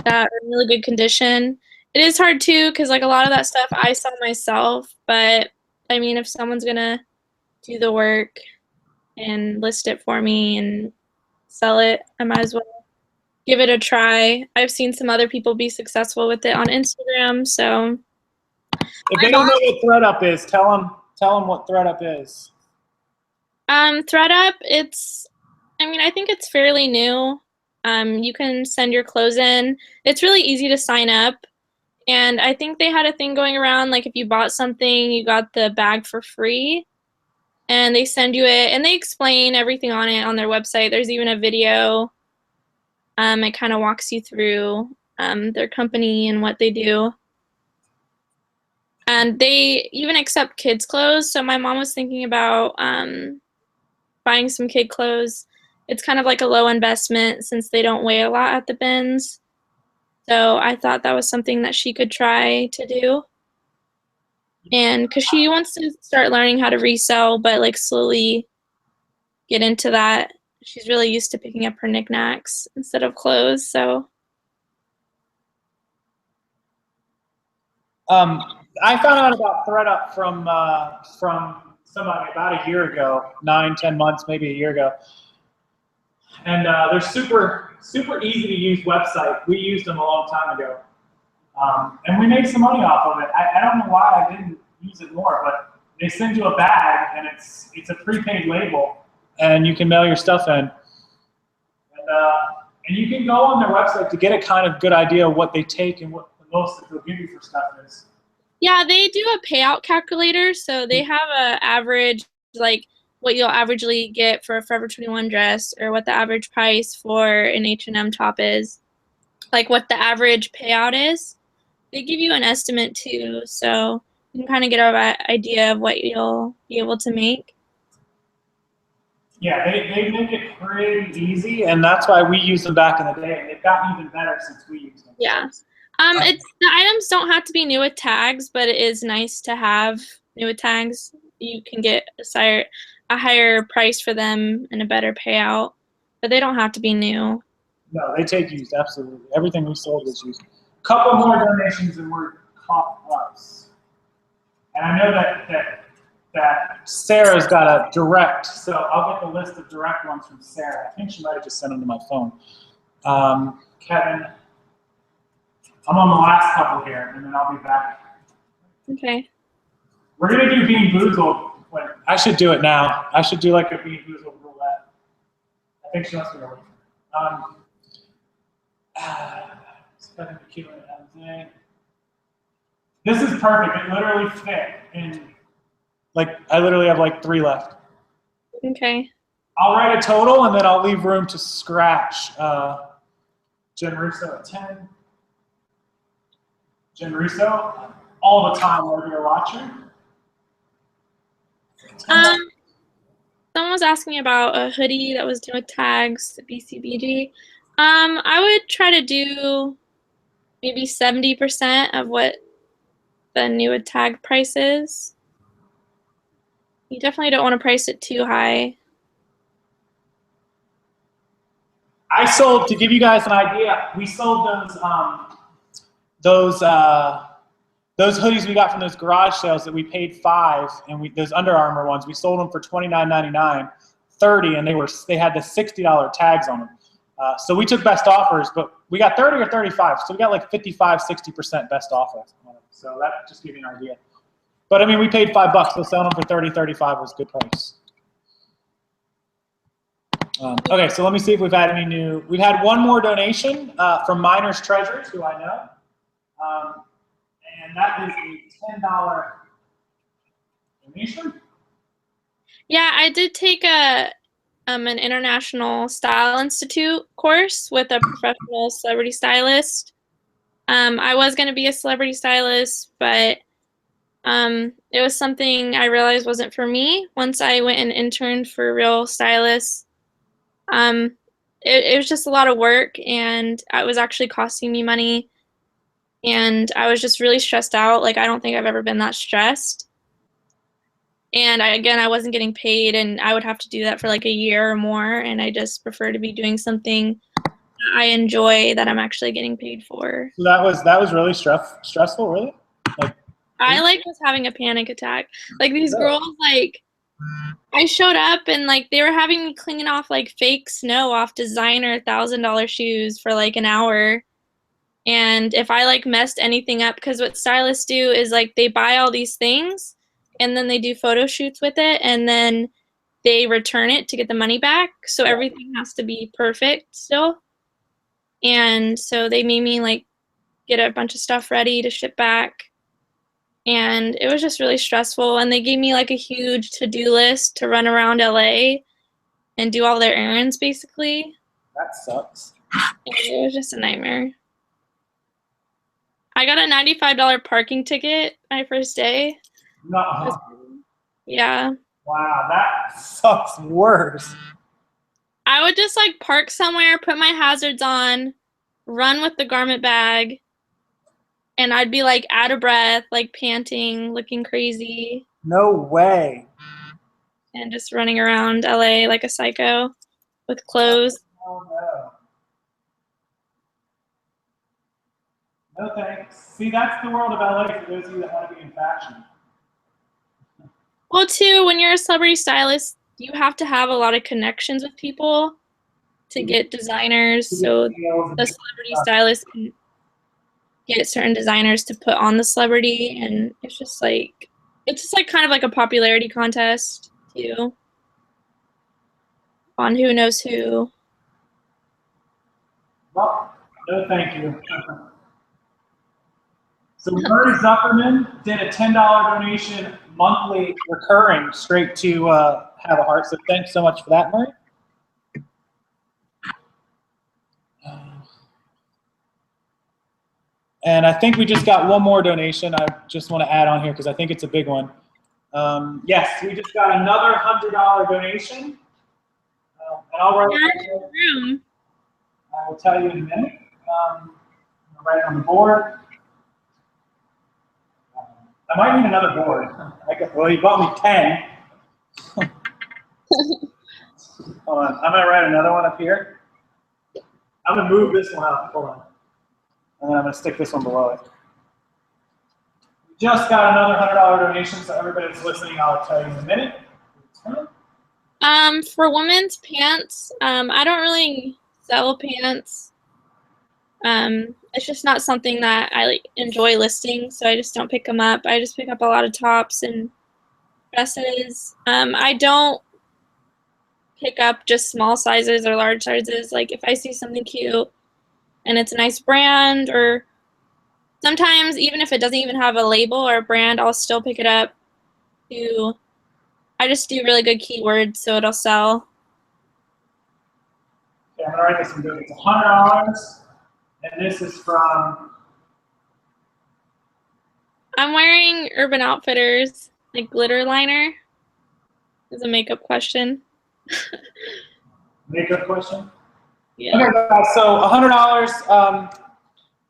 that are in really good condition. It is hard too, because like a lot of that stuff I sell myself, but I mean, if someone's gonna do the work and list it for me and sell it, I might as well give it a try. I've seen some other people be successful with it on Instagram, so. If they don't know what ThreadUp is, tell them what ThreadUp is. ThreadUp, I think it's fairly new. You can send your clothes in. It's really easy to sign up. And I think they had a thing going around, like if you bought something, you got the bag for free. And they send you it, and they explain everything on it on their website. There's even a video. It kind of walks you through their company and what they do. And they even accept kids' clothes. So my mom was thinking about buying some kid clothes. It's kind of like a low investment since they don't weigh a lot at the bins. So I thought that was something that she could try to do. And because she wants to start learning how to resell, but like slowly get into that. She's really used to picking up her knickknacks instead of clothes, so. I found out about ThreadUp from somebody about a year ago, 9-10 months, maybe a year ago. And they're super easy to use website. We used them a long time ago. And we made some money off of it. I don't know why I didn't use it more, but they send you a bag and it's a prepaid label and you can mail your stuff in. And you can go on their website to get a kind of good idea of what they take and what the most that they'll give you for stuff is. Yeah, they do a payout calculator. So they have an average, like what you'll averagely get for a Forever 21 dress or what the average price for an H&M top is, like what the average payout is. They give you an estimate too. So You can kind of get an idea of what you'll be able to make. Yeah, they make it pretty easy, and that's why we used them back in the day, and they've gotten even better since we used them. Yeah. The items don't have to be new with tags, but it is nice to have new with tags. You can get a higher price for them and a better payout, but they don't have to be new. No, they take used, absolutely. Everything we sold was used. Couple more donations and we're caught up. And I know that Sarah's got a direct, so I'll get the list of direct ones from Sarah. I think she might have just sent them to my phone. Kevin, I'm on the last couple here, and then I'll be back. Okay. We're gonna do Bean Boozled. I should do it now. I should do like a Bean Boozled roulette. I think she wants me to wait. This is perfect. It literally fit, and like I literally have like 3 left. Okay. I'll write a total, and then I'll leave room to scratch. Jen Russo at 10. Jen Russo, all the time, regular watcher. Someone was asking about a hoodie that was doing with tags, the BCBG. I would try to do maybe 70% of what the new tag price is. You definitely don't want to price it too high. I sold, to give you guys an idea, we sold those hoodies we got from those garage sales that we paid $5, and those Under Armour ones, we sold them for $29.99, $30, and they had the $60 tags on them. So we took best offers, but we got 30 or 35, so we got like 55, 60% best offers. So that just gives you an idea. But I mean, we paid $5, so selling them for 30, 35 was a good price. Okay, so let me see if we've had any new. We've had one more donation from Miners Treasures, who I know. And that is a $10 donation. Yeah, I did take an International Style Institute course with a professional celebrity stylist. I was going to be a celebrity stylist, but it was something I realized wasn't for me once I went and interned for real stylists. It was just a lot of work, and it was actually costing me money, and I was just really stressed out. Like, I don't think I've ever been that stressed. And I wasn't getting paid, and I would have to do that for like a year or more, and I just prefer to be doing something I enjoy that I'm actually getting paid for. So that was really stressful, really? I was having a panic attack. Like, these girls, like, I showed up and like they were having me cleaning off like fake snow off designer $1,000 shoes for like an hour. And if I like messed anything up, because what stylists do is like they buy all these things and then they do photo shoots with it and then they return it to get the money back. So everything has to be perfect still. And so they made me like get a bunch of stuff ready to ship back. And it was just really stressful. And they gave me like a huge to-do list to run around LA and do all their errands basically. That sucks. And it was just a nightmare. I got a $95 parking ticket my first day. No. Yeah. Wow, that sucks worse. I would just like park somewhere, put my hazards on, run with the garment bag, and I'd be like out of breath, like panting, looking crazy. No way. And just running around LA like a psycho with clothes. Oh no. No thanks. See, that's the world of LA for those of you that want to be in fashion. Well, too, when you're a celebrity stylist, you have to have a lot of connections with people to get designers. So the celebrity stylist can get certain designers to put on the celebrity, and it's just like kind of like a popularity contest too on who knows who. Well, no thank you. So Murray Zuckerman did a $10 donation monthly recurring straight to Have a Heart. So thanks so much for that, Murray. And I think we just got one more donation. I just want to add on here because I think it's a big one. Yes, we just got another $100 donation. And I'll write it. I will tell you in a minute. I'll write it on the board. I might need another board. Well, you bought me 10. Hold on. I'm going to write another one up here. I'm going to move this one up. Hold on. And then I'm going to stick this one below it. We just got another $100 donation, so everybody that's listening, I'll tell you in a minute. For women's pants, I don't really sell pants. It's just not something that I enjoy listing, so I just don't pick them up. I just pick up a lot of tops and dresses. I don't pick up just small sizes or large sizes. Like if I see something cute and it's a nice brand, or sometimes even if it doesn't even have a label or a brand, I'll still pick it up. I just do really good keywords so it'll sell. Okay, I'm gonna write this one. It's $100, and this is from. I'm wearing Urban Outfitters like glitter liner. Is a makeup question. Makeup question? Yeah. Okay, guys, so $100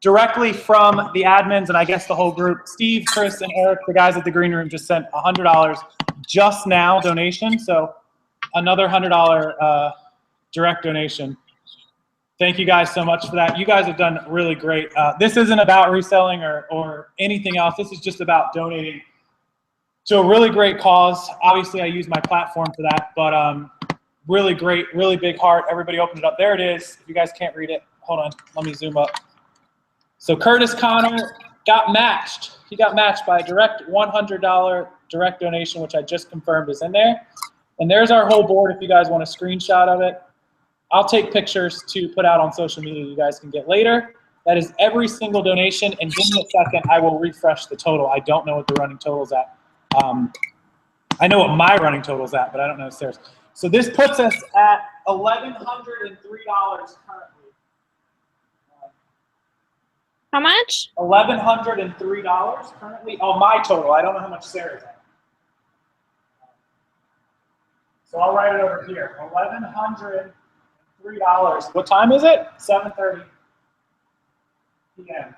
directly from the admins and I guess the whole group. Steve, Chris, and Eric, the guys at the green room, just sent $100 just now donation. So another $100 direct donation. Thank you guys so much for that. You guys have done really great. This isn't about reselling or anything else. This is just about donating to a really great cause. Obviously, I use my platform for that, but really great, really big heart. Everybody open it up. There it is. If you guys can't read it, hold on. Let me zoom up. So Curtis Connor got matched. He got matched by a direct $100 direct donation, which I just confirmed is in there. And there's our whole board if you guys want a screenshot of it. I'll take pictures to put out on social media you guys can get later. That is every single donation. And give me a second, I will refresh the total. I don't know what the running total's at. I know what my running total's at, but I don't know theirs. So this puts us at $1,103 currently. How much? $1,103 currently on my total. I don't know how much Sarah's at. So I'll write it over here. $1,103. What time is it? 7:30 p.m.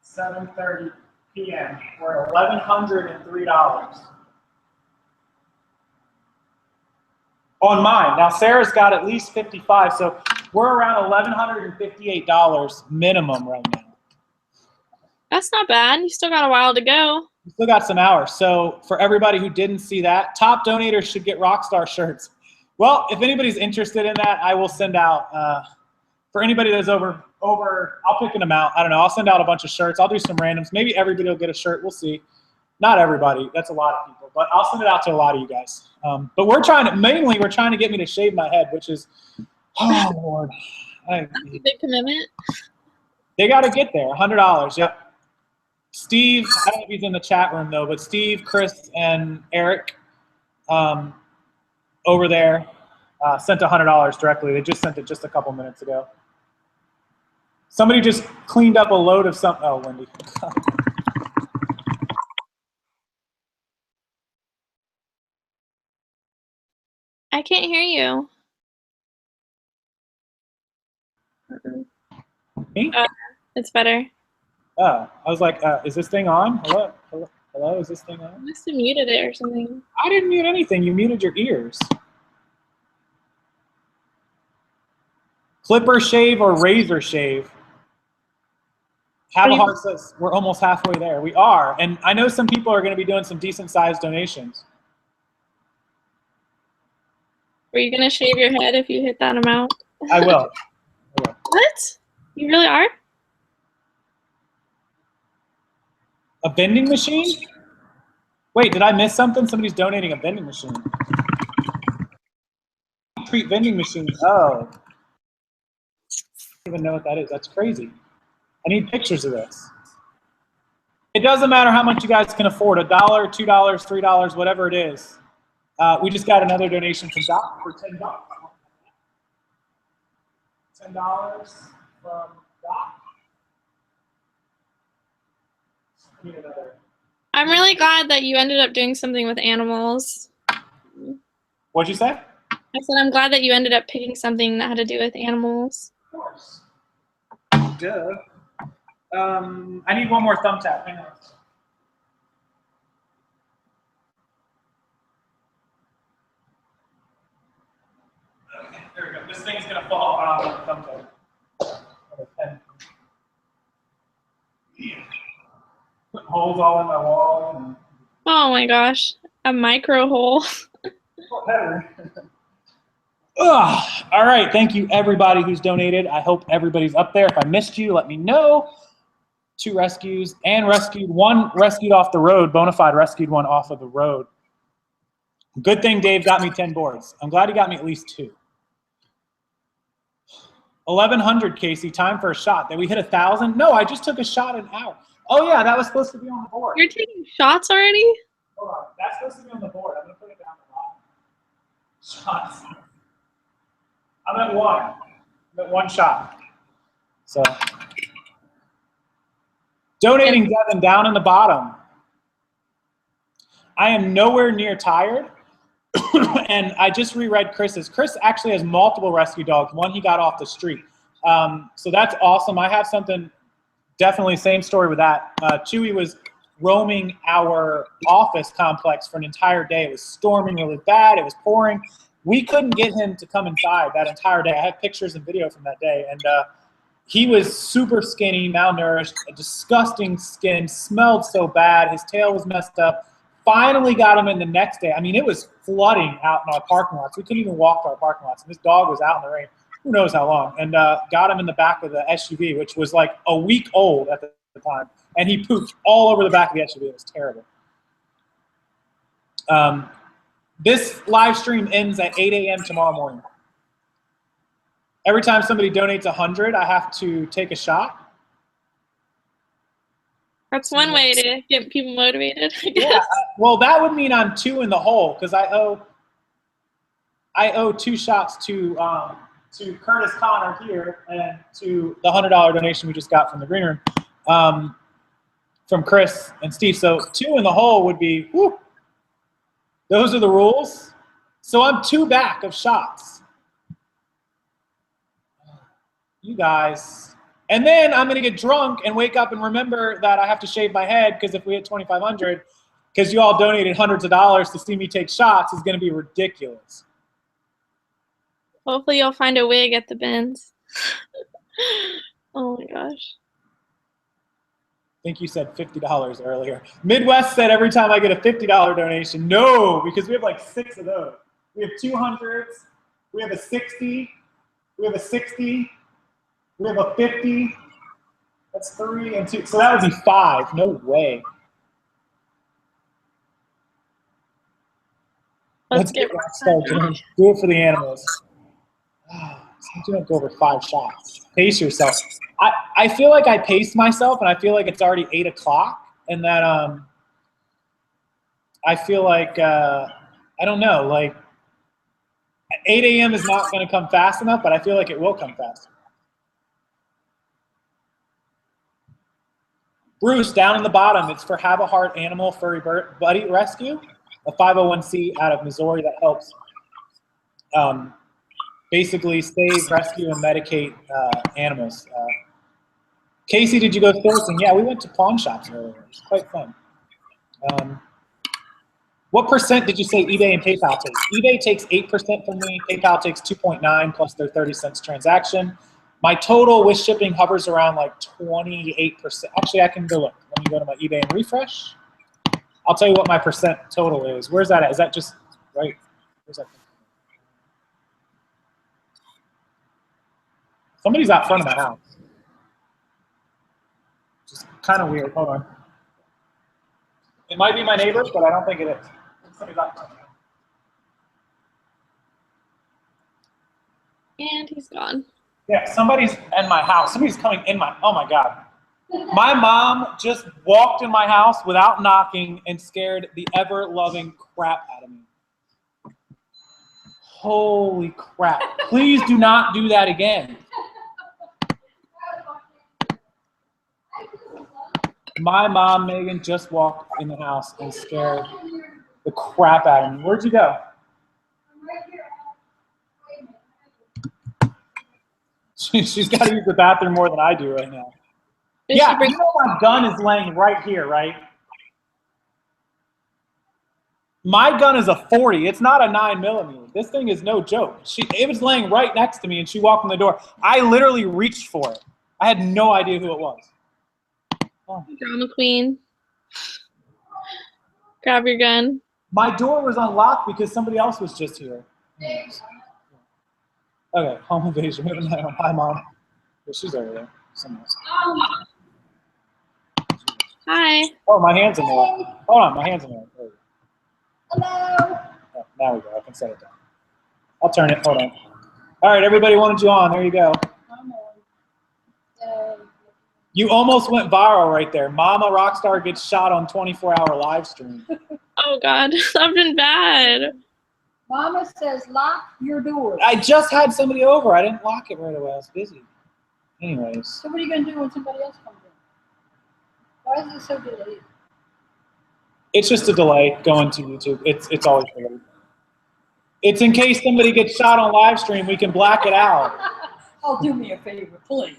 7:30 p.m. We're at $1,103 on mine. Now Sarah's got at least 55, so we're around $1,158 minimum right now. That's not bad. You still got a while to go. We still got some hours. So for everybody who didn't see that, top donators should get Rockstar shirts. Well, if anybody's interested in that, I will send out, for anybody that's over, I'll pick an amount. I don't know. I'll send out a bunch of shirts. I'll do some randoms. Maybe everybody will get a shirt. We'll see. Not everybody. That's a lot of people. But I'll send it out to a lot of you guys. But we're trying to get me to shave my head, which is, oh, Lord. That's a big commitment. They got to get there. $100. Yep. Steve, I don't know if he's in the chat room, though, but Steve, Chris, and Eric over there sent $100 directly. They just sent it just a couple minutes ago. Somebody just cleaned up a load of something. Oh, Wendy. I can't hear you. Me? It's better. Oh, I was like, is this thing on? Hello? Hello? Hello? Is this thing on? You must have muted it or something. I didn't mute anything. You muted your ears. Clipper shave or razor shave? Have a heart says we're almost halfway there. We are. And I know some people are going to be doing some decent sized donations. Were you going to shave your head if you hit that amount? I will. What? You really are? A vending machine? Wait, did I miss something? Somebody's donating a vending machine. Treat vending machine. Oh. I don't even know what that is. That's crazy. I need pictures of this. It doesn't matter how much you guys can afford. $1, $2, $3, whatever it is. We just got another donation from Doc for $10. $10 from Doc. I'm really glad that you ended up doing something with animals. What'd you say? I said I'm glad that you ended up picking something that had to do with animals. Of course. Duh. I need one more thumb tap. Hang on. Okay, there we go. This thing's gonna fall off on the thumb tap. Put holes all in my wall. And... Oh my gosh, a micro hole. Ugh. All right, thank you everybody who's donated. I hope everybody's up there. If I missed you, let me know. 2 rescues and rescued, 1 rescued off the road, bona fide rescued 1 off of the road. Good thing Dave got me 10 boards. I'm glad he got me at least 2. 1100, Casey, time for a shot. Did we hit 1,000? No, I just took a shot an hour. Oh yeah, that was supposed to be on the board. You're taking shots already? Hold on, that's supposed to be on the board. I'm gonna put it down the bottom. Shots. I'm at 1. I'm at 1 shot. So, donating Devin down in the bottom. I am nowhere near tired. And I just reread Chris's. Chris actually has multiple rescue dogs. 1 he got off the street. So that's awesome. I have something, definitely same story with that. Chewy was roaming our office complex for an entire day. It was storming really bad. It was pouring. We couldn't get him to come inside that entire day. I have pictures and video from that day. And he was super skinny, malnourished, a disgusting skin, smelled so bad. His tail was messed up. Finally got him in the next day. I mean, it was flooding out in our parking lots. We couldn't even walk to our parking lots. And this dog was out in the rain, who knows how long, and got him in the back of the SUV, which was like a week old at the time. And he pooped all over the back of the SUV. It was terrible. This live stream ends at 8 a.m. tomorrow morning. Every time somebody donates 100, I have to take a shot. That's one way to get people motivated, I guess. Yeah, well, that would mean I'm 2 in the hole because I owe 2 shots to Curtis Connor here and to the $100 donation we just got from the green room from Chris and Steve. So 2 in the hole would be, whew, those are the rules. So I'm 2 back of shots. You guys. And then I'm going to get drunk and wake up and remember that I have to shave my head because if we hit 2,500, because you all donated hundreds of dollars to see me take shots, is going to be ridiculous. Hopefully you'll find a wig at the bins. Oh my gosh. I think you said $50 earlier. Midwest said every time I get a $50 donation. No, because we have like 6 of those. We have 200s. We have a 60. We have a 60. We have a 50. That's 3 and 2. So that would be 5. No way. Let's get started. Do it for the animals. You don't go over 5 shots. Pace yourself. I feel like I paced myself, and I feel like it's already 8 o'clock, and that I feel like I don't know, like 8 a.m. is not going to come fast enough, but I feel like it will come faster. Bruce, down in the bottom, it's for Have a Heart Animal Furry Buddy Rescue, a 501c out of Missouri that helps basically save, rescue, and medicate animals. Casey, did you go sourcing? Yeah, we went to pawn shops earlier. It was quite fun. What percent did you say eBay and PayPal take? eBay takes 8% from me. PayPal takes 2.9 plus their 30 cents transaction. My total with shipping hovers around like 28%. Actually, I can go look. Let me go to my eBay and refresh. I'll tell you what my percent total is. Where's that at? Is that just right? Where's that? Somebody's out front of my house. Just kind of weird. Hold on. It might be my neighbors, but I don't think it is. Somebody's out front. And he's gone. Yeah, somebody's in my house. Somebody's coming in my, oh my God. My mom just walked in my house without knocking and scared the ever-loving crap out of me. Holy crap. Please do not do that again. My mom, Megan, just walked in the house and scared the crap out of me. Where'd you go? She's got to use the bathroom more than I do right now. Yeah, you know my gun is laying right here, right? My gun is a 40. It's not a 9mm. This thing is no joke. It was laying right next to me, and she walked in the door. I literally reached for it. I had no idea who it was. Oh. Drama queen. Grab your gun. My door was unlocked because somebody else was just here. Okay, home invasion. Hi, Mom. Yeah, she's over there. Hi. Oh, my hand's in there. Hold on, my hand's in there. Hello. Oh, now we go. I can set it down. I'll turn it. Hold on. All right, everybody wanted you on. There you go. I'm on. You almost went viral right there. Mama Rockstar gets shot on 24-hour live stream. Oh, God. I've been bad. Mama says lock your door. I just had somebody over. I didn't lock it right away. I was busy. Anyways. So what are you going to do when somebody else comes in? Why is it so delayed? It's just a delay going to YouTube. It's always delayed. It's in case somebody gets shot on live stream, we can black it out. Oh, do me a favor, please.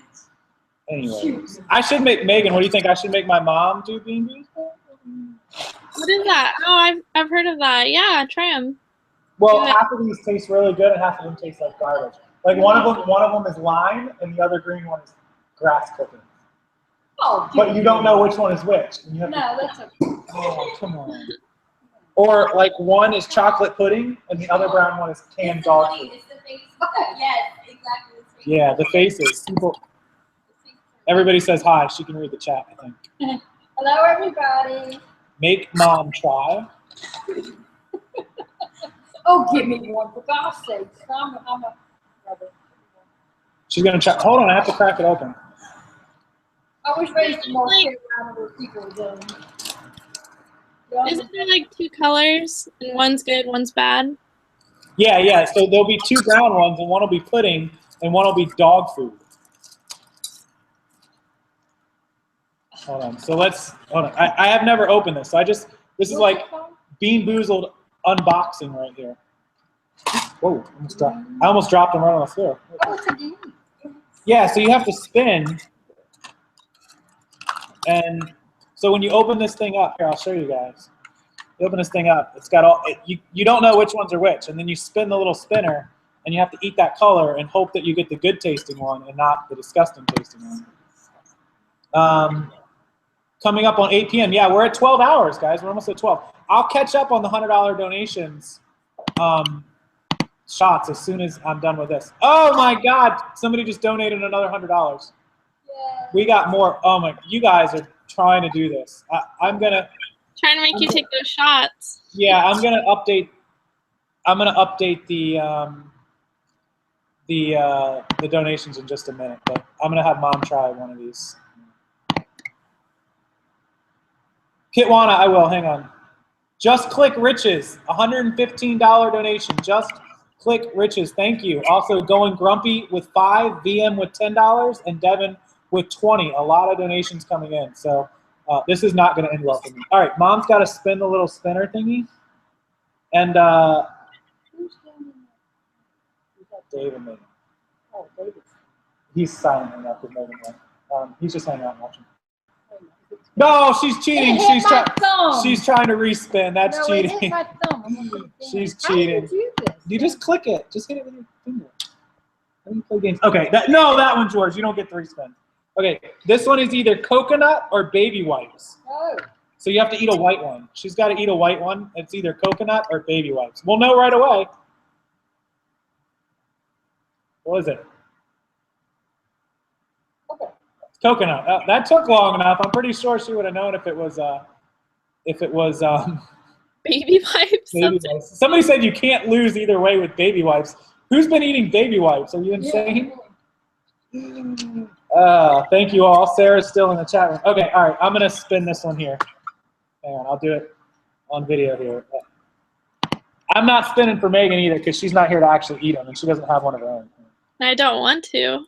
Anyways. I should make, Megan, what do you think? I should make my mom do bean beans? What is that? Oh, I've heard of that. Yeah, try them. Well, half of these taste really good and half of them taste like garbage. Like one of them is lime and the other green one is grass clippings. Oh, but you don't know which one is which. And you have that's a... Oh, come on. Or like one is chocolate pudding and the other brown one is canned dog food. It's the face. Yes, exactly. Yeah, the faces. People. Everybody says hi. She can read the chat, I think. Hello, everybody. Make mom try. Oh, give me one, for God's sake. She's going to try. Hold on, I have to crack it open. I wish there was more around people doing. Isn't there like two colors and one's good, one's bad? Yeah. So there'll be two brown ones and one will be pudding and one will be dog food. Hold on. So hold on. I have never opened this. So this is like Bean Boozled unboxing right here. Whoa, I almost dropped them right on the floor. Oh, it's a game. Yeah, so you have to spin. And so when you open this thing up, here, I'll show you guys. You open this thing up, it's got you don't know which ones are which. And then you spin the little spinner, and you have to eat that color and hope that you get the good tasting one and not the disgusting tasting one. Coming up on 8 p.m. Yeah, we're at 12 hours, guys. We're almost at 12. I'll catch up on the $100 donations shots as soon as I'm done with this. Oh, my God. Somebody just donated another $100. Yeah. We got more. Oh, my. You guys are trying to do this. I'm going to. Trying to make you take those shots. Yeah, I'm going to update. I'm going to update the donations in just a minute. But I'm going to have Mom try one of these. Kitwana, I will. Hang on. Just Click Riches, $115 donation. Just Click Riches. Thank you. Also, Going Grumpy with 5, VM with $10, and Devin with 20. A lot of donations coming in. So this is not going to end well for me. All right, Mom's got to spin the little spinner thingy. And David Megan. Oh, David. He's silent enough with Megan. He's just hanging out and watching. No, she's cheating. She's trying to respin. That's cheating. It hit my thumb. She's cheating. How do you do this? You just click it. Just hit it with your finger. How do you play games? Okay, that one's yours. You don't get 3 spins. Okay, this one is either coconut or baby wipes. Oh. So you have to eat a white one. She's got to eat a white one. It's either coconut or baby wipes. We'll know right away. What is it? Coconut. That took long enough. I'm pretty sure she would have known if it was baby wipes. Baby wipes. Somebody said you can't lose either way with baby wipes. Who's been eating baby wipes? Are you insane? Thank you all. Sarah's still in the chat room. Okay, all right. I'm gonna spin this one here. Hang on, I'll do it on video here. I'm not spinning for Megan either because she's not here to actually eat them and she doesn't have one of her own. I don't want to.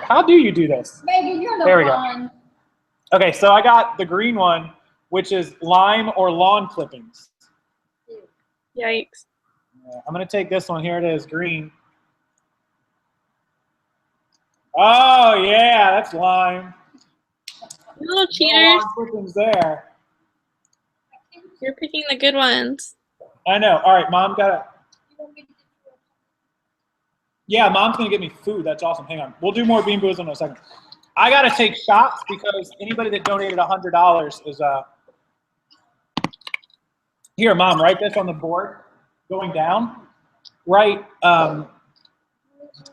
How do you do this? Megan, you're the There we one. go. Okay, so I got the green one, which is lime or lawn clippings. Yikes. Yeah, I'm gonna take this one. Here it is, green. Oh yeah, that's lime. You little No cheaters. lawn clippings there. You're picking the good ones. I know. All right, Mom got it. Yeah, Mom's gonna get me food. That's awesome. Hang on. We'll do more bean boozle in a second. I gotta take shots because anybody that donated $100 is here, Mom. Write this on the board, going down. Right. Oh,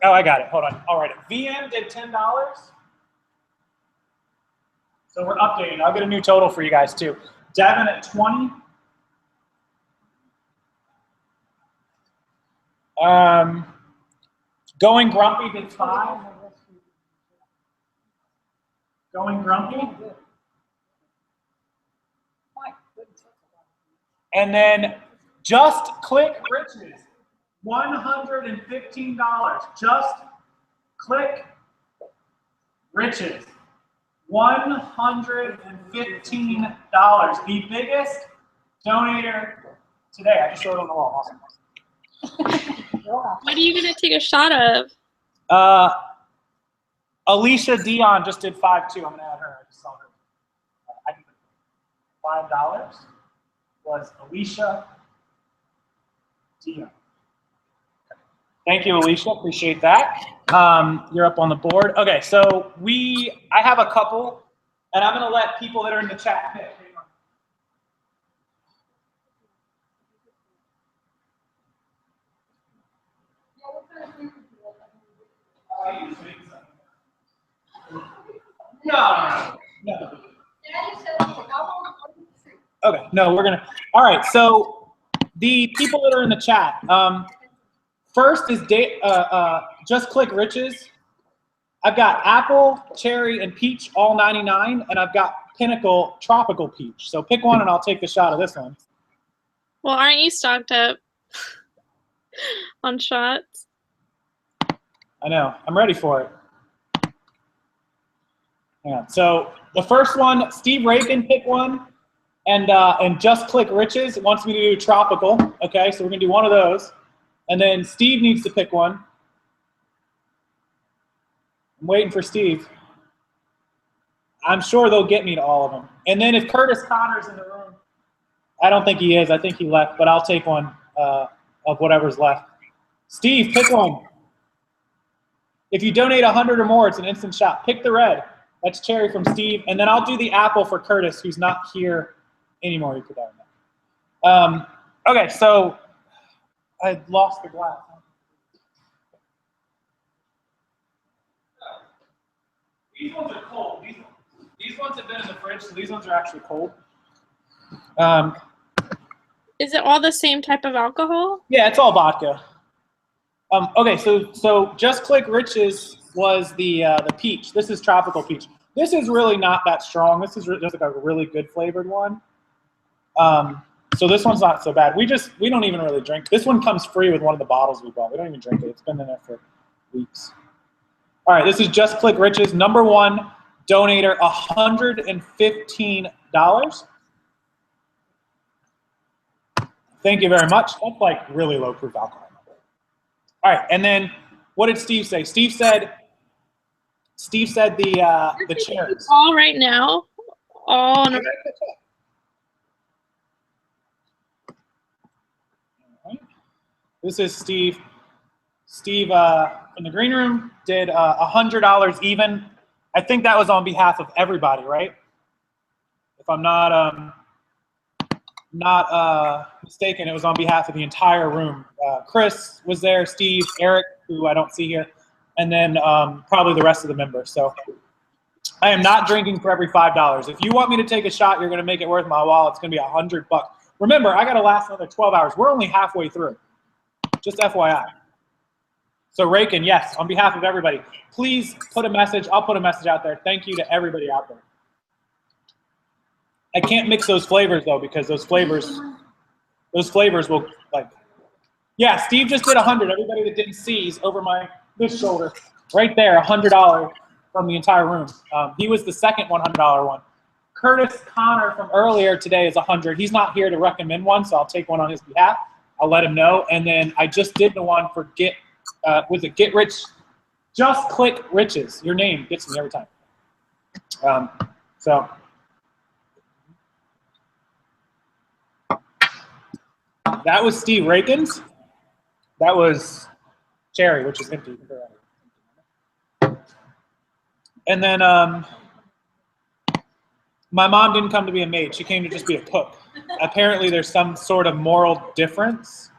I got it. Hold on. I'll write it. VM did $10. So we're updating. I'll get a new total for you guys too. Devin at 20. Going Grumpy did 5. Going Grumpy. And then Just Click Riches, $115. Just Click Riches, $115. The biggest donator today. I just showed it on the wall. Awesome. What are you gonna take a shot of? Alicia Dion just did 5 too. I'm gonna add her. I just saw her. I can $5 was Alicia Dion. Thank you, Alicia. Appreciate that. You're up on the board. Okay, so I have a couple, and I'm gonna let people that are in the chat pick. No. Okay, no, we're gonna. All right, so the people that are in the chat. First is Just Click Riches. I've got apple, cherry, and peach, all 99, and I've got Pinnacle Tropical Peach. So pick one, and I'll take the shot of this one. Well, aren't you stocked up on shots? I know. I'm ready for it. Hang on. So the first one, Steve Rakin, pick one, and Just Click Riches wants me to do tropical. Okay, so we're gonna do one of those, and then Steve needs to pick one. I'm waiting for Steve. I'm sure they'll get me to all of them. And then if Curtis Connor's in the room, I don't think he is. I think he left, but I'll take one of whatever's left. Steve, pick one. If you donate 100 or more, it's an instant shot. Pick the red. That's cherry from Steve. And then I'll do the apple for Curtis, who's not here anymore. You put that in there. Okay, so I lost the glass. These ones are cold. These ones have been in the fridge, so these ones are actually cold. Is it all the same type of alcohol? Yeah, it's all vodka. Okay, so Just Click Riches was the peach. This is tropical peach. This is really not that strong. This is just like a really good flavored one. So this one's not so bad. We don't even really drink. This one comes free with one of the bottles we bought. We don't even drink it. It's been in there for weeks. All right, this is Just Click Riches. Number one donator, $115. Thank you very much. That's like really low proof alcohol. All right, and then what did Steve say? Steve said the cherries. All right now. All in a This is Steve. Steve in the green room did $100 even. I think that was on behalf of everybody, right? If I'm not mistaken, it was on behalf of the entire room. Chris was there, Steve, Eric, who I don't see here, and then probably the rest of the members. So I am not drinking for every $5. If you want me to take a shot, you're going to make it worth my while. It's going to be $100. Remember, I got to last another 12 hours. We're only halfway through. Just FYI. So Rakin, yes, on behalf of everybody, please put a message. I'll put a message out there. Thank you to everybody out there. I can't mix those flavors though, because those flavors will like. Yeah, Steve just did 100. Everybody that didn't see is over this shoulder, right there, $100 from the entire room. He was the second $100 one. Curtis Connor from earlier today is 100. He's not here to recommend one, so I'll take one on his behalf. I'll let him know. And then I just did the one for Get Rich? Just click Riches. Your name gets me every time. So that was Steve Rakins. That was Cherry, which is empty. And then my mom didn't come to be a maid. She came to just be a cook. Apparently there's some sort of moral difference.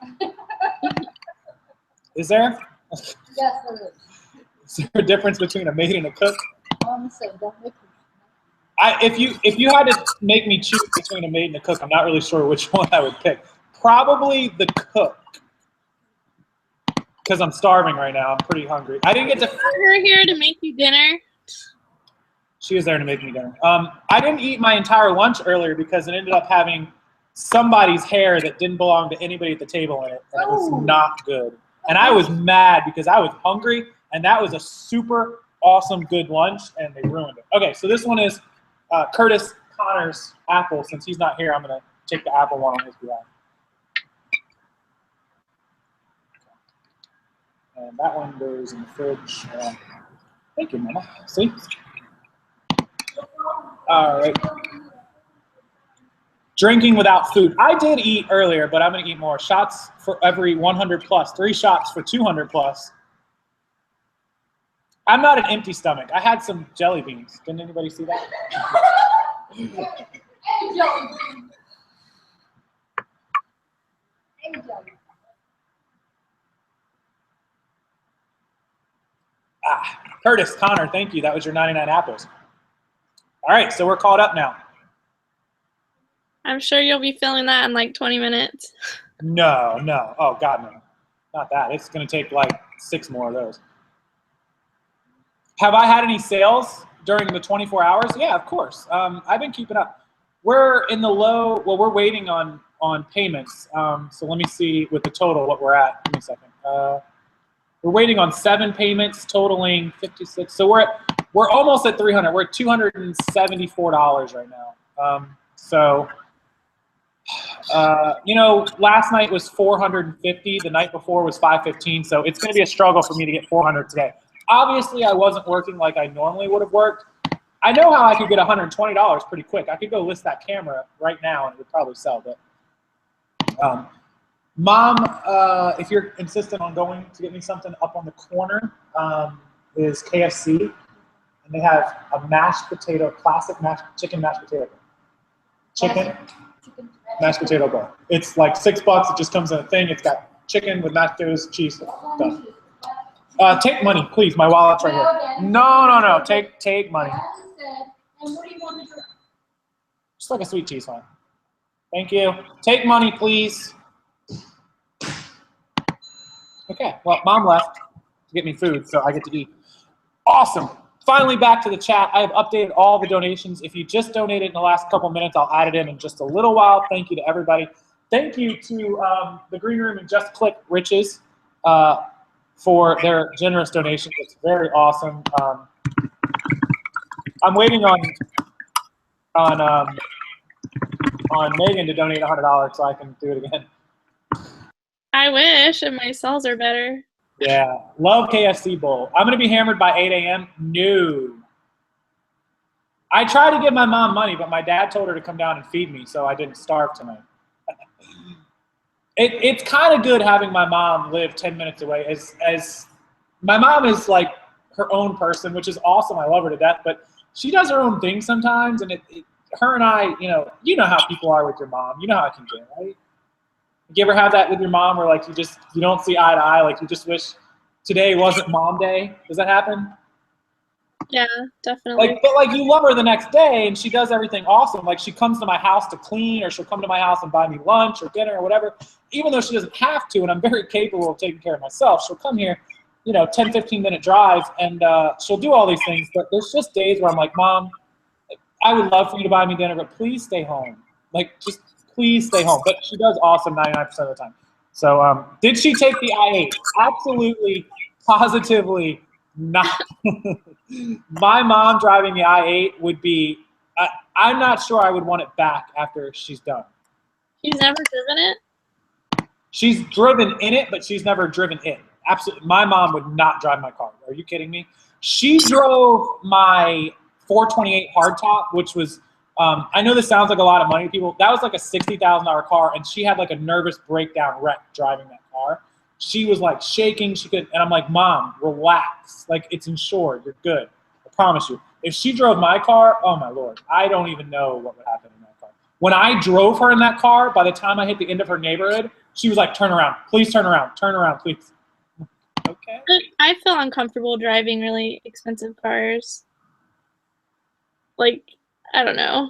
Is there? Yes, there is. Is there a difference between a maid and a cook? Mom said, don't make me. If you had to make me choose between a maid and a cook, I'm not really sure which one I would pick. Probably the cook. Because I'm starving right now. I'm pretty hungry. I didn't get to... Her here to make you dinner. She was there to make me dinner. I didn't eat my entire lunch earlier because it ended up having somebody's hair that didn't belong to anybody at the table in it, and it was not good. And I was mad because I was hungry, and that was a super awesome good lunch, and they ruined it. Okay, so this one is Curtis Connor's apple. Since he's not here, I'm going to take the apple one on his behalf. And that one goes in the fridge. Thank you, Mama. See? All right. Drinking without food. I did eat earlier, but I'm going to eat more. Shots for every 100 plus. 3 shots for 200 plus. I'm not an empty stomach. I had some jelly beans. Didn't anybody see that? Curtis Connor, thank you. That was your 99 apples. All right, so we're caught up now. I'm sure you'll be filling that in like 20 minutes. No. Oh, God, no. Not that. It's going to take like 6 more of those. Have I had any sales during the 24 hours? Yeah, of course. I've been keeping up. We're in the low. Well, we're waiting on payments. So let me see with the total what we're at. Give me a second. We're waiting on 7 payments totaling 56. So we're almost at 300. We're at $274 right now. Last night was 450. The night before was 515. So it's going to be a struggle for me to get 400 today. Obviously, I wasn't working like I normally would have worked. I know how I could get $120 pretty quick. I could go list that camera right now and it would probably sell. But Mom, if you're insistent on going to get me something up on the corner, is KFC. And they have a mashed potato, classic chicken mashed potato. Chicken mashed potato bowl. It's like $6. It just comes in a thing. It's got chicken with mashed potatoes, cheese, stuff. Take money, please. My wallet's right here. No. Take money. Just like a sweet cheese one. Thank you. Take money, please. Okay, well, Mom left to get me food, so I get to eat. Awesome. Finally back to the chat. I have updated all the donations. If you just donated in the last couple minutes, I'll add it in just a little while. Thank you to everybody. Thank you to the Green Room and Just Click Riches for their generous donations. It's very awesome. I'm waiting on Megan to donate $100 so I can do it again. I wish, and my cells are better. Yeah, love KFC bowl. I'm going to be hammered by 8 a.m. No. I tried to give my mom money, but my dad told her to come down and feed me, so I didn't starve tonight. It's kind of good having my mom live 10 minutes away. As my mom is like her own person, which is awesome. I love her to death, but she does her own thing sometimes, and her and I, you know how people are with your mom. You know how it can get, right? You ever have that with your mom where like you don't see eye to eye, like you just wish today wasn't mom day? Does that happen? Yeah, definitely. But you love her the next day and she does everything awesome. Like she comes to my house to clean, or she'll come to my house and buy me lunch or dinner or whatever, even though she doesn't have to, and I'm very capable of taking care of myself. She'll come here, 10, 15 minute drive, and she'll do all these things. But there's just days where I'm like, Mom, I would love for you to buy me dinner, but please stay home. Just please stay home. But she does awesome 99% of the time. So did she take the I-8? Absolutely, positively not. My mom driving the I-8 would be I'm not sure I would want it back after she's done. He's never driven it? She's driven in it, but she's never driven it. Absolutely. My mom would not drive my car. Are you kidding me? She drove my 428 hardtop, which was, I know this sounds like a lot of money to people. That was like a $60,000 car, and she had like a nervous breakdown wreck driving that car. She was like shaking. And I'm like, Mom, relax. Like, it's insured. You're good. I promise you. If she drove my car, oh my Lord, I don't even know what would happen in that car. When I drove her in that car, by the time I hit the end of her neighborhood, she was like, turn around. Please turn around. Turn around, please. Okay. I feel uncomfortable driving really expensive cars. Like, I don't know.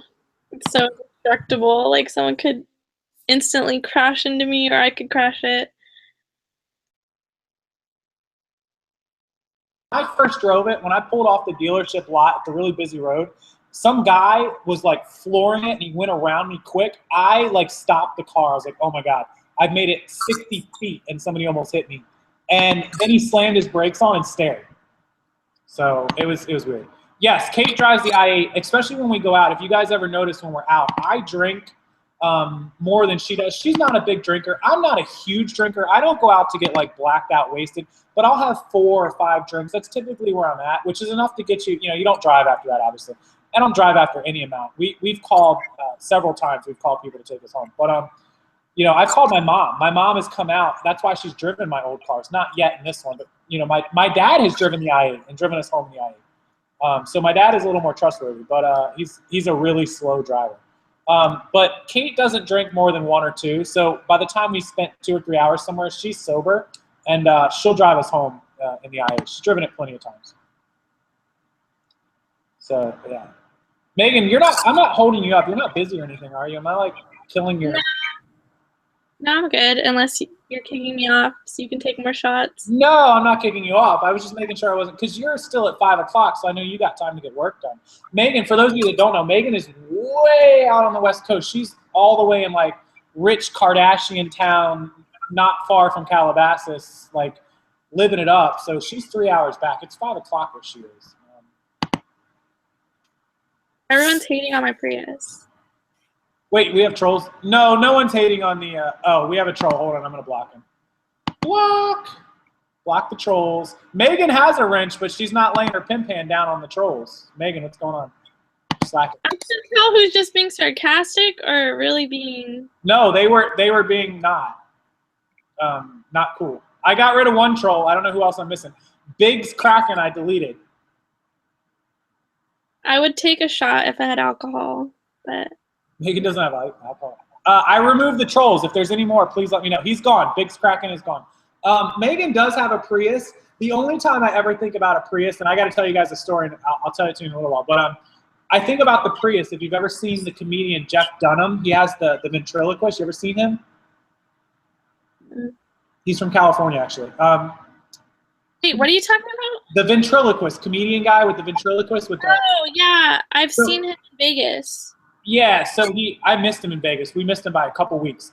It's so destructible. Like, someone could instantly crash into me, or I could crash it. When I first drove it, when I pulled off the dealership lot at the really busy road, some guy was like flooring it and he went around me quick. I like stopped the car. I was like, oh my God, I've made it 60 feet and somebody almost hit me. And then he slammed his brakes on and stared. So it was weird. Yes, Kate drives the i8, especially when we go out. If you guys ever notice when we're out, I drink more than she does. She's not a big drinker. I'm not a huge drinker. I don't go out to get like blacked out wasted, but I'll have 4 or 5 drinks. That's typically where I'm at, which is enough to get you, you don't drive after that, obviously. I don't drive after any amount. We've called several times. We've called people to take us home. But, I've called my mom. My mom has come out. That's why she's driven my old cars. Not yet in this one, but, my dad has driven the i8 and driven us home in the i8. So my dad is a little more trustworthy, but he's a really slow driver. But Kate doesn't drink more than 1 or 2. So by the time we spent 2 or 3 hours somewhere, she's sober, and she'll drive us home in the i8. She's driven it plenty of times. So yeah, Megan, I'm not holding you up. You're not busy or anything, are you? Am I like killing your? No, I'm good, unless you're kicking me off so you can take more shots. No, I'm not kicking you off. I was just making sure I wasn't, because you're still at 5 o'clock, so I know you got time to get work done. Megan, for those of you that don't know, Megan is way out on the West Coast. She's all the way in like rich Kardashian town, not far from Calabasas, like living it up. So she's 3 hours back. It's 5 o'clock where she is. Everyone's hating on my Prius. Wait, we have trolls? No, no one's hating on the, oh, we have a troll. Hold on, I'm going to block him. Block the trolls. Megan has a wrench, but she's not laying her pin pan down on the trolls. Megan, what's going on? Slack it. I can't tell who's just being sarcastic or really being... No, they were being not cool. I got rid of one troll. I don't know who else I'm missing. Big's Kraken I deleted. I would take a shot if I had alcohol, but... Megan doesn't have alcohol. I removed the trolls. If there's any more, please let me know. He's gone. Big's Kraken is gone. Megan does have a Prius. The only time I ever think about a Prius, and I got to tell you guys a story, and I'll tell it to you in a little while, but I think about the Prius. If you've ever seen the comedian Jeff Dunham, he has the ventriloquist. You ever seen him? He's from California, actually. Wait, what are you talking about? The ventriloquist, comedian guy with the ventriloquist. Oh, yeah. I've seen him in Vegas. Yeah, so I missed him in Vegas. We missed him by a couple weeks.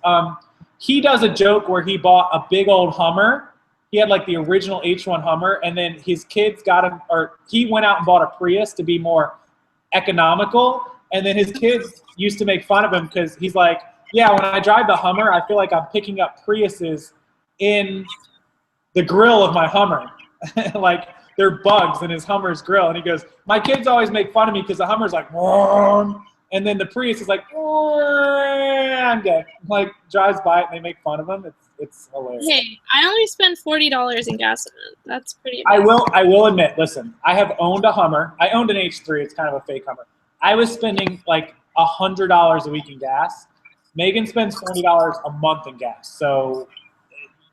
He does a joke where he bought a big old Hummer. He had like the original H1 Hummer, and then his kids got him, or he went out and bought a Prius to be more economical, and then his kids used to make fun of him because he's like, yeah, when I drive the Hummer, I feel like I'm picking up Priuses in the grill of my Hummer. Like, they're bugs in his Hummer's grill. And he goes, my kids always make fun of me because the Hummer's like, and then the Prius is like, like drives by it and they make fun of him. It's hilarious. Hey, I only spend $40 in gas. That's pretty amazing. I will admit, listen, I have owned a Hummer. I owned an H3. It's kind of a fake Hummer. I was spending like $100 a week in gas. Megan spends $40 a month in gas. So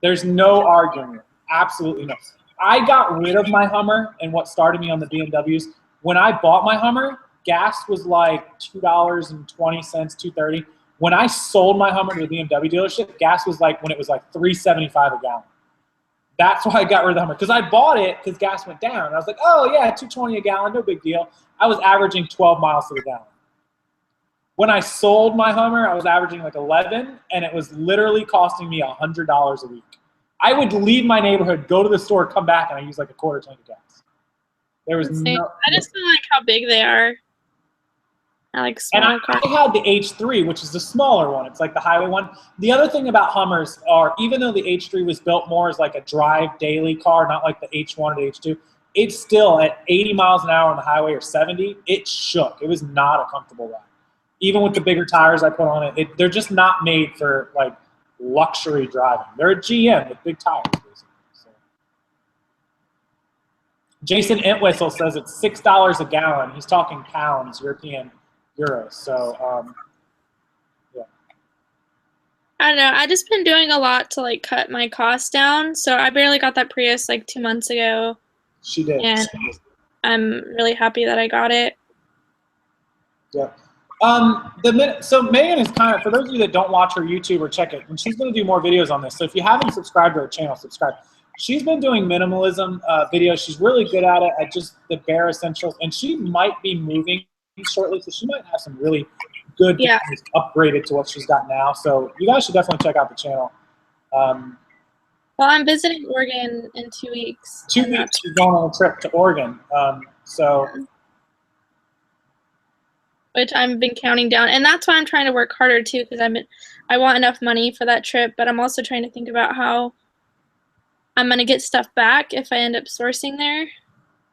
there's no arguing. Absolutely no. I got rid of my Hummer, and what started me on the BMWs, when I bought my Hummer, gas was like $2.20, $2.30. When I sold my Hummer to the BMW dealership, gas was like, when it was like $3.75 a gallon. That's why I got rid of the Hummer, because I bought it because gas went down. I was like, oh yeah, $2.20 a gallon, no big deal. I was averaging 12 miles to the gallon. When I sold my Hummer, I was averaging like 11, and it was literally costing me $100 a week. I would leave my neighborhood, go to the store, come back, and I use like a quarter tank of gas. There was no. I just don't like how big they are. I like And small cars. I had the H3, which is the smaller one. It's like the highway one. The other thing about Hummers are, even though the H3 was built more as like a drive daily car, not like the H1 or the H2, it's still at 80 miles an hour on the highway or 70, it shook. It was not a comfortable ride. Even with the bigger tires I put on it, they're just not made for like luxury driving. They're a GM with big tires, basically. So. Jason Entwistle says it's $6 a gallon. He's talking pounds, European euros. So, yeah. I don't know. I just been doing a lot to like cut my costs down. So I barely got that Prius like 2 months ago, She did. and I'm really happy that I got it. Yeah. So Megan is kind of, for those of you that don't watch her YouTube or check it, and she's going to do more videos on this. So if you haven't subscribed to her channel, subscribe. She's been doing minimalism videos. She's really good at it, at just the bare essentials, and she might be moving shortly, so she might have some really good Yeah. videos upgraded to what she's got now. So you guys should definitely check out the channel. Well, I'm visiting Oregon in 2 weeks. 2 weeks, she's going on a trip to Oregon. Which I've been counting down, and that's why I'm trying to work harder too, because I want enough money for that trip, but I'm also trying to think about how I'm gonna get stuff back if I end up sourcing there,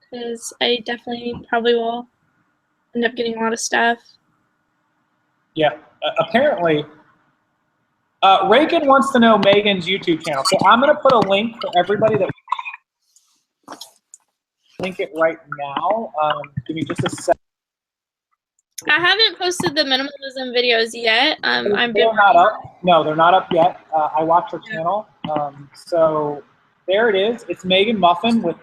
because I definitely probably will end up getting a lot of stuff. Yeah, apparently, Reagan wants to know Megan's YouTube channel, so I'm gonna put a link for everybody that link it right now. Give me just a second. I haven't posted the minimalism videos yet. They're not up. No, they're not up yet. I watched her channel. So there it is. It's Megan Muffin with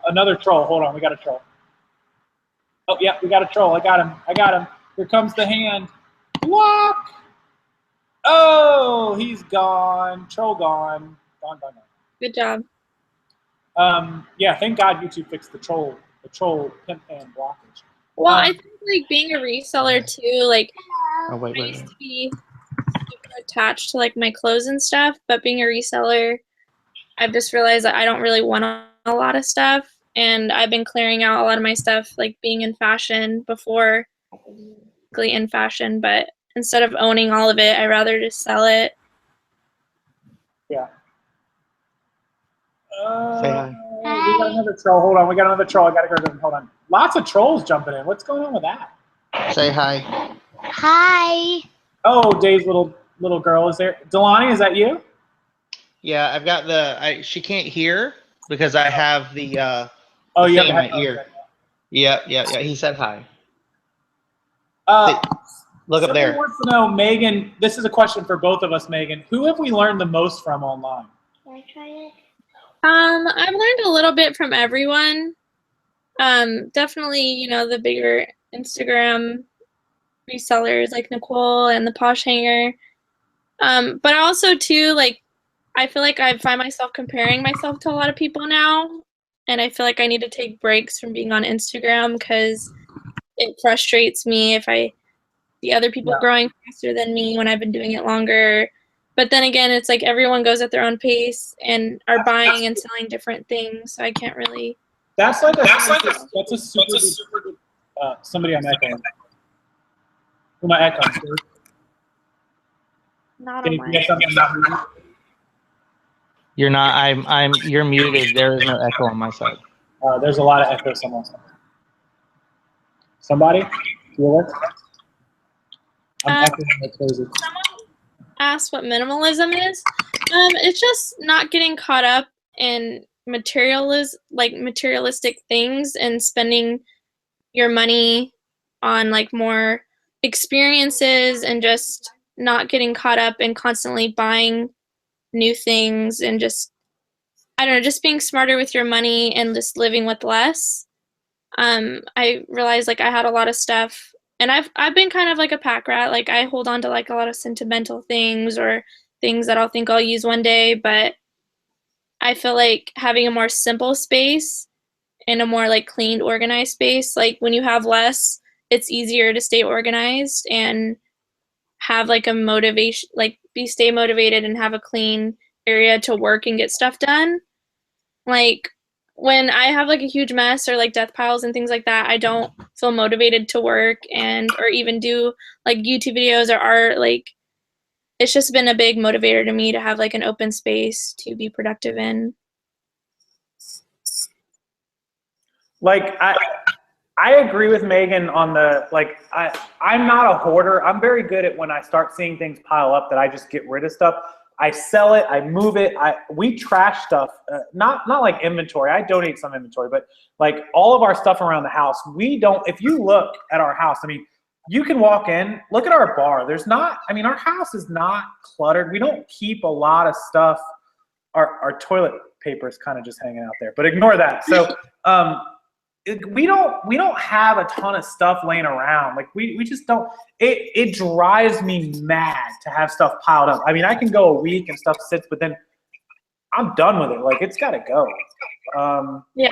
another troll. Hold on, we got a troll. Oh yeah, we got a troll. I got him. I got him. Here comes the hand. Walk. Oh, he's gone. Troll gone. Gone. Good job. Yeah, thank God YouTube fixed the troll pimp hand blockage. Well, I think like being a reseller too, like Oh, I used to be super attached to like my clothes and stuff, but being a reseller, I've just realized that I don't really want a lot of stuff, and I've been clearing out a lot of my stuff, like being in fashion before, in fashion, but instead of owning all of it, I'd rather just sell it. Yeah. Say hi. We got another troll. Hold on, we got another troll. I gotta go to them. Hold on. Lots of trolls jumping in. What's going on with that? Say hi. Hi. Oh, Dave's little girl is there. Delani, is that you? Yeah, I've got she can't hear because I have the Oh, thing you in have my ear. Yeah. He said hi. Look up there. Someone wants to know, Megan, this is a question for both of us, Megan. Who have we learned the most from online? Can I try it? I've learned a little bit from everyone. Definitely, the bigger Instagram resellers like Nicole and the Posh Hanger. But also too, like, I feel like I find myself comparing myself to a lot of people now, and I feel like I need to take breaks from being on Instagram because it frustrates me if I see other people growing faster than me when I've been doing it longer. But then again, it's like everyone goes at their own pace and are buying and selling different things, so I can't really. That's a super good. Somebody I'm echoing. Who am I echoing? Not Can on you my. get something not moving? You're not. You're muted. There is no echo on my side. There's a lot of echo somewhere. Somebody? Feel it? I'm echoing like crazy. Someone asked what minimalism is. It's just not getting caught up in materialistic things and spending your money on like more experiences and just not getting caught up in constantly buying new things and just, I don't know, just being smarter with your money and just living with less. I realized like I had a lot of stuff, and I've been kind of like a pack rat. Like I hold on to like a lot of sentimental things or things that I'll think I'll use one day, but I feel like having a more simple space and a more like cleaned, organized space, like when you have less, it's easier to stay organized and have like a motivation, like stay motivated and have a clean area to work and get stuff done. Like when I have like a huge mess or like death piles and things like that, I don't feel motivated to work or even do like YouTube videos or art. Like, it's just been a big motivator to me to have like an open space to be productive in. Like, I agree with Megan on the, like, I'm not a hoarder. I'm very good at when I start seeing things pile up that I just get rid of stuff. I sell it, I move it, we trash stuff, not like inventory. I donate some inventory, but like all of our stuff around the house, we don't, if you look at our house, I mean, you can walk in, look at our bar. There's not, I mean, our house is not cluttered. We don't keep a lot of stuff. Our toilet paper is kind of just hanging out there, but ignore that. So, we don't have a ton of stuff laying around. Like we just don't. It drives me mad to have stuff piled up. I mean, I can go a week and stuff sits, but then I'm done with it. Like, it's got to go. Yeah.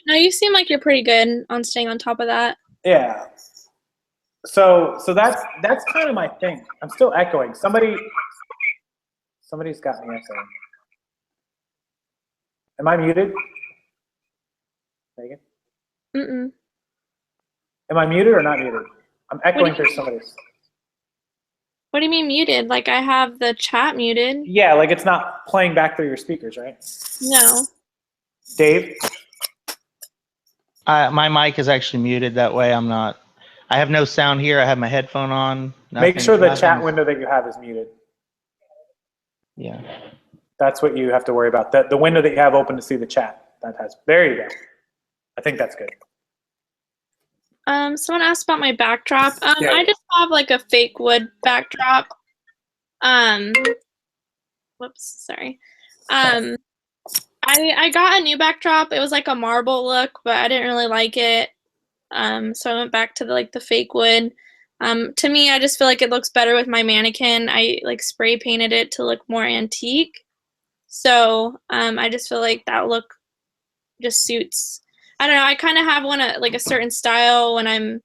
No, you seem like you're pretty good on staying on top of that. Yeah. So that's kind of my thing. I'm still echoing. Somebody's got me echoing. Am I muted, Megan? Mm-mm. Am I muted or not muted? I'm echoing through somebody's. What do you mean muted? Like, I have the chat muted. Yeah, like it's not playing back through your speakers, right? No. Dave? My mic is actually muted. That way I'm not. I have no sound here. I have my headphone on. Make sure the chat window that you have is muted. Yeah. That's what you have to worry about. The window that you have open to see the chat. There you go. I think that's good. Someone asked about my backdrop. Yeah. I just have like a fake wood backdrop. Whoops, sorry. I got a new backdrop. It was like a marble look, but I didn't really like it. So I went back to the fake wood. To me, I just feel like it looks better with my mannequin. I like spray painted it to look more antique. So I just feel like that look just suits. I don't know. I kind of have like a certain style when I'm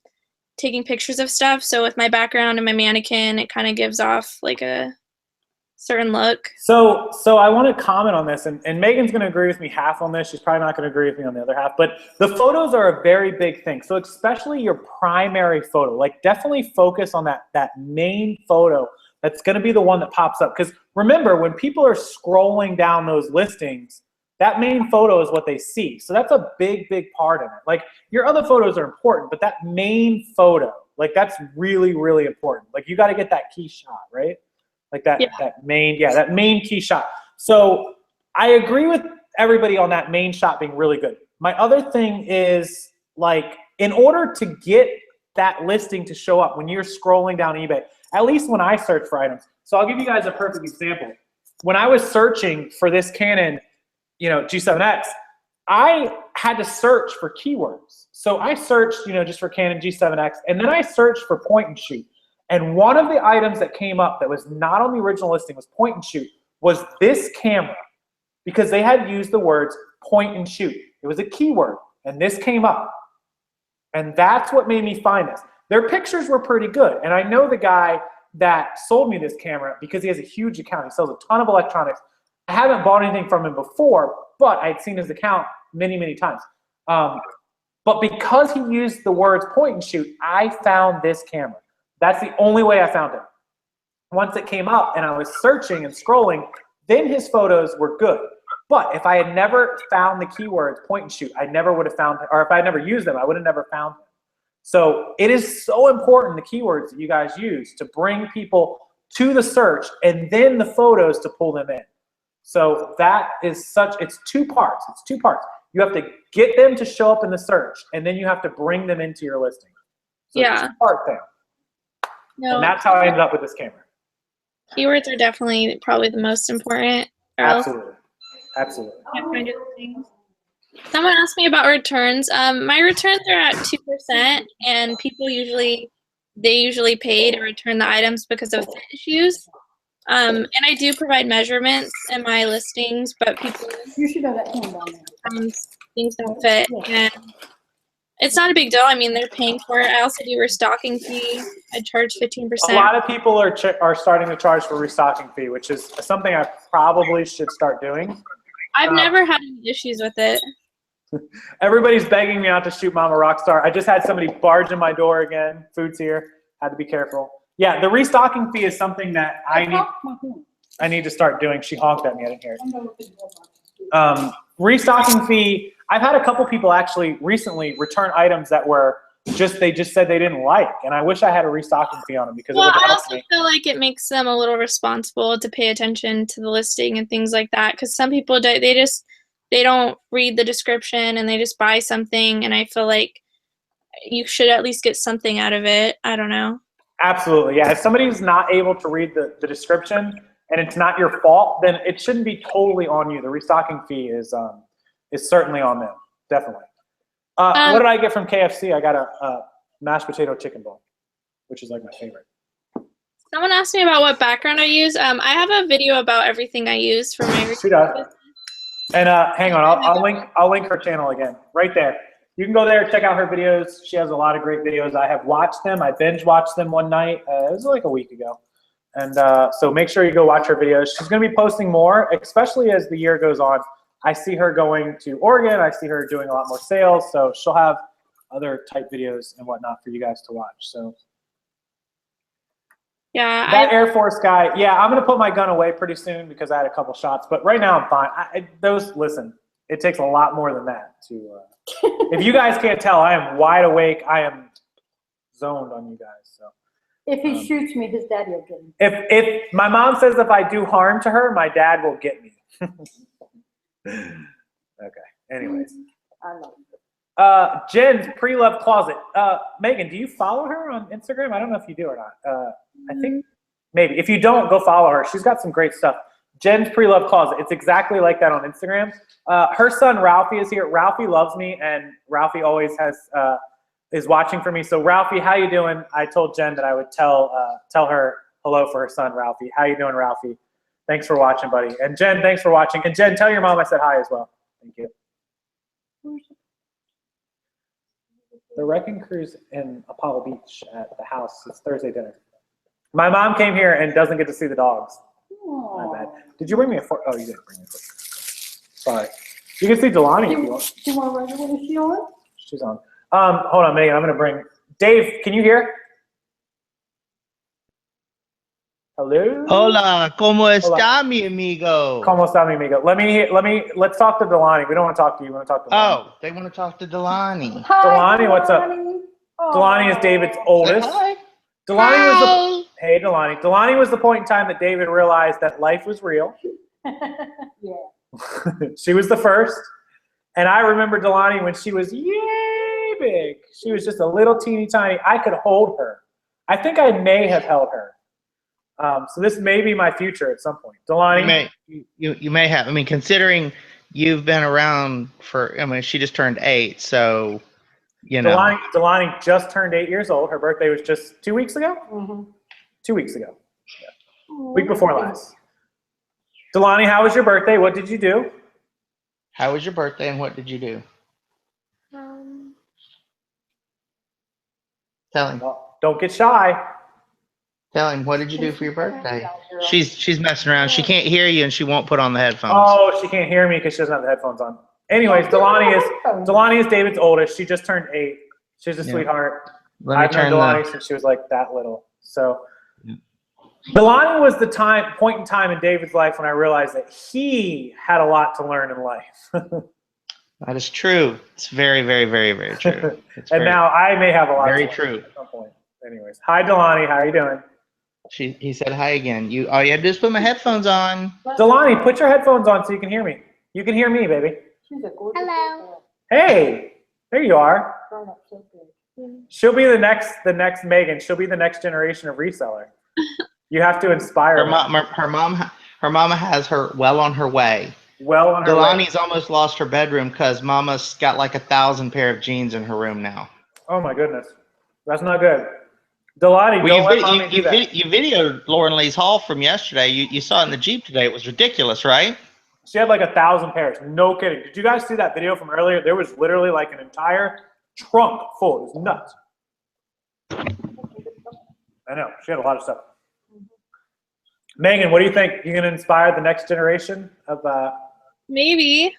taking pictures of stuff. So with my background and my mannequin, it kind of gives off like a certain look. So I want to comment on this, and Megan's going to agree with me half on this. She's probably not going to agree with me on the other half. But the photos are a very big thing. So especially your primary photo, like definitely focus on that main photo. That's going to be the one that pops up. Because remember, when people are scrolling down those listings, that main photo is what they see. So that's a big, big part of it. Like, your other photos are important, but that main photo, like, that's really, really important. Like, you got to get that key shot, right? Like that main key shot. So I agree with everybody on that main shot being really good. My other thing is, like, in order to get that listing to show up when you're scrolling down eBay, at least when I search for items. So I'll give you guys a perfect example. When I was searching for this Canon, G7X, I had to search for keywords. So I searched, just for Canon G7X, and then I searched for point and shoot. And one of the items that came up that was not on the original listing was point and shoot, was this camera, because they had used the words point and shoot. It was a keyword, and this came up. And that's what made me find this. Their pictures were pretty good. And I know the guy that sold me this camera because he has a huge account. He sells a ton of electronics. I haven't bought anything from him before, but I'd seen his account many, many times. But because he used the words point and shoot, I found this camera. That's the only way I found it. Once it came up and I was searching and scrolling, then his photos were good. But if I had never found the keywords point and shoot, I never would have found, or if I had never used them, I would have never found them. So it is so important, the keywords that you guys use, to bring people to the search and then the photos to pull them in. So that is it's two parts. It's two parts. You have to get them to show up in the search, and then you have to bring them into your listing. So it's a two-part thing. No, and that's how I ended up with this camera. Keywords are definitely probably the most important. Absolutely. Absolutely. Someone asked me about returns. My returns are at 2%, and people usually pay to return the items because of fit issues. And I do provide measurements in my listings, but people should have that hand on there. Things don't fit, and it's not a big deal. I mean, they're paying for it. I also do restocking fee. I charge 15%. A lot of people are starting to charge for restocking fee, which is something I probably should start doing. I've never had any issues with it. Everybody's begging me not to shoot Mama Rockstar. I just had somebody barge in my door again. Food's here. Had to be careful. Yeah, the restocking fee is something that I need to start doing. She honked at me. I didn't hear it. Restocking fee. I've had a couple people actually recently return items that were they just said they didn't like, and I wish I had a restocking fee on them because it would I help also me. feel like it makes them a little responsible to pay attention to the listing and things like that. Because some people they don't read the description and they just buy something, and I feel like you should at least get something out of it. I don't know. Absolutely, yeah. If somebody's not able to read the description and it's not your fault, then it shouldn't be totally on you. The restocking fee is certainly on them, definitely. What did I get from KFC? I got a mashed potato chicken bowl, which is like my favorite. Someone asked me about what background I use. I have a video about everything I use for my. She does. And hang on, I'll link her channel again, right there. You can go there, check out her videos. She has a lot of great videos. I have watched them. I binge watched them one night. It was like a week ago. And so make sure you go watch her videos. She's going to be posting more, especially as the year goes on. I see her going to Oregon. I see her doing a lot more sales. So she'll have other type videos and whatnot for you guys to watch. So yeah, that Air Force guy, yeah, I'm going to put my gun away pretty soon because I had a couple shots. But right now I'm fine. Listen, it takes a lot more than that to if you guys can't tell, I am wide awake. I am zoned on you guys. So If he shoots me, his daddy will get me. if my mom says if I do harm to her, my dad will get me. Okay. Anyways. I love you. Jen's pre-loved closet. Megan, do you follow her on Instagram? I don't know if you do or not. I think maybe. If you don't, go follow her. She's got some great stuff. Jen's pre-loved closet. It's exactly like that on Instagram. Her son Ralphie is here. Ralphie loves me, and Ralphie always is watching for me. So Ralphie, how you doing? I told Jen that I would tell her hello for her son Ralphie. How you doing, Ralphie? Thanks for watching, buddy. And Jen, thanks for watching. And Jen, tell your mom I said hi as well. Thank you. The wrecking crew's in Apollo Beach at the house. It's Thursday dinner. My mom came here and doesn't get to see the dogs. My bad. Did you bring me a fork? Oh, you didn't bring me a fork. Sorry. You can see Delani if you want. Do you want to write it? Is she on? She's on. Hold on, Megan. I'm going to bring Dave. Can you hear? Hello. Hola, ¿cómo está, mi amigo? ¿Cómo está, mi amigo? Let's talk to Delani. We don't want to talk to you. We want to talk to Delani. Oh, they want to talk to Delani. Hi, Delani, what's up? Oh. Delani is David's oldest. Hi. Hey, Delani. Delani was the point in time that David realized that life was real. Yeah. She was the first. And I remember Delani when she was yay big. She was just a little teeny tiny. I could hold her. I think I may have held her. So this may be my future at some point. Delani? You may have. I mean, considering you've been around for, I mean, she just turned 8, so, you know. Delani just turned 8 years old. Her birthday was just 2 weeks ago? Mm-hmm. 2 weeks ago. Yeah. Week before last. Delani, how was your birthday? What did you do? How was your birthday and what did you do? Tell him. Well, don't get shy. Tell him, what did you do for your birthday? She's messing around. She can't hear you and she won't put on the headphones. Oh, she can't hear me because she doesn't have the headphones on. Anyways, Delani is David's oldest. She just turned 8. She's a sweetheart. I've known Delani since she was like that little. So Delani was the point in time in David's life when I realized that he had a lot to learn in life. That is true. It's very, very, very, very true. And now I may have a lot to learn at some point. Anyways, hi Delani, how are you doing? He said hi again. All you had to do is put my headphones on. Delani, put your headphones on so you can hear me. You can hear me, baby. Hello. Hey, there you are. She'll be the next Megan. She'll be the next generation of reseller. You have to inspire her mama has her well on her way. Well on her way. Delani's almost lost her bedroom because Mama's got like 1,000 pair of jeans in her room now. Oh my goodness, that's not good. Delani, you videoed Lauren Lee's haul from yesterday. You saw it in the Jeep today. It was ridiculous, right? She had like 1,000 pairs. No kidding. Did you guys see that video from earlier? There was literally like an entire trunk full. It was nuts. I know. She had a lot of stuff. Megan, what do you think? You gonna inspire the next generation of? Maybe.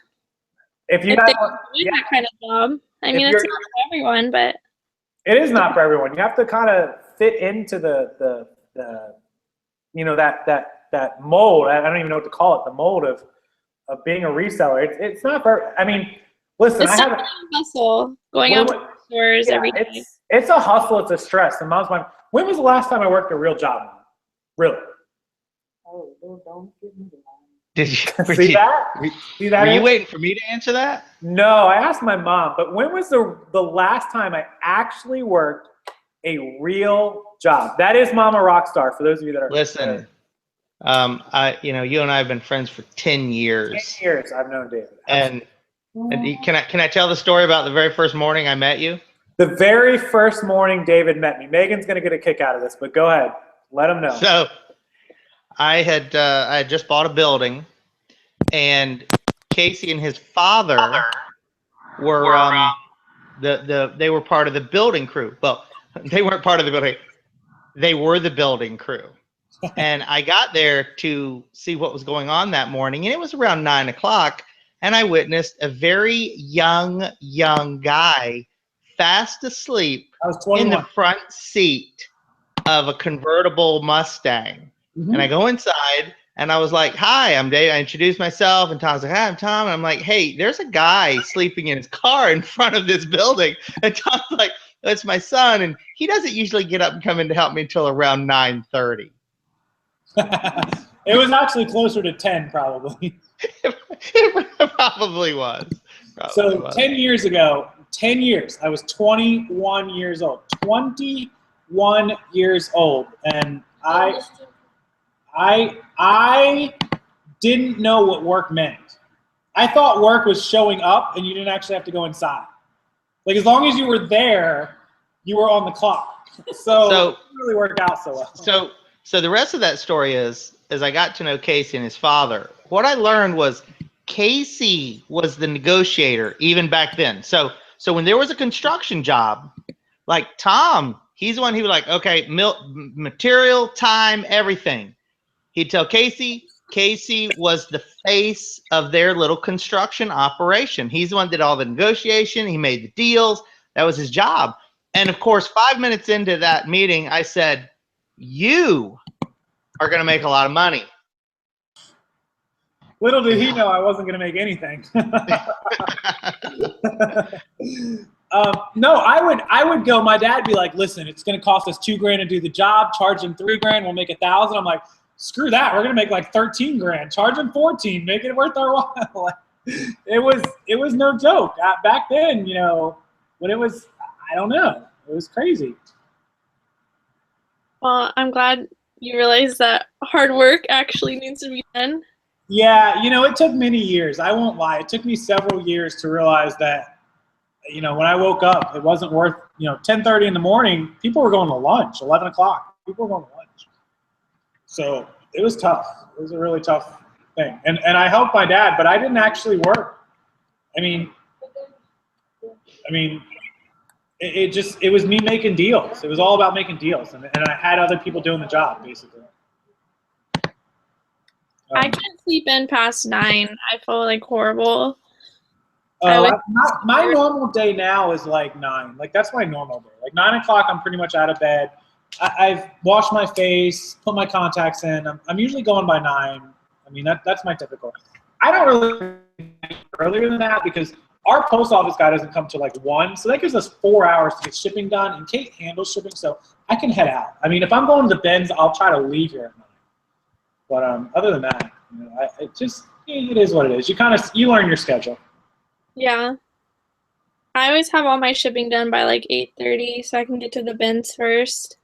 if you if guys they want, do that kind of job. I mean, it's you're- not for everyone, but it is not for everyone. You have to kind of fit into the you know, that mold. I don't even know what to call it. The mold of being a reseller. It's not for. I mean, listen, it's I have. definitely a hustle going out to stores every day. It's a hustle. It's a stress. And mom's like, when was the last time I worked a real job? Really? Oh, don't give me the line. Did you See that? See that? Were you waiting for me to answer that? No, I asked my mom. But when was the last time I actually worked a real job? That is Mama Rockstar. For those of you that are Listen, you know, you and I have been friends for 10 years. 10 years I've known David. And can I tell the story about the very first morning I met you? The very first morning David met me. Megan's going to get a kick out of this, but go ahead. Let him know. So I had just bought a building, and Casey and his father were they were part of the building crew. Well, they weren't part of the building. They were the building crew. And I got there to see what was going on that morning, and it was around 9 o'clock, and I witnessed a very young guy fast asleep I was 21. in the front seat of a convertible Mustang. Mhm. And I go inside, and I was like, "Hi, I'm Dave." I introduced myself, and Tom's like, "Hi, I'm Tom." And I'm like, "Hey, there's a guy sleeping in his car in front of this building." And Tom's like, "That's my son, and he doesn't usually get up and come in to help me until around 9:30. It was actually closer to 10, probably. It probably was. So 10 years ago, 10 years, I was 21 years old. 21 years old. And I didn't know what work meant. I thought work was showing up and you didn't actually have to go inside. Like, as long as you were there, you were on the clock. So it didn't really work out so well. So the rest of that story is, as I got to know Casey and his father, what I learned was Casey was the negotiator even back then. So when there was a construction job, like Tom, he's the one who was like, okay, material, time, everything. He'd tell Casey. Casey was the face of their little construction operation. He's the one that did all the negotiation. He made the deals. That was his job. And of course, 5 minutes into that meeting, I said, "You are going to make a lot of money." Little did he know I wasn't going to make anything. No, I would go. My dad'd be like, "Listen, it's going to cost us $2,000 to do the job. Charge him $3,000. We'll make $1,000." I'm like, "Screw that. We're going to make like $13,000. Charge him $14,000. Make it worth our while." It was no joke back then. You know, when it was, I don't know. It was crazy. Well, I'm glad you realize that hard work actually needs to be done. Yeah, you know, it took many years. I won't lie. It took me several years to realize that, you know, when I woke up, it wasn't worth, 10:30 in the morning, people were going to lunch, 11 o'clock. People were going to lunch. So it was tough. It was a really tough thing. And I helped my dad, but I didn't actually work. I mean, it was me making deals. It was all about making deals. And I had other people doing the job, basically. I can't sleep in past 9. I feel like horrible. My normal day now is like 9. Like, that's my normal day. Like 9 o'clock, I'm pretty much out of bed. I've washed my face, put my contacts in. I'm usually going by 9. I mean, that's my typical. I don't really earlier than that because our post office guy doesn't come till like 1. So that gives us 4 hours to get shipping done. And Kate handles shipping, so I can head out. I mean, if I'm going to the bins, I'll try to leave here at 9. But other than that, it is what it is. You learn your schedule. Yeah. I always have all my shipping done by like 8:30 so I can get to the bins first.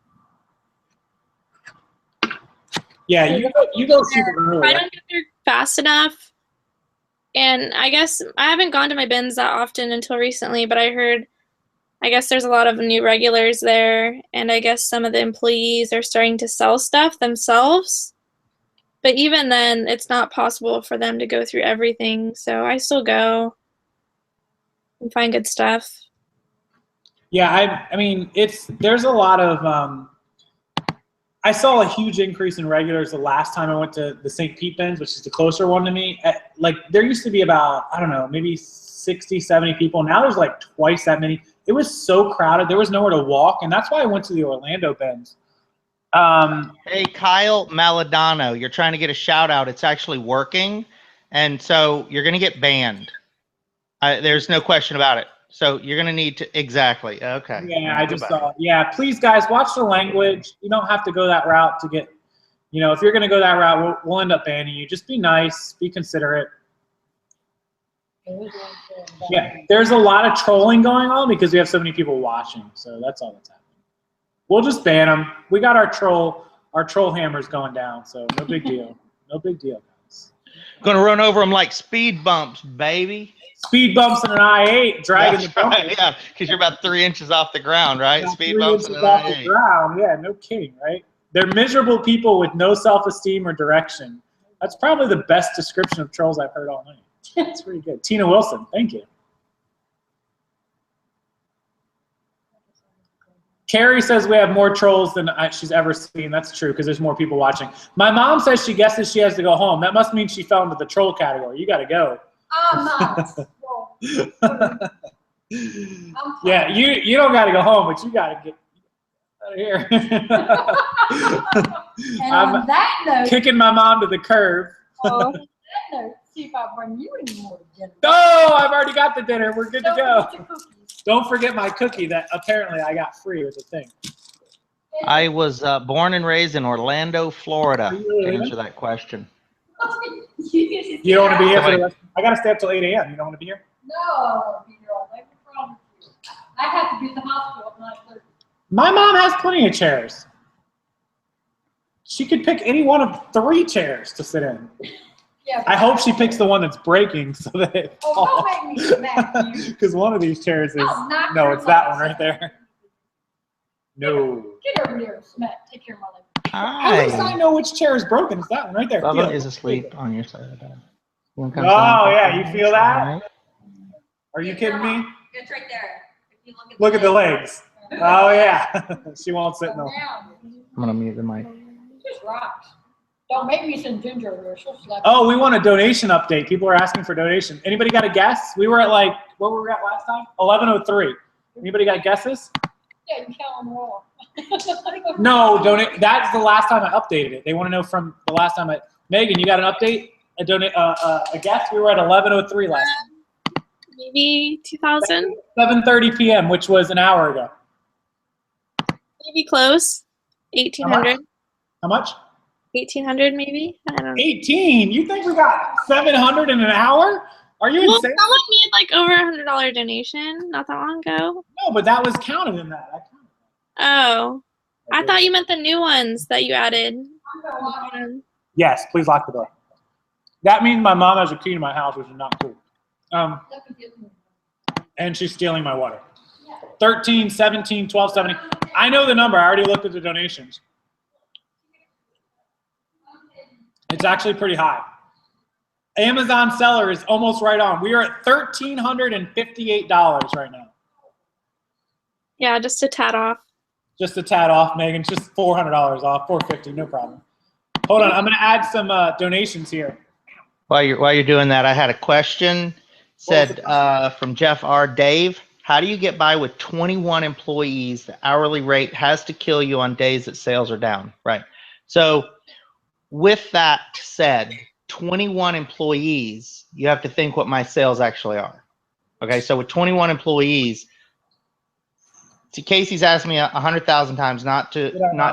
Yeah, you go super early. If I don't get there fast enough, and I guess I haven't gone to my bins that often until recently, but I guess there's a lot of new regulars there, and I guess some of the employees are starting to sell stuff themselves. But even then, it's not possible for them to go through everything, so I still go and find good stuff. Yeah, I mean, there's a lot of, I saw a huge increase in regulars the last time I went to the St. Pete bins, which is the closer one to me. like there used to be about, I don't know, maybe 60, 70 people. Now there's like twice that many. It was so crowded. There was nowhere to walk. And that's why I went to the Orlando bins. Hey, Kyle Maladano, you're trying to get a shout out. It's actually working. And so you're going to get banned. There's no question about it. So you're going to need to, exactly. Okay. Yeah, I just saw, yeah, please guys, watch the language. You don't have to go that route to get, you know, if you're going to go that route, we'll end up banning you. Just be nice, be considerate. Yeah, there's a lot of trolling going on because we have so many people watching. So that's all that's happening. We'll just ban them. We got our troll hammers going down. So no big deal. No big deal, guys. Gonna run over them like speed bumps, baby. Speed bumps in an I-8, dragging the bumper. Right, yeah, because you're about 3 inches off the ground, right? About Speed 3 bumps in inches an off I-8. the ground. Yeah, no kidding, right? They're miserable people with no self-esteem or direction. That's probably the best description of trolls I've heard all night. That's pretty good. Tina Wilson, thank you. Carrie says we have more trolls than she's ever seen. That's true, because there's more people watching. My mom says she guesses she has to go home. That must mean she fell into the troll category. You got to go. I'm not. Yeah, you don't got to go home, but you got to get out of here. And I'm on that note, kicking my mom to the curb. on that note, see if I bring you any more dinner. No, I've already got the dinner. We're good to Don't go. forget your cookies. Don't forget my cookie that apparently I got free with a thing. I was born and raised in Orlando, Florida. Are you really To leaving? answer that question. You don't want to be here for the rest? I got to stay up till 8 a.m. You don't want to be here? No, I won't be here all day. I promise you. I have to be at the hospital at 9:30. My mom has plenty of chairs. She could pick any one of 3 chairs to sit in. Yeah. I hope she picks the one that's breaking so that it Oh, falls. don't make me smack you. Because one of these chairs is, I'll knock no, your it's that legs. one right there. No. Get over here and smack. Take care of my leg. At least I Hi. know which chair is broken. It's that one right there. Feel Bubba it. is asleep on your side of the bed. You wanna come Oh, sit down? yeah, you feel that? All right. Are you kidding me? It's right there. If you Look at the legs. Oh, yeah. She won't sit in the... Down. I'm gonna mute the mic. Just rocks. Don't make me send Ginger over there. She'll slap Oh, we want a donation update. People are asking for donation. Anybody got a guess? We were at like, what were we at last time? 11:03. Anybody got guesses? Yeah, you count on the wall. No, donate. That's the last time I updated it. They want to know from the last time Megan, you got an update? A guess? We were at 11:03 last time. Maybe 2,000? 7:30 p.m., which was an hour ago. Maybe close. 1,800. How much? 1,800 maybe? I don't know. 18. You think we got 700 in an hour? Are you Well, insane? someone made like over $100 donation not that long ago. No, but that was counted in that. Oh, I thought you meant the new ones that you added. Yes, please lock the door. That means my mom has a key to my house, which is not cool. And she's stealing my water. 13, 17, 12, 17. I know the number. I already looked at the donations. It's actually pretty high. Amazon seller is almost right on. We are at $1,358 right now. Yeah, just a tad off. Just a tad off, Megan. Just $400 off, $450, no problem. Hold on, I'm gonna add some donations here. While you're doing that, I had a question. Said from Jeff R. Dave, how do you get by with 21 employees? The hourly rate has to kill you on days that sales are down, right? So with that said, 21 employees, you have to think what my sales actually are. Okay, so with 21 employees, see, Casey's asked me 100,000 times not to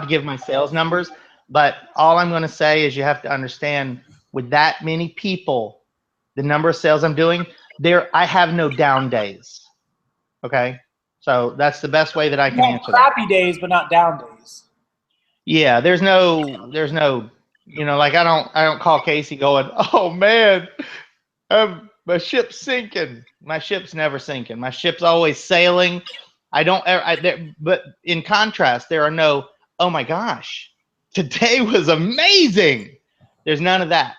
give my sales numbers, but all I'm going to say is you have to understand with that many people, the number of sales I'm doing, I have no down days. Okay, so that's the best way that I can answer that. Crappy days, but not down days. Yeah, there's no, you know, like I don't call Casey going, oh man, my ship's sinking. My ship's never sinking. My ship's always sailing. But in contrast, there are no, oh my gosh, today was amazing. There's none of that.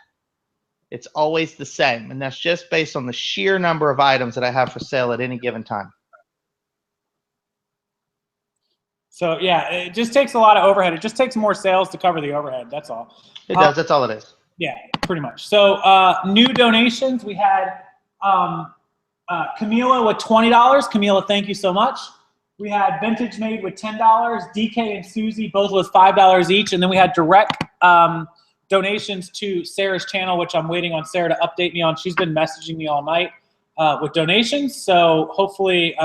It's always the same. And that's just based on the sheer number of items that I have for sale at any given time. So yeah, it just takes a lot of overhead. It just takes more sales to cover the overhead. That's all. It does. That's all it is. Yeah. pretty much. So new donations, we had Camila with $20. Camila, thank you so much. We had Vintage Made with $10. DK and Susie both with $5 each. And then we had direct donations to Sarah's channel, which I'm waiting on Sarah to update me on. She's been messaging me all night with donations. So hopefully,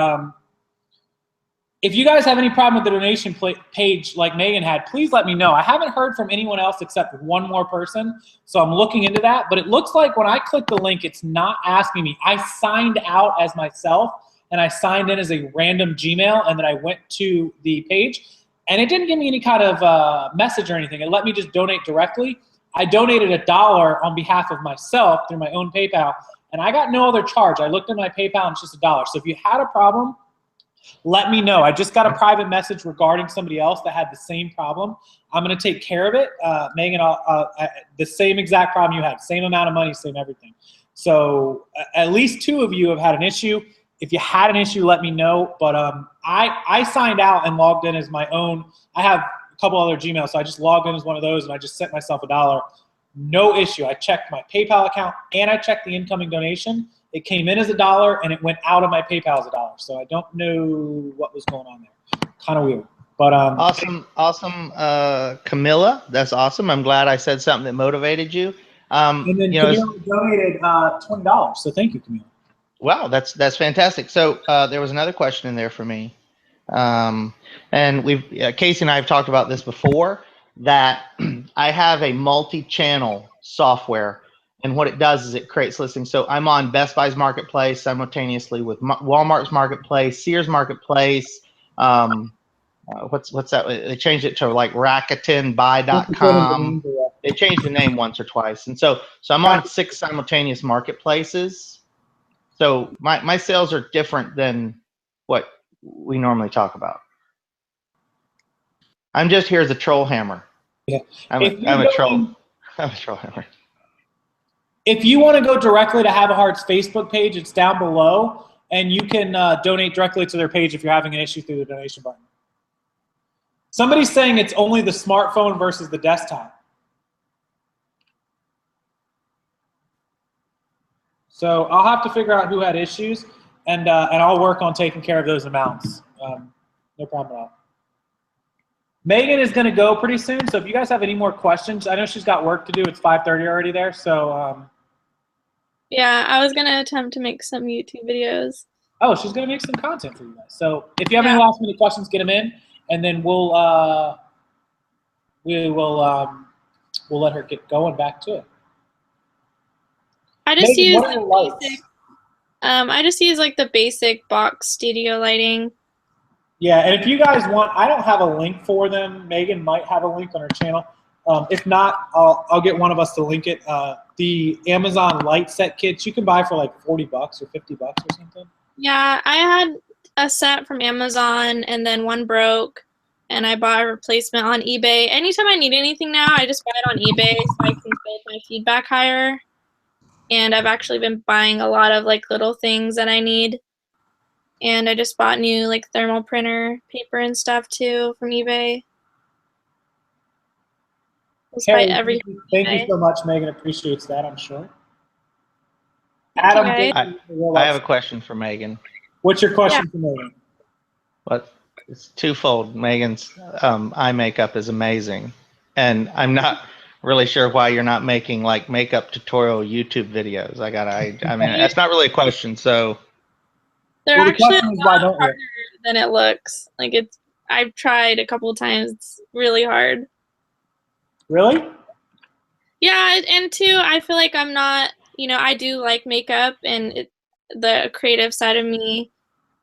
if you guys have any problem with the donation page like Megan had, please let me know. I haven't heard from anyone else except one more person, so I'm looking into that. But it looks like when I click the link, it's not asking me. I signed out as myself, and I signed in as a random Gmail, and then I went to the page, and it didn't give me any kind of message or anything. It let me just donate directly. I donated $1 on behalf of myself through my own PayPal, and I got no other charge. I looked at my PayPal, and it's just $1. So if you had a problem, let me know. I just got a private message regarding somebody else that had the same problem. I'm going to take care of it. Megan, the same exact problem you had, same amount of money, same everything. So at least 2 of you have had an issue. If you had an issue, let me know. But I signed out and logged in as my own. I have a couple other Gmails, so I just logged in as one of those, and I just sent myself $1. No issue. I checked my PayPal account, and I checked the incoming donation. It came in as $1, and it went out of my PayPal as $1. So I don't know what was going on there. Kind of weird. But awesome, Camilla. That's awesome. I'm glad I said something that motivated you. And then Camilla donated $20. So thank you, Camilla. Wow, that's fantastic. So there was another question in there for me, and Casey and I have talked about this before. That I have a multi-channel software. And what it does is it creates listings. So I'm on Best Buy's Marketplace simultaneously with Walmart's Marketplace, Sears Marketplace. What's that? They changed it to like RakutenBuy.com. They changed the name once or twice. And so I'm on 6 simultaneous marketplaces. So my sales are different than what we normally talk about. I'm just here as a troll hammer. Yeah. I'm a troll. I'm a troll hammer. If you want to go directly to Have a Heart's Facebook page, it's down below, and you can donate directly to their page if you're having an issue through the donation button. Somebody's saying it's only the smartphone versus the desktop. So I'll have to figure out who had issues, and I'll work on taking care of those amounts. No problem at all. Megan is going to go pretty soon, so if you guys have any more questions, I know she's got work to do. It's 5:30 already there, so. Yeah, I was going to attempt to make some YouTube videos. Oh, she's going to make some content for you guys. So if you have any last minute questions, get them in, and then we'll let her get going back to it. I just Megan, use what are the basic. I just use like the basic box studio lighting. Yeah, and if you guys want, I don't have a link for them. Megan might have a link on her channel. If not, I'll get one of us to link it. The Amazon light set kits you can buy for like $40 or $50 or something. Yeah, I had a set from Amazon, and then one broke, and I bought a replacement on eBay. Anytime I need anything now, I just buy it on eBay so I can build my feedback higher. And I've actually been buying a lot of like little things that I need. And I just bought new like thermal printer paper and stuff too from eBay. Carrie, everything. Thank you so much, Megan. Appreciates that, I'm sure. Adam, I have a question for Megan. What's your question for Megan? It's twofold. Megan's eye makeup is amazing, and I'm not really sure why you're not making like makeup tutorial YouTube videos. I mean, that's not really a question. So they're actually a lot harder than it looks. Like I've tried a couple of times. It's really hard. Really? Yeah, and two, I feel like I'm not, I do like makeup and the creative side of me.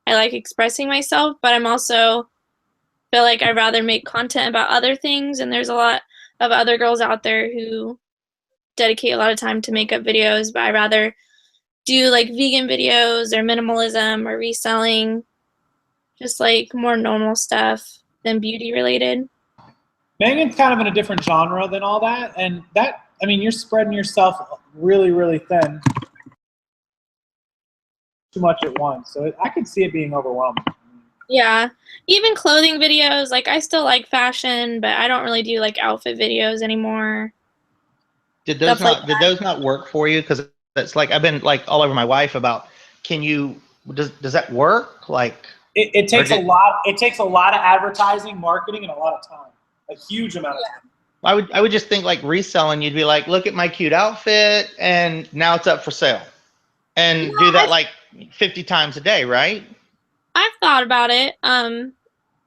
I like expressing myself, but I'm also feel like I'd rather make content about other things, and there's a lot of other girls out there who dedicate a lot of time to makeup videos, but I'd rather do like vegan videos or minimalism or reselling, just like more normal stuff than beauty related. Megan's kind of in a different genre than all that, and that, I mean, you're spreading yourself really, really thin. Too much at once, so I could see it being overwhelming. Yeah, even clothing videos, like I still like fashion, but I don't really do like outfit videos anymore. Did those stuff like not did those not work for you? Because it's like I've been like all over my wife about. Does that work? Like It or takes a lot. It takes a lot of advertising, marketing, and a lot of time. A huge amount of time. I would just think like reselling. You'd be like, look at my cute outfit, and now it's up for sale, and do that like 50 times a day, right? I've thought about it.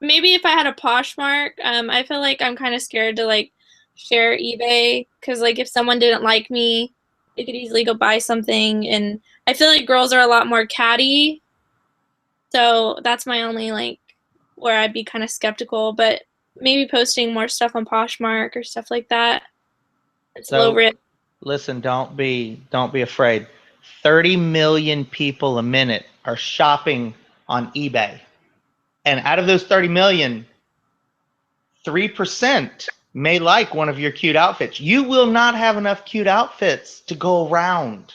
Maybe if I had a Poshmark, I feel like I'm kind of scared to like share eBay because like if someone didn't like me, they could easily go buy something, and I feel like girls are a lot more catty. So that's my only like where I'd be kind of skeptical, but maybe posting more stuff on Poshmark or stuff like that. It's low risk. Listen, don't be afraid. 30 million people a minute are shopping on eBay. And out of those 30 million, 3% may like one of your cute outfits. You will not have enough cute outfits to go around.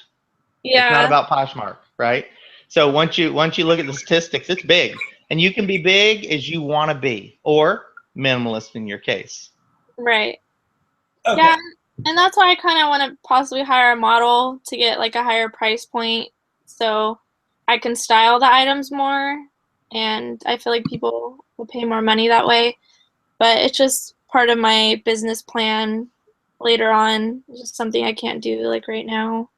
Yeah. It's not about Poshmark, right? So once you look at the statistics, it's big. And you can be big as you want to be, or minimalist in your case. Right. Okay. Yeah. And that's why I kind of want to possibly hire a model to get like a higher price point so I can style the items more. And I feel like people will pay more money that way. But it's just part of my business plan later on. It's just something I can't do like right now.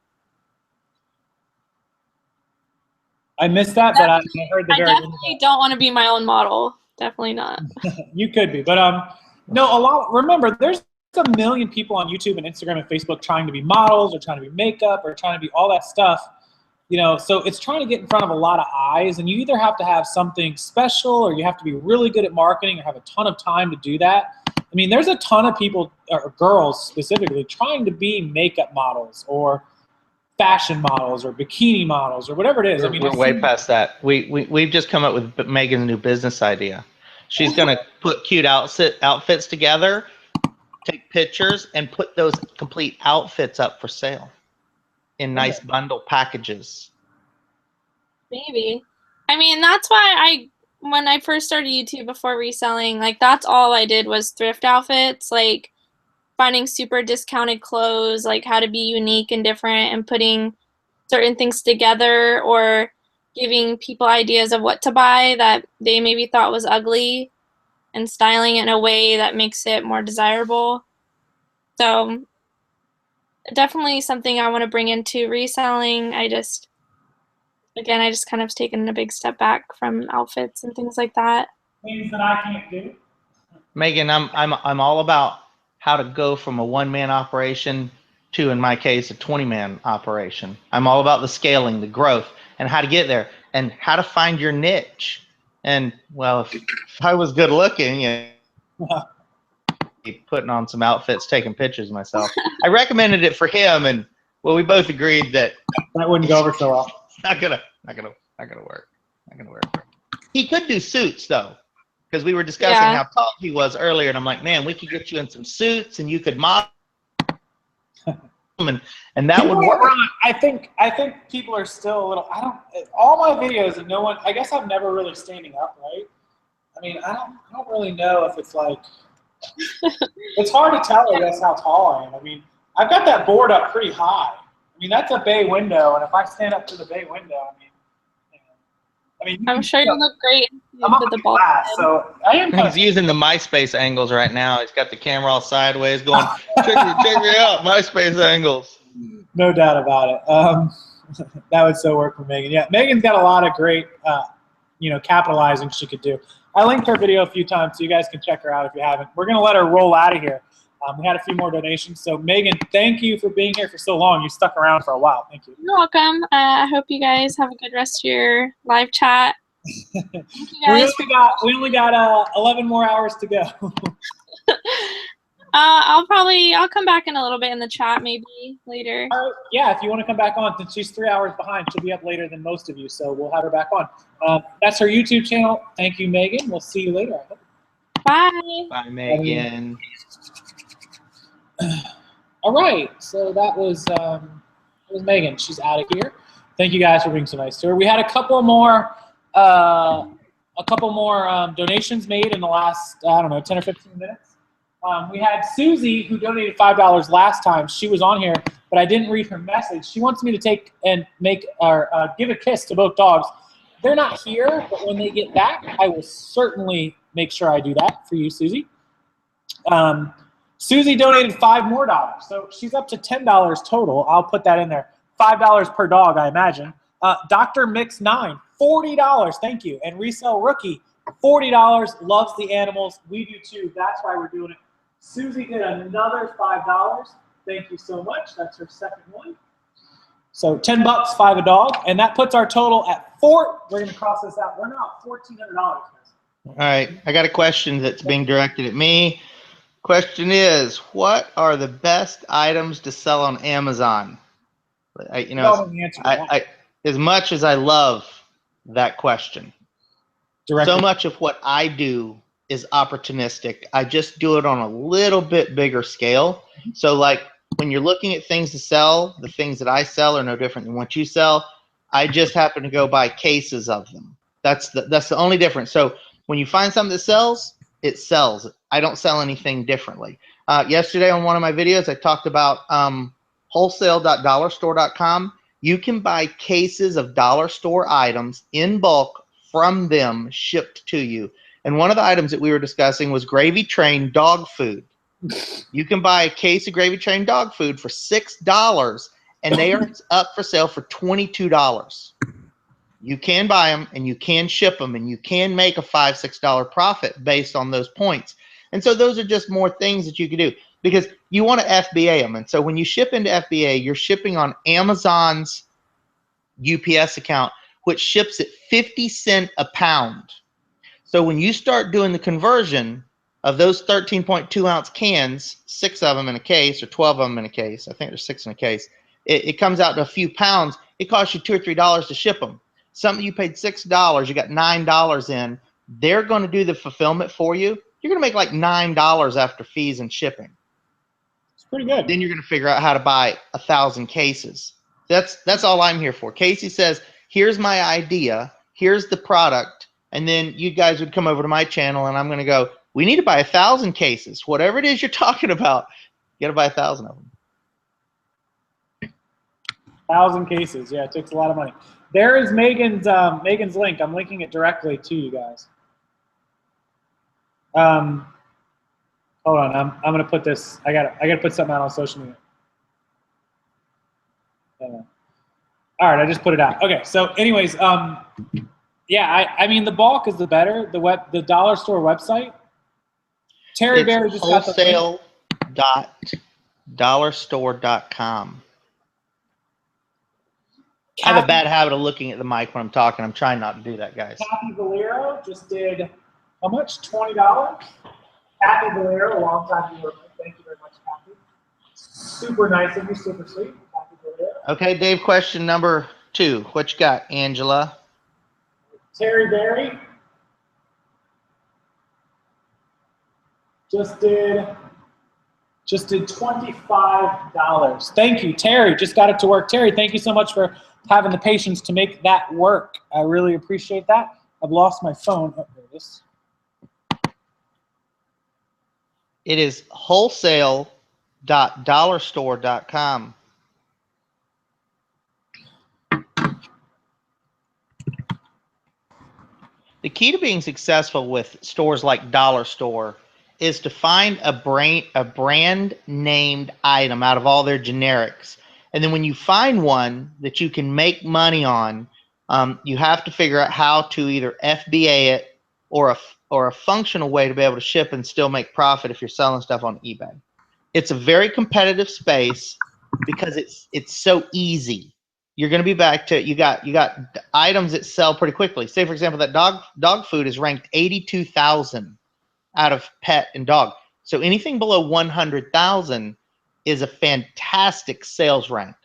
I missed that, but I heard the I very end of definitely don't want to be my own model. Definitely not. that. You could be, but no. Remember, there's a million people on YouTube and Instagram and Facebook trying to be models or trying to be makeup or trying to be all that stuff. You know, so it's trying to get in front of a lot of eyes, and you either have to have something special or you have to be really good at marketing or have a ton of time to do that. I mean, there's a ton of people, or girls specifically, trying to be makeup models or fashion models or bikini models or whatever it is. I mean, We're way past that. We've just come up with Megan's new business idea. She's going to put cute outfits together, take pictures, and put those complete outfits up for sale in nice bundle packages. Maybe. I mean, that's why when I first started YouTube before reselling, like that's all I did was thrift outfits, like finding super discounted clothes, like how to be unique and different and putting certain things together or giving people ideas of what to buy that they maybe thought was ugly and styling it in a way that makes it more desirable. So definitely something I want to bring into reselling. I just kind of taken a big step back from outfits and things like that. Things that I can't do. Megan, I'm all about how to go from a one-man operation to, in my case, a 20-man operation. I'm all about the scaling, the growth, and how to get there, and how to find your niche. And well, if I was good looking, you know, putting on some outfits, taking pictures of myself. I recommended it for him, and well, we both agreed that wouldn't go over so well. It's not gonna work. Not gonna work. He could do suits though, because we were discussing how tall he was earlier, and I'm like, man, we could get you in some suits, and you could model and that would work. I think people are still a little. All my videos, and no one. I guess I'm never really standing up, right? I mean, I don't really know if it's like. It's hard to tell, I guess, how tall I am. I mean, I've got that board up pretty high. I mean, that's a bay window, and if I stand up to the bay window, I mean, I'm sure you look great I'm up with the glass, so I am. He's using the MySpace angles right now. He's got the camera all sideways, going, check me out, MySpace angles. No doubt about it. That would so work for Megan. Yeah, Megan's got a lot of great, capitalizing she could do. I linked her video a few times, so you guys can check her out if you haven't. We're going to let her roll out of here. We had a few more donations. So, Megan, thank you for being here for so long. You stuck around for a while. Thank you. You're welcome. I hope you guys have a good rest of your live chat. Thank you guys. We only got 11 more hours to go. I'll come back in a little bit in the chat, maybe later. Yeah, if you want to come back on, since she's 3 hours behind, she'll be up later than most of you, so we'll have her back on. That's her YouTube channel. Thank you, Megan. We'll see you later. Bye. Bye, Megan. All right, so that was Megan. She's out of here. Thank you guys for being so nice to her. We had a couple more donations made in the last 10 or 15 minutes. We had Susie, who donated $5 last time. She was on here, but I didn't read her message. She wants me to take and make or give a kiss to both dogs. They're not here, but when they get back, I will certainly make sure I do that for you, Susie. Susie donated $5 more, so she's up to $10 total. I'll put that in there. $5 per dog, I imagine. Dr. Mix 9, $40. Thank you. And Resell Rookie, $40. Loves the animals. We do too. That's why we're doing it. Susie did another $5. Thank you so much. That's her second one. So $10, $5 a dog, and that puts our total at $4. We're going to cross this out. We're now at $1,400. All right, I got a question that's being directed at me. Question is, what are the best items to sell on Amazon? As much as I love that question, so much of what I do is opportunistic. I just do it on a little bit bigger scale. So like when you're looking at things to sell, the things that I sell are no different than what you sell. I just happen to go buy cases of them. That's the only difference. So when you find something that sells, it sells. I don't sell anything differently. Yesterday on one of my videos, I talked about wholesale.dollarstore.com. You can buy cases of dollar store items in bulk from them shipped to you. And one of the items that we were discussing was Gravy Train dog food. You can buy a case of Gravy Train dog food for $6, and they are up for sale for $22. You can buy them, and you can ship them, and you can make a $5, $6 profit based on those points. And so those are just more things that you can do because you want to FBA them. And so when you ship into FBA, you're shipping on Amazon's UPS account, which ships at 50 cents a pound. So when you start doing the conversion of those 13.2 ounce cans, 6 of them in a case or 12 of them in a case, I think there's 6 in a case, it comes out to a few pounds. It costs you $2 or $3 to ship them. Something you paid $6, you got $9 in. They're going to do the fulfillment for you. You're going to make like $9 after fees and shipping. It's pretty good. Then you're going to figure out how to buy 1,000 cases. That's all I'm here for. Casey says, here's my idea, here's the product, and then you guys would come over to my channel and I'm going to go, we need to buy 1,000 cases. Whatever it is you're talking about, you got to buy 1,000 of them. 1,000 cases. Yeah, it takes a lot of money. There is Megan's link. I'm linking it directly to you guys. Hold on. I'm gonna put this. I gotta put something out on social media. All right, I just put it out. Okay. So, anyways, yeah, I mean the bulk is the better. The dollar store website. Terry Berry just got the link. Wholesale.dollarstore.com. I have a bad habit of looking at the mic when I'm talking. I'm trying not to do that, guys. Kathy Valero just did how much? $20. Kathy Valero, a long time viewer. Thank you very much, Kathy. Super nice of you, super sweet. Kathy Valero. Okay, Dave, question number 2. What you got, Angela? Terry Berry just did $25. Thank you, Terry. Just got it to work. Terry, thank you so much for having the patience to make that work. I really appreciate that. I've lost my phone. Oh, there it is. It is wholesale.dollarstore.com. The key to being successful with stores like Dollar Store is to find a brand named item out of all their generics. And then when you find one that you can make money on, you have to figure out how to either FBA it or a functional way to be able to ship and still make profit if you're selling stuff on eBay. It's a very competitive space because it's so easy. You're going to be back to you got items that sell pretty quickly. Say for example that dog food is ranked 82,000 out of pet and dog. So anything below 100,000 is a fantastic sales rank,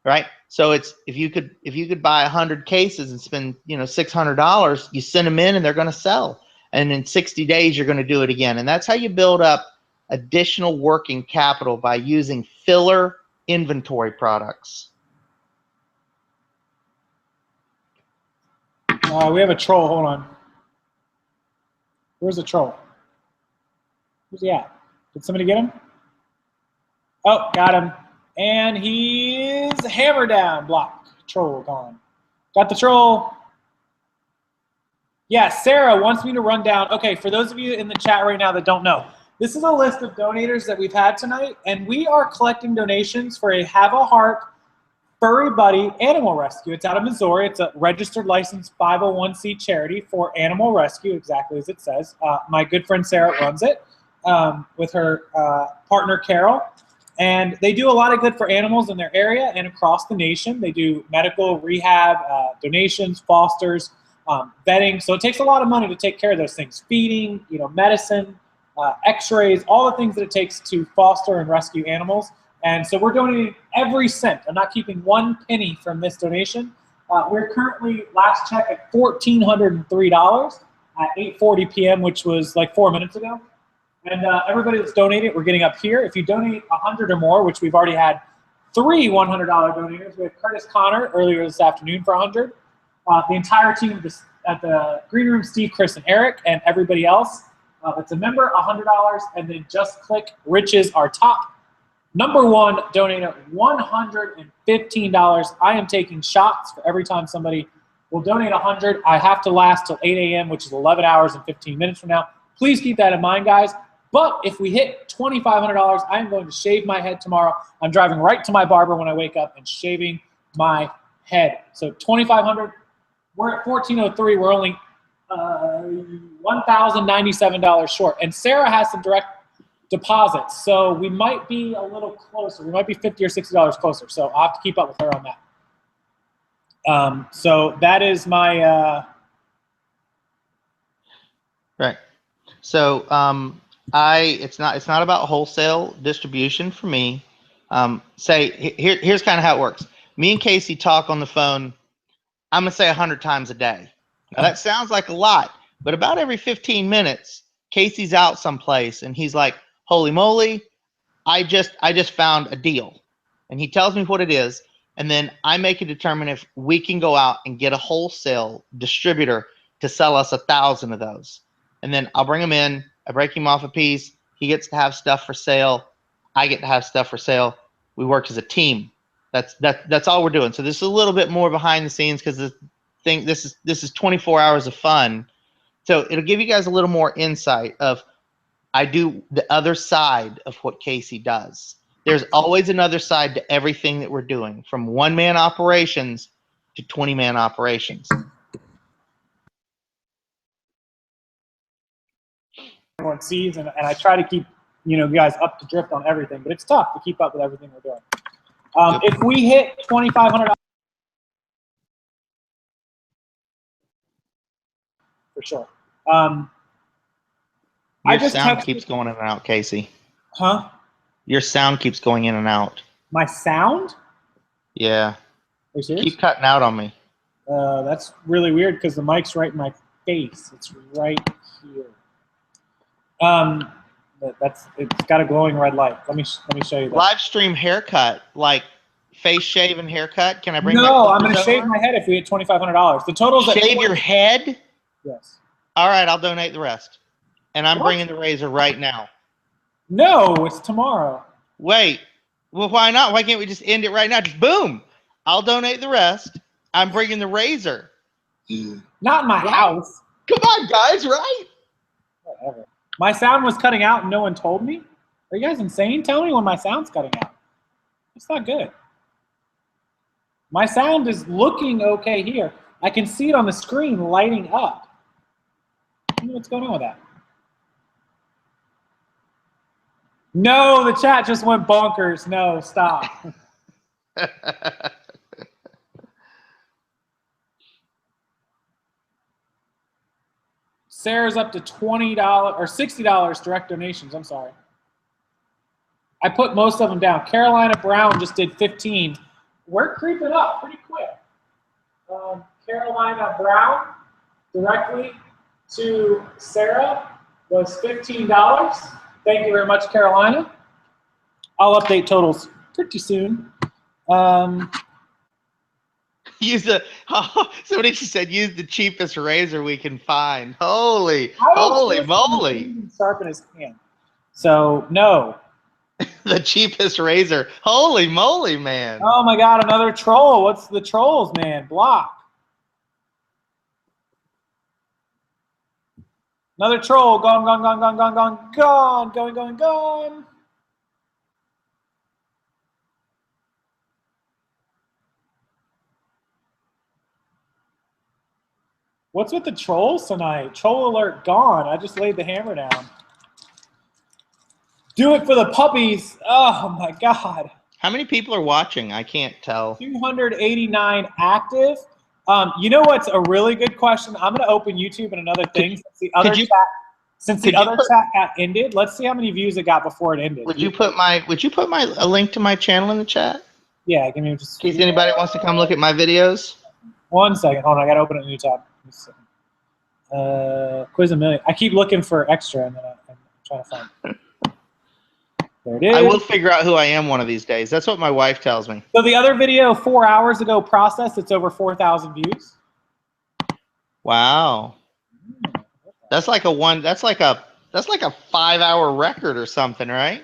right? So it's if you could buy 100 cases and spend $600, you send them in and they're going to sell. And in 60 days you're going to do it again. And that's how you build up additional working capital, by using filler inventory products. We have a troll. Hold on. Where's the troll? Where's he at? Did somebody get him? Oh, got him. And he's hammer down. Block. Troll gone. Got the troll. Yeah, Sarah wants me to run down. Okay, for those of you in the chat right now that don't know, this is a list of donators that we've had tonight, and we are collecting donations for a Have a Heart Furry Buddy Animal Rescue. It's out of Missouri. It's a registered licensed 501c charity for animal rescue, exactly as it says. My good friend Sarah runs it with her partner Carol. And they do a lot of good for animals in their area and across the nation. They do medical, rehab, donations, fosters, vetting. So it takes a lot of money to take care of those things. Feeding, medicine, x-rays, all the things that it takes to foster and rescue animals. And so we're donating every cent. I'm not keeping one penny from this donation. We're currently, last check, at $1,403 at 8:40 p.m., which was like 4 minutes ago. And everybody that's donated, we're getting up here. If you donate 100 or more, which we've already had 3 $100 donators. We had Curtis Connor earlier this afternoon for 100. The entire team at the green room, Steve, Chris, and Eric, and everybody else that's a member, $100. And then Just Click Riches, our top #1 donator, $115. I am taking shots for every time somebody will donate 100. I have to last till 8 a.m., which is 11 hours and 15 minutes from now. Please keep that in mind, guys. But if we hit $2,500, I am going to shave my head tomorrow. I'm driving right to my barber when I wake up and shaving my head. So $2,500. We're at $1,403. We're only $1,097 short. And Sarah has some direct deposits, so we might be a little closer. We might be $50 or $60 closer. So I'll have to keep up with her on that. So that is my right. So it's not about wholesale distribution for me. Here's kind of how it works. Me and Casey talk on the phone, I'm gonna say 100 times a day. Now that sounds like a lot, but about every 15 minutes, Casey's out someplace and he's like, "Holy moly, I just found a deal," and he tells me what it is, and then I make a determine if we can go out and get a wholesale distributor to sell us 1,000 of those, and then I'll bring him in. I break him off a piece. He gets to have stuff for sale. I get to have stuff for sale. We work as a team. That's all we're doing. So this is a little bit more behind the scenes because this is 24 hours of fun. So it'll give you guys a little more insight of I do the other side of what Casey does. There's always another side to everything that we're doing, from one-man operations to 20-man operations. everyone sees, and I try to keep you guys up to drift on everything, but it's tough to keep up with everything we're doing. If we hit $2,500 for sure. Your sound keeps going in and out, Casey. Huh? Your sound keeps going in and out. My sound? Yeah. Are you serious? Keep cutting out on me. That's really weird because the mic's right in my face. It's right here. It's got a glowing red light. Let me show you that. Live stream haircut, like face shave and haircut. Can I bring? No, I'm going to shave my head if we hit $2,500. The total's shave your head. Yes. All right, I'll donate the rest, and I'm bringing the razor right now. No, it's tomorrow. Wait. Well, why not? Why can't we just end it right now? Just boom. I'll donate the rest. I'm bringing the razor. Not in my house. Come on, guys, right? Whatever. My sound was cutting out and no one told me? Are you guys insane? Tell me when my sound's cutting out. It's not good. My sound is looking okay here. I can see it on the screen lighting up. I don't know what's going on with that. No, the chat just went bonkers. No, stop. Sarah's up to $20 or $60 direct donations. I'm sorry. I put most of them down. Carolina Brown just did 15. We're creeping up pretty quick. Carolina Brown directly to Sarah was $15. Thank you very much, Carolina. I'll update totals pretty soon. Somebody said use the cheapest razor we can find. Holy moly! Sharpen his hand. So no. The cheapest razor. Holy moly, man. Oh my God, another troll. What's the trolls, man? Block. Another troll. Gone, gone, gone, gone, gone, gone, gone, going, going, gone. What's with the trolls tonight? Troll alert gone. I just laid the hammer down. Do it for the puppies. Oh my God. How many people are watching? I can't tell. 289 active. You know what's a really good question? I'm going to open YouTube and another thing. Since the other chat got ended, let's see how many views it got before it ended. Would you put a link to my channel in the chat? Yeah, give me just. In case anybody wants to come look at my videos. 1 second. Hold on, I got to open a new tab. Quiz a million. I keep looking for extra, and then I'm trying to find it. There it is. I will figure out who I am one of these days. That's what my wife tells me. So the other video 4 hours ago processed. It's over 4,000 views. Wow. That's like a 5-hour record or something, right?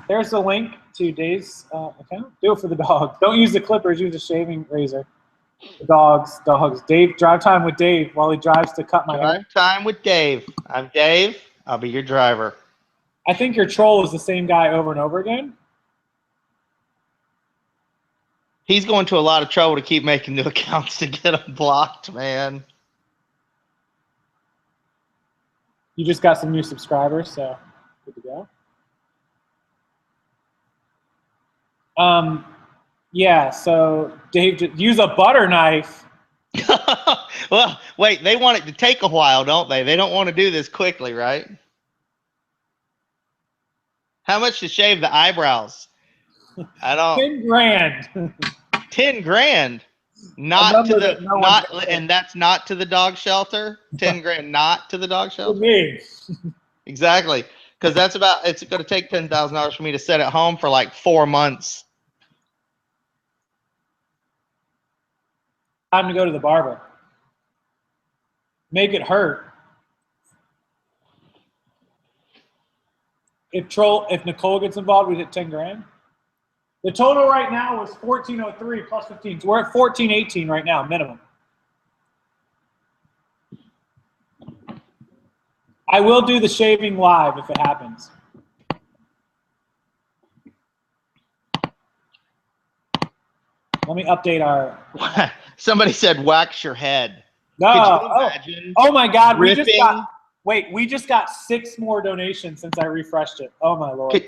There's the link to Dave's account. Do it for the dog. Don't use the clippers. Use a shaving razor. The dogs. Dave, drive time with Dave while he drives to cut my hair. Drive time with Dave. I'm Dave. I'll be your driver. I think your troll is the same guy over and over again. He's going to a lot of trouble to keep making new accounts to get them blocked, man. You just got some new subscribers, so good to go. Yeah, so Dave, use a butter knife. Well, wait, they want it to take a while, don't they? They don't want to do this quickly, right? How much to shave the eyebrows? I don't. 10 grand. 10 grand. Not to the and that's not to the dog shelter. 10 grand not to the dog shelter. For me. Exactly, because it's going to take $10,000 for me to sit at home for like 4 months. Time to go to the barber. Make it hurt. If Nicole gets involved, we hit 10 grand. The total right now was 1403 plus 15. So we're at 1418 right now, minimum. I will do the shaving live if it happens. Let me update our. Somebody said wax your head. No. Could you imagine oh my God. ripping? We just got 6 more donations since I refreshed it. Oh my Lord.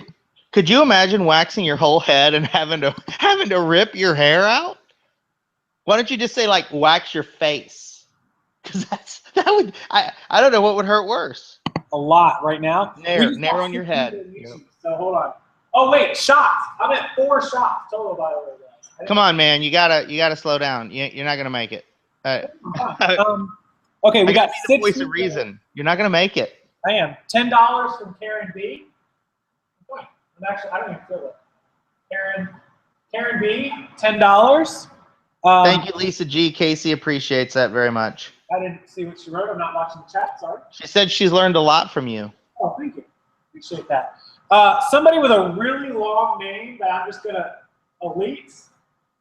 Could you imagine waxing your whole head and having to rip your hair out? Why don't you just say like wax your face? Because I don't know what would hurt worse. A lot right now. Nair on your head. Yep. So hold on. Oh wait, shots. I'm at 4 shots total by the way, guys. Come on, man. You gotta slow down. You're not gonna make it. Okay, we got 6. Voice of reason. You're not gonna make it. I am. $10 from Karen B. I don't even feel it. Karen B, $10. Thank you, Lisa G. Casey appreciates that very much. I didn't see what she wrote. I'm not watching the chat. Sorry. She said she's learned a lot from you. Oh, thank you. Appreciate that. Somebody with a really long name that I'm just gonna Elites.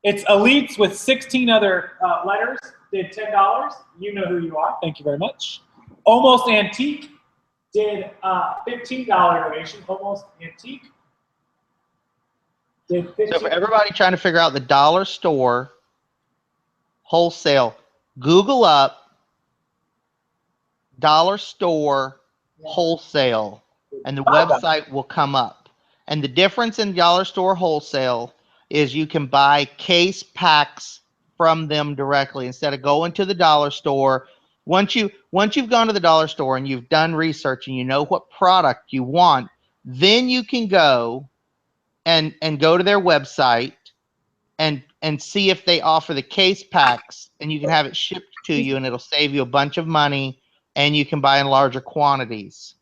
It's Elites with 16 other letters. Did $10. You know who you are. Thank you very much. Almost Antique did $15 donation. Almost Antique. So for everybody trying to figure out the dollar store wholesale, Google up dollar store wholesale and the website will come up. And the difference in dollar store wholesale is you can buy case packs from them directly instead of going to the dollar store. Once you've gone to the dollar store and you've done research and you know what product you want, then you can go and go to their website and see if they offer the case packs, and you can have it shipped to you and it'll save you a bunch of money and you can buy in larger quantities.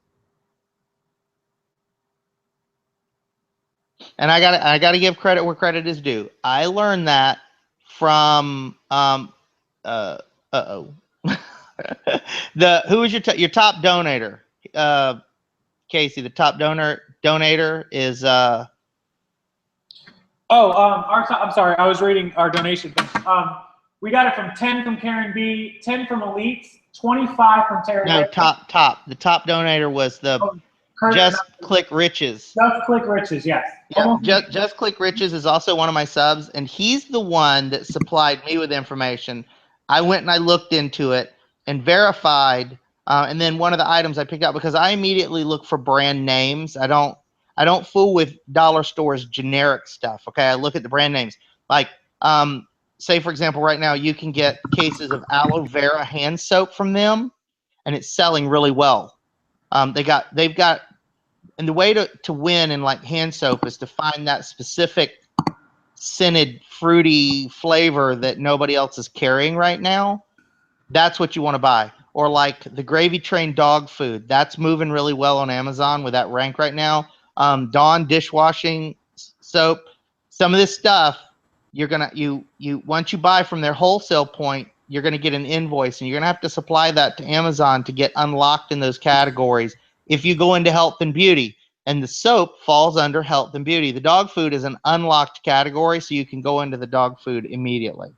And I gotta give credit where credit is due. I learned that from who was your top donator? Casey, the top donator is I'm sorry, I was reading our donation thing. We got it from 10 from Karen B, 10 from Elites, 25 from Terry. no Baker. top. The top donator was the Just Click Riches. Just Click Riches, yes. Yeah, Just Click Riches is also one of my subs, and he's the one that supplied me with information. I went and I looked into it and verified, and then one of the items I picked out, because I immediately look for brand names. I don't fool with dollar stores generic stuff. Okay, I look at the brand names. Like, say for example, right now you can get cases of aloe vera hand soap from them, and it's selling really well. They've got. And the way to win in like hand soap is to find that specific scented, fruity flavor that nobody else is carrying right now. That's what you want to buy. Or like the Gravy Train dog food. That's moving really well on Amazon with that rank right now. Dawn dishwashing soap. Some of this stuff, you're gonna once you buy from their wholesale point, you're gonna get an invoice, and you're gonna have to supply that to Amazon to get unlocked in those categories. If you go into health and beauty, and the soap falls under health and beauty, the dog food is an unlocked category, so you can go into the dog food immediately.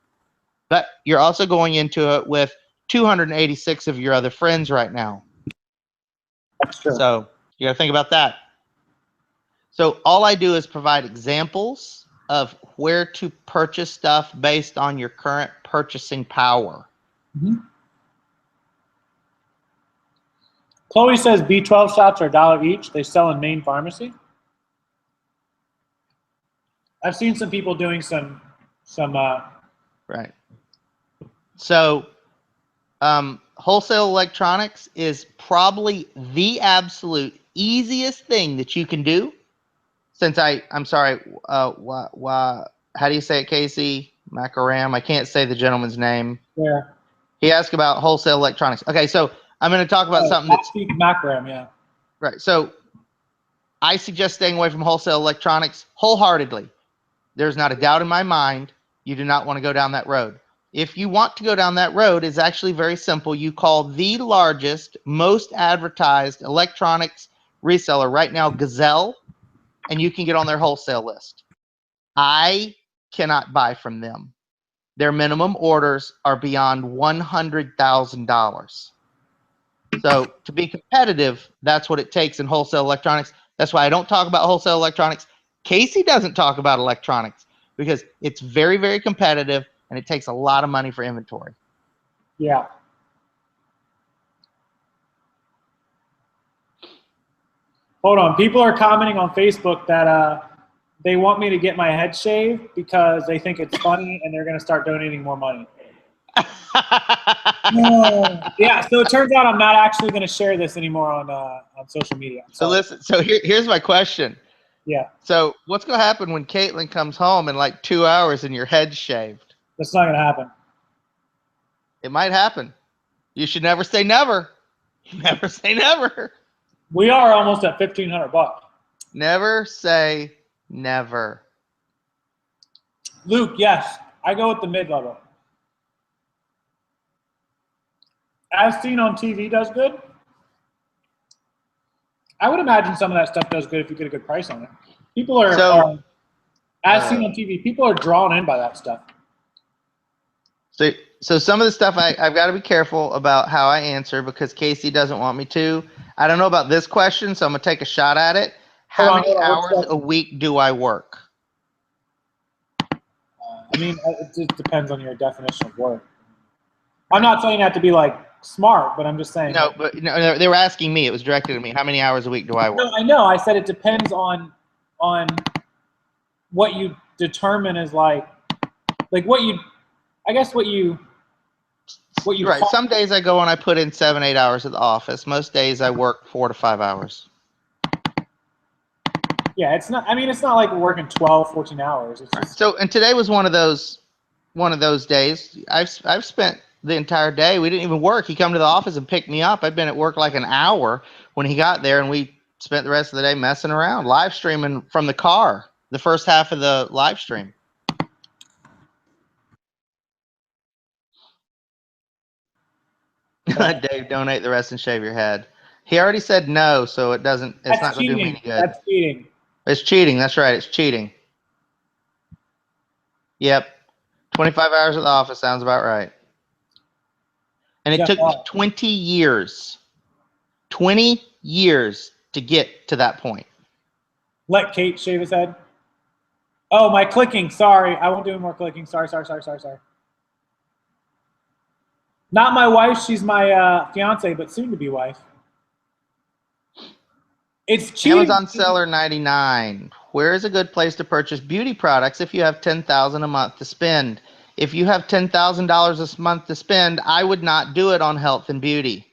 But you're also going into it with 286 of your other friends right now. That's true. So you got to think about that. So all I do is provide examples of where to purchase stuff based on your current purchasing power. Mm-hmm. Chloe says B12 shots are $1 each. They sell in Main Pharmacy. I've seen some people doing some right. So wholesale electronics is probably the absolute easiest thing that you can do. Since I'm sorry, how do you say it, Casey? Macaram. I can't say the gentleman's name. Yeah. He asked about wholesale electronics. Okay, so I'm going to talk about something that's Macaram, yeah. Right. So I suggest staying away from wholesale electronics wholeheartedly. There's not a doubt in my mind you do not want to go down that road. If you want to go down that road, it's actually very simple. You call the largest, most advertised electronics reseller right now, Gazelle, and you can get on their wholesale list. I cannot buy from them. Their minimum orders are beyond $100,000. So to be competitive, that's what it takes in wholesale electronics. That's why I don't talk about wholesale electronics. Casey doesn't talk about electronics because it's very, very competitive and it takes a lot of money for inventory. Yeah. Hold on. People are commenting on Facebook that they want me to get my head shaved because they think it's funny and they're going to start donating more money. Yeah, so it turns out I'm not actually going to share this anymore on social media. So listen, so here's my question. Yeah. So what's going to happen when Caitlin comes home in like 2 hours and your head's shaved? That's not going to happen. It might happen. You should never say never. Never say never. We are almost at $1,500. Never say never. Luke, yes, I go with the mid-level. As Seen on TV does good. I would imagine some of that stuff does good if you get a good price on it. People are, As Seen on TV, people are drawn in by that stuff. So some of the stuff I've got to be careful about how I answer because Casey doesn't want me to. I don't know about this question, so I'm going to take a shot at it. How many hours a week do I work? I mean, it just depends on your definition of work. I'm not saying that to be like smart, but I'm just saying. No, but no, they were asking me. It was directed at me. How many hours a week do I work? No, I know. I said it depends on what you determine as like what you. I guess what you. Right. Some days I go and I put in 7-8 hours at the office. Most days I work 4 to 5 hours. Yeah, it's not. I mean, it's not like we're working 12, 14 hours. It's just, so, and today was one of those days. I've spent the entire day. We didn't even work. He come to the office and picked me up. I'd been at work like an hour when he got there, and we spent the rest of the day messing around, live streaming from the car. The first half of the live stream. Let Dave donate the rest and shave your head. He already said no, so it doesn't. It's That's not going to do me cheating. any good. That's cheating. It's cheating. That's right. It's cheating. Yep. 25 hours at the office sounds about right. And it Jeff took me Wall. 20 years. 20 years to get to that point. Let Kate shave his head. Oh, my clicking. Sorry. I won't do any more clicking. Sorry. Not my wife. She's my fiance, but soon to be wife. It's cheating. Amazon Seller 99. Where is a good place to purchase beauty products if you have $10,000 a month to spend? If you have $10,000 a month to spend, I would not do it on health and beauty.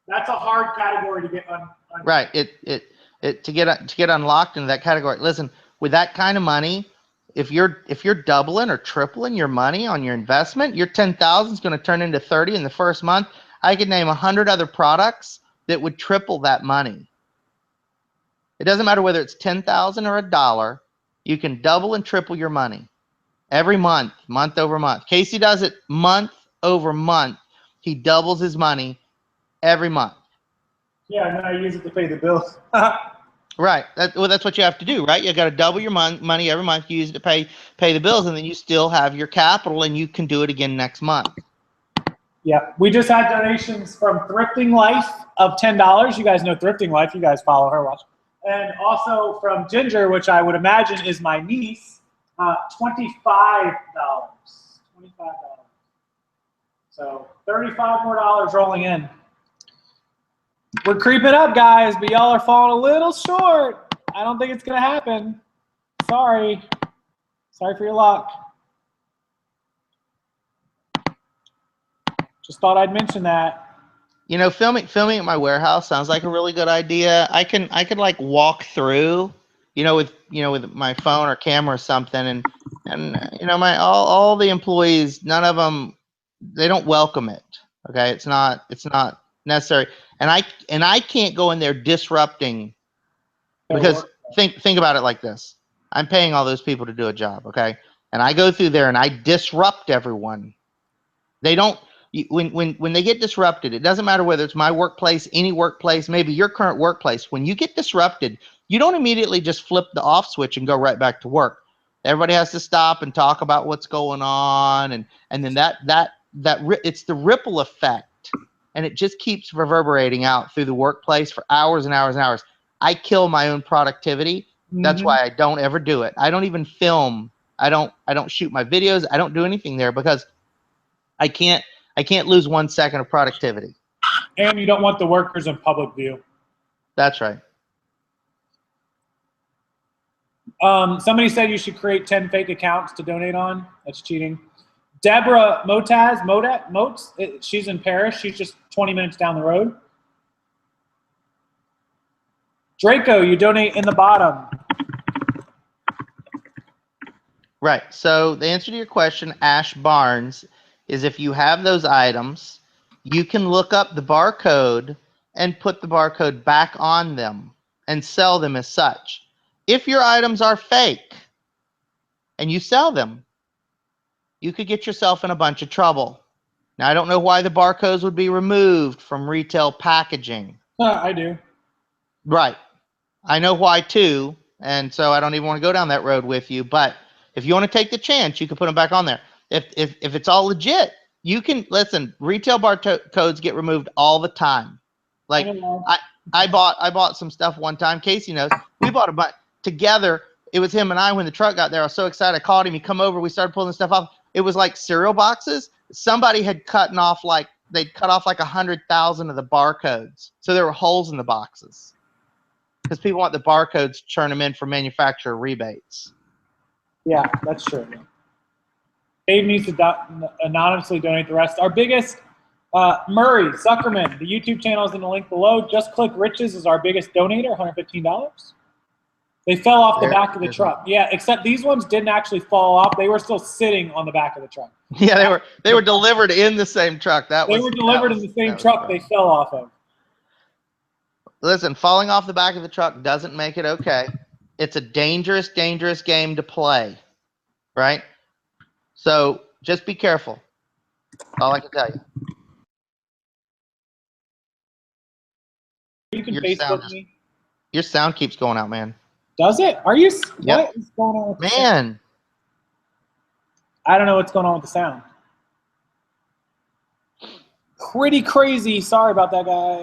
That's a hard category to get on. Right. To get unlocked into that category. Listen, with that kind of money, if you're doubling or tripling your money on your investment, your 10,000 is going to turn into 30 in the first month. I could name 100 other products that would triple that money. It doesn't matter whether it's 10,000 or $1. You can double and triple your money every month, month over month. Casey does it month over month. He doubles his money every month. Yeah, and then I use it to pay the bills. Right. That's what you have to do, right? You got to double your money every month. You use it to pay the bills, and then you still have your capital, and you can do it again next month. Yeah, we just had donations from Thrifting Life of $10. You guys know Thrifting Life. You guys follow her, watch. And also from Ginger, which I would imagine is my niece, $25. $25. So $35 more rolling in. We're creeping up, guys, but y'all are falling a little short. I don't think it's going to happen. Sorry. Sorry for your luck. Just thought I'd mention that. You know, filming at my warehouse sounds like a really good idea. I could like walk through, with my phone or camera or something, and all the employees, none of them, they don't welcome it. Okay, it's not necessary, and I can't go in there disrupting, because think about it like this. I'm paying all those people to do a job, okay, and I go through there and I disrupt everyone. They don't. When they get disrupted, it doesn't matter whether it's my workplace, any workplace, maybe your current workplace. When you get disrupted, you don't immediately just flip the off switch and go right back to work. Everybody has to stop and talk about what's going on, and then it's the ripple effect, and it just keeps reverberating out through the workplace for hours and hours and hours. I kill my own productivity. That's why I don't ever do it. I don't even film. I don't shoot my videos. I don't do anything there because I can't lose 1 second of productivity. And you don't want the workers in public view. That's right. Somebody said you should create 10 fake accounts to donate on. That's cheating. Deborah Motes, she's in Paris. She's just 20 minutes down the road. Draco, you donate in the bottom. Right. So the answer to your question, Ash Barnes, is if you have those items, you can look up the barcode and put the barcode back on them and sell them as such. If your items are fake and you sell them, you could get yourself in a bunch of trouble. Now, I don't know why the barcodes would be removed from retail packaging. I do. Right. I know why too, and so I don't even want to go down that road with you, but if you want to take the chance, you can put them back on there. If it's all legit, you can listen. Retail barcodes get removed all the time. Like I bought some stuff one time. Casey knows. We bought a bunch together. It was him and I when the truck got there. I was so excited. I called him. He come over. We started pulling the stuff off. It was like cereal boxes. Somebody had cut off like 100,000 of the barcodes, so there were holes in the boxes because people want the barcodes to turn them in for manufacturer rebates. Yeah, that's true. Dave needs to anonymously donate the rest. Our biggest, Murray Zuckerman, the YouTube channel is in the link below. Just Click Riches is our biggest donator, $115. They fell off the back of the truck. Yeah, except these ones didn't actually fall off. They were still sitting on the back of the truck. Yeah, they were delivered in the same truck. They were delivered in the same truck they fell off of. Listen, falling off the back of the truck doesn't make it okay. It's a dangerous, dangerous game to play, right? So just be careful. That's all I can tell you. you can Your sound Facebook me. Your sound keeps going out, man. Does it? Are you? Yep. What is going on with the sound? Man. I don't know what's going on with the sound. Pretty crazy. Sorry about that, guy.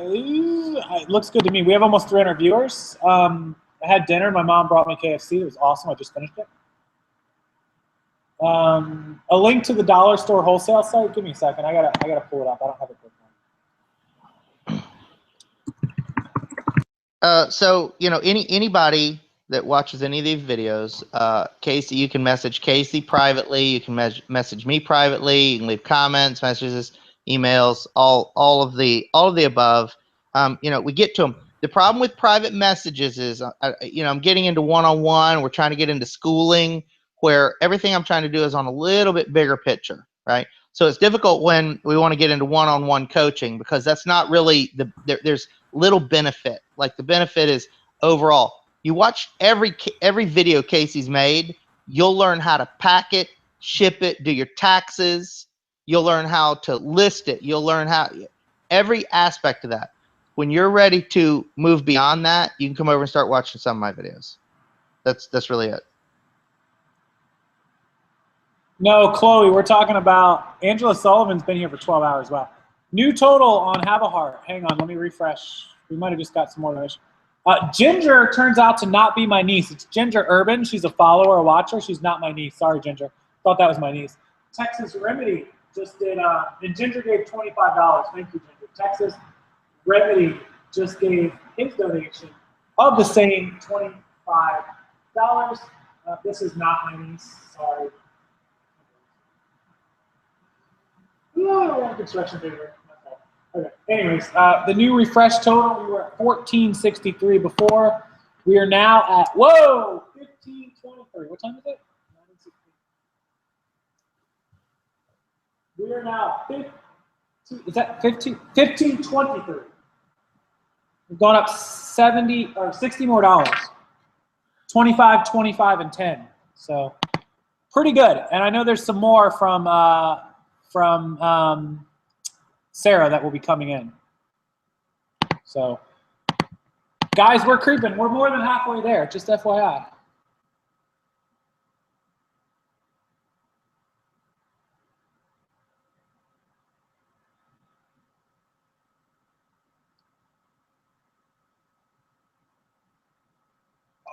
It looks good to me. We have almost 300 viewers. I had dinner. My mom brought me KFC. It was awesome. I just finished it. A link to the dollar store wholesale site. Give me a second. I gotta pull it up. I don't have it. So anybody that watches any of these videos, Casey, you can message Casey privately. You can message me privately. You can leave comments, messages, emails, all of the above. We get to them. The problem with private messages is, I'm getting into one-on-one. We're trying to get into schooling, where everything I'm trying to do is on a little bit bigger picture, right? So it's difficult when we want to get into one-on-one coaching, because that's not really there's little benefit. Like, the benefit is overall. You watch every video Casey's made, you'll learn how to pack it, ship it, do your taxes. You'll learn how to list it. You'll learn every aspect of that. When you're ready to move beyond that, you can come over and start watching some of my videos. That's really it. No, Chloe, we're talking about Angela Sullivan's been here for 12 hours. Wow. New total on Have a Heart. Hang on, let me refresh. We might have just got some more information. Ginger turns out to not be my niece. It's Ginger Urban. She's a follower, a watcher. She's not my niece. Sorry, Ginger. Thought that was my niece. Texas Remedy just did, and Ginger gave $25. Thank you, Ginger. Texas Remedy just gave his donation of the same $25. This is not my niece. Sorry. Construction paper. Okay. Anyways, the new refresh total, we were at 1463 before. We are now at 1523. What time is it? 9:16. We are now 1523. We've gone up 70 or 60 more dollars. 25, 25, and 10. So pretty good. And I know there's some more from Sarah that will be coming in. So, guys, we're creeping. We're more than halfway there, just FYI.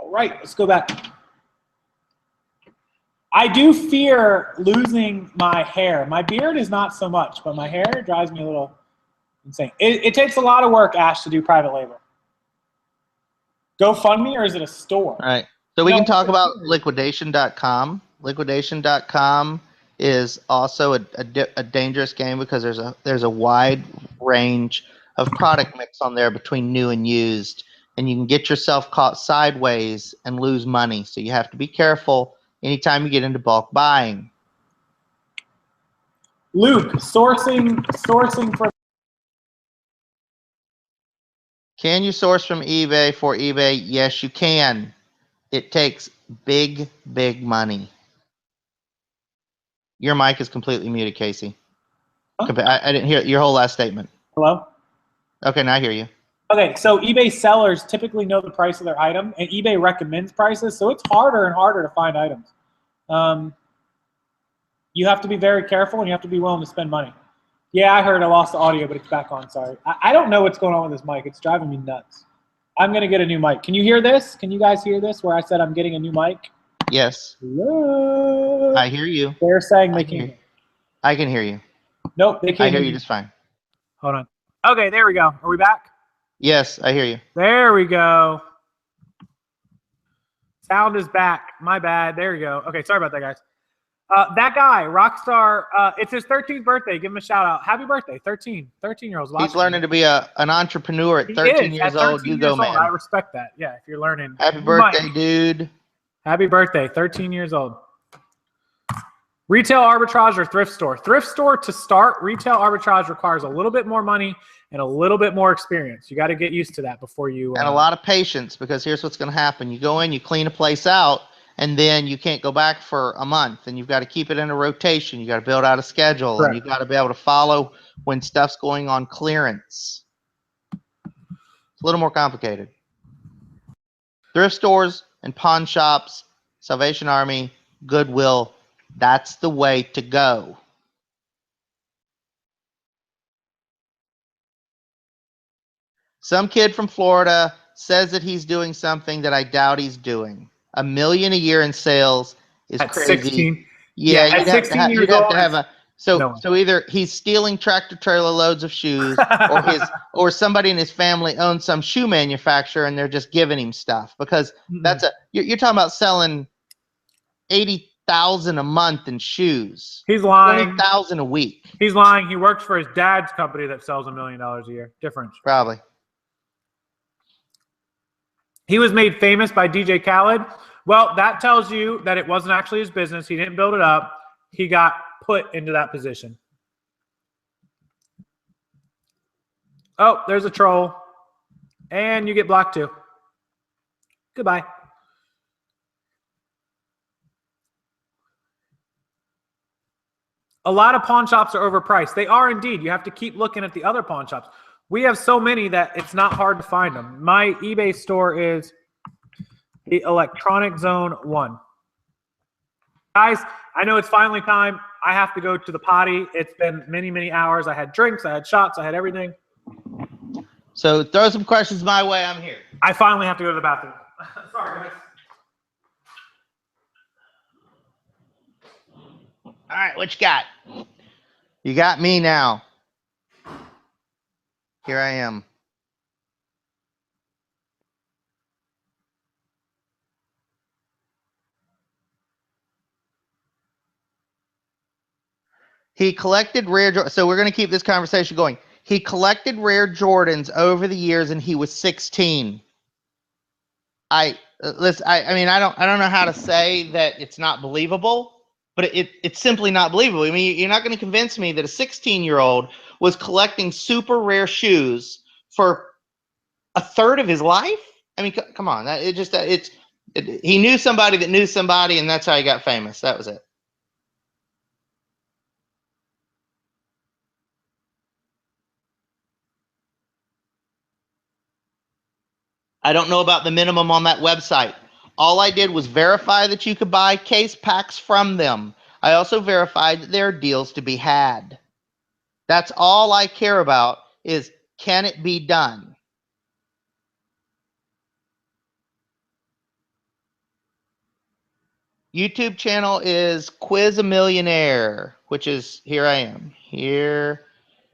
All right, let's go back. I do fear losing my hair. My beard is not so much, but my hair drives me a little insane. It takes a lot of work, Ash, to do private labor. GoFundMe, or is it a store? All right. So we can talk about liquidation.com. Liquidation.com is also a dangerous game, because there's a wide range of product mix on there between new and used, and you can get yourself caught sideways and lose money. So you have to be careful anytime you get into bulk buying. Luke, sourcing for. Can you source from eBay for eBay? Yes, you can. It takes big money. Your mic is completely muted, Casey. Huh? I didn't hear your whole last statement. Hello? Okay, now I hear you. Okay, so eBay sellers typically know the price of their item, and eBay recommends prices, so it's harder and harder to find items. You have to be very careful, and you have to be willing to spend money. Yeah, I heard I lost the audio, but it's back on. Sorry. I don't know what's going on with this mic. It's driving me nuts. I'm going to get a new mic. Can you hear this? Can you guys hear this where I said I'm getting a new mic? Yes. Hello? I hear you. They're saying they can't. I can hear you. Nope, they can't I hear you just fine. Hold on. Okay, there we go. Are we back? Yes, I hear you. There we go. Sound is back. My bad. There you go. Okay, sorry about that, guys. That guy, Rockstar, it's his 13th birthday. Give him a shout out. Happy birthday, 13-year-olds. He's learning to be an entrepreneur at 13 years old. You go, man. I respect that. Yeah, if you're learning. Happy birthday, dude. Happy birthday, 13 years old. Retail arbitrage or thrift store? Thrift store to start. Retail arbitrage requires a little bit more money and a little bit more experience. You got to get used to that before you. And a lot of patience, because here's what's going to happen. You go in, you clean a place out, and then you can't go back for a month, and you've got to keep it in a rotation. You got to build out a schedule, Correct. And you've got to be able to follow when stuff's going on clearance. It's a little more complicated. Thrift stores and pawn shops, Salvation Army, Goodwill, that's the way to go. Some kid from Florida says that he's doing something that I doubt he's doing. $1 million a year in sales is At crazy. 16. Yeah, at 16 years you'd have old, to have a so no one. so either he's stealing tractor trailer loads of shoes, or somebody in his family owns some shoe manufacturer and they're just giving him stuff, because that's you're talking about selling 80,000 a month in shoes. He's lying. 20,000 a week. He's lying. He works for his dad's company that sells $1 million a year. Difference. Probably. He was made famous by DJ Khaled. Well, that tells you that it wasn't actually his business. He didn't build it up. He got put into that position. Oh, there's a troll. And you get blocked too. Goodbye. A lot of pawn shops are overpriced. They are indeed. You have to keep looking at the other pawn shops. We have so many that it's not hard to find them. My eBay store is the Electronic Zone 1. Guys, I know it's finally time. I have to go to the potty. It's been many, many hours. I had drinks, I had shots, I had everything. So throw some questions my way. I'm here. I finally have to go to the bathroom. Sorry, guys. All right, what you got? You got me now. Here I am. He collected rare. So we're going to keep this conversation going. He collected rare Jordans over the years, and he was 16. I mean, I don't know how to say that it's not believable, but it's simply not believable. I mean, you're not going to convince me that a 16-year-old was collecting super rare shoes for a third of his life. I mean, come on, he knew somebody that knew somebody, and that's how he got famous. That was it. I don't know about the minimum on that website. All I did was verify that you could buy case packs from them. I also verified that there are deals to be had. That's all I care about, is can it be done? YouTube channel is Quiz a Millionaire, which is here I am. Here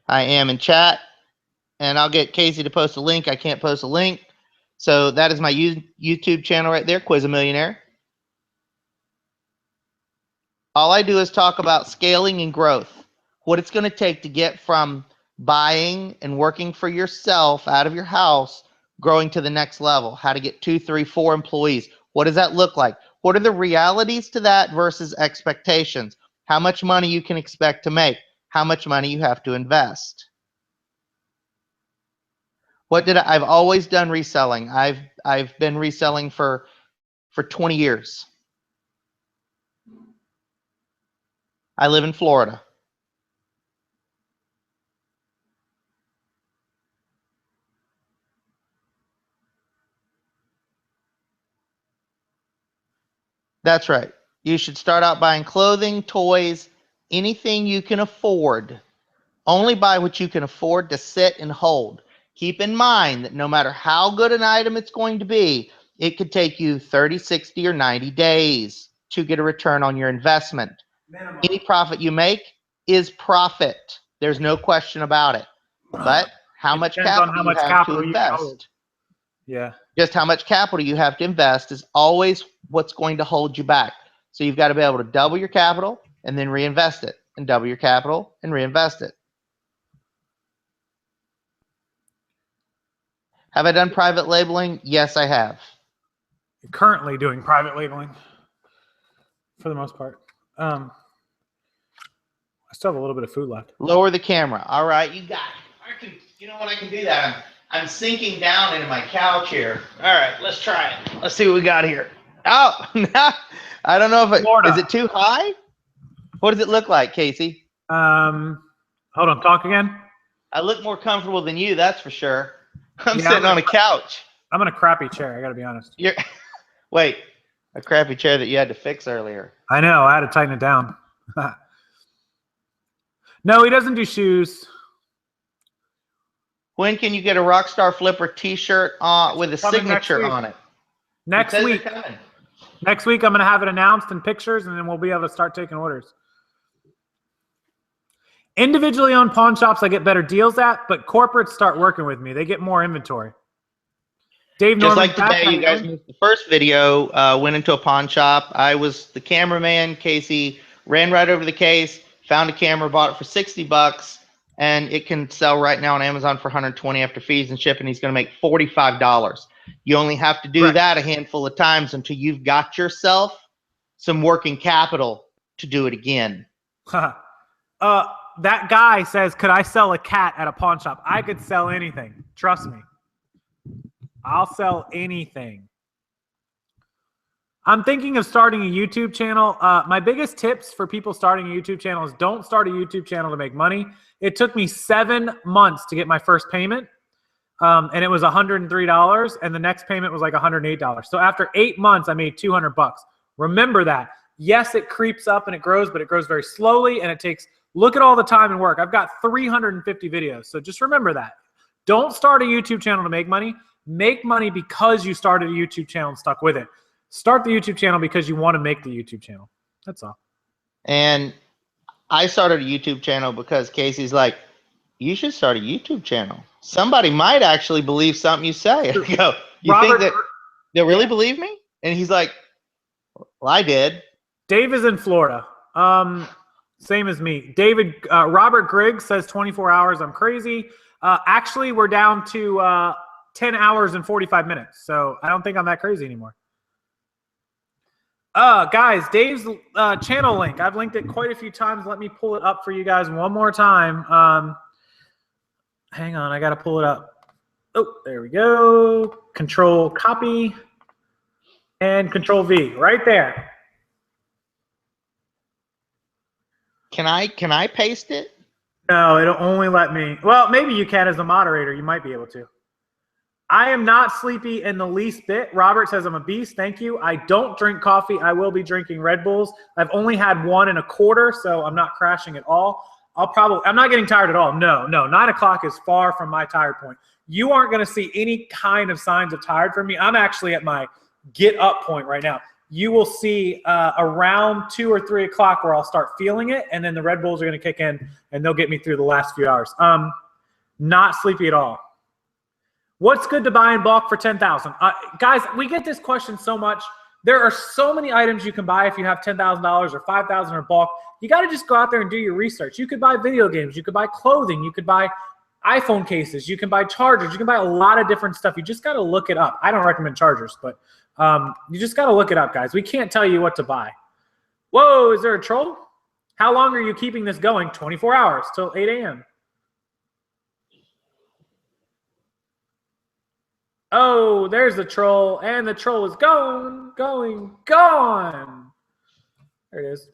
I am in chat, and I'll get Casey to post a link. I can't post a link. So that is my YouTube channel right there, Quiz a Millionaire. All I do is talk about scaling and growth, what it's going to take to get from buying and working for yourself out of your house, growing to the next level, how to get 2, 3, 4 employees. What does that look like? What are the realities to that versus expectations? How much money you can expect to make, how much money you have to invest. I've always done reselling. I've been reselling for 20 years. I live in Florida. That's right. You should start out buying clothing, toys, anything you can afford. Only buy what you can afford to sit and hold. Keep in mind that no matter how good an item it's going to be, it could take you 30, 60, or 90 days to get a return on your investment. Minimum. Any profit you make is profit. There's no question about it. But how much capital you have to invest? Yeah. Just how much capital you have to invest is always what's going to hold you back. So you've got to be able to double your capital and then reinvest it, and double your capital and reinvest it. Have I done private labeling? Yes, I have. You're currently doing private labeling for the most part. I still have a little bit of food left. Lower the camera. All right, you got it. You know what, I can do that. I'm sinking down into my couch here. All right, let's try it. Let's see what we got here. Oh, I don't know if is it too high? What does it look like, Casey? Hold on, talk again. I look more comfortable than you, that's for sure. I'm sitting on a couch. I'm in a crappy chair. I got to be honest. Wait, a crappy chair that you had to fix earlier. I know. I had to tighten it down. No, he doesn't do shoes. When can you get a Rockstarflipper T-shirt with a signature on it? Next week. Next week, I'm going to have it announced in pictures, and then we'll be able to start taking orders. Individually owned pawn shops, I get better deals at, but corporates start working with me. They get more inventory. Dave Just Norman, like today, you guys missed the first video. Went into a pawn shop. I was the cameraman. Casey ran right over the case, found a camera, bought it for $60, and it can sell right now on Amazon for $120 after fees and shipping. He's going to make $45. You only have to do that a handful of times until you've got yourself some working capital to do it again. That guy says, could I sell a cat at a pawn shop? I could sell anything. Trust me. I'll sell anything. I'm thinking of starting a YouTube channel. My biggest tips for people starting a YouTube channel is don't start a YouTube channel to make money. It took me 7 months to get my first payment. And it was $103, and the next payment was like $108. So after 8 months, I made $200. Remember that. Yes, it creeps up and it grows, but it grows very slowly, and it takes, look at all the time and work. I've got 350 videos, so just remember that. Don't start a YouTube channel to make money. Make money because you started a YouTube channel and stuck with it. Start the YouTube channel because you want to make the YouTube channel. That's all. And I started a YouTube channel because Casey's like, you should start a YouTube channel. Somebody might actually believe something you say. I go, you think that they'll really believe me? And he's like, well, I did. Dave is in Florida. Same as me. Robert Griggs says 24 hours. I'm crazy. Actually, we're down to 10 hours and 45 minutes. So I don't think I'm that crazy anymore. Guys, Dave's channel link. I've linked it quite a few times. Let me pull it up for you guys one more time. Hang on, I got to pull it up. Oh, there we go. Control copy and Control V right there. Can I paste it? No, it'll only let me. Well, maybe you can as a moderator. You might be able to. I am not sleepy in the least bit. Robert says I'm a beast. Thank you. I don't drink coffee. I will be drinking Red Bulls. I've only had 1 1/4, so I'm not crashing at all. I'm not getting tired at all. No. 9 o'clock is far from my tired point. You aren't going to see any kind of signs of tired from me. I'm actually at my get up point right now. You will see around 2 or 3 o'clock where I'll start feeling it, and then the Red Bulls are going to kick in, and they'll get me through the last few hours. Not sleepy at all. What's good to buy in bulk for $10,000? Guys, we get this question so much. There are so many items you can buy if you have $10,000 or $5,000 or bulk. You got to just go out there and do your research. You could buy video games. You could buy clothing. You could buy iPhone cases. You can buy chargers. You can buy a lot of different stuff. You just got to look it up. I don't recommend chargers, but you just got to look it up, guys. We can't tell you what to buy. Whoa, is there a troll? How long are you keeping this going? 24 hours till 8 a.m. Oh, there's the troll, and the troll is gone. There it is.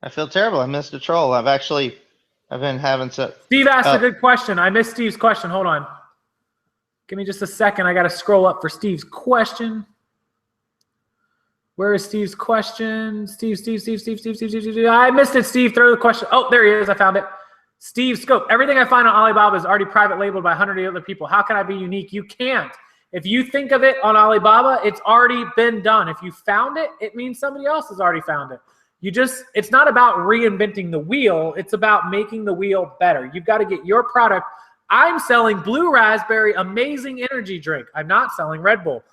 I feel terrible. I missed a troll. I've been having some. Steve asked a good question. I missed Steve's question. Hold on. Give me just a second. I got to scroll up for Steve's question. Where is Steve's question? Steve. I missed it, Steve. Throw the question. Oh, there he is. I found it. Steve Scope. Everything I find on Alibaba is already private labeled by 100 other people. How can I be unique? You can't. If you think of it on Alibaba, it's already been done. If you found it, it means somebody else has already found it. It's not about reinventing the wheel. It's about making the wheel better. You've got to get your product. I'm selling Blue Raspberry Amazing Energy Drink. I'm not selling Red Bull.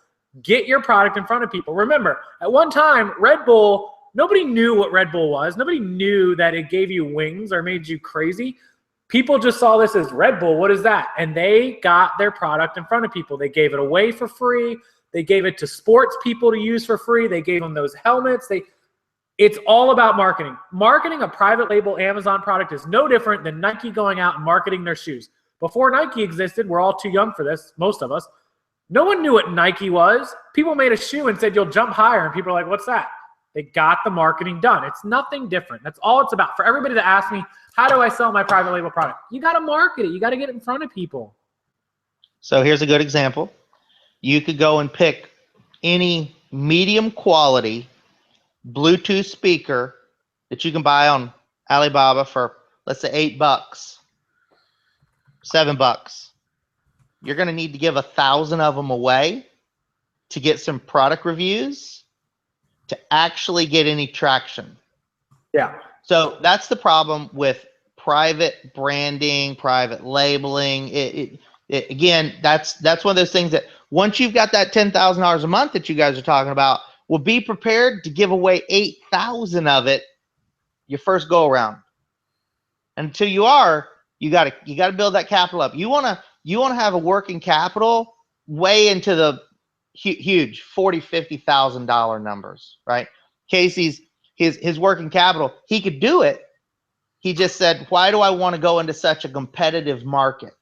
Get your product in front of people. Remember, at one time, Red Bull, nobody knew what Red Bull was. Nobody knew that it gave you wings or made you crazy. People just saw this as Red Bull. What is that? And they got their product in front of people. They gave it away for free. They gave it to sports people to use for free. They gave them those helmets. It's all about marketing. Marketing a private label Amazon product is no different than Nike going out and marketing their shoes. Before Nike existed, we're all too young for this, most of us. No one knew what Nike was. People made a shoe and said, you'll jump higher. And people are like, what's that? They got the marketing done. It's nothing different. That's all it's about. For everybody to ask me, how do I sell my private label product? You got to market it. You got to get it in front of people. So here's a good example. You could go and pick any medium quality Bluetooth speaker that you can buy on Alibaba for, let's say, $8, $7. You're going to need to give 1,000 of them away to get some product reviews to actually get any traction. Yeah. So that's the problem with private branding, private labeling. Again, that's one of those things that once you've got that $10,000 a month that you guys are talking about, will be prepared to give away 8,000 of it your first go around. Until you are, you got to build that capital up. You want to have a working capital way into the huge $40,000, $50,000 numbers, right? Casey's his working capital, he could do it. He just said, why do I want to go into such a competitive market?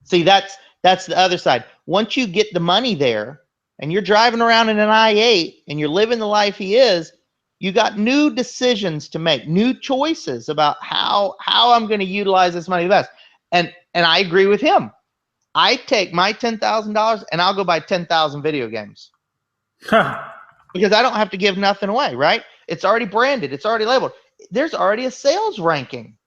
See, that's the other side. Once you get the money there and you're driving around in an i8 and you're living the life he is, you got new decisions to make, new choices about how I'm going to utilize this money best. And I agree with him. I take my $10,000 and I'll go buy 10,000 video games. Because I don't have to give nothing away, right? It's already branded. It's already labeled. There's already a sales ranking,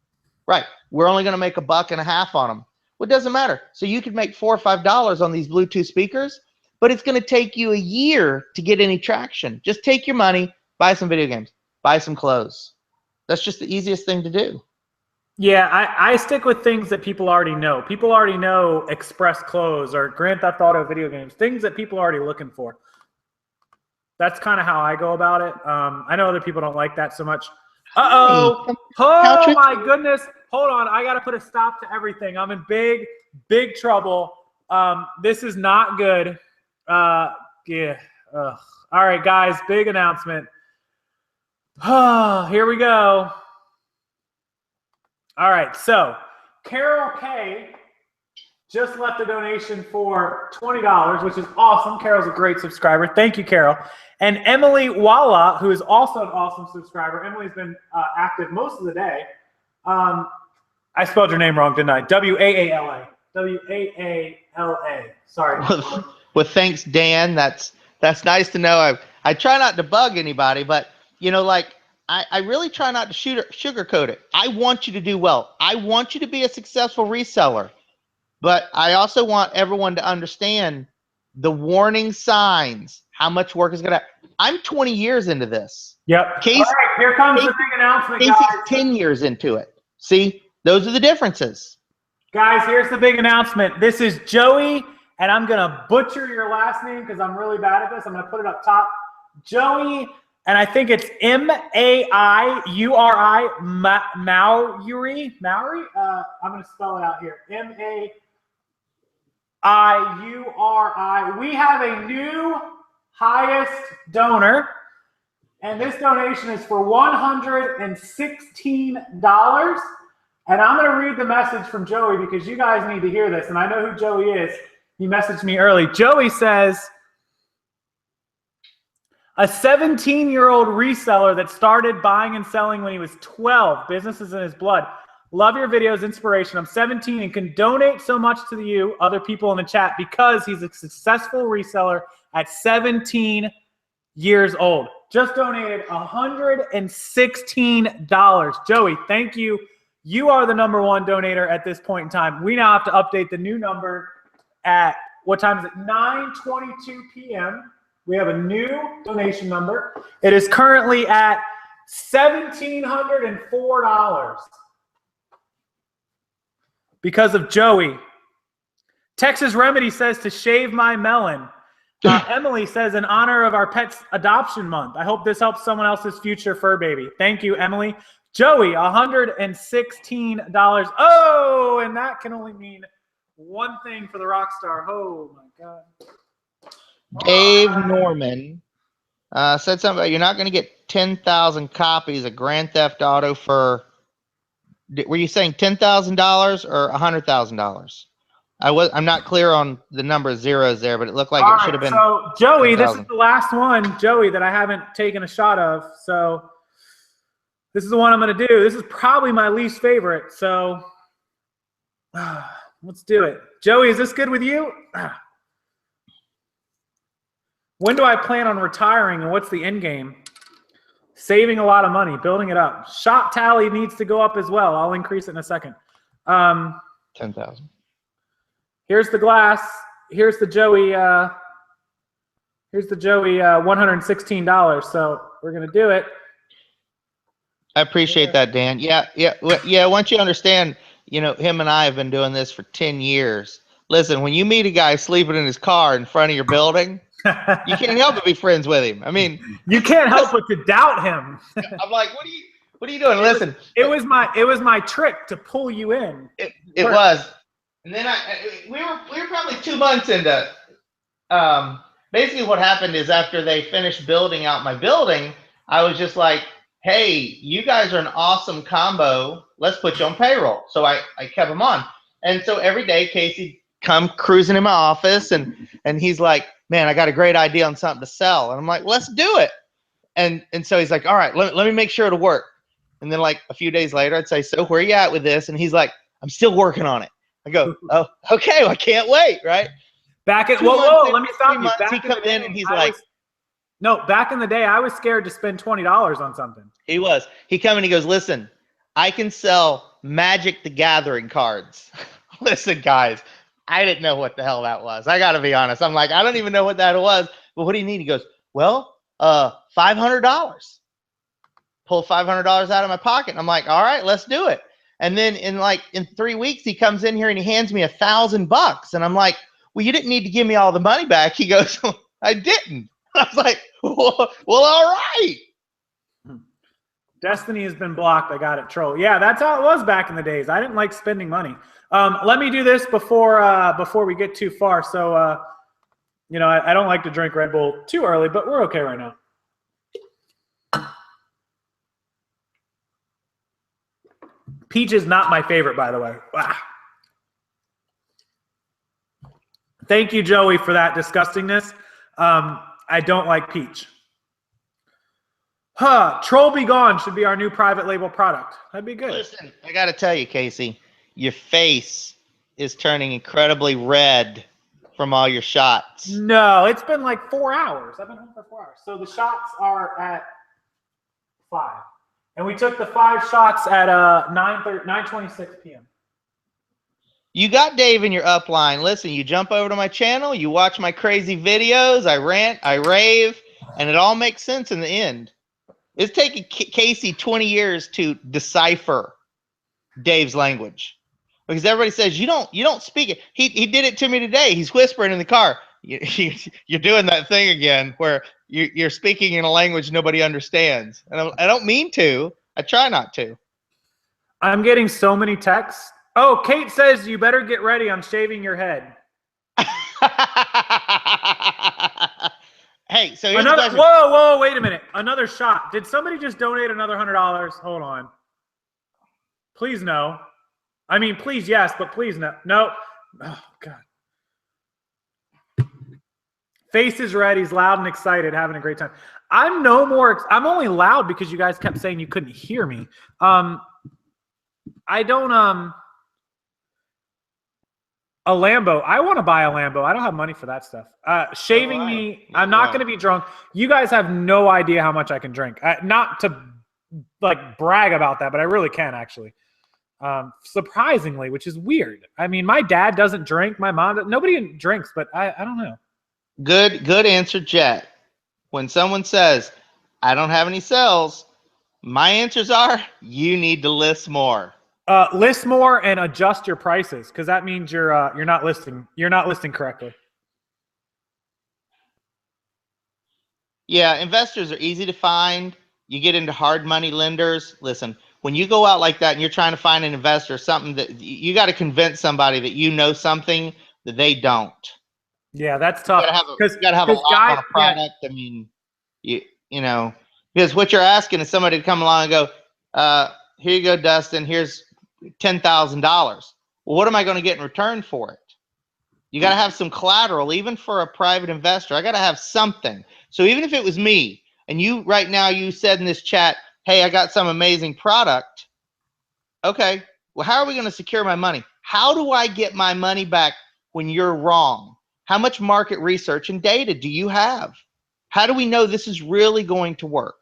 right? We're only going to make $1.50 on them. Well, it doesn't matter. So you could make $4 or $5 on these Bluetooth speakers, but it's going to take you a year to get any traction. Just take your money, buy some video games, buy some clothes. That's just the easiest thing to do. Yeah, I stick with things that people already know. People already know Express Clothes or Grand Theft Auto video games, things that people are already looking for. That's kind of how I go about it. I know other people don't like that so much. Uh-oh. Oh, my goodness. Hold on. I got to put a stop to everything. I'm in big trouble. This is not good. Yeah. All right, guys. Big announcement. Here we go. All right. So, Carol K just left a donation for $20, which is awesome. Carol's a great subscriber. Thank you, Carol. And Emily Walla, who is also an awesome subscriber. Emily's been active most of the day. I spelled your name wrong, didn't I? W-A-A-L-A. W-A-A-L-A. Sorry. Well, thanks, Dan. That's nice to know. I try not to bug anybody, but, you know, like, I really try not to sugarcoat it. I want you to do well. I want you to be a successful reseller. But I also want everyone to understand the warning signs, how much work is going to happen. I'm 20 years into this. Yep. Casey, all right, here comes the big announcement, Casey's guys. 10 years into it. See, those are the differences. Guys, here's the big announcement. This is Joey, and I'm going to butcher your last name because I'm really bad at this. I'm going to put it up top. Joey, and I think it's M-A-I-U-R-I, Mauri. I'm going to spell it out here. M-A-I-U-R-I. We have a new highest donor, and this donation is for $116. And I'm going to read the message from Joey because you guys need to hear this, and I know who Joey is. He messaged me early. Joey says, a 17-year-old reseller that started buying and selling when he was 12. Business is in his blood. Love your videos, inspiration. I'm 17 and can donate so much to you, other people in the chat, because he's a successful reseller at 17 years old. Just donated $116. Joey, thank you. You are the #1 donator at this point in time. We now have to update the new number at, what time is it? 9:22 p.m. We have a new donation number. It is currently at $1,704 because of Joey. Texas Remedy says to shave my melon. Emily says in honor of our pet's adoption month. I hope this helps someone else's future fur baby. Thank you, Emily. Joey, $116. Oh, and that can only mean one thing for the Rockstar. Oh, my God. Dave Norman said something about you're not going to get 10,000 copies of Grand Theft Auto for, were you saying $10,000 or $100,000? I'm not clear on the number of zeros there, but it looked like it should have been. So, Joey, 10,000. this is the last one, Joey, that I haven't taken a shot of. So, this is the one I'm going to do. This is probably my least favorite. So, Let's do it. Joey, is this good with you? When do I plan on retiring and what's the end game? Saving a lot of money, building it up. Shop tally needs to go up as well. I'll increase it in a second. 10,000. Here's the glass. Here's the Joey. Here's the Joey $116. So we're gonna do it. I appreciate that, Dan. Yeah. Once you understand, him and I have been doing this for 10 years. Listen, when you meet a guy sleeping in his car in front of your building, you can't help but be friends with him. I mean, you can't help but to doubt him. I'm like, what are you doing? Listen, it was my trick to pull you in. It was, and then we were probably 2 months into. Basically, what happened is after they finished building out my building, I was just like, hey, you guys are an awesome combo. Let's put you on payroll. So I kept them on. And so every day, Casey come cruising in my office, and he's like, man, I got a great idea on something to sell. And I'm like, let's do it. And so he's like, all right, let me make sure it'll work. And then like a few days later, I'd say, so where are you at with this? And he's like, I'm still working on it. I go, oh, okay, well, I can't wait, right? Back at whoa, let me stop you. Back he comes in and he's like, no, back in the day, I was scared to spend $20 on something. He was. He come and he goes, listen, I can sell Magic the Gathering cards. Listen, guys, I didn't know what the hell that was. I got to be honest. I'm like, I don't even know what that was. But what do you need? He goes, well, $500. Pull $500 out of my pocket. And I'm like, all right, let's do it. And then in 3 weeks, he comes in here and he hands me $1,000. And I'm like, well, you didn't need to give me all the money back. He goes, I didn't. I was like, well, all right. Destiny has been blocked. I got it, troll. Yeah, that's how it was back in the days. I didn't like spending money. Let me do this before we get too far. So, I don't like to drink Red Bull too early, but we're okay right now. Peach is not my favorite, by the way. Wow. Thank you, Joey, for that disgustingness. I don't like peach. Troll Be Gone should be our new private label product. That'd be good. Listen, I got to tell you, Casey, your face is turning incredibly red from all your shots. No, it's been like 4 hours. I've been home for 4 hours. So the shots are at 5. And we took the 5 shots at 9:26 p.m. You got Dave in your upline. Listen, you jump over to my channel, you watch my crazy videos, I rant, I rave, and it all makes sense in the end. It's taken Casey 20 years to decipher Dave's language. Because everybody says, you don't speak it. He did it to me today. He's whispering in the car. You're doing that thing again where you're speaking in a language nobody understands. And I don't mean to. I try not to. I'm getting so many texts. Oh, Kate says you better get ready. I'm shaving your head. Hey, so here's another. Whoa, wait a minute. Another shot. Did somebody just donate another $100? Hold on. Please no. I mean, please yes, but please no. No. Oh God. Face is red. He's loud and excited, having a great time. I'm only loud because you guys kept saying you couldn't hear me. I don't. A Lambo. I want to buy a Lambo. I don't have money for that stuff. Shaving me. I'm not going to be drunk. You guys have no idea how much I can drink. Not to like brag about that, but I really can actually. Surprisingly, which is weird. I mean, my dad doesn't drink. My mom, nobody drinks, but I don't know. Good answer, Jet. When someone says, I don't have any sales, my answers are, you need to list more. List more and adjust your prices, because that means you're not listing correctly. Yeah, investors are easy to find. You get into hard money lenders. Listen, when you go out like that and you're trying to find an investor, something that you got to convence somebody that you know something that they don't. Yeah, that's tough. You got to have a lot on a product. Yeah. I mean, you know, because what you're asking is somebody to come along and go, here you go, Dustin, here's $10,000. Well, what am I going to get in return for it? You got to have some collateral, even for a private investor. I got to have something. So even if it was me and you right now, you said in this chat, hey, I got some amazing product. Okay, well, how are we going to secure my money? How do I get my money back when you're wrong? How much market research and data do you have? How do we know this is really going to work?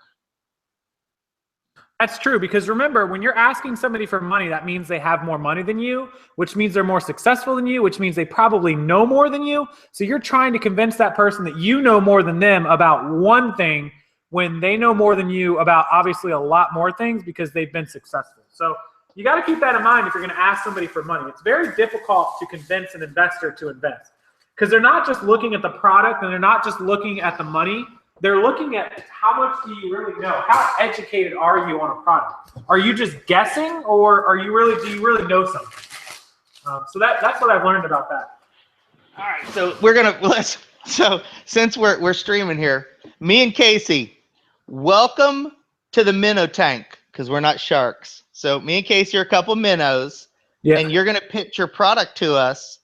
That's true, because remember, when you're asking somebody for money, that means they have more money than you, which means they're more successful than you, which means they probably know more than you. So you're trying to convince that person that you know more than them about one thing when they know more than you about obviously a lot more things because they've been successful. So you got to keep that in mind if you're going to ask somebody for money. It's very difficult to convince an investor to invest because they're not just looking at the product and they're not just looking at the money. They're looking at how much do you really know? How educated are you on a product? Are you just guessing, or do you really know something? So that's what I've learned about that. All right, so since we're streaming here, me and Casey, welcome to the minnow tank because we're not sharks. So me and Casey are a couple minnows, and you're gonna pitch your product to us.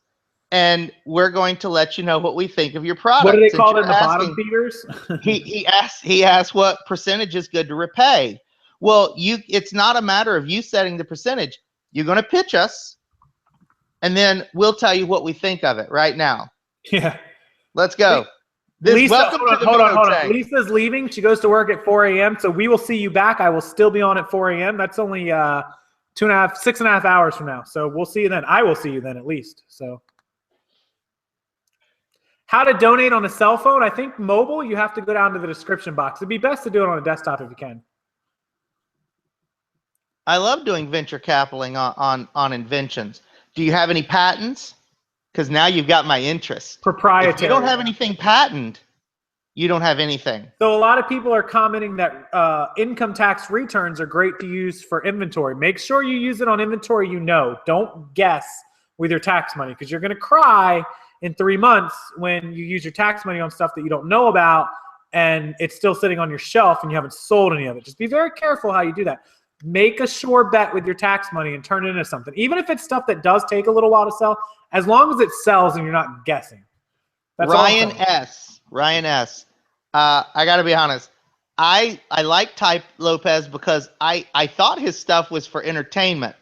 And we're going to let you know what we think of your product. What do they call it in the bottom feeders? he asked what percentage is good to repay. Well, it's not a matter of you setting the percentage. You're going to pitch us, and then we'll tell you what we think of it right now. Yeah. Let's go. Lisa, hold on. Lisa's leaving. She goes to work at 4 a.m. So we will see you back. I will still be on at 4 a.m. That's only 6.5 hours from now. So we'll see you then. I will see you then at least. So. How to donate on a cell phone? I think mobile, you have to go down to the description box. It'd be best to do it on a desktop if you can. I love doing venture capitaling on inventions. Do you have any patents? Because now you've got my interest. Proprietary. If you don't have anything patented, you don't have anything. So a lot of people are commenting that income tax returns are great to use for inventory. Make sure you use it on inventory you know. Don't guess with your tax money because you're going to cry in 3 months when you use your tax money on stuff that you don't know about and it's still sitting on your shelf and you haven't sold any of it. Just be very careful how you do that. Make a sure bet with your tax money and turn it into something. Even if it's stuff that does take a little while to sell, as long as it sells and you're not guessing. That's Ryan S. I got to be honest. I like Ty Lopez because I thought his stuff was for entertainment.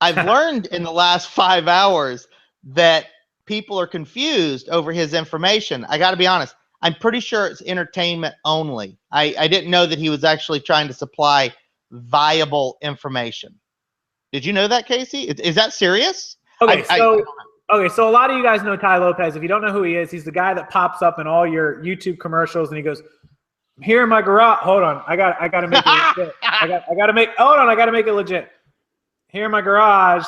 I've learned in the last 5 hours that people are confused over his information. I got to be honest. I'm pretty sure it's entertainment only. I didn't know that he was actually trying to supply viable information. Did you know that, Casey? Is that serious? Okay, so a lot of you guys know Ty Lopez. If you don't know who he is, he's the guy that pops up in all your YouTube commercials and he goes, "Here in my garage." Hold on, I got to make it legit. I got to make it legit. Here in my garage,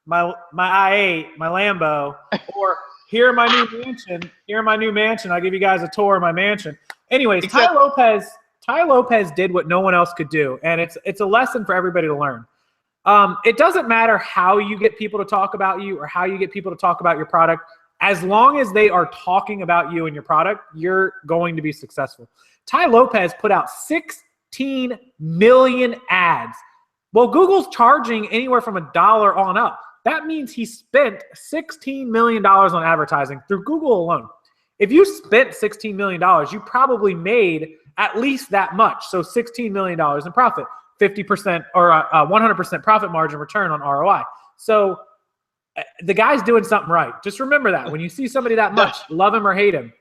my i8, my Lambo, or here in my new mansion. Here in my new mansion, I'll give you guys a tour of my mansion. Anyways, Ty Lopez did what no one else could do, and it's a lesson for everybody to learn. It doesn't matter how you get people to talk about you or how you get people to talk about your product. As long as they are talking about you and your product, you're going to be successful. Ty Lopez put out 16 million ads. Well, Google's charging anywhere from $1 on up. That means he spent $16 million on advertising through Google alone. If you spent $16 million, you probably made at least that much. So $16 million in profit, 50% or 100% profit margin return on ROI. So the guy's doing something right. Just remember that. When you see somebody that much, love him or hate him.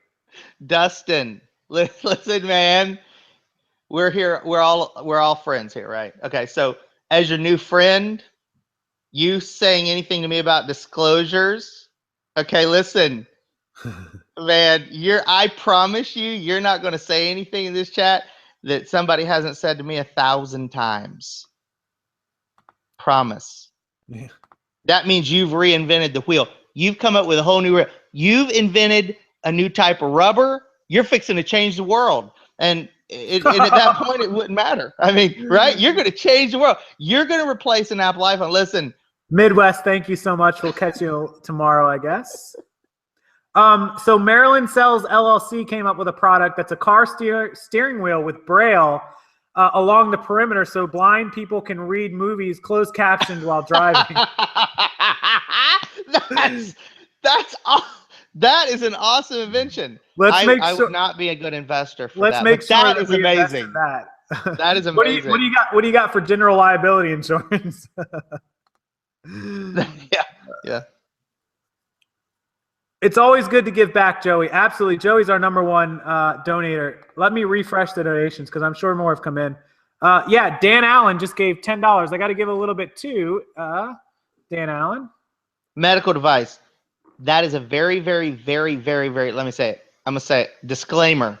Dustin, listen, man. We're here. We're all friends here, right? Okay, so as your new friend, you saying anything to me about disclosures? Okay, listen, man. I promise you're not going to say anything in this chat that somebody hasn't said to me 1,000 times. Promise. Yeah. That means you've reinvented the wheel. You've come up with a whole new. You've invented a new type of rubber. You're fixing to change the world, and at that point, it wouldn't matter. I mean, right? You're going to change the world. You're going to replace an Apple iPhone. Listen, Midwest, thank you so much. We'll catch you tomorrow, I guess. So Maryland Sells LLC came up with a product that's a car steering wheel with Braille along the perimeter so blind people can read movies closed captioned while driving. That is an awesome invention. I would not be a good investor for that. Let's make sure that is amazing. That. That is amazing. What do you got for general liability insurance? Yeah. It's always good to give back, Joey. Absolutely. Joey's our number one donator. Let me refresh the donations because I'm sure more have come in. Yeah, Dan Allen just gave $10. I got to give a little bit too. Dan Allen. Medical device. That is a very, very, very, very, very, let me say it. I'm going to say it. Disclaimer.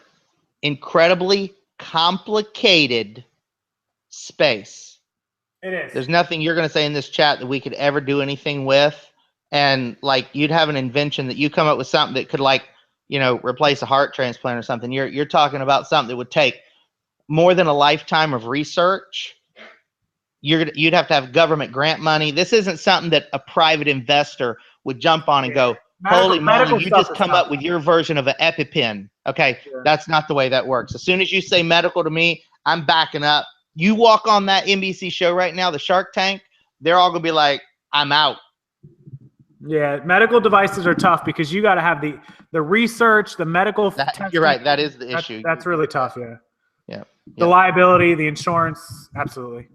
Incredibly complicated space. It is. There's nothing you're going to say in this chat that we could ever do anything with. And like you'd have an invention that you come up with something that could like, you know, replace a heart transplant or something. You're talking about something that would take more than a lifetime of research. You'd have to have government grant money. This isn't something that a private investor would jump on and go, holy moly, you just come up with your version of an EpiPen. Okay, that's not the way that works. As soon as you say medical to me, I'm backing up. You walk on that NBC show right now, the Shark Tank, they're all going to be like, I'm out. Yeah, medical devices are tough because you got to have the research, the medical testing. You're right. That is the issue. That's really tough, yeah. Yeah. The liability, the insurance, absolutely.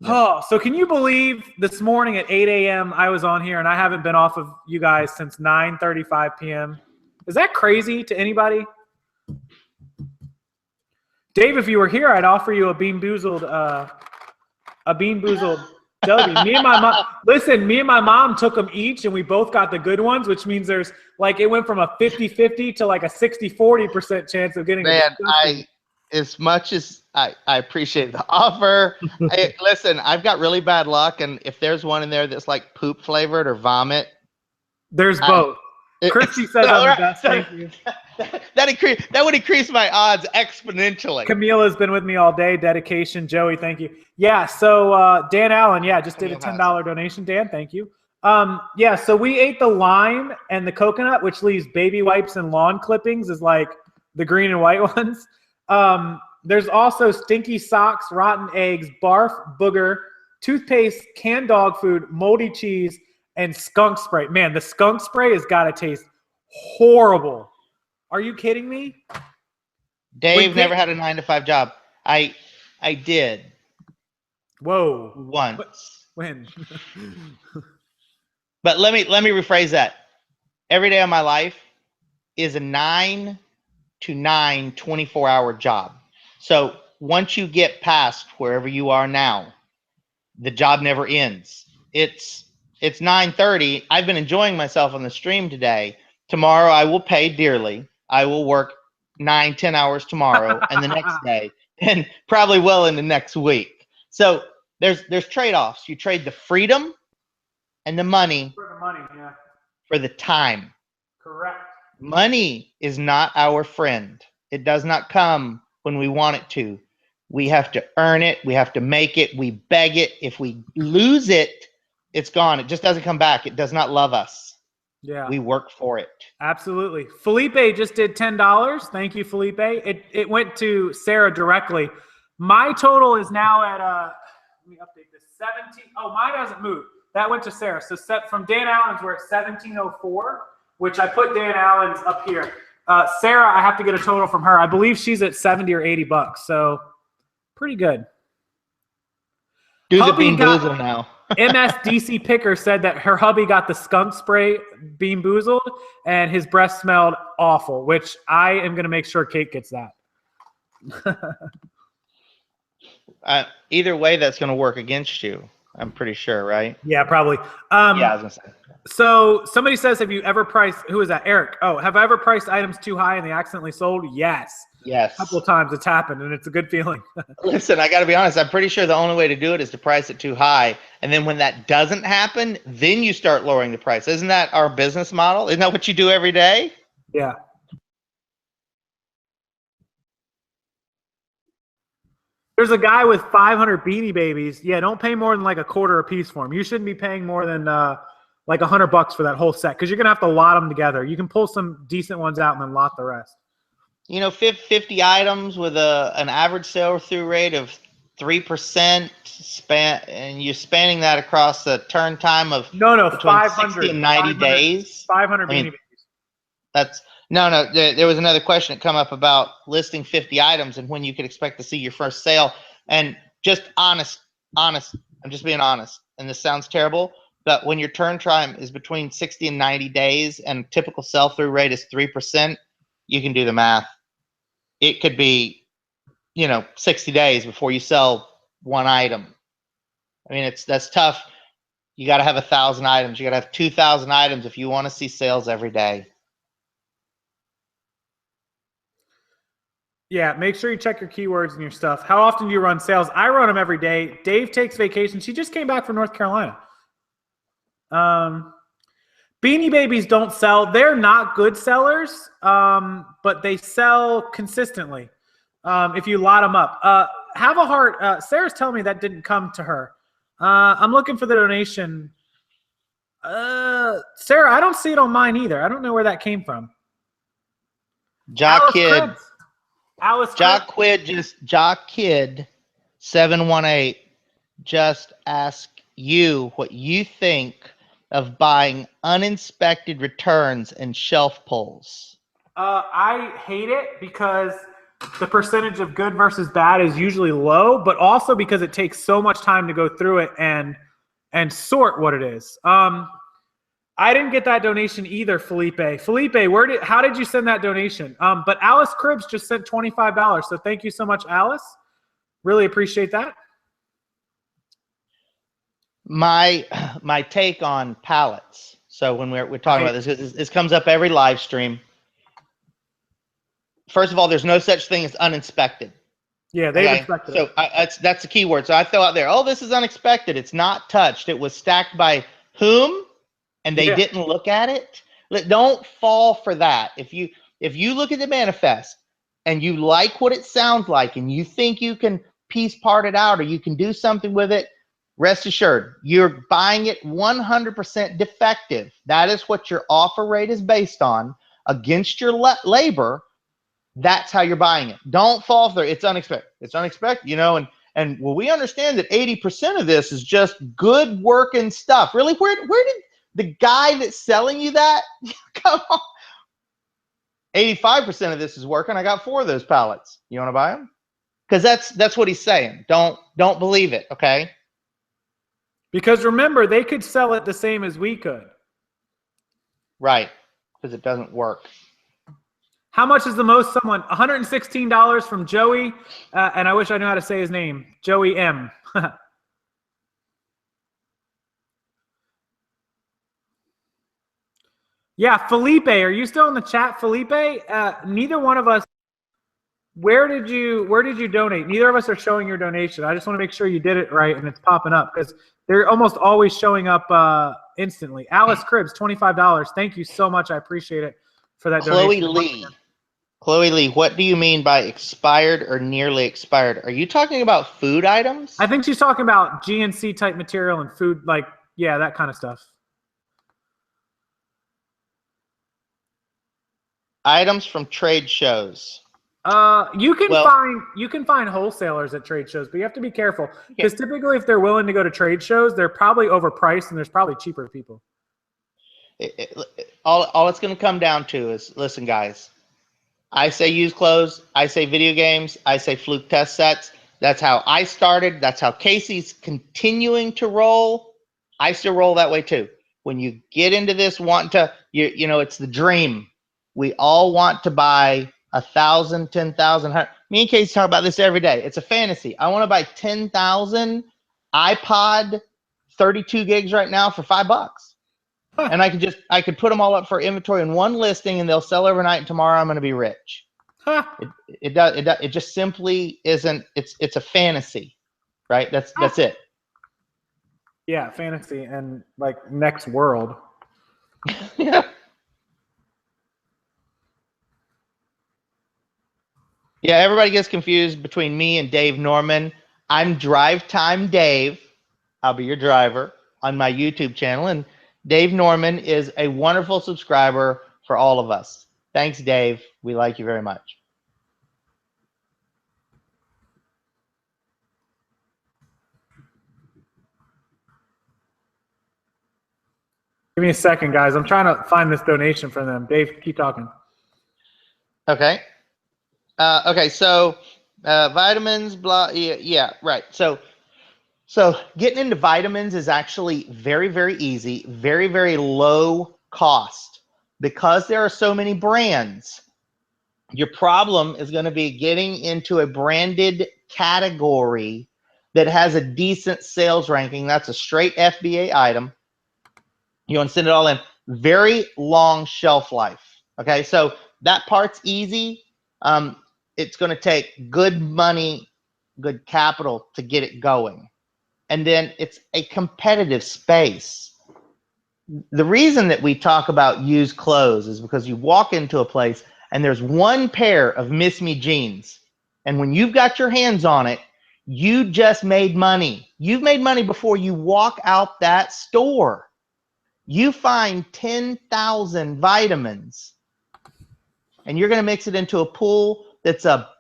Yep. Oh, so can you believe this morning at 8 a.m. I was on here and I haven't been off of you guys since 9:35 p.m. Is that crazy to anybody? Dave, if you were here, I'd offer you a Bean Boozled Dubby. Me and my mom took them each and we both got the good ones, which means there's like, it went from a 50-50 to like a 60-40% chance of getting as much as I appreciate the offer. Listen, I've got really bad luck. And if there's one in there that's like poop flavored or vomit. There's both. Christy says I'm the best. Thank you. That would increase my odds exponentially. Camille has been with me all day. Dedication. Joey, thank you. Yeah, so Dan Allen, just did a $10 donation. Dan, thank you. Yeah, so we ate the lime and the coconut, which leaves baby wipes and lawn clippings is like the green and white ones. There's also stinky socks, rotten eggs, barf, booger, toothpaste, canned dog food, moldy cheese, and skunk spray. Man, the skunk spray has got to taste horrible. Are you kidding me? Dave never had a 9-to-5 job. I did. Whoa. Once. When? But let me rephrase that. Every day of my life is a 9 to 9 24-hour job. So once you get past wherever you are now, the job never ends. It's 9:30. I've been enjoying myself on the stream today. Tomorrow I will pay dearly. I will work 9-10 hours tomorrow and the next day, and probably well in the next week. So there's trade-offs. You trade the freedom and the money for the time. Correct. Money is not our friend. It does not come when we want it to. We have to earn it. We have to make it. We beg it. If we lose it, it's gone. It just doesn't come back. It does not love us. Yeah. We work for it. Absolutely. Felipe just did $10. Thank you, Felipe. It went to Sarah directly. My total is now at let me update this. 17. Oh, mine hasn't moved. That went to Sarah. So from Dan Allen's, we're at 1704, which I put Dan Allen's up here. Sarah, I have to get a total from her. I believe she's at 70 or 80 bucks. So pretty good. Do the Bean Boozled now. MSDC Picker said that her hubby got the skunk spray Bean Boozled and his breath smelled awful, which I am going to make sure Kate gets that. Either way, that's going to work against you. I'm pretty sure, right? Yeah, probably. Yeah, I was going to say. So somebody says, have you ever priced, who is that? Eric. Oh, have I ever priced items too high and they accidentally sold? Yes. Yes. A couple of times it's happened and it's a good feeling. Listen, I got to be honest. I'm pretty sure the only way to do it is to price it too high. And then when that doesn't happen, then you start lowering the price. Isn't that our business model? Isn't that what you do every day? Yeah. There's a guy with 500 Beanie Babies. Yeah, don't pay more than like a quarter a piece for them. You shouldn't be paying more than like $100 for that whole set because you're going to have to lot them together. You can pull some decent ones out and then lot the rest. You know, 50 items with an average sell-through rate of 3% and you're spanning that across the turn time of 500 60 and 90 days. 500 Beanie Babies. That's no. There was another question that come up about listing 50 items and when you could expect to see your first sale. And just honest. I'm just being honest. And this sounds terrible, But when your turn time is between 60 and 90 days and typical sell-through rate is 3%, you can do the math. It could be, 60 days before you sell one item. I mean, that's tough. You got to have 1,000 items. You got to have 2,000 items if you want to see sales every day. Yeah, make sure you check your keywords and your stuff. How often do you run sales? I run them every day. Dave takes vacation. She just came back from North Carolina. Beanie Babies don't sell. They're not good sellers, but they sell consistently if you lot them up. Have a heart. Sarah's telling me that didn't come to her. I'm looking for the donation. Sarah, I don't see it on mine either. I don't know where that came from. Jock Kid. Jock Kid 718 just ask you what you think of buying uninspected returns and shelf pulls. I hate it because the percentage of good versus bad is usually low, but also because it takes so much time to go through it and sort what it is. I didn't get that donation either, Felipe. Felipe, how did you send that donation? But Alice Cribbs just sent $25. So thank you so much, Alice. Really appreciate that. My take on pallets. So when we're talking about this comes up every live stream. First of all, there's no such thing as uninspected. Yeah, they've inspected it. So that's the key word. So I throw out there, oh, this is unexpected. It's not touched. It was stacked by whom? And they didn't look at it. Don't fall for that. If you look at the manifest and you like what it sounds like and you think you can piece part it out or you can do something with it, rest assured, you're buying it 100% defective. That is what your offer rate is based on against your labor. That's how you're buying it. Don't fall for it. It's unexpected. It's unexpected, and well, we understand that 80% of this is just good working stuff. Really, where did the guy that's selling you that, come on. 85% of this is working. I got 4 of those pallets. You want to buy them? Because that's what he's saying. Don't believe it, okay? Because remember, they could sell it the same as we could. Right, because it doesn't work. How much is the most someone? $116 from Joey, and I wish I knew how to say his name. Joey M. Yeah, Felipe, are you still in the chat, Felipe? Neither one of us. Where did you donate? Neither of us are showing your donation. I just want to make sure you did it right and it's popping up because they're almost always showing up instantly. Alice Cribbs, $25. Thank you so much. I appreciate it for that donation. Chloe Lee, what do you mean by expired or nearly expired? Are you talking about food items? I think she's talking about GNC type material and food, that kind of stuff. Items from trade shows. You can find wholesalers at trade shows, but you have to be careful because typically if they're willing to go to trade shows, they're probably overpriced and there's probably cheaper people. All it's going to come down to is, listen, guys, I say used clothes, I say video games, I say fluke test sets. That's how I started. That's how Casey's continuing to roll. I still roll that way too. When you get into this wanting to, it's the dream. We all want to buy 1,000, 10,000. Me and Casey talk about this every day. It's a fantasy. I want to buy 10,000 iPod 32 gigs right now for $5. And I could put them all up for inventory in one listing and they'll sell overnight and tomorrow I'm going to be rich. It just simply isn't. It's a fantasy, right? That's it. Yeah, fantasy and next world. Yeah. Yeah, everybody gets confused between me and Dave Norman. I'm Drive Time Dave. I'll be your driver on my YouTube channel. And Dave Norman is a wonderful subscriber for all of us. Thanks, Dave. We like you very much. Give me a second, guys. I'm trying to find this donation from them. Dave, keep talking. Okay. Okay, so vitamins, blah, yeah, right. So So getting into vitamins is actually very, very easy, very, very low cost. Because there are so many brands, your problem is going to be getting into a branded category that has a decent sales ranking. That's a straight FBA item. You want to send it all in. Very long shelf life. Okay, so that part's easy. It's going to take good money, good capital to get it going. And then it's a competitive space. The reason that we talk about used clothes is because you walk into a place and there's one pair of Miss Me jeans. And when you've got your hands on it, you just made money. You've made money before you walk out that store. You find 10,000 vitamins and you're going to mix it into a pool that's a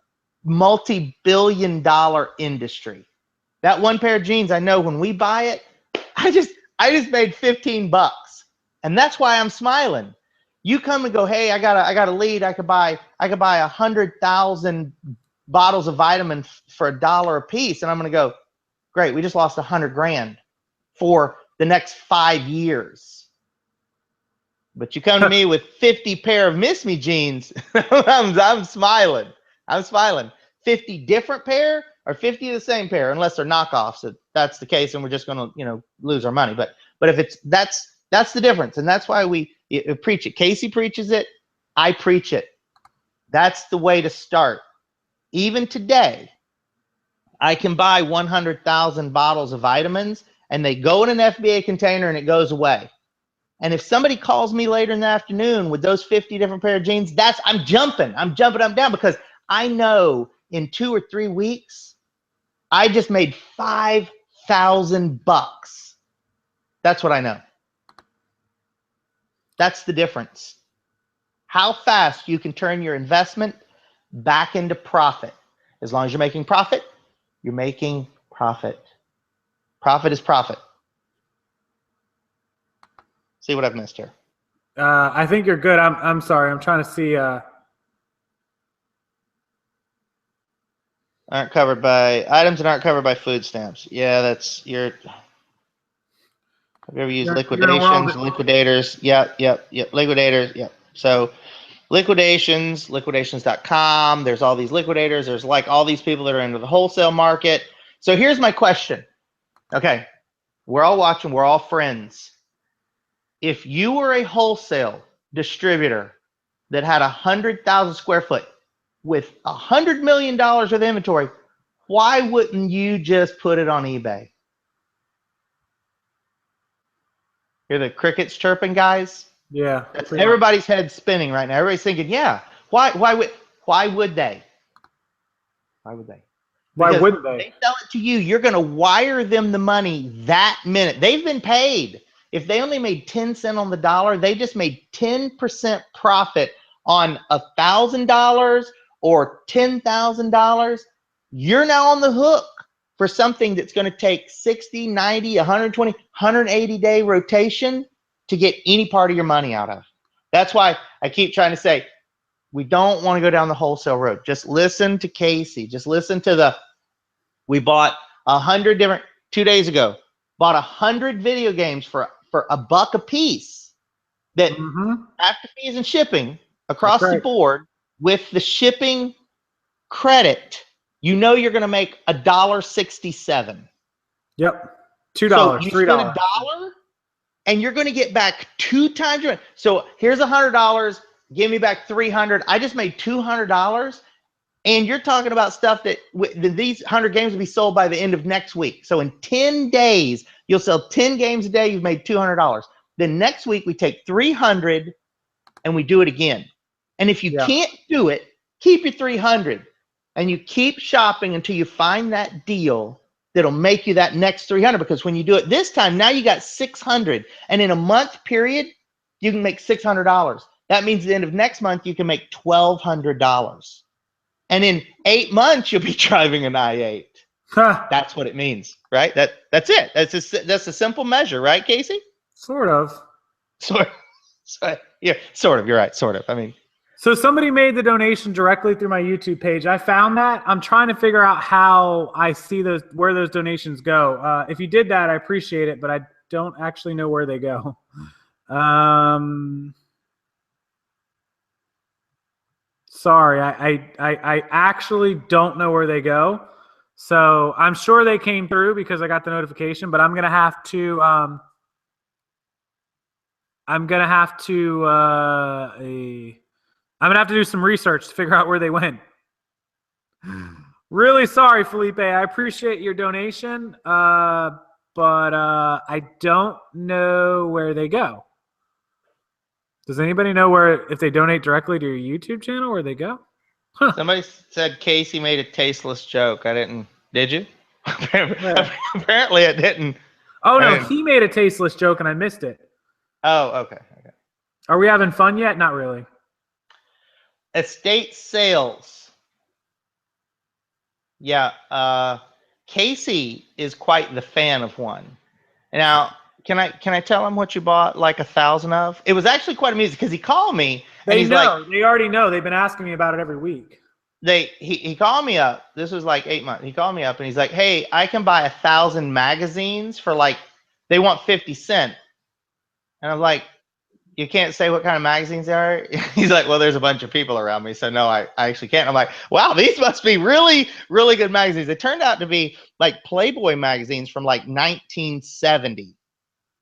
multi-billion-dollar industry. That one pair of jeans, I know when we buy it, I just made 15 bucks. And that's why I'm smiling. You come and go, hey, I got a lead. I could buy 100,000 bottles of vitamin for $1 a piece. And I'm going to go, great. We just lost 100 grand for the next 5 years. But you come to me with 50 pair of Miss Me jeans. I'm smiling. I'm smiling. 50 different pair or 50 of the same pair, unless they're knockoffs. If that's the case, and we're just going to, lose our money. But if it's that's the difference, and that's why we preach it. Casey preaches it. I preach it. That's the way to start. Even today, I can buy 100,000 bottles of vitamins, and they go in an FBA container, and it goes away. And if somebody calls me later in the afternoon with those 50 different pair of jeans, I'm jumping up and down, because I know in 2 or 3 weeks, I just made 5,000 bucks. That's what I know. That's the difference. How fast you can turn your investment back into profit. As long as you're making profit, you're making profit. Profit is profit. See what I've missed here. I think you're good. I'm sorry. I'm trying to see. Aren't covered by items that aren't covered by food stamps. Yeah, that's your. Have you ever used liquidations, liquidators? Yep. Liquidators, yep. So liquidations.com. There's all these liquidators. There's like all these people that are into the wholesale market. So here's my question. Okay, we're all watching. We're all friends. If you were a wholesale distributor that had 100,000 square foot with $100 million of inventory, why wouldn't you just put it on eBay? Hear the crickets chirping, guys? Yeah. That's everybody's head spinning right now. Everybody's thinking, yeah, why would they? Why would they? Why Because wouldn't they? they sell it to you, you're going to wire them the money that minute. They've been paid. If they only made 10 cents on the dollar, they just made 10% profit on $1,000 or $10,000. You're now on the hook for something that's going to take 60, 90, 120, 180 day rotation to get any part of your money out of. That's why I keep trying to say, we don't want to go down the wholesale road. Just listen to Casey. Just listen to we bought 100 different, 2 days ago, bought 100 video games for $1 a piece that after fees and shipping across the board with the shipping credit, you're going to make $1.67. Yep. $2, So you spend $3. $1 and you're going to get back 2 times your money. So here's $100, give me back $300. I just made $200. And you're talking about stuff that these 100 games will be sold by the end of next week. So in 10 days, you'll sell 10 games a day. You've made $200. Then next week, we take 300 and we do it again. And if you can't do it, keep your 300 and you keep shopping until you find that deal that'll make you that next 300. Because when you do it this time, now you got 600. And in a month period, you can make $600. That means at the end of next month, you can make $1,200. And in 8 months, you'll be driving an i8. That's what it means, right? That's it. That's a simple measure, right, Casey? Sort of. Yeah, sort of. You're right. Sort of. I mean, So somebody made the donation directly through my YouTube page. I found that. I'm trying to figure out how I see where those donations go. If you did that, I appreciate it, but I don't actually know where they go. Sorry, I actually don't know where they go. So I'm sure they came through because I got the notification, but I'm gonna have to do some research to figure out where they went. Really sorry, Felipe. I appreciate your donation, but I don't know where they go. Does anybody know if they donate directly to your YouTube channel, where they go? Huh. Somebody said Casey made a tasteless joke. I didn't. Did you? Apparently, I didn't. Oh no, he made a tasteless joke and I missed it. Oh, okay. Are we having fun yet? Not really. Estate sales. Yeah, Casey is quite the fan of one. Now, can I tell him what you bought like 1,000 of? It was actually quite amusing because he called me. They already know. They've been asking me about it every week. He called me up. This was like 8 months. He called me up and he's like, "Hey, I can buy 1,000 magazines for like they want 50 cents." And I'm like, "You can't say what kind of magazines they are?" He's like, "Well, there's a bunch of people around me, so no, I actually can't." I'm like, "Wow, these must be really, really good magazines." They turned out to be like Playboy magazines from like 1970.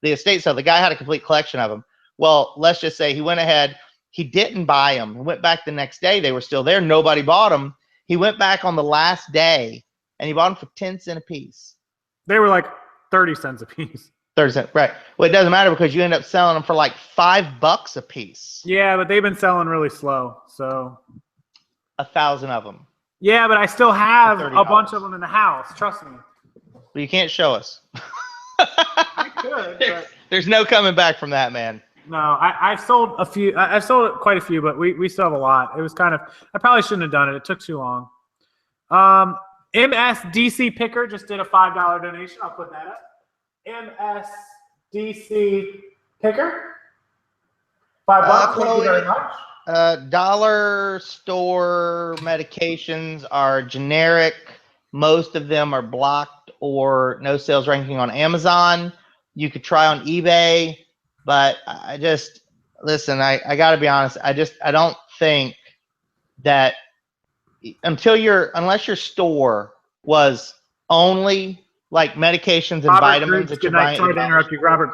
The estate sale, the guy had a complete collection of them. Well, let's just say he went ahead. He didn't buy them. He went back the next day. They were still there. Nobody bought them. He went back on the last day and he bought them for 10 cents a piece. They were like 30 cents a piece. 30 cents, right. Well, it doesn't matter because you end up selling them for like $5 a piece. Yeah, but they've been selling really slow. So 1,000 of them. Yeah, but I still have a bunch of them in the house. Trust me. But you can't show us. I could, but There's no coming back from that, man. No, I've sold a few. I've sold quite a few, but we still have a lot. It was kind of. I probably shouldn't have done it. It took too long. MSDC Picker just did a $5 donation. I'll put that up. MSDC Picker. $5. Thank you very much. Dollar store medications are generic. Most of them are blocked or no sales ranking on Amazon. You could try on eBay, but I just listen. I got to be honest. I don't think that unless your store was only like medications and vitamins that you're buying. Sorry to interrupt you, Robert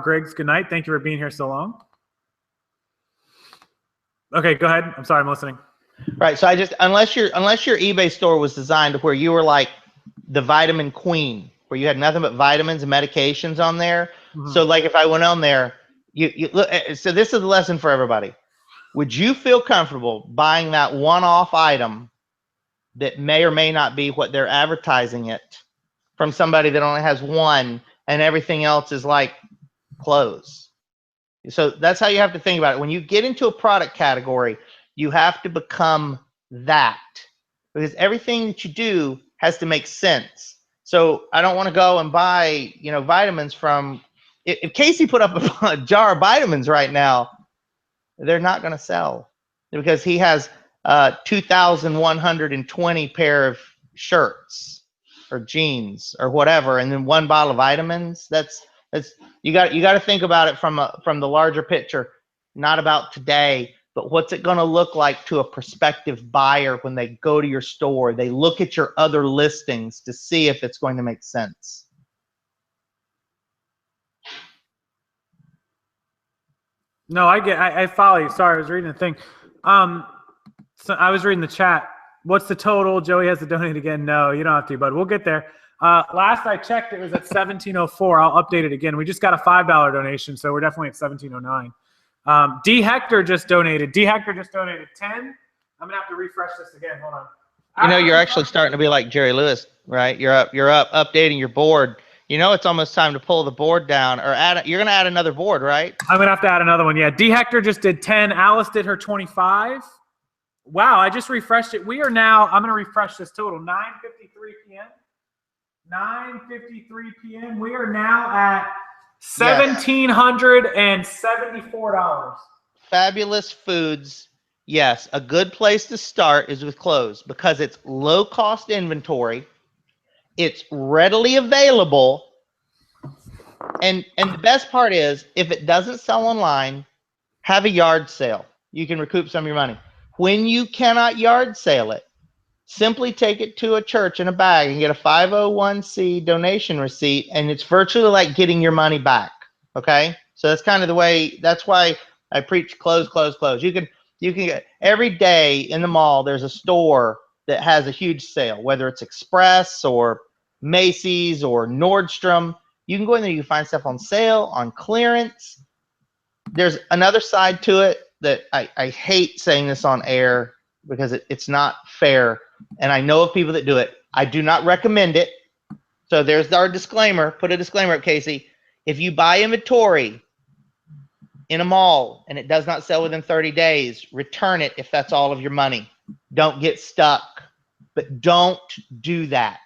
Griggs. Good night. Thank you for being here so long. Okay, go ahead. I'm sorry, I'm listening. Right. So unless your eBay store was designed to where you were like the vitamin queen, where you had nothing but vitamins and medications on there. Mm-hmm. So like if I went on there, you look. So this is the lesson for everybody. Would you feel comfortable buying that one-off item that may or may not be what they're advertising it from somebody that only has one and everything else is like clothes? So that's how you have to think about it. When you get into a product category, you have to become that, because everything that you do has to make sense. So I don't want to go and buy, vitamins from. If Casey put up a jar of vitamins right now, they're not going to sell because he has 2,120 pair of shirts or jeans or whatever, and then one bottle of vitamins. That's you got to think about it from the larger picture, not about today, but what's it going to look like to a prospective buyer when they go to your store? They look at your other listings to see if it's going to make sense. No, I follow you. Sorry, I was reading the thing. So I was reading the chat. What's the total? Joey has to donate again. No, you don't have to, bud. We'll get there. Last I checked, it was at 1704. I'll update it again. We just got a $5 donation, so we're definitely at 1709. D Hector just donated. D Hector just donated 10. I'm gonna have to refresh this again. Hold on. You're actually starting to be like Jerry Lewis, right? You're up updating your board. It's almost time to pull the board down or you're going to add another board, right? I'm going to have to add another one. Yeah. D Hector just did 10. Alice did her 25. Wow. I just refreshed it. We are now, I'm going to refresh this total. 9:53 p.m. 9:53 p.m. We are now at $1,774. Fabulous Foods yes, a good place to start is with clothes because it's low cost inventory. It's readily available. And the best part is if it doesn't sell online, have a yard sale. You can recoup some of your money. When you cannot yard sale it, simply take it to a church in a bag and get a 501c donation receipt, and it's virtually like getting your money back. Okay, so that's kind of the way. That's why I preach close. You can get every day in the mall. There's a store that has a huge sale, whether it's Express or Macy's or Nordstrom. You can go in there. You can find stuff on sale, on clearance. There's another side to it that I hate saying this on air because it's not fair. And I know of people that do it. I do not recommend it. So there's our disclaimer. Put a disclaimer up, Casey. If you buy inventory in a mall and it does not sell within 30 days, return it if that's all of your money. Don't get stuck. But don't do that.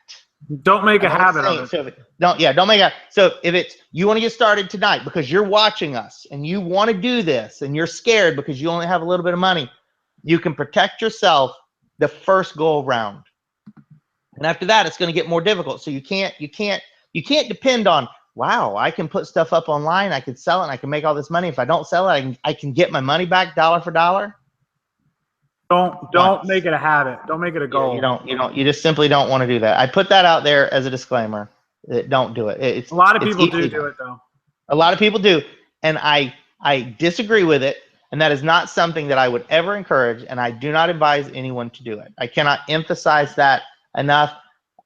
Don't make a habit of it. So don't make a. So if it's you want to get started tonight because you're watching us and you want to do this and you're scared because you only have a little bit of money, you can protect yourself the first go around, and after that it's going to get more difficult. So you can't depend on, wow, I can put stuff up online, I can sell it, and I can make all this money. If I don't sell it, I can get my money back dollar for dollar. Don't make it a habit. Don't make it a goal. You just simply don't want to do that. I put that out there as a disclaimer. Don't do it. It's a lot of people do it though. A lot of people do, and I disagree with it. And that is not something that I would ever encourage, and I do not advise anyone to do it. I cannot emphasize that enough.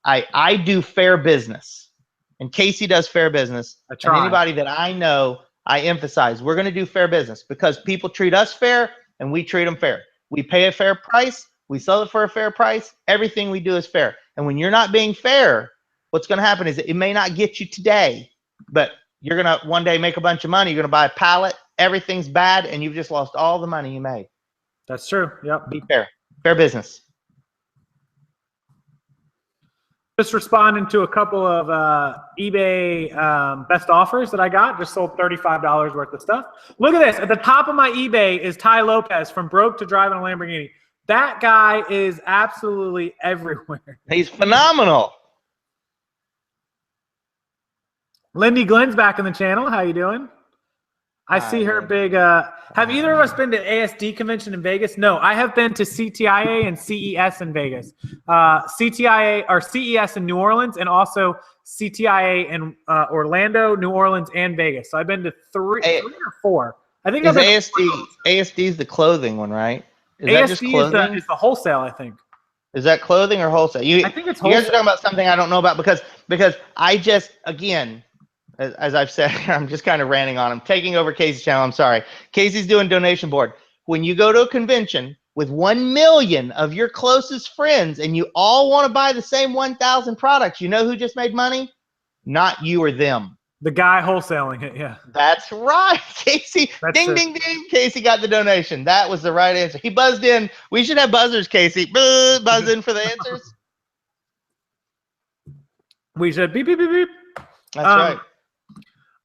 I do fair business, and Casey does fair business. And anybody that I know, I emphasize we're going to do fair business because people treat us fair, and we treat them fair. We pay a fair price. We sell it for a fair price. Everything we do is fair. And when you're not being fair, what's going to happen is it may not get you today, but you're going to one day make a bunch of money. You're going to buy a pallet. Everything's bad, and you've just lost all the money you made. That's true. Yep. Be fair. Fair business. Just responding to a couple of eBay best offers that I got. Just sold $35 worth of stuff. Look at this. At the top of my eBay is Ty Lopez, from broke to driving a Lamborghini. That guy is absolutely everywhere. He's phenomenal. Lindy Glenn's back in the channel. How you doing? I see her big. Have either of us been to ASD convention in Vegas? No, I have been to CTIA and CES in Vegas. CTIA or CES in New Orleans, and also CTIA in Orlando, New Orleans, and Vegas. So I've been to three or four. I think is ASD is the clothing one, right? Is ASD that just clothing? is the wholesale, I think. Is that clothing or wholesale? I think it's wholesale. You guys are talking about something I don't know about because I just, again, as I've said, I'm just kind of ranting on him. Taking over Casey's channel, I'm sorry. Casey's doing donation board. When you go to a convention with 1 million of your closest friends and you all want to buy the same 1,000 products, you know who just made money? Not you or them. The guy wholesaling it, yeah. That's right, Casey. Ding, ding, ding. Casey got the donation. That was the right answer. He buzzed in. We should have buzzers, Casey. Buzz in for the answers. We should. Beep, beep, beep, beep. That's right.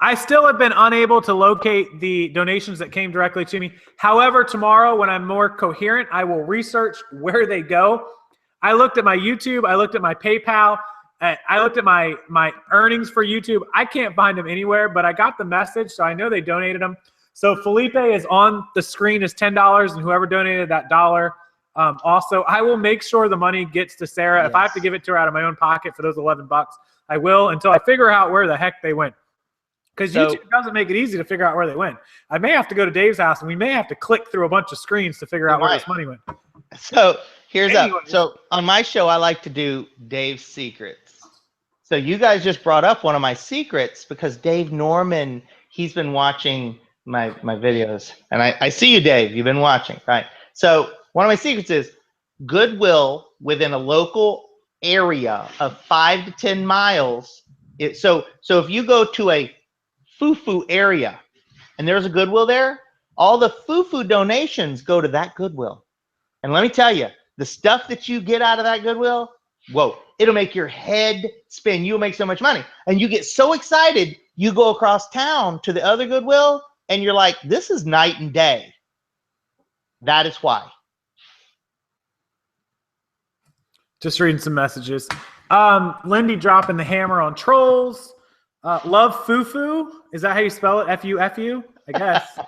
I still have been unable to locate the donations that came directly to me. However, tomorrow when I'm more coherent, I will research where they go. I looked at my YouTube. I looked at my PayPal. I looked at my earnings for YouTube. I can't find them anywhere, but I got the message, so I know they donated them. So Felipe is on the screen as $10, and whoever donated that dollar. Also, I will make sure the money gets to Sarah. Yes. If I have to give it to her out of my own pocket for those $11, I will, until I figure out where the heck they went. Because YouTube doesn't make it easy to figure out where they went. I may have to go to Dave's house, and we may have to click through a bunch of screens to figure out where this money went. So here's up. So on my show, I like to do Dave's secrets. So you guys just brought up one of my secrets because Dave Norman, he's been watching my videos. And I see you, Dave. You've been watching, right? So one of my secrets is Goodwill within a local area of 5 to 10 miles. So if you go to a Fufu area and there's a Goodwill there, all the Fufu donations go to that Goodwill. And let me tell you, the stuff that you get out of that Goodwill, whoa, it'll make your head spin. You'll make so much money. And you get so excited, you go across town to the other Goodwill and you're like, this is night and day. That is why. Just reading some messages. Lindy dropping the hammer on trolls. Love Fufu. Is that how you spell it? F-U-F-U? I guess.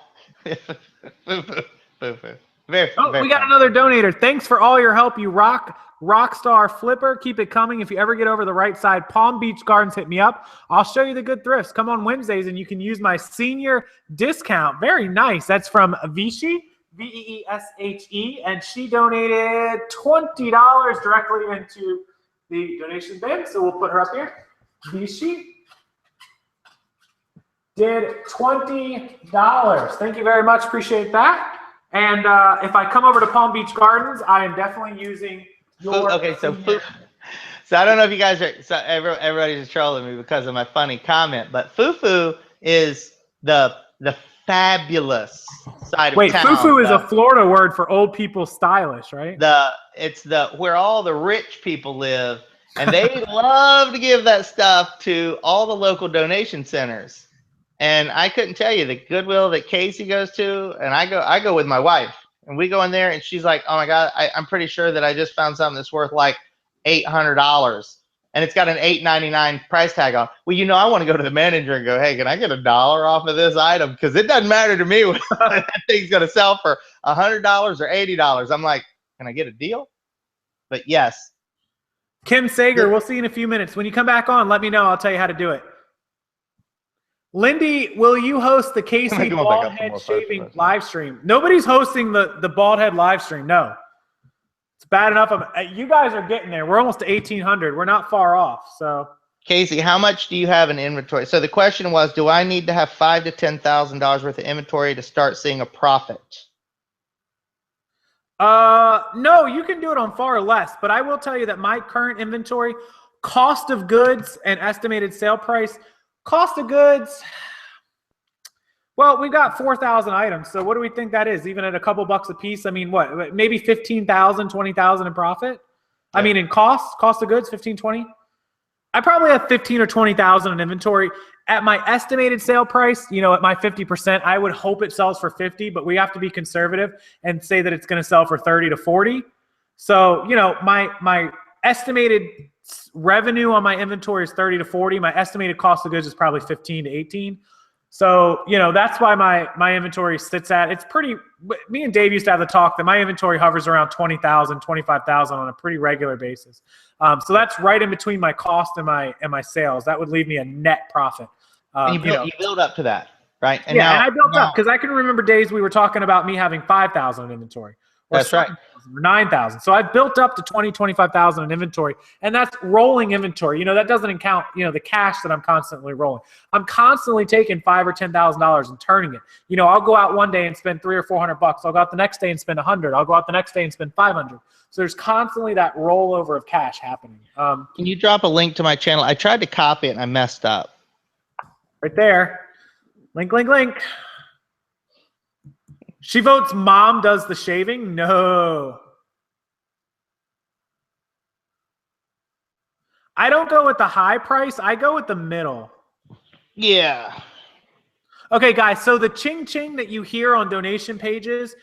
Very, Oh, very we got fun. another donator. Thanks for all your help. You rock. Rockstarflipper. Keep it coming. If you ever get over the right side, Palm Beach Gardens, hit me up. I'll show you the good thrifts. Come on Wednesdays and you can use my senior discount. Very nice. That's from Vichy, V-E-E-S-H-E. And she donated $20 directly into the donation bin. So we'll put her up here. Vichy did $20. Thank you very much. Appreciate that. And if I come over to Palm Beach Gardens, I am definitely using your. Okay, so I don't know if you guys are. So everybody's just trolling me because of my funny comment, but Fufu is the fabulous side of Wait, town. Fufu is a Florida word for old people stylish, right? It's where all the rich people live, and they love to give that stuff to all the local donation centers. And I couldn't tell you the goodwill that Casey goes to, and I go with my wife, and we go in there, and she's like, "Oh my God, I'm pretty sure that I just found something that's worth like $800, and it's got an $8.99 price tag on." Well, I want to go to the manager and go, "Hey, can I get $1 off of this item? Because it doesn't matter to me whether that thing's going to sell for $100 or $80." I'm like, "Can I get a deal?" But yes. Kim Sager, we'll see you in a few minutes. When you come back on, let me know. I'll tell you how to do it. Lindy, will you host the Casey bald head shaving live stream? Nobody's hosting the bald head live stream. No. It's bad enough. You guys are getting there. We're almost to 1,800. We're not far off. So, Casey, how much do you have in inventory? So the question was, do I need to have $5,000 to $10,000 worth of inventory to start seeing a profit? No, you can do it on far less, but I will tell you that my current inventory, cost of goods and estimated sale price, cost of goods, well, we've got 4,000 items. So what do we think that is? Even at a couple bucks a piece, I mean, what, maybe 15,000, 20,000 in profit? Yeah. I mean, in cost of goods, 15, 20. I probably have 15 or 20,000 in inventory. At my estimated sale price, at my 50%, I would hope it sells for 50, but we have to be conservative and say that it's going to sell for 30 to 40. So, my estimated revenue on my inventory is 30 to 40. My estimated cost of goods is probably 15 to 18. So, that's why my inventory sits at, it's pretty, me and Dave used to have the talk that my inventory hovers around 20,000, 25,000 on a pretty regular basis. So that's right in between my cost and my sales. That would leave me a net profit. You build up to that, right? And and I built up because I can remember days we were talking about me having 5,000 in inventory. That's right. Or 9,000. So I've built up to 20, 25,000 in inventory, and that's rolling inventory. That doesn't count, the cash that I'm constantly rolling. I'm constantly taking $5,000 or $10,000 and turning it. I'll go out one day and spend $300 or $400. I'll go out the next day and spend 100. I'll go out the next day and spend 500. So there's constantly that rollover of cash happening. Can you drop a link to my channel? I tried to copy it and I messed up. Right there. Link, link, link. She votes mom does the shaving? No. I don't go with the high price. I go with the middle. Yeah. Okay, guys. So the ching ching that you hear on donation pages,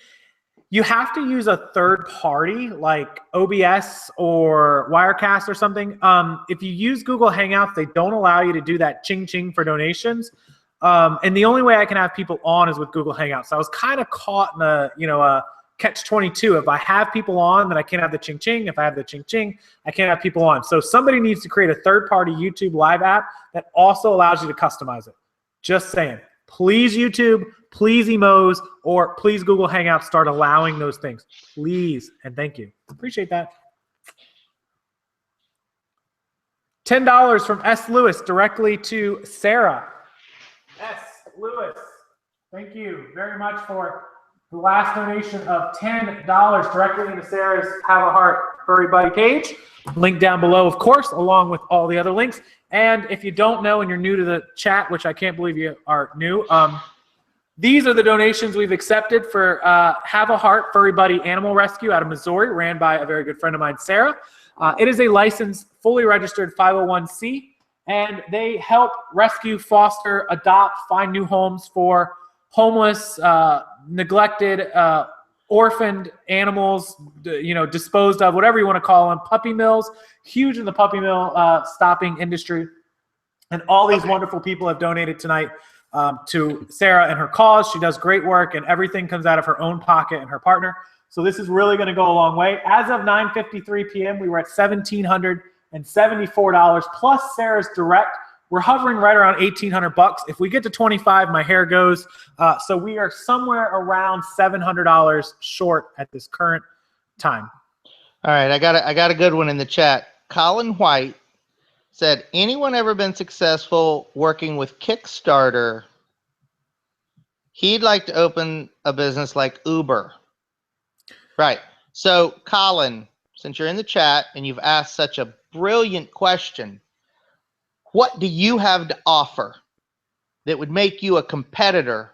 you have to use a third party like OBS or Wirecast or something. If you use Google Hangouts, they don't allow you to do that ching ching for donations. And the only way I can have people on is with Google Hangouts. So I was kind of caught in a catch-22. If I have people on, then I can't have the ching ching. If I have the ching ching, I can't have people on. So somebody needs to create a third-party YouTube live app that also allows you to customize it. Just saying. Please YouTube, please Emos, or please Google Hangouts start allowing those things. Please, and thank you. Appreciate that. $10 from S. Lewis directly to Sarah. S. Lewis, thank you very much for the last donation of $10 directly into Sarah's Have a Heart Furry Buddy page. Link down below, of course, along with all the other links. And if you don't know and you're new to the chat, which I can't believe you are new, these are the donations we've accepted for Have a Heart Furry Buddy Animal Rescue out of Missouri, ran by a very good friend of mine, Sarah. It is a licensed, fully registered 501c. And they help rescue, foster, adopt, find new homes for homeless, neglected orphaned animals, you know, disposed of, whatever you want to call them. Puppy mills, huge in the puppy mill stopping industry. And all these wonderful people have donated tonight to Sarah and her cause. She does great work, and everything comes out of her own pocket and her partner. So this is really going to go a long way. As of 9:53 p.m., we were at $1,774 plus Sarah's direct. We're hovering right around $1,800. If we get to 25, my hair goes. So we are somewhere around $700 short at this current time. All right, I got a good one in the chat. Colin White said, anyone ever been successful working with Kickstarter? He'd like to open a business like Uber. Right. So, Colin, since you're in the chat and you've asked such a brilliant question, what do you have to offer that would make you a competitor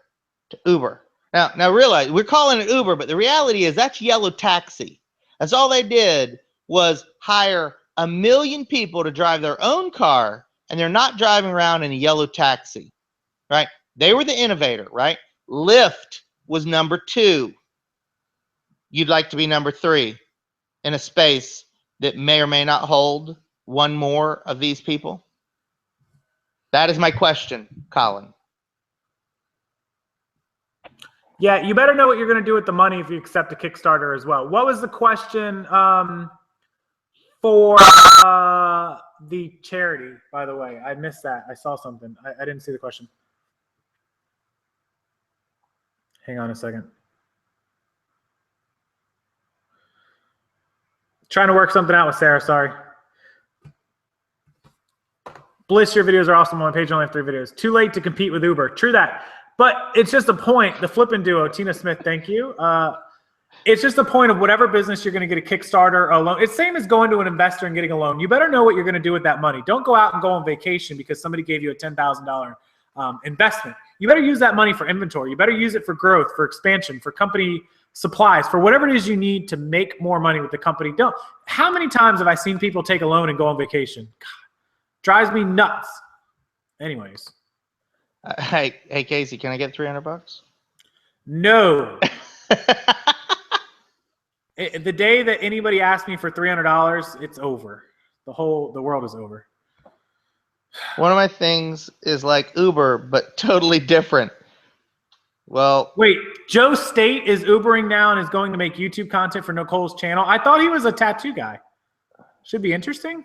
to Uber? Now realize we're calling it Uber, but the reality is that's yellow taxi. That's all they did was hire 1 million people to drive their own car, and they're not driving around in a yellow taxi, right? They were the innovator, right? Lyft was number 2. You'd like to be number 3 in a space that may or may not hold one more of these people? That is my question, Colin. Yeah, you better know what you're going to do with the money if you accept a Kickstarter as well. What was the question for the charity, by the way? I missed that. I saw something. I didn't see the question. Hang on a second. Trying to work something out with Sarah, sorry. Bliss, your videos are awesome. On my page, I only have 3 videos. Too late to compete with Uber. True that. But it's just a point. The flipping duo, Tina Smith, thank you. It's just a point of whatever business you're going to get a Kickstarter or a loan. It's same as going to an investor and getting a loan. You better know what you're going to do with that money. Don't go out and go on vacation because somebody gave you a $10,000 investment. You better use that money for inventory. You better use it for growth, for expansion, for company supplies, for whatever it is you need to make more money with the company. How many times have I seen people take a loan and go on vacation? God, drives me nuts. Anyways. Hey, Casey, can I get $300? No. The day that anybody asks me for $300, it's over. The world is over. One of my things is like Uber, but totally different. Well, wait, Joe State is Ubering now and is going to make YouTube content for Nicole's channel. I thought he was a tattoo guy. Should be interesting.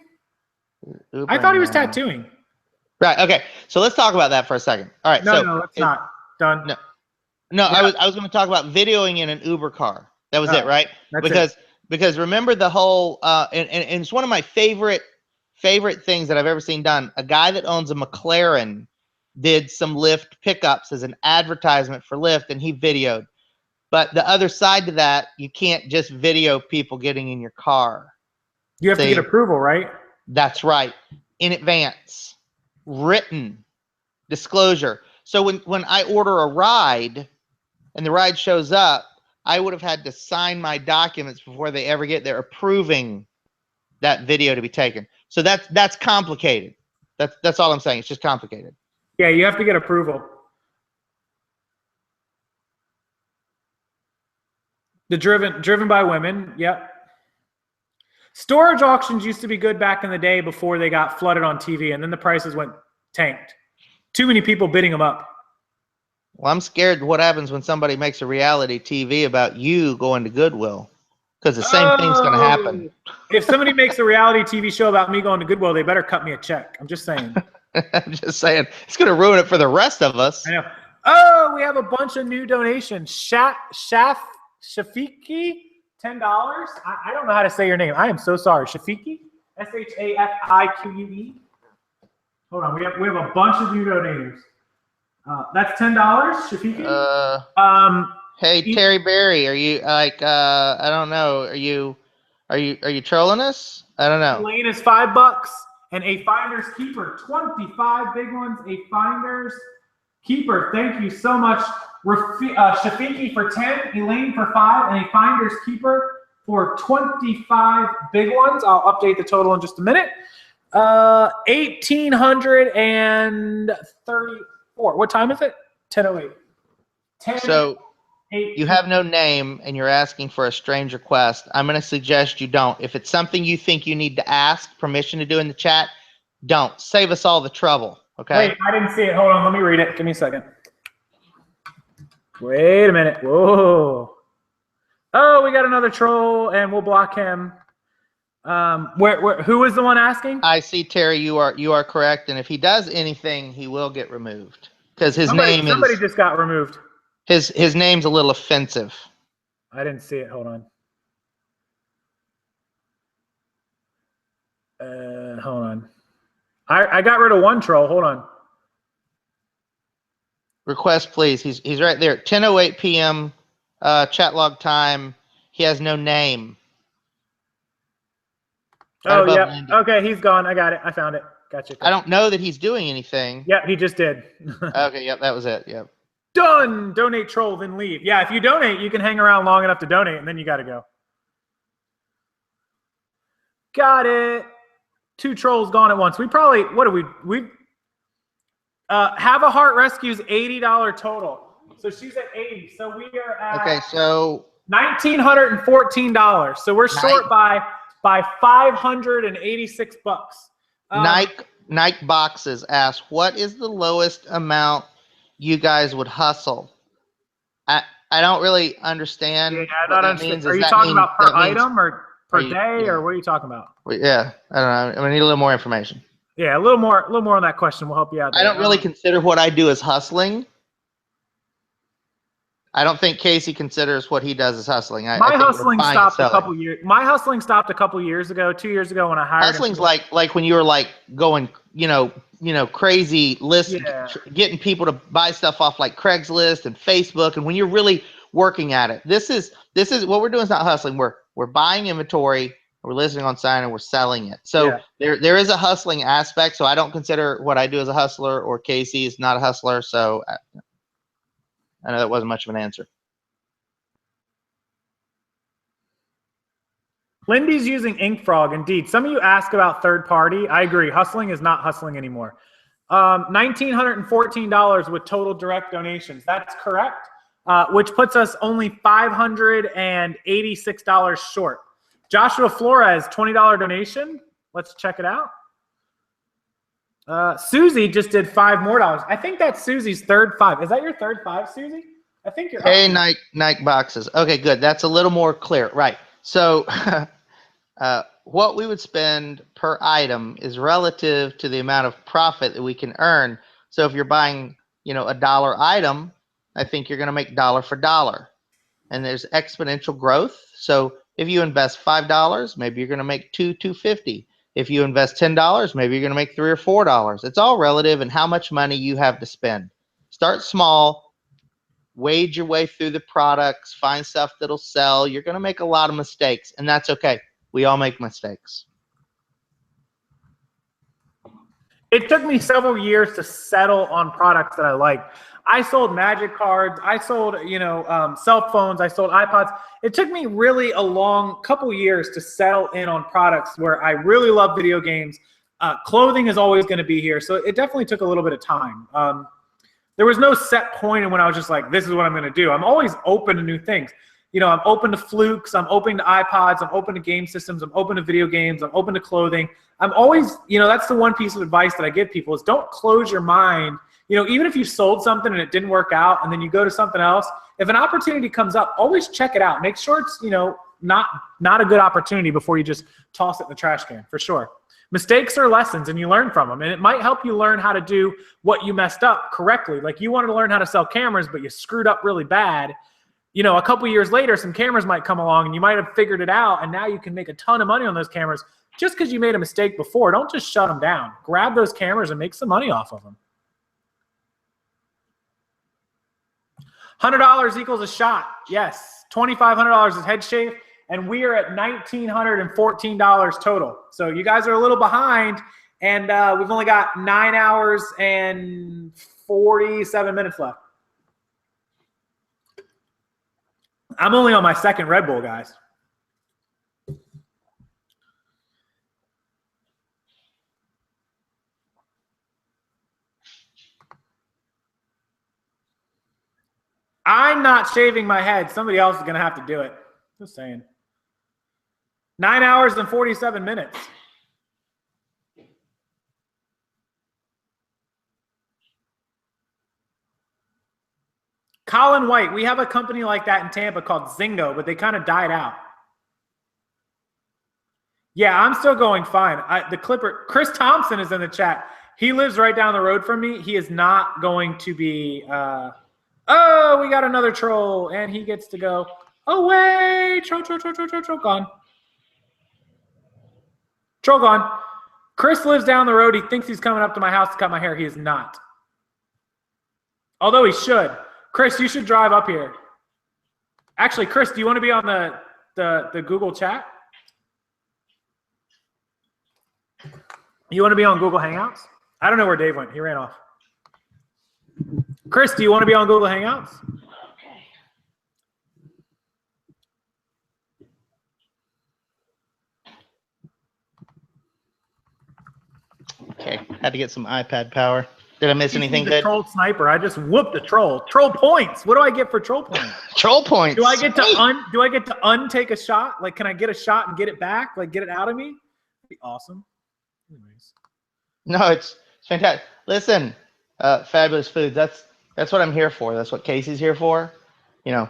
Ubering I thought he was tattooing. Right. Okay. So let's talk about that for a second. All right. No, let's not. Done. No. Yeah. I was going to talk about videoing in an Uber car. That was it, right? Because remember the whole and it's one of my favorite things that I've ever seen done. A guy that owns a McLaren did some Lyft pickups as an advertisement for Lyft, and he videoed. But the other side to that, you can't just video people getting in your car. You have to get approval, right? That's right. In advance. Written disclosure. So when I order a ride and the ride shows up, I would have had to sign my documents before they ever get there approving that video to be taken. So that's complicated. That's all I'm saying. It's just complicated. Yeah, you have to get approval. The driven by women, yep. Storage auctions used to be good back in the day before they got flooded on TV, and then the prices went tanked. Too many people bidding them up. Well, I'm scared what happens when somebody makes a reality TV about you going to Goodwill, because the same thing's going to happen. If somebody makes a reality TV show about me going to Goodwill, they better cut me a check. I'm just saying. I'm just saying. It's going to ruin it for the rest of us. I know. Oh, we have a bunch of new donations. Shafiki, $10. I don't know how to say your name. I am so sorry. Shafiki, Shafique. Hold on, we have a bunch of new donators. That's $10, Shafiki. Hey Terry Berry, are you like I don't know? Are you trolling us? I don't know. Elaine is $5 and a Finder's Keeper, 25 big ones. A Finder's Keeper. Thank you so much, Shafiki for 10, Elaine for 5, and a Finder's Keeper for 25 big ones. I'll update the total in just a minute. 1,834. What time is it? 10:08. You have no name and you're asking for a strange request. I'm going to suggest you don't. If it's something you think you need to ask permission to do in the chat, don't. Save us all the trouble, okay? Wait, I didn't see it. Hold on, let me read it. Give me a second. Wait a minute. Whoa. Oh, we got another troll, and we'll block him. Who was the one asking? I see, Terry, you are correct, and if he does anything, he will get removed. Because Somebody just got removed. His name's a little offensive. I didn't see it. Hold on. Hold on. I got rid of one troll. Hold on. Request, please. He's right there. 10:08 p.m. Chat log time. He has no name. Oh, yeah. Okay, he's gone. I got it. I found it. Gotcha. I don't know that he's doing anything. Yep, he just did. Okay, yep, that was it. Yep. Done. Donate, troll, then leave. Yeah, if you donate, you can hang around long enough to donate, and then you got to go. Got it. 2 trolls gone at once. We probably, what do we Have a Heart Rescue's $80 total. So she's at 80. So we are at Okay, so $1,914. So we're short by 586 bucks. Nike Boxes asks, what is the lowest amount you guys would hustle? I don't really understand what that means. Are you talking about per item or per day, or what are you talking about? Yeah, I don't know. I need a little more information. Yeah, a little more on that question will help you out there. I don't really consider what I do as hustling. I don't think Casey considers what he does as hustling. My hustling stopped a couple years. My hustling stopped a couple years ago, 2 years ago when I hired. Hustling's like when you were like going, crazy getting people to buy stuff off like Craigslist and Facebook, and when you're really working at it. This is what we're doing. Is not hustling. We're buying inventory, we're listing on sign, and we're selling it. So there is a hustling aspect. So I don't consider what I do as a hustler, or Casey is not a hustler. So I know that wasn't much of an answer. Lindy's using Ink Frog. Indeed. Some of you ask about third party. I agree. Hustling is not hustling anymore. $1,914 with total direct donations. That's correct, which puts us only $586 short. Joshua Flores, $20 donation. Let's check it out. Susie just did $5 more. I think that's Susie's third 5. Is that your third 5, Susie? I think you're. Hey, Nike Boxes. Okay, good. That's a little more clear. Right. So what we would spend per item is relative to the amount of profit that we can earn. So if you're buying, a dollar item, I think you're going to make dollar for dollar. And there's exponential growth. So if you invest $5, maybe you're going to make $2.50. If you invest $10, maybe you're going to make $3 or $4. It's all relative in how much money you have to spend. Start small, wade your way through the products, find stuff that'll sell. You're going to make a lot of mistakes, and that's okay. We all make mistakes. It took me several years to settle on products that I liked. I sold Magic cards. I sold, cell phones. I sold iPods. It took me really a long couple years to settle in on products where I really love video games. Clothing is always going to be here. So it definitely took a little bit of time. There was no set point in when I was just like, this is what I'm going to do. I'm always open to new things. I'm open to flukes. I'm open to iPods. I'm open to game systems. I'm open to video games. I'm open to clothing. I'm always, that's the one piece of advice that I give people is don't close your mind. Even if you sold something and it didn't work out and then you go to something else, if an opportunity comes up, always check it out. Make sure it's, not a good opportunity before you just toss it in the trash can, for sure. Mistakes are lessons and you learn from them. And it might help you learn how to do what you messed up correctly. Like you wanted to learn how to sell cameras, but you screwed up really bad. A couple years later, some cameras might come along and you might have figured it out. And now you can make a ton of money on those cameras just because you made a mistake before. Don't just shut them down. Grab those cameras and make some money off of them. $100 equals a shot. Yes. $2,500 is head shave. And we are at $1,914 total. So you guys are a little behind. And we've only got 9 hours and 47 minutes left. I'm only on my second Red Bull, guys. I I'm not shaving my head. Somebody else is going to have to do it. Just saying. 9 hours and 47 minutes. Colin White. We have a company like that in Tampa called Zingo, but they kind of died out. Yeah, I'm still going fine. The Clipper, Chris Thompson is in the chat. He lives right down the road from me. He is not going to be, oh, we got another troll, and he gets to go away. Troll, gone. Troll gone. Chris lives down the road. He thinks he's coming up to my house to cut my hair. He is not. Although he should. Chris, you should drive up here. Actually, Chris, do you want to be on the Google chat? You want to be on Google Hangouts? I don't know where Dave went. He ran off. Chris, do you want to be on Google Hangouts? Okay, had to get some iPad power. Did I miss anything good? Troll sniper. I just whooped a troll. Troll points. What do I get for troll points? Troll points. Do I get to untake a shot? Like, can I get a shot and get it back? Like, get it out of me? That'd be awesome. Anyways. No, it's fantastic. Listen, Fabulous Foods. That's what I'm here for. That's what Casey's here for. You know,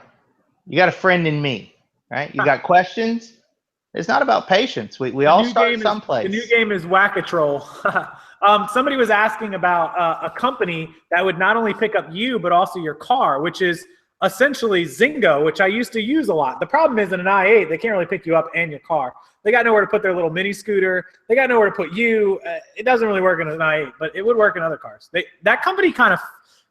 you got a friend in me, right? You got questions. It's not about patience. We all start someplace. The new game is Whack-A-Troll. Somebody was asking about a company that would not only pick up you, but also your car, which is essentially Zingo, which I used to use a lot. The problem is in an i8, they can't really pick you up and your car. They got nowhere to put their little mini scooter. They got nowhere to put you. It doesn't really work in an i8, but it would work in other cars. That company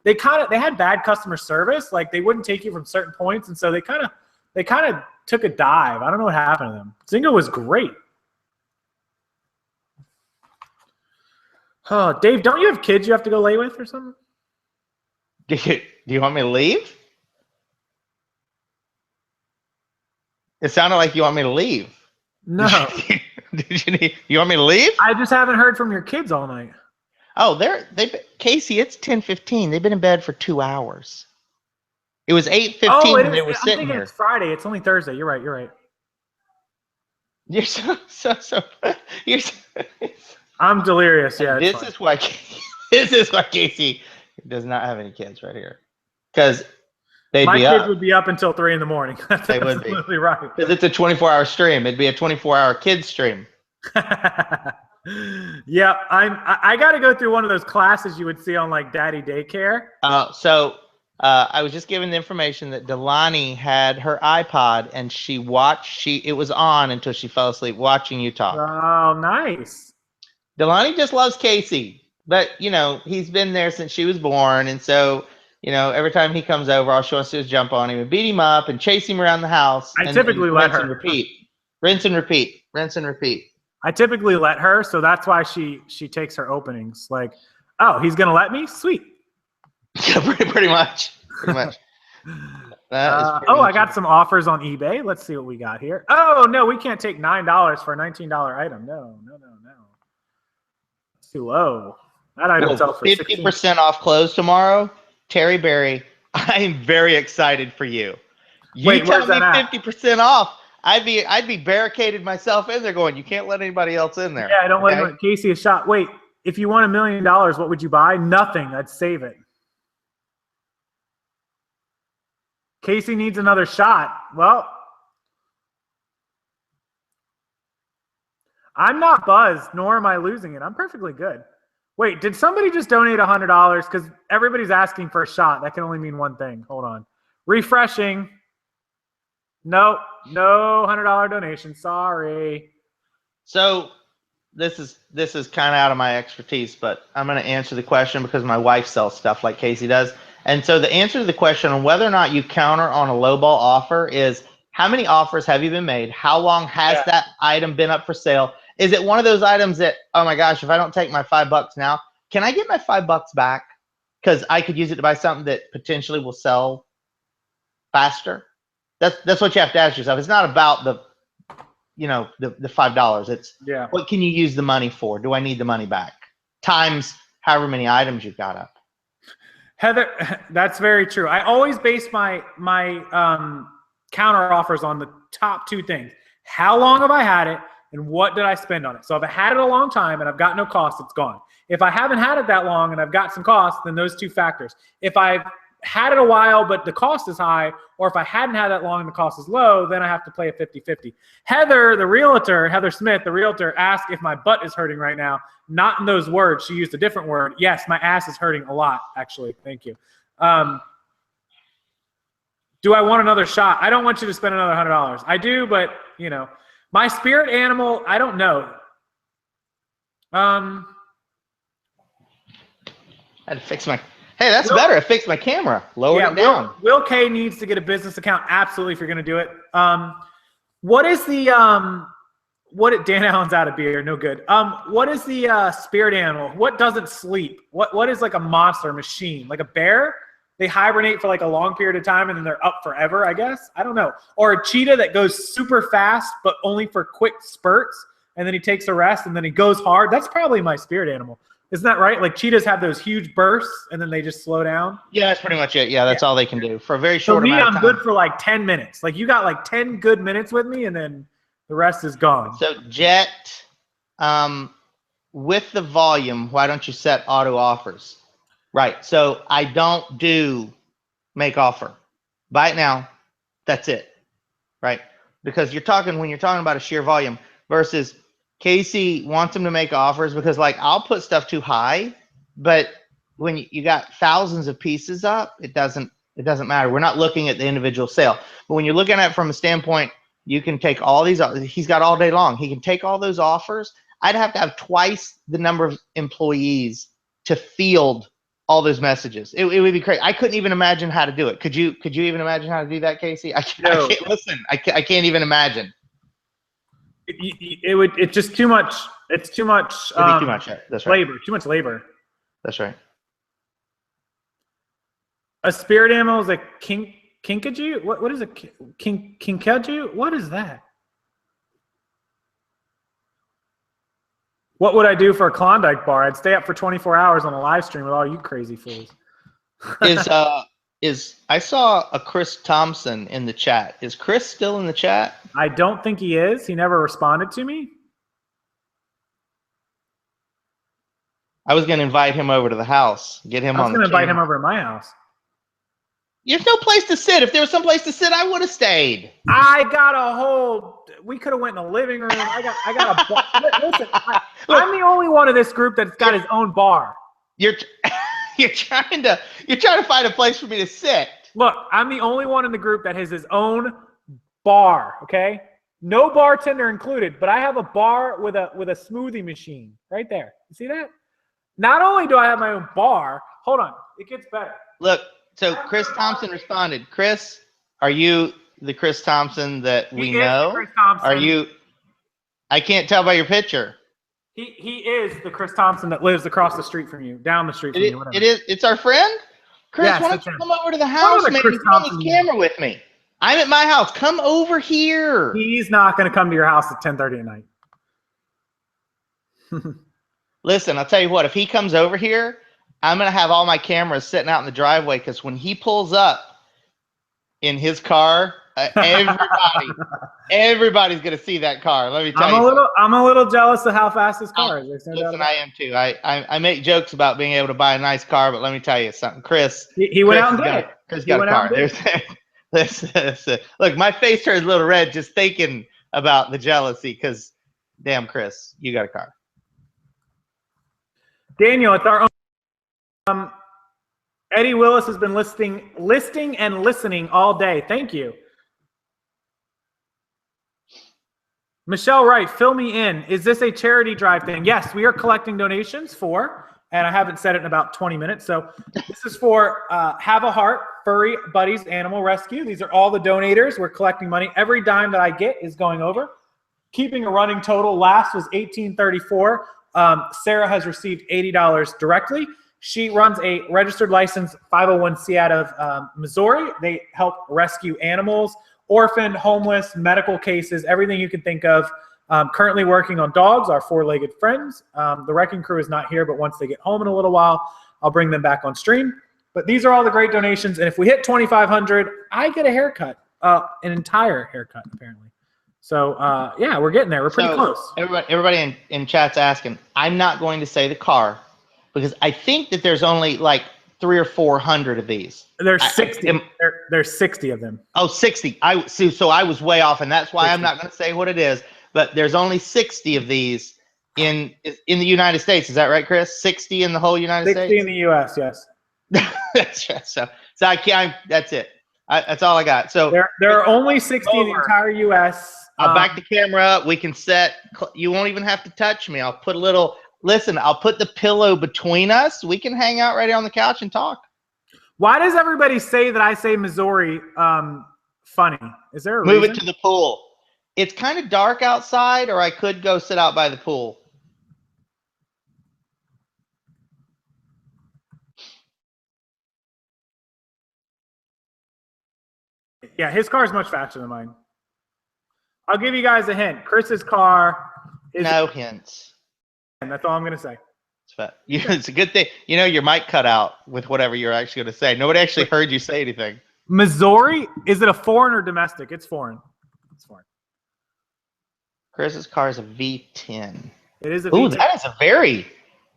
they had bad customer service. Like, they wouldn't take you from certain points, and so they kind of took a dive. I don't know what happened to them. Zingo was great. Oh, Dave, don't you have kids you have to go lay with or something? Do you want me to leave? It sounded like you want me to leave. No. You want me to leave? I just haven't heard from your kids all night. Oh, Casey, it's 10:15. They've been in bed for 2 hours. It was 8:15 when they were sitting here. It's Friday. It's only Thursday. You're right. You're so. You're so, I'm delirious. Yeah. This is why Casey does not have any kids right here, because my kids would be up until 3 in the morning. That's they would absolutely be right. Because it's a 24-hour stream. It'd be a 24-hour kids stream. Yeah, I got to go through one of those classes you would see on like Daddy Daycare. I was just given the information that Delani had her iPod and it was on until she fell asleep watching you talk. Oh, nice. Delani just loves Casey, but he's been there since she was born, and so every time he comes over, all she wants to do is jump on him and beat him up and chase him around the house. I typically let her rinse and repeat. I typically let her, so that's why she takes her openings. Like, oh, he's gonna let me? Sweet. Yeah, pretty much. I got some offers on eBay. Let's see what we got here. Oh no, we can't take $9 for a $19 item. No. It's too low. That item sells for 50% off clothes tomorrow. Terry Berry, I am very excited for you. Wait, tell me 50% off. I'd be barricaded myself in there going, you can't let anybody else in there. Yeah, I don't let anyone. Casey a shot. Wait, if you won $1 million, what would you buy? Nothing. I'd save it. Casey needs another shot. Well, I'm not buzzed, nor am I losing it. I'm perfectly good. Wait, did somebody just donate $100? Because everybody's asking for a shot. That can only mean one thing. Hold on. Refreshing. Nope. No $100 donation. Sorry. So this is kind of out of my expertise, but I'm going to answer the question because my wife sells stuff like Casey does. And so the answer to the question on whether or not you counter on a lowball offer is, how many offers have you been made? How long has that item been up for sale? Is it one of those items that, oh my gosh, if I don't take my $5 now, can I get my $5 back? Because I could use it to buy something that potentially will sell faster. That's what you have to ask yourself. It's not about the $5. It's what can you use the money for? Do I need the money back? Times however many items you've got up. Heather, that's very true. I always base my counter offers on the top two things. How long have I had it, and what did I spend on it? So if I had it a long time and I've got no cost, it's gone. If I haven't had it that long and I've got some cost, then those two factors. If I've had it a while but the cost is high, or if I hadn't had that long and the cost is low, then I have to play a 50-50. Heather, the realtor, Heather Smith, the realtor, asked if my butt is hurting right now. Not in those words. She used a different word. Yes, my ass is hurting a lot, actually. Thank you. Do I want another shot? I don't want you to spend another $100. I do, but, you know. My spirit animal, I don't know. I had to fix my... Hey, that's better. I fixed my camera. Lowered it down. Will K needs to get a business account. Absolutely, if you're going to do it. What is the... Dan Allen's out of beer. No good. What is the spirit animal? What doesn't sleep? What is like a monster machine? Like a bear? They hibernate for like a long period of time and then they're up forever, I guess. I don't know. Or a cheetah that goes super fast, but only for quick spurts. And then he takes a rest and then he goes hard. That's probably my spirit animal. Isn't that right? Like cheetahs have those huge bursts and then they just slow down. Yeah, that's pretty much it. Yeah, that's all they can do for a very short amount of time. I'm good for like 10 minutes. Like you got like 10 good minutes with me and then the rest is gone. So Jet, with the volume, why don't you set auto offers? Right. So I don't do make offer. Buy it now. That's it. Right. Because when you're talking about a sheer volume versus Casey wants them to make offers because like I'll put stuff too high, but when you got thousands of pieces up, it doesn't matter. We're not looking at the individual sale, but when you're looking at it from a standpoint, you can take all these, he's got all day long. He can take all those offers. I'd have to have twice the number of employees to field all those messages. It would be crazy. I couldn't even imagine how to do it. Could you even imagine how to do that, Casey? I can't listen. I can't even imagine. It's just too much. It's too much. It'd be too much. That's right. Labor. Too much labor. That's right. A spirit animal is a kinkajou. What is a kinkajou? What is that? What would I do for a Klondike bar? I'd stay up for 24 hours on a live stream with all you crazy fools. I saw a Chris Thompson in the chat. Is Chris still in the chat? I don't think he is. He never responded to me. I was going to invite him over to the house. Get him on. I was going to invite him over to my house. There's no place to sit. If there was some place to sit, I would have stayed. I got a whole. We could have went in the living room. I got a. Listen, I'm the only one of this group that's got his own bar. You're trying to find a place for me to sit. Look, I'm the only one in the group that has his own bar. Okay, no bartender included, but I have a bar with a smoothie machine right there. You see that? Not only do I have my own bar. Hold on, it gets better. Look. So Chris Thompson responded. Chris, are you the Chris Thompson that we know? Chris Thompson. Are you? I can't tell by your picture. He is the Chris Thompson that lives across the street from you, down the street from you. Whatever. It's our friend. Chris, yes, why don't you come over to the house, man? Come on this camera with me. I'm at my house. Come over here. He's not going to come to your house at 10:30 at night. Listen, I'll tell you what. If he comes over here, I'm going to have all my cameras sitting out in the driveway because when he pulls up in his car, everybody's going to see that car. Let me tell you. I'm a little jealous of how fast his car is. Listen, I am too. I make jokes about being able to buy a nice car, but let me tell you something. Chris. He went out and did it. Chris got a car. Look, my face turns a little red just thinking about the jealousy because, damn, Chris, you got a car. Daniel, it's our own. Eddie Willis has been listing and listening all day. Thank you. Michelle Wright, fill me in. Is this a charity drive thing? Yes, we are collecting donations for, and I haven't said it in about 20 minutes. So this is for Have a Heart, Furry Buddies Animal Rescue. These are all the donators. We're collecting money. Every dime that I get is going over. Keeping a running total. Last was $18.34. Sarah has received $80 directly. She runs a registered licensed 501c out of Missouri. They help rescue animals, orphaned, homeless, medical cases, everything you can think of. Currently working on dogs, our four-legged friends. The wrecking crew is not here, but once they get home in a little while, I'll bring them back on stream. But these are all the great donations. And if we hit 2,500, I get a haircut, an entire haircut, apparently. So, yeah, we're getting there. We're pretty close. Everybody in chat's asking. I'm not going to say the car because I think that there's only like 300 or 400 of these. There's 60. There's 60 of them. Oh, 60. So I was way off, and that's why 60. I'm not going to say what it is. But there's only 60 of these in the United States. Is that right, Chris? 60 in the whole United States? 60 in the U.S., yes. That's right. So I can't. That's it. That's all I got. So there are only 60 in the entire U.S. I'll back the camera up. We can set. You won't even have to touch me. I'll put a little. Listen, I'll put the pillow between us. We can hang out right here on the couch and talk. Why does everybody say that I say Missouri funny? Is there a Move reason? it to the pool. It's kind of dark outside, or I could go sit out by the pool. Yeah, his car is much faster than mine. I'll give you guys a hint. Chris's car is No hints. and that's all I'm going to say. It's a good thing. You know, your mic cut out with whatever you're actually going to say. Nobody actually heard you say anything. Missouri, is it a foreign or domestic? It's foreign. It's foreign. Chris's car is a V10. It is a Ooh, V10.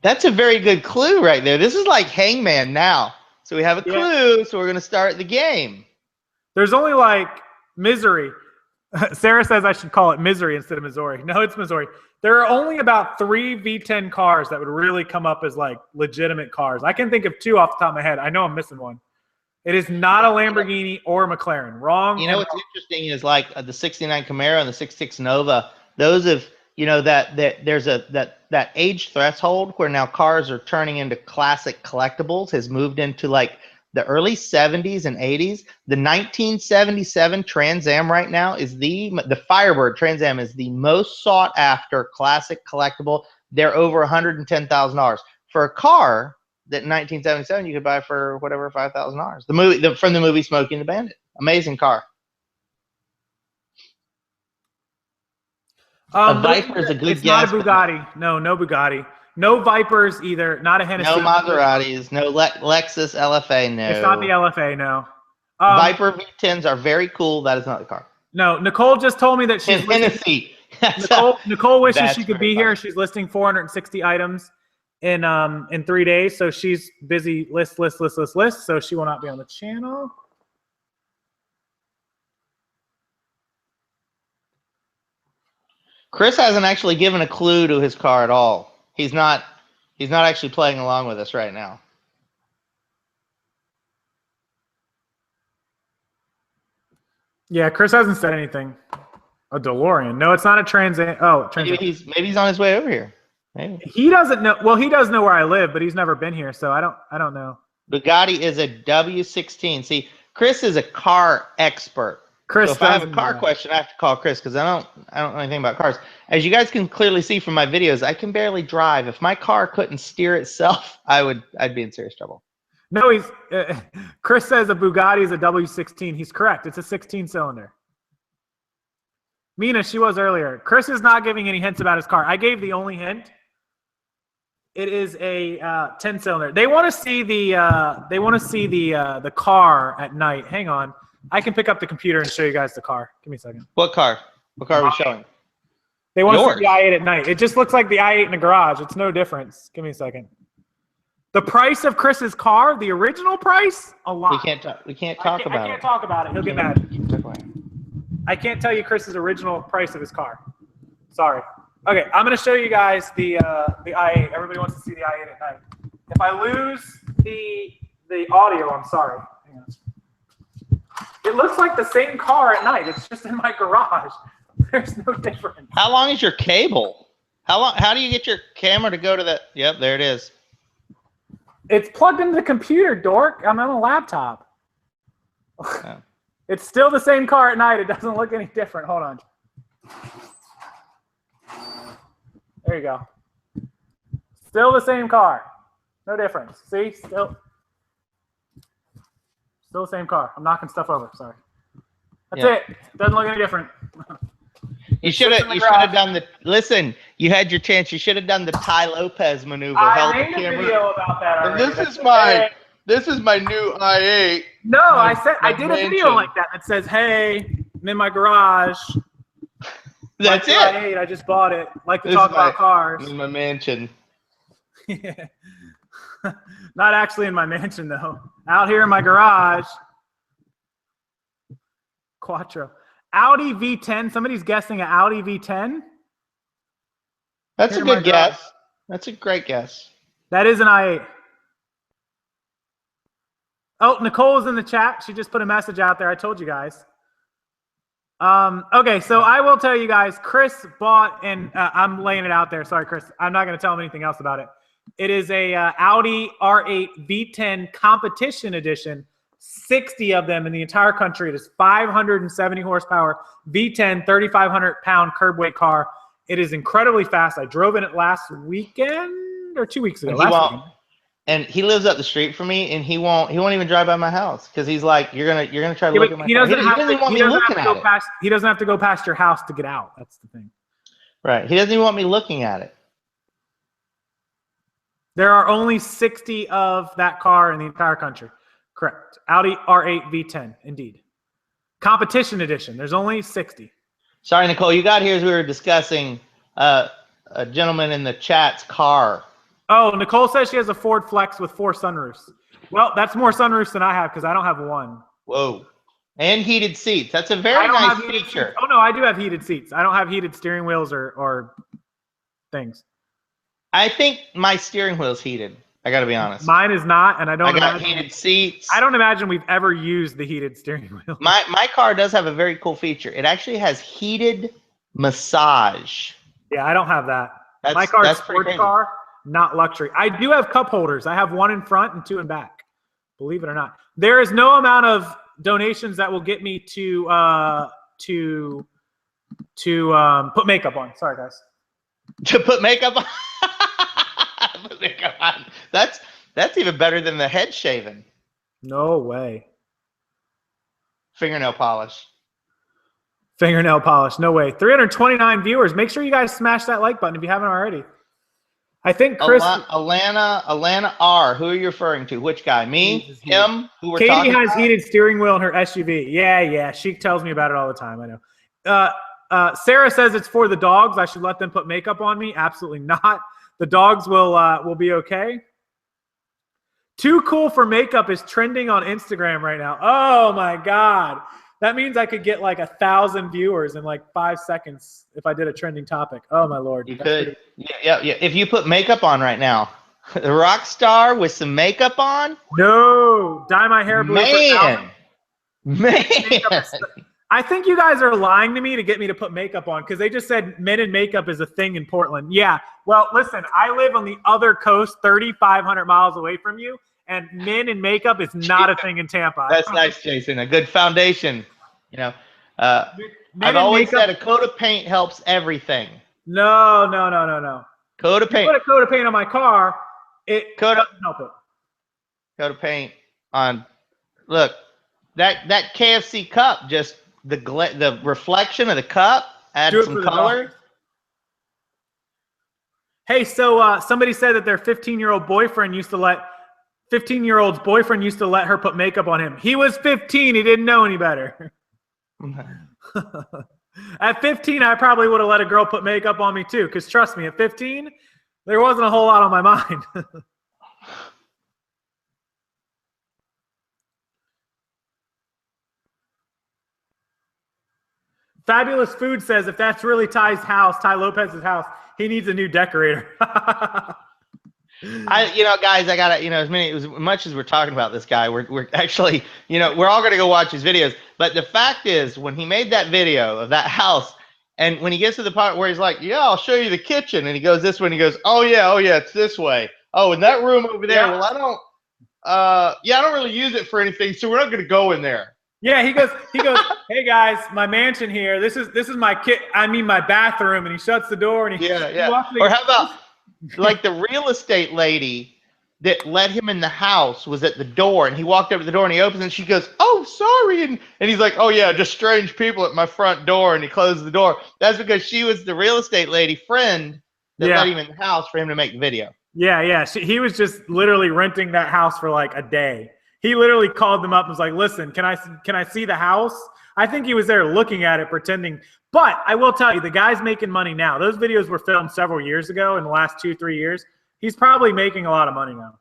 that's a very good clue right there. This is like Hangman now. So we have a clue, so we're going to start the game. There's only like misery. Sarah says I should call it misery instead of Missouri. No, it's Missouri. There are only about 3 V10 cars that would really come up as like legitimate cars. I can think of 2 off the top of my head. I know I'm missing one. It is not a Lamborghini or a McLaren. Wrong. You know what's interesting is like the 69 Camaro and the 66 Nova. Those have, you know, that there's that age threshold where now cars are turning into classic collectibles has moved into like the early 70s and 80s. The 1977 Trans Am right now is the Firebird Trans Am is the most sought after classic collectible. They're over $110,000 for a car that in 1977 you could buy for whatever $5,000. The movie from the movie Smokey and the Bandit. Amazing car. A Viper is a good it's guess. Not a Bugatti. No Bugatti. No Vipers either. Not a Hennessy. No Maseratis. No Lexus LFA. No. It's not the LFA. No. Viper V10s are very cool. That is not the car. No. Nicole just told me that she's Hennessy. Nicole wishes she could be here. She's listing 460 items in 3 days. So she's busy list. So she will not be on the channel. Chris hasn't actually given a clue to his car at all. He's not actually playing along with us right now. Yeah, Chris hasn't said anything. A DeLorean. No, it's not a Trans Am. Oh, Trans Am. Maybe he's on his way over here. Maybe. He doesn't know. Well, he does know where I live, but he's never been here, so I don't know. Bugatti is a W16. See, Chris is a car expert. Chris, so if I have a car question, I have to call Chris because I don't know anything about cars. As you guys can clearly see from my videos, I can barely drive. If my car couldn't steer itself, I'd be in serious trouble. No, Chris says a Bugatti is a W16. He's correct. It's a 16-cylinder. Mina, she was earlier. Chris is not giving any hints about his car. I gave the only hint. It is a 10-cylinder. They want to see the car at night. Hang on. I can pick up the computer and show you guys the car. Give me a second. What car? What car are we showing? They want to see the i8 at night. It just looks like the i8 in the garage. It's no difference. Give me a second. The price of Chris's car, the original price, a lot. We can't talk about it. I can't talk about it. He'll get mad. I can't tell you Chris's original price of his car. Sorry. Okay, I'm going to show you guys the i8. Everybody wants to see the i8 at night. If I lose the audio, I'm sorry. Hang on. It looks like the same car at night. It's just in my garage. There's no difference. How long is your cable? How do you get your camera to go to that? Yep, there it is. It's plugged into the computer, dork. I'm on a laptop. Oh. It's still the same car at night. It doesn't look any different. Hold on. There you go. Still the same car. No difference. See? Still the same car. I'm knocking stuff over. Sorry. That's it. Doesn't look any different. You should have done the. Listen, you had your chance. You should have done the Ty Lopez maneuver. I made a video about that already. This is my This is my new i8. No, I said I my did a video mansion. like that says, "Hey, I'm in my garage. That's my it. i8, I just bought it. Like to This talk is my- about cars." In my mansion. Not actually in my mansion though. Out here in my garage. Quattro. Audi V10. Somebody's guessing an Audi V10. That's Here a in my good garage. guess. That's a great guess. That is an i8. Oh, Nicole's in the chat. She just put a message out there. I told you guys. Okay, so I will tell you guys, Chris bought, and I'm laying it out there. Sorry, Chris. I'm not going to tell him anything else about it. It is a Audi R8 V10 competition edition. 60 of them in the entire country. It is 570 horsepower, V10, 3,500 pound curb weight car. It is incredibly fast. I drove in it last weekend or 2 weeks ago. And he lives up the street from me, and he won't even drive by my house because he's like, you're gonna try to look at my car. He doesn't even want me looking at it. He doesn't have to go past your house to get out. That's the thing. Right. He doesn't even want me looking at it. There are only 60 of that car in the entire country. Correct. Audi R8 V10, indeed. Competition edition. There's only 60. Sorry, Nicole. You got here as we were discussing a gentleman in the chat's car. Oh, Nicole says she has a Ford Flex with 4 sunroofs. Well, that's more sunroofs than I have because I don't have one. Whoa. And heated seats. That's a very nice feature. Oh, no, I do have heated seats. I don't have heated steering wheels or things. I think my steering wheel's heated. I got to be honest. Mine is not, and I got heated seats. I don't imagine we've ever used the heated steering wheel. My car does have a very cool feature. It actually has heated massage. Yeah, I don't have that. My car is a sports car, not luxury. I do have cup holders. I have 1 in front and 2 in back. Believe it or not. There is no amount of donations that will get me to put makeup on. Sorry, guys. To put makeup on? Put makeup on. That's even better than the head shaving. No way. Fingernail polish. Fingernail polish. No way. 329 viewers. Make sure you guys smash that like button if you haven't already. I think Chris. Alana R. Who are you referring to? Which guy? Me? Him? Who we're Katie talking has about? heated steering wheel in her SUV. Yeah. She tells me about it all the time. I know. Sarah says it's for the dogs. I should let them put makeup on me. Absolutely not. The dogs will be okay. Too cool for makeup is trending on Instagram right now. Oh my God. That means I could get like 1,000 viewers in like 5 seconds if I did a trending topic. Oh my Lord. You could. Yeah. If you put makeup on right now, the rock star with some makeup on? No. Dye my hair blue. Man. I think you guys are lying to me to get me to put makeup on because they just said men in makeup is a thing in Portland. Yeah. Well, listen, I live on the other coast, 3,500 miles away from you, and men in makeup is not a thing in Tampa. That's nice, Jason. A good foundation. You know, I've always said a coat of paint helps everything. No. Coat of paint. Put a coat of paint on my car, it doesn't help it. Coat of paint on. Look, that KFC cup, just the reflection of the cup, add some color. Hey, so somebody said that their 15-year-old boyfriend used to let 15-year-old's boyfriend used to let her put makeup on him. He was 15. He didn't know any better. At 15, I probably would have let a girl put makeup on me too, because trust me, at 15, there wasn't a whole lot on my mind. Fabulous Food says if that's really Ty Lopez's house, he needs a new decorator. Guys, I gotta, as much as we're talking about this guy, we're actually, we're all gonna go watch his videos. But the fact is, when he made that video of that house, and when he gets to the part where he's like, "Yeah, I'll show you the kitchen," and he goes this way, and he goes, "Oh yeah, it's this way. Oh, and that room over there. Yeah. Well, I don't really use it for anything, so we're not gonna go in there." Yeah, he goes, "Hey guys, my mansion here. This is my my bathroom," and he shuts the door and he Or how about like the real estate lady that let him in the house was at the door, and he walked up to the door and he opens it and she goes, "Oh, sorry," and he's like, "Oh yeah, just strange people at my front door," and he closes the door. That's because she was the real estate lady friend that let him in the house for him to make the video. Yeah. He was just literally renting that house for like a day. He literally called them up and was like, "Listen, can I see the house?" I think he was there looking at it, pretending. But I will tell you, the guy's making money now. Those videos were filmed several years ago, in the last 2-3 years. He's probably making a lot of money now.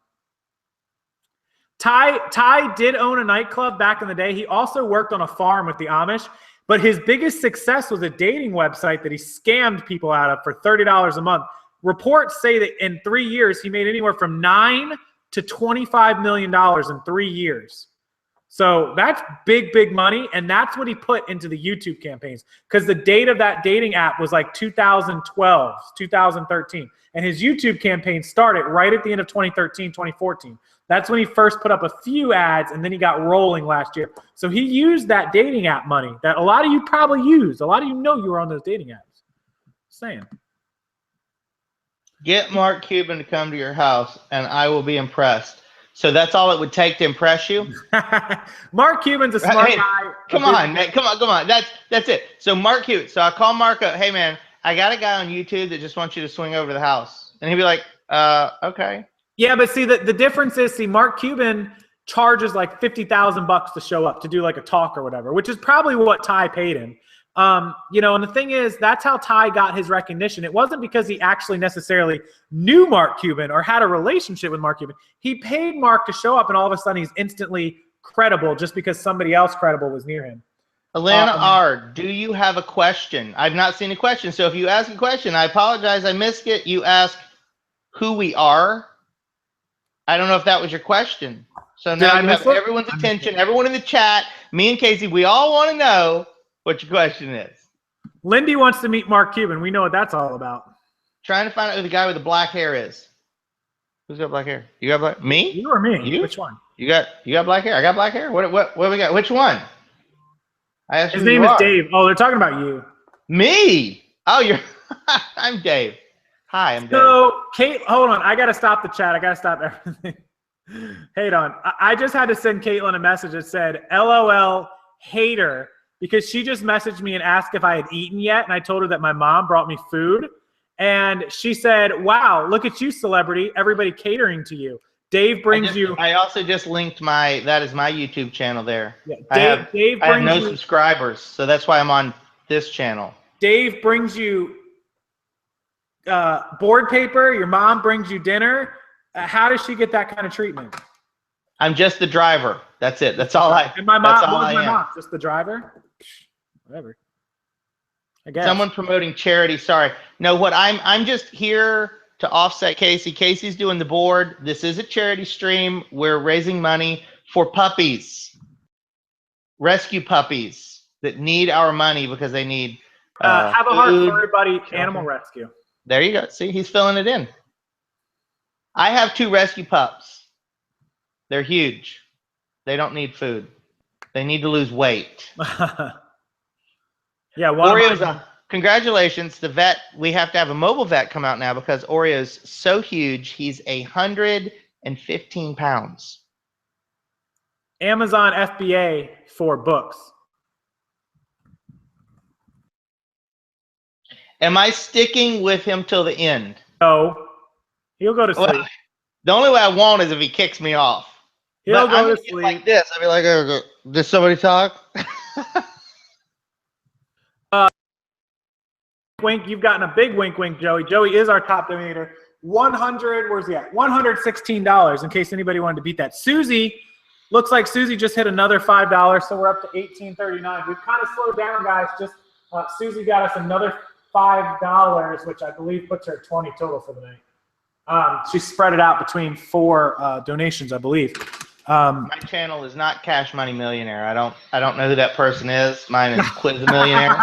Ty did own a nightclub back in the day. He also worked on a farm with the Amish, but his biggest success was a dating website that he scammed people out of for $30 a month. Reports say that in 3 years, he made anywhere from $9 to $25 million in 3 years. So that's big money, and that's what he put into the YouTube campaigns, because the date of that dating app was like 2012, 2013, and his YouTube campaign started right at the end of 2013, 2014. That's when he first put up a few ads, and then he got rolling last year. So he used that dating app money that a lot of you probably use. A lot of you know you were on those dating apps. Just saying. Get Mark Cuban to come to your house, and I will be impressed. So that's all it would take to impress you? Mark Cuban's a smart guy. Come on, man. Come on. That's it. So Mark Cuban. So I call Mark up. Hey, man, I got a guy on YouTube that just wants you to swing over to the house. And he'd be like, okay. Yeah, but see, the difference is, Mark Cuban charges like $50,000 to show up to do like a talk or whatever, which is probably what Ty paid him. And the thing is, that's how Ty got his recognition. It wasn't because he actually necessarily knew Mark Cuban or had a relationship with Mark Cuban. He paid Mark to show up, and all of a sudden he's instantly credible just because somebody else credible was near him. Alana R., do you have a question? I've not seen a question. So if you ask a question, I apologize. I missed it. You ask who we are. I don't know if that was your question. So now you have everyone's attention, everyone in the chat, me and Casey, we all want to know what your question is. Lindy wants to meet Mark Cuban. We know what that's all about. Trying to find out who the guy with the black hair is. Who's got black hair? You got black? Me? You or me? You? Which one? You got black hair? I got black hair? What we got? Which one? I asked His name is Dave. Oh, they're talking about you. Me? Oh, you're I'm Dave. Hi, I'm Dave. So, Kate, hold on. I got to stop the chat. I got to stop everything. Hold on. I just had to send Caitlin a message that said, LOL, hater, because she just messaged me and asked if I had eaten yet, and I told her that my mom brought me food. And she said, wow, look at you, celebrity. Everybody catering to you. Dave brings you. I also just linked that is my YouTube channel there. Yeah, Dave I have no subscribers, so that's why I'm on this channel. Dave brings you board paper. Your mom brings you dinner. How does she get that kind of treatment? I'm just the driver. That's it. That's all I. And my mom, what was my mom? Just the driver? Whatever. I guess. Someone promoting charity. Sorry. No, what I'm just here to offset Casey. Casey's doing the board. This is a charity stream. We're raising money for puppies, rescue puppies that need our money because they need have a heart for everybody. Animal rescue. There you go. See, he's filling it in. I have 2 rescue pups. They're huge. They don't need food. They need to lose weight. Yeah, Oreo's congratulations. The vet, we have to have a mobile vet come out now because Oreo's so huge. He's 115 pounds. Amazon FBA for books. Am I sticking with him till the end? No. He'll go to sleep. Well, the only way I won't is if he kicks me off. He'll go to sleep. Like this. I'll be like, does somebody talk? Wink, you've gotten a big wink, Joey. Joey is our top donator. 100, where's he at? $116, in case anybody wanted to beat that. Susie, looks like Susie just hit another $5, so we're up to $18.39. We've kind of slowed down, guys. Just Susie got us another $5, which I believe puts her at 20 total for the night. She spread it out between 4 donations, I believe. My channel is not Cash Money Millionaire. I don't know who that person is. Mine is Quiz the Millionaire.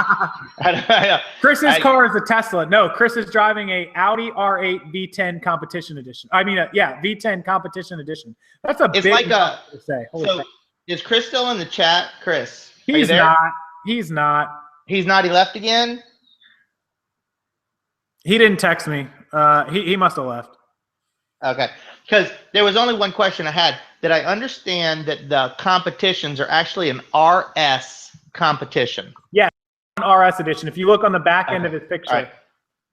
Chris's car is a Tesla. No, Chris is driving a Audi R8 V10 competition edition. I mean, V10 competition edition. That's a big like to say. So is Chris still in the chat? Chris, he's not. He's not. He's not. He left again. He didn't text me. He must have left. Okay, because there was only one question I had. Did I understand that the competitions are actually an RS competition? Yeah, an RS edition. If you look on the back end of his picture. Right.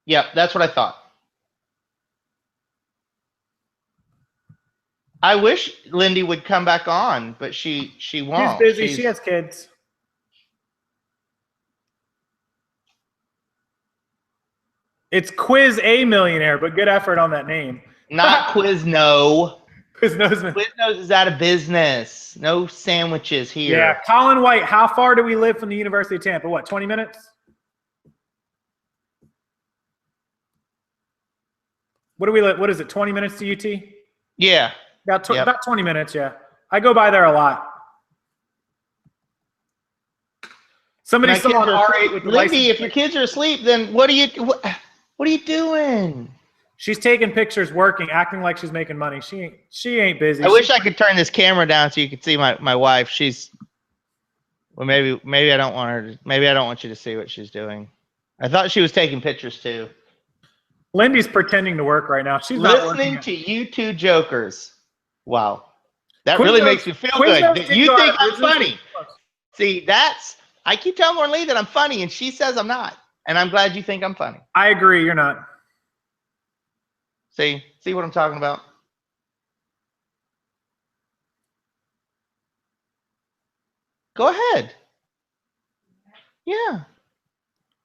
Yep, that's what I thought. I wish Lindy would come back on, but she won't. She's busy. She has kids. It's Quiz A Millionaire, but good effort on that name. Not Quizno. Quiznos. Quiznos is out of business. No sandwiches here. Yeah, Colin White, how far do we live from the University of Tampa? What, 20 minutes? What do we live? What is it, 20 minutes to UT? Yeah. About 20 minutes, yeah. I go by there a lot. Somebody's still on R8 with the Lindy, if your kids are asleep, then what are you doing? She's taking pictures, working, acting like she's making money. She ain't busy. I wish I could turn this camera down so you could see my wife. Well, maybe I don't want her to, maybe I don't want you to see what she's doing. I thought she was taking pictures too. Lindy's pretending to work right now. She's not listening to you two jokers. Wow. That Quiznos, really makes me feel Quiznos good. You think I'm business. funny. See, I keep telling Lauren Lee that I'm funny, and she says I'm not. And I'm glad you think I'm funny. I agree, you're not. See what I'm talking about? Go ahead. Yeah.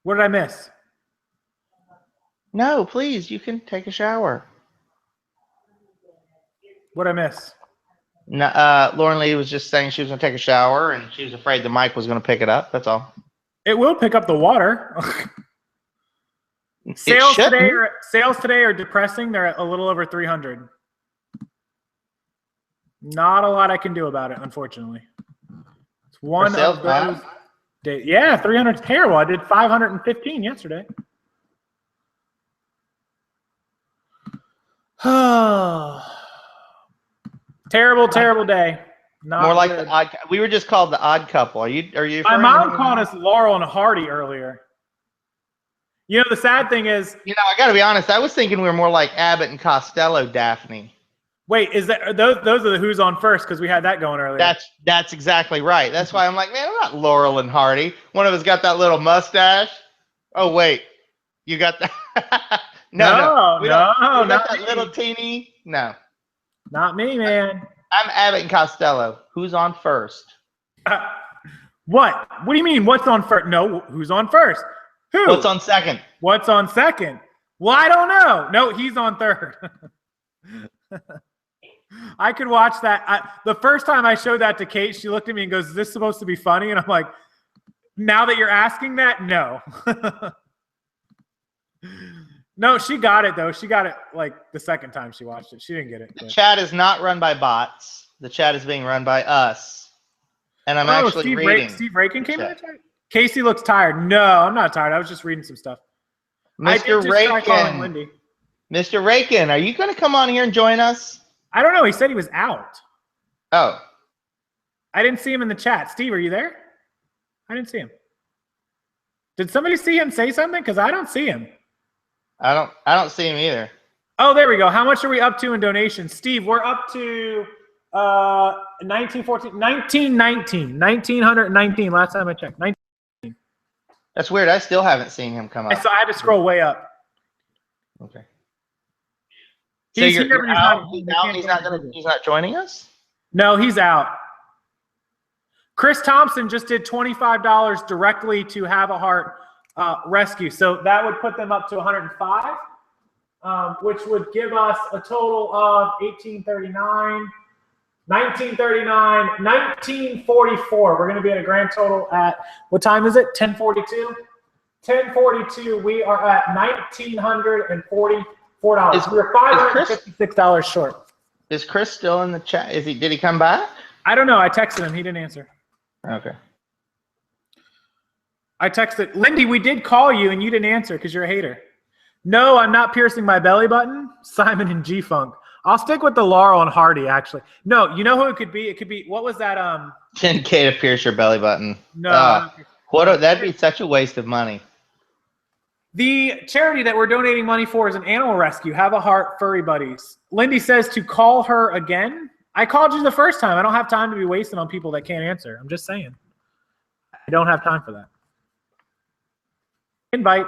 What did I miss? No, please, you can take a shower. What did I miss? No, Lauren Lee was just saying she was going to take a shower, and she was afraid the mic was going to pick it up. That's all. It will pick up the water. Sales today are depressing. They're at a little over 300. Not a lot I can do about it, unfortunately. It's one of those days. Yeah, 300 is terrible. I did 515 yesterday. Terrible day. Not more like good. the odd. We were just called the odd couple. Are you? My mom called us Laurel and Hardy earlier. You know, the sad thing is, I got to be honest. I was thinking we were more like Abbott and Costello, Daphne. Wait, is that those are the Who's on First, because we had that going earlier. That's exactly right. That's why I'm like, man, I'm not Laurel and Hardy. One of us got that little mustache. Oh wait, you got that? no, we got that little teeny. No, not me, man. I'm Abbott and Costello. Who's on first? What? What do you mean? What's on first? No, who's on first? Who? What's on second? What's on second? Well, I don't know. No, he's on third. I could watch that. The first time I showed that to Kate, she looked at me and goes, "Is this supposed to be funny?" And I'm like, "Now that you're asking that, no." No, she got it though. She got it like the second time she watched it. She didn't get it. The chat is not run by bots. The chat is being run by us. And I'm actually reading. Steve Rakin came in the chat? Casey looks tired. No, I'm not tired. I was just reading some stuff. Mr. Rakin. Mr. Rakin, are you going to come on here and join us? I don't know. He said he was out. Oh. I didn't see him in the chat. Steve, are you there? I didn't see him. Did somebody see him say something? Because I don't see him. I don't see him either. Oh, there we go. How much are we up to in donations? Steve, we're up to 1919 last time I checked. 19. That's weird. I still haven't seen him come up. So I had to scroll way up. Okay. So he's not joining us? No, he's out. Chris Thompson just did $25 directly to Have a Heart Rescue. So that would put them up to 105, which would give us a total of 1839, 1939, 1944. We're going to be at a grand total at, what time is it? 10:42? 10:42. We are at $1,944. We're $556 short. Is Chris still in the chat? Did he come back? I don't know. I texted him. He didn't answer. Okay. I texted, Lindy, we did call you and you didn't answer because you're a hater. No, I'm not piercing my belly button. Simon and G-Funk. I'll stick with the Laurel and Hardy, actually. No, you know who it could be? It could be, what was that? 10K to pierce your belly button. No. That'd be such a waste of money. The charity that we're donating money for is an animal rescue, Have a Heart Furry Buddies. Lindy says to call her again. I called you the first time. I don't have time to be wasting on people that can't answer. I'm just saying. I don't have time for that. Invite.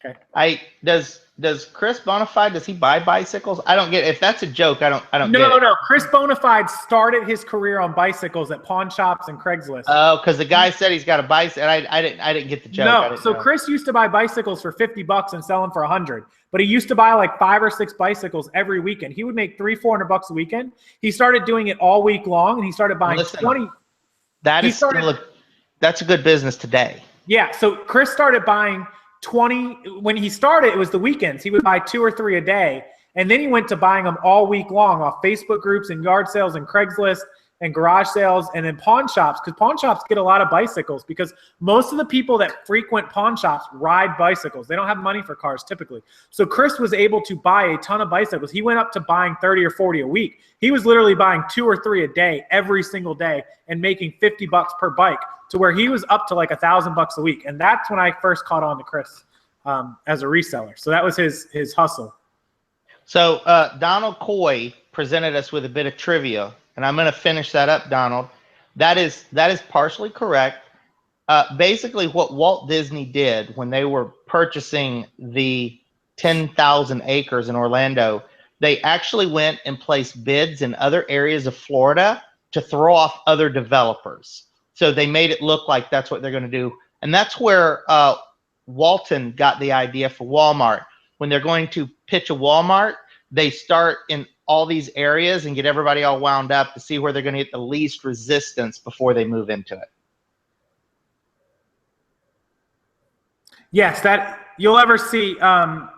Okay. Does Chris Bonafide, does he buy bicycles? I don't get it. If that's a joke, I don't get it. No. Chris Bonafide started his career on bicycles at pawn shops and Craigslist. Oh, because the guy said he's got a bicycle, and I didn't get the joke. No, so Chris used to buy bicycles for $50 and sell them for $100. But he used to buy like 5 or 6 bicycles every weekend. He would make $300-400 a weekend. He started doing it all week long, and he started buying 20. That's a good business today. Yeah, so Chris started buying 20. When he started, it was the weekends. He would buy 2 or 3 a day, and then he went to buying them all week long off Facebook groups and yard sales and Craigslist and garage sales and then pawn shops, because pawn shops get a lot of bicycles because most of the people that frequent pawn shops ride bicycles. They don't have money for cars typically. So Chris was able to buy a ton of bicycles. He went up to buying 30 or 40 a week. He was literally buying 2 or 3 a day every single day and making $50 per bike, to where he was up to like $1,000 a week. And that's when I first caught on to Chris as a reseller. So that was his hustle. So Donald Coy presented us with a bit of trivia, and I'm going to finish that up, Donald. That is partially correct. Basically, what Walt Disney did when they were purchasing the 10,000 acres in Orlando, they actually went and placed bids in other areas of Florida to throw off other developers. So they made it look like that's what they're going to do. And that's where Walton got the idea for Walmart. When they're going to pitch a Walmart, they start in all these areas and get everybody all wound up to see where they're going to get the least resistance before they move into it. Yes, that you'll ever see.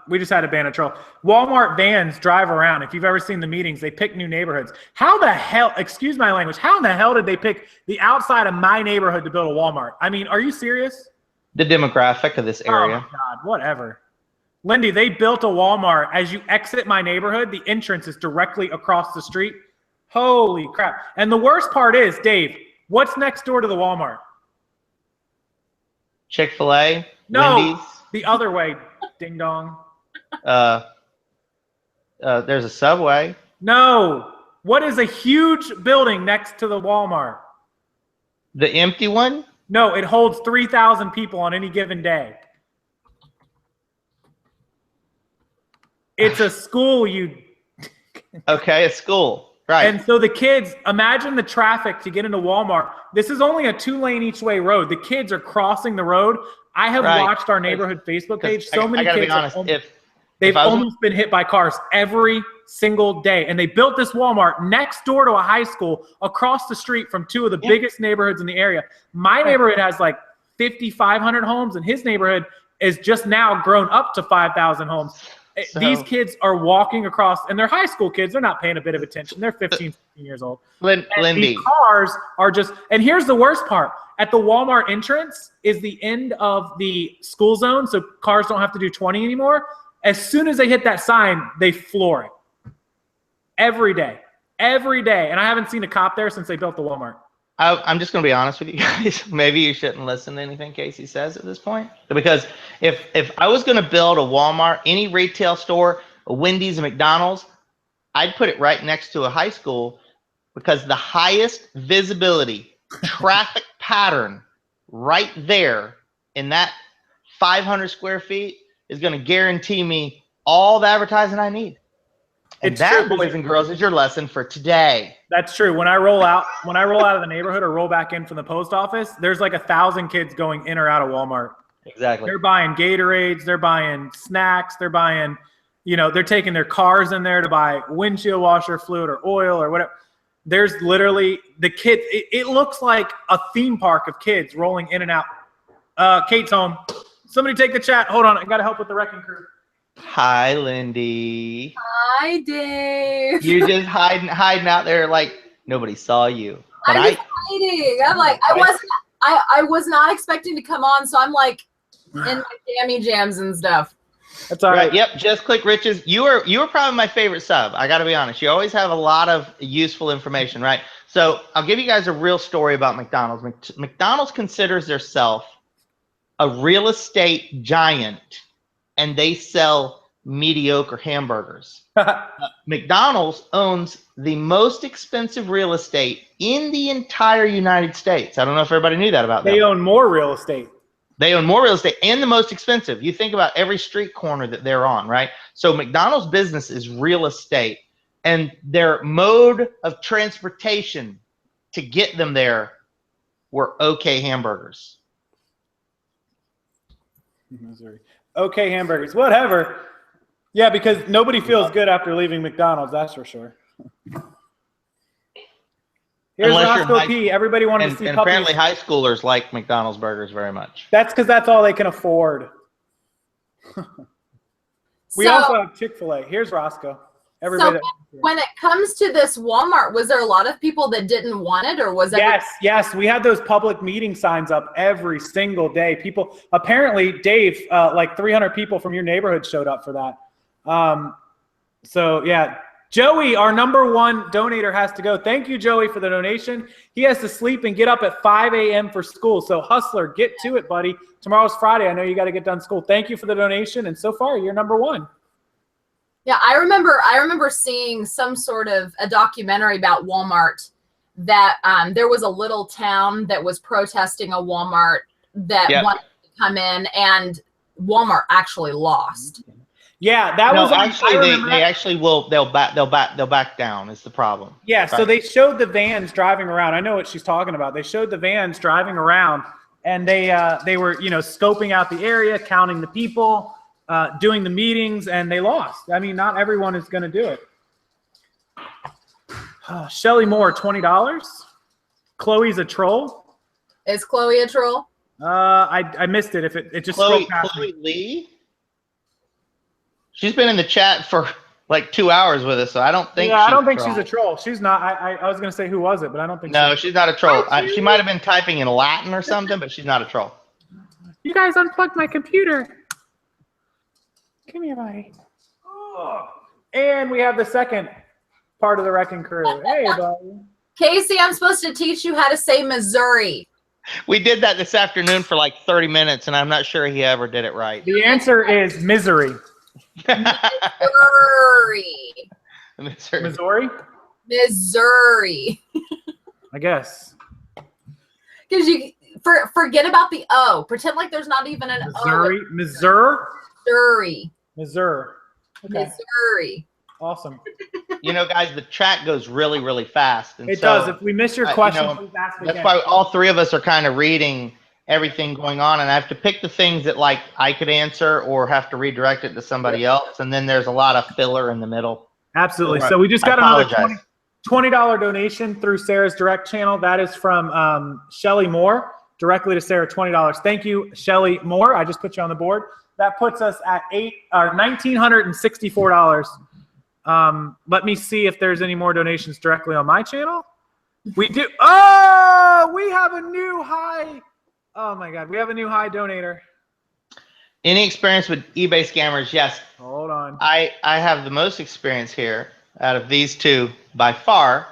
We just had a ban of troll. Walmart vans drive around. If you've ever seen the meetings, they pick new neighborhoods. How the hell, excuse my language, how in the hell did they pick the outside of my neighborhood to build a Walmart? I mean, are you serious? The demographic of this area. Oh my God, whatever. Lindy, they built a Walmart. As you exit my neighborhood, the entrance is directly across the street. Holy crap. And the worst part is, Dave, what's next door to the Walmart? Chick-fil-A? No, Wendy's? the other way, ding dong. There's a Subway. No. What is a huge building next to the Walmart? The empty one? No, it holds 3,000 people on any given day. It's a school, Okay, a school. Right. And so the kids, imagine the traffic to get into Walmart. This is only a 2-lane each way road. The kids are crossing the road. I have watched our neighborhood Facebook page. So many kids be honest, they've almost been hit by cars every single day. And they built this Walmart next door to a high school across the street from 2 of the biggest neighborhoods in the area. My neighborhood has like 5,500 homes, and his neighborhood is just now grown up to 5,000 homes. So, these kids are walking across, and they're high school kids. They're not paying a bit of attention. They're 15, 16 years old. Lindy. These cars are just, and here's the worst part. At the Walmart entrance is the end of the school zone, so cars don't have to do 20 anymore. As soon as they hit that sign, they floor it. Every day. Every day. And I haven't seen a cop there since they built the Walmart. I'm just going to be honest with you guys. Maybe you shouldn't listen to anything Casey says at this point. Because if I was going to build a Walmart, any retail store, a Wendy's, a McDonald's, I'd put it right next to a high school, because the highest visibility traffic pattern right there in that 500 square feet is going to guarantee me all the advertising I need. And that, boys and girls, is your lesson for today. That's true. When I roll out of the neighborhood or roll back in from the post office, there's like 1,000 kids going in or out of Walmart. Exactly. They're buying Gatorades, they're buying snacks, they're buying, they're taking their cars in there to buy windshield washer fluid or oil or whatever. There's literally the kids. It looks like a theme park of kids rolling in and out. Kate's home. Somebody take the chat. Hold on. I got to help with the wrecking crew. Hi, Lindy. Hi, Dave. You're just hiding out there like nobody saw you. But I'm just hiding. I'm like, I was not expecting to come on, so I'm like in my jammy jams and stuff. That's all right. Yep. Just click Riches. You were probably my favorite sub. I got to be honest. You always have a lot of useful information, right? So I'll give you guys a real story about McDonald's. McDonald's considers themselves a real estate giant, and they sell mediocre hamburgers. McDonald's owns the most expensive real estate in the entire United States. I don't know if everybody knew that about them. They own more real estate. They own more real estate and the most expensive. You think about every street corner that they're on, right? So McDonald's business is real estate, and their mode of transportation to get them there were OK hamburgers. Missouri. OK hamburgers, whatever. Yeah, because nobody feels good after leaving McDonald's, that's for sure. Here's Roscoe P. Everybody wanted to see and puppies. apparently high schoolers like McDonald's burgers very much. That's because that's all they can afford. We also have Chick-fil-A. Here's Roscoe. Everybody. So when it comes to this Walmart, was there a lot of people that didn't want it, or was it? Yes. We had those public meeting signs up every single day. People, apparently, Dave, like 300 people from your neighborhood showed up for that. So yeah. Joey, our #1 donator, has to go. Thank you, Joey, for the donation. He has to sleep and get up at 5 a.m. for school. So, Hustler, get to it, buddy. Tomorrow's Friday. I know you got to get done school. Thank you for the donation. And so far, you're #1. Yeah, I remember seeing some sort of a documentary about Walmart that there was a little town that was protesting a Walmart that wanted to come in, and Walmart actually lost. Yeah, that was actually they actually will they'll back down is the problem. Yeah, so they showed the vans driving around. I know what she's talking about. They showed the vans driving around, and they were scoping out the area, counting the people, doing the meetings, and they lost. I mean, not everyone is going to do it. Shelly Moore, $20. Chloe's a troll. Is Chloe a troll? I missed it. If it just scrolled past Chloe Lee. She's been in the chat for like 2 hours with us, so I don't think. Yeah, I don't think she's a troll. She's not. I was gonna say who was it, but I don't think. No, she's not a troll. She might have been typing in Latin or something, but she's not a troll. You guys unplugged my computer. Come here, buddy. Oh. And we have the second part of the wrecking crew. Hey, buddy. Casey, I'm supposed to teach you how to say Missouri. We did that this afternoon for like 30 minutes, and I'm not sure he ever did it right. The answer is misery. Missouri. I guess. Because you forget about the O. Pretend like there's not even an Missouri. O. Missouri. Okay. Missouri. Awesome. Guys, the chat goes really, really fast. And it does. If we miss your question, please ask that's again. why all three of us are kind of reading everything going on, and I have to pick the things that like I could answer or have to redirect it to somebody else, and then there's a lot of filler in the middle. Absolutely. So we just got another $20 donation through Sarah's direct channel. That is from Shelly Moore, directly to Sarah, $20. Thank you, Shelly Moore. I just put you on the board. That puts us at $1,964. Let me see if there's any more donations directly on my channel. We do. Oh, we have a new high. Oh my God, we have a new high donator. Any experience with eBay scammers? Yes. Hold on. I have the most experience here out of these two by far.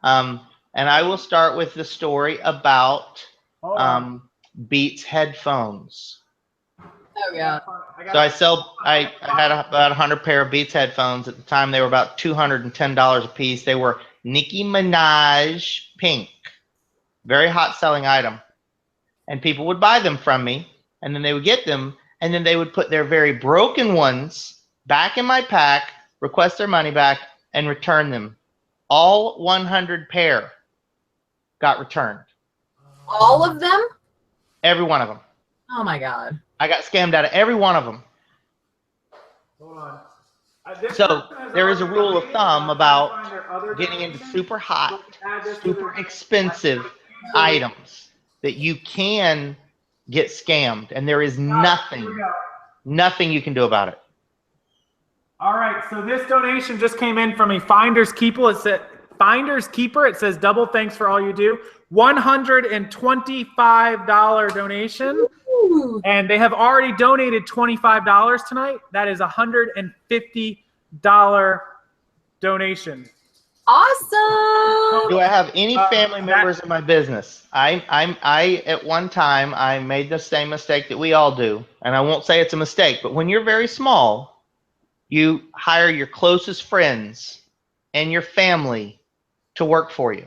And I will start with the story about Beats headphones. Oh yeah. So I had about 100 pair of Beats headphones. At the time, they were about $210 a piece. They were Nicki Minaj pink. Very hot selling item. And people would buy them from me, and then they would get them, and then they would put their very broken ones back in my pack, request their money back, and return them. All 100 pair got returned. All of them? Every one of them. Oh my God. I got scammed out of every one of them. Hold on. So there is a rule of thumb about getting into super hot, super expensive items that you can get scammed, and there is nothing you can do about it. All right, so this donation just came in from a Finders Keeper. It says double thanks for all you do. $125 donation. Ooh. And they have already donated $25 tonight. That is $150 donation. Awesome. Do I have any family members in my business? I at one time I made the same mistake that we all do, and I won't say it's a mistake, but when you're very small, you hire your closest friends and your family to work for you.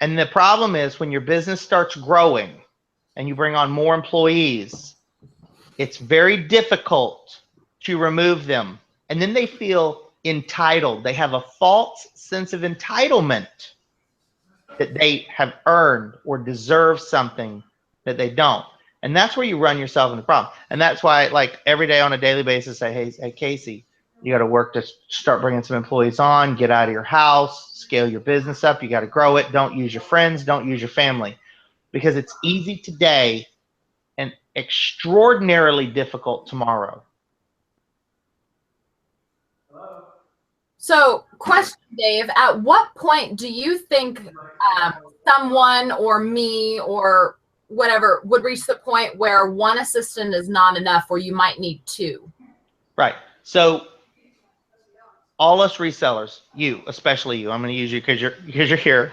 And the problem is when your business starts growing and you bring on more employees, It's very difficult to remove them. And then they feel entitled. They have a false sense of entitlement that they have earned or deserve something that they don't. And that's where you run yourself into problem. And that's why, like, every day on a daily basis, I say, hey, Casey, you got to work to start bringing some employees on, get out of your house, scale your business up. You got to grow it. Don't use your friends. Don't use your family, because it's easy today and extraordinarily difficult tomorrow. So, question, Dave, at what point do you think someone or me or whatever would reach the point where one assistant is not enough, or you might need two? Right. So all us resellers, you, especially you, I'm going to use you because you're here.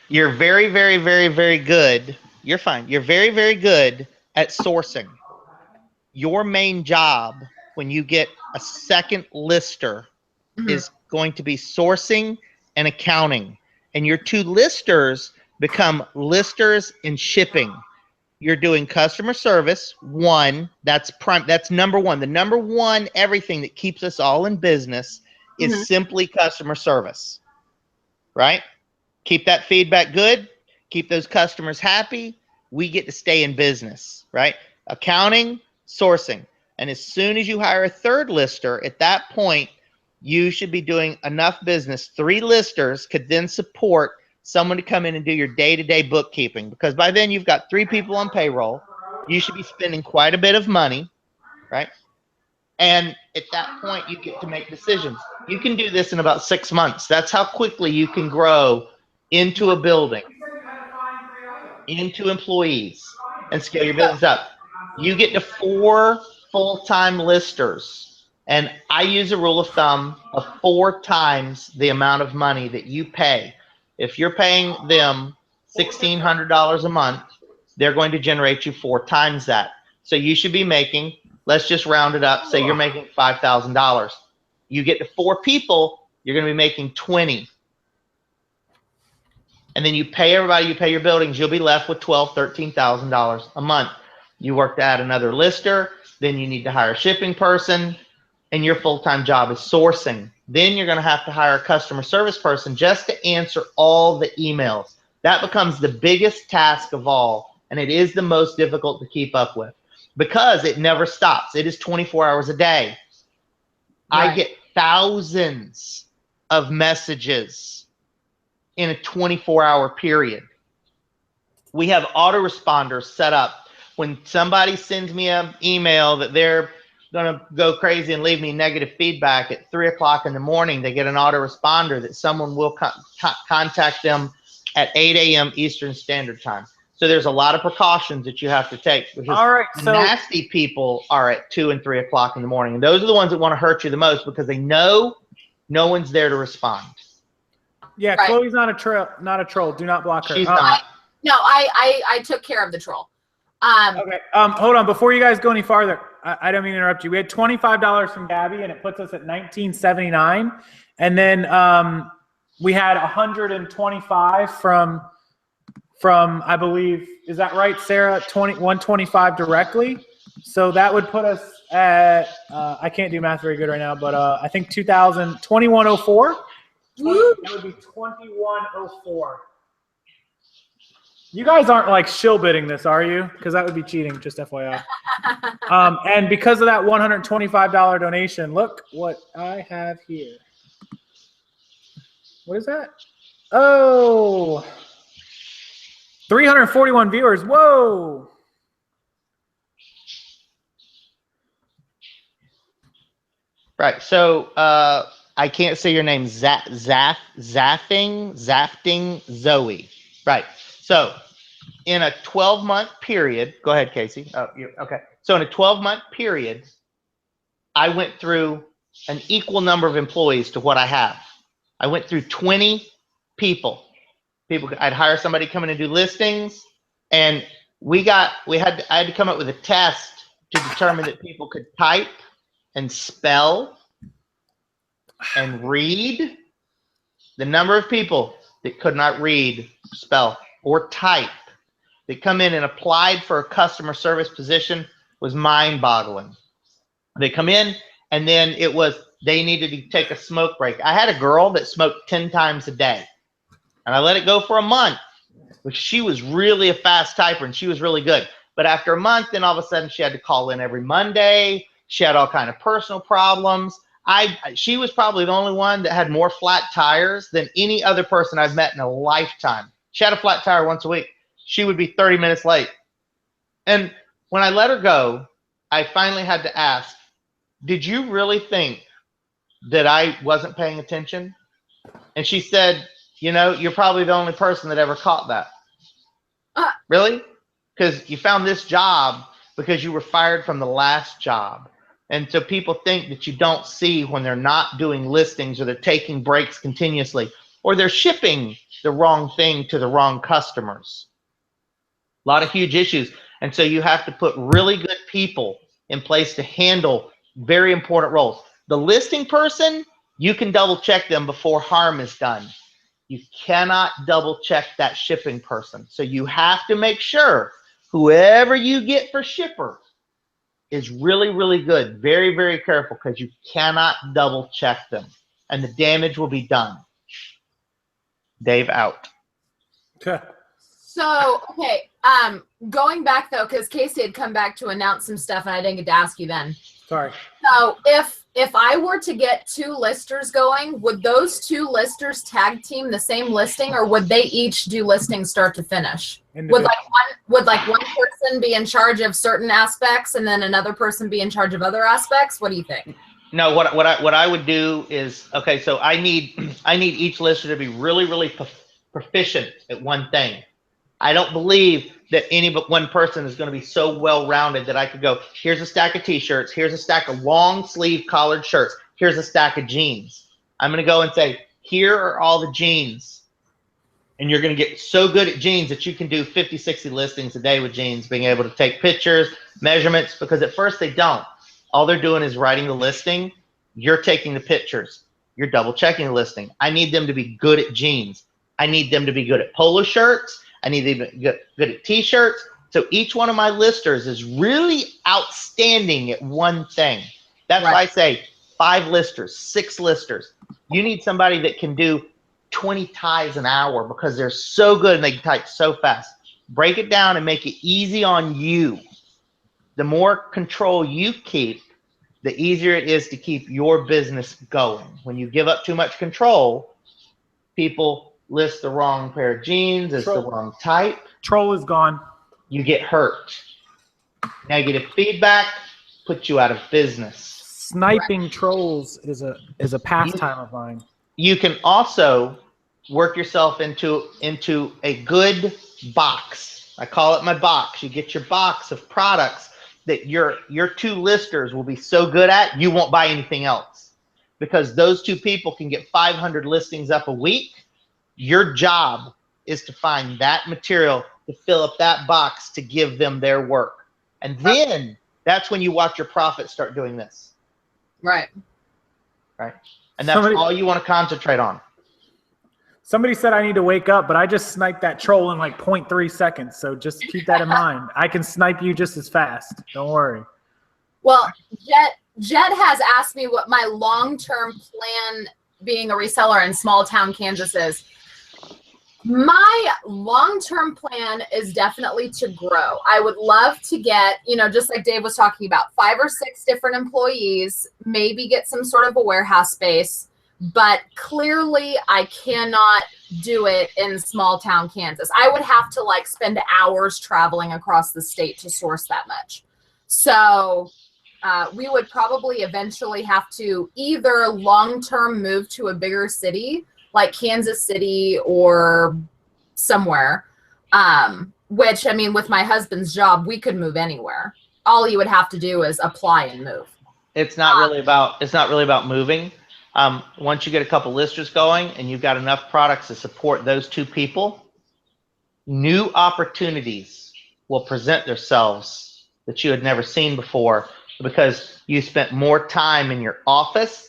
You're very, very, very, very good. You're fine. You're very, very good at sourcing. Your main job when you get a second lister is going to be sourcing and accounting. And your two listers become listers and shipping. You're doing customer service. One, that's number one. The number one, everything that keeps us all in business is simply customer service, right? Keep that feedback good. Keep those customers happy. We get to stay in business, right? Accounting, sourcing. And as soon as you hire a third lister, at that point, you should be doing enough business. 3 listers could then support someone to come in and do your day-to-day bookkeeping, because by then you've got 3 people on payroll. You should be spending quite a bit of money, right? And at that point, you get to make decisions. You can do this in about 6 months. That's how quickly you can grow into a building, into employees, and scale your business up. You get to 4 full-time listers. And I use a rule of thumb of 4 times the amount of money that you pay. If you're paying them $1,600 a month, they're going to generate you 4 times that. So you should be making, let's just round it up, say you're making $5,000. You get to 4 people, you're going to be making 20. And then you pay everybody, you pay your buildings, you'll be left with $12,000, $13,000 a month. You work to add another lister, then you need to hire a shipping person, and your full-time job is sourcing. Then you're going to have to hire a customer service person just to answer all the emails. That becomes the biggest task of all, and it is the most difficult to keep up with because it never stops. It is 24 hours a day. Right. I get thousands of messages in a 24-hour period. We have autoresponders set up. When somebody sends me an email that they're going to go crazy and leave me negative feedback at 3 o'clock in the morning, they get an autoresponder that someone will contact them at 8 a.m. Eastern Standard Time. So there's a lot of precautions that you have to take, because all right, so nasty people are at 2 and 3 o'clock in the morning. And those are the ones that want to hurt you the most because they know no one's there to respond. Yeah, right. Chloe's not a troll. Do not block her. She's not. No, I took care of the troll. Okay. Hold on. Before you guys go any farther, I don't mean to interrupt you. We had $25 from Gabby, and it puts us at $19.79. And then we had $125 from I believe, is that right, Sarah? $125 directly. So that would put us at I can't do math very good right now, but I think $21.04. It would be $21.04. You guys aren't like shill bidding this, are you? Because that would be cheating, just FYI. And because of that $125 donation, look what I have here. What is that? Oh, 341 viewers. Whoa. Right. So I can't say your name. Zafting Zoe. Right. So in a 12-month period, go ahead, Casey. Oh, okay. So in a 12-month period, I went through an equal number of employees to what I have. I went through 20 people. I'd hire somebody to come in and do listings, and I had to come up with a test to determine that people could type and spell and read. The number of people that could not read, spell, or type that come in and applied for a customer service position was mind-boggling. They come in, and then it was they needed to take a smoke break. I had a girl that smoked 10 times a day, and I let it go for a month, which she was really a fast typer, and she was really good. But after a month, then all of a sudden she had to call in every Monday. She had all kind of personal problems. She was probably the only one that had more flat tires than any other person I've met in a lifetime. She had a flat tire once a week. She would be 30 minutes late. And when I let her go, I finally had to ask, did you really think that I wasn't paying attention? And she said, you know, you're probably the only person that ever caught that. Really? Because you found this job because you were fired from the last job. And so people think that you don't see when they're not doing listings, or they're taking breaks continuously, or they're shipping the wrong thing to the wrong customers. A lot of huge issues. And so you have to put really good people in place to handle very important roles. The listing person, you can double check them before harm is done. You cannot double check that shipping person. So you have to make sure whoever you get for shipper is really, really good. Very, very careful, because you cannot double check them, and the damage will be done. Dave out. So, okay, going back though, because Casey had come back to announce some stuff, and I didn't get to ask you then. Sorry. So if I were to get 2 listers going, would those 2 listers tag team the same listing, or would they each do listings start to finish? Would one person be in charge of certain aspects and then another person be in charge of other aspects? What do you think? No, what I would do is, okay, so I need each lister to be really, really proficient at one thing. I don't believe that any but one person is going to be so well-rounded that I could go, here's a stack of t-shirts, here's a stack of long sleeve collared shirts, here's a stack of jeans. I'm going to go and say, here are all the jeans. And you're going to get so good at jeans that you can do 50, 60 listings a day with jeans, being able to take pictures, measurements, because at first they don't. All they're doing is writing the listing. You're taking the pictures. You're double checking the listing. I need them to be good at jeans. I need them to be good at polo shirts. I need them to be good at t-shirts. So each one of my listers is really outstanding at one thing. That's why I say 5 listers, 6 listers. You need somebody that can do 20 ties an hour, because they're so good and they can type so fast. Break it down and make it easy on you. The more control you keep, the easier it is to keep your business going. When you give up too much control, people list the wrong pair of jeans, it's the wrong type. Troll is gone. You get hurt. Negative feedback puts you out of business. Sniping trolls is a pastime of mine. You can also work yourself into a good box. I call it my box. You get your box of products that your 2 listers will be so good at, you won't buy anything else, because those 2 people can get 500 listings up a week. Your job is to find that material to fill up that box to give them their work. And then that's when you watch your profits start doing this. Right. Right. And that's all you want to concentrate on. Somebody said I need to wake up, but I just sniped that troll in like 0.3 seconds. So just keep that in mind. I can snipe you just as fast. Don't worry. Well, Jed has asked me what my long-term plan being a reseller in small town Kansas is. My long-term plan is definitely to grow. I would love to get, just like Dave was talking about, 5 or 6 different employees, maybe get some sort of a warehouse space. But clearly I cannot do it in small town Kansas. I would have to spend hours traveling across the state to source that much. So we would probably eventually have to either long-term move to a bigger city like Kansas City or somewhere, which, I mean, with my husband's job, we could move anywhere. All he would have to do is apply and move. It's not really about moving. Once you get a couple listers going and you've got enough products to support those 2 people, new opportunities will present themselves that you had never seen before, because you spent more time in your office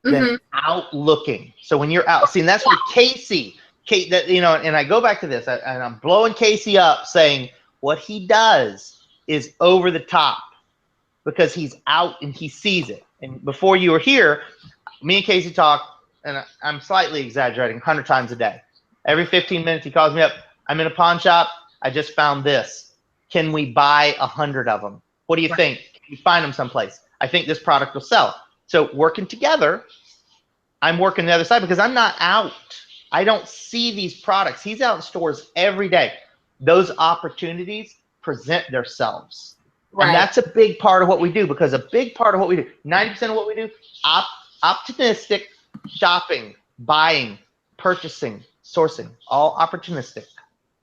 than out looking. So when you're out, see, and that's where Casey, and I go back to this, and I'm blowing Casey up saying what he does is over the top. because he's out and he sees it. And before you were here, me and Casey talk, and I'm slightly exaggerating, 100 times a day. Every 15 minutes he calls me up. I'm in a pawn shop. I just found this. Can we buy 100 of them? What do you think? Can you find them someplace? I think this product will sell. So working together, I'm working the other side because I'm not out. I don't see these products. He's out in stores every day. Those opportunities present themselves. Right. And that's a big part of what we do, because a big part of what we do, 90% of what we do, optimistic shopping, buying, purchasing, sourcing, all opportunistic,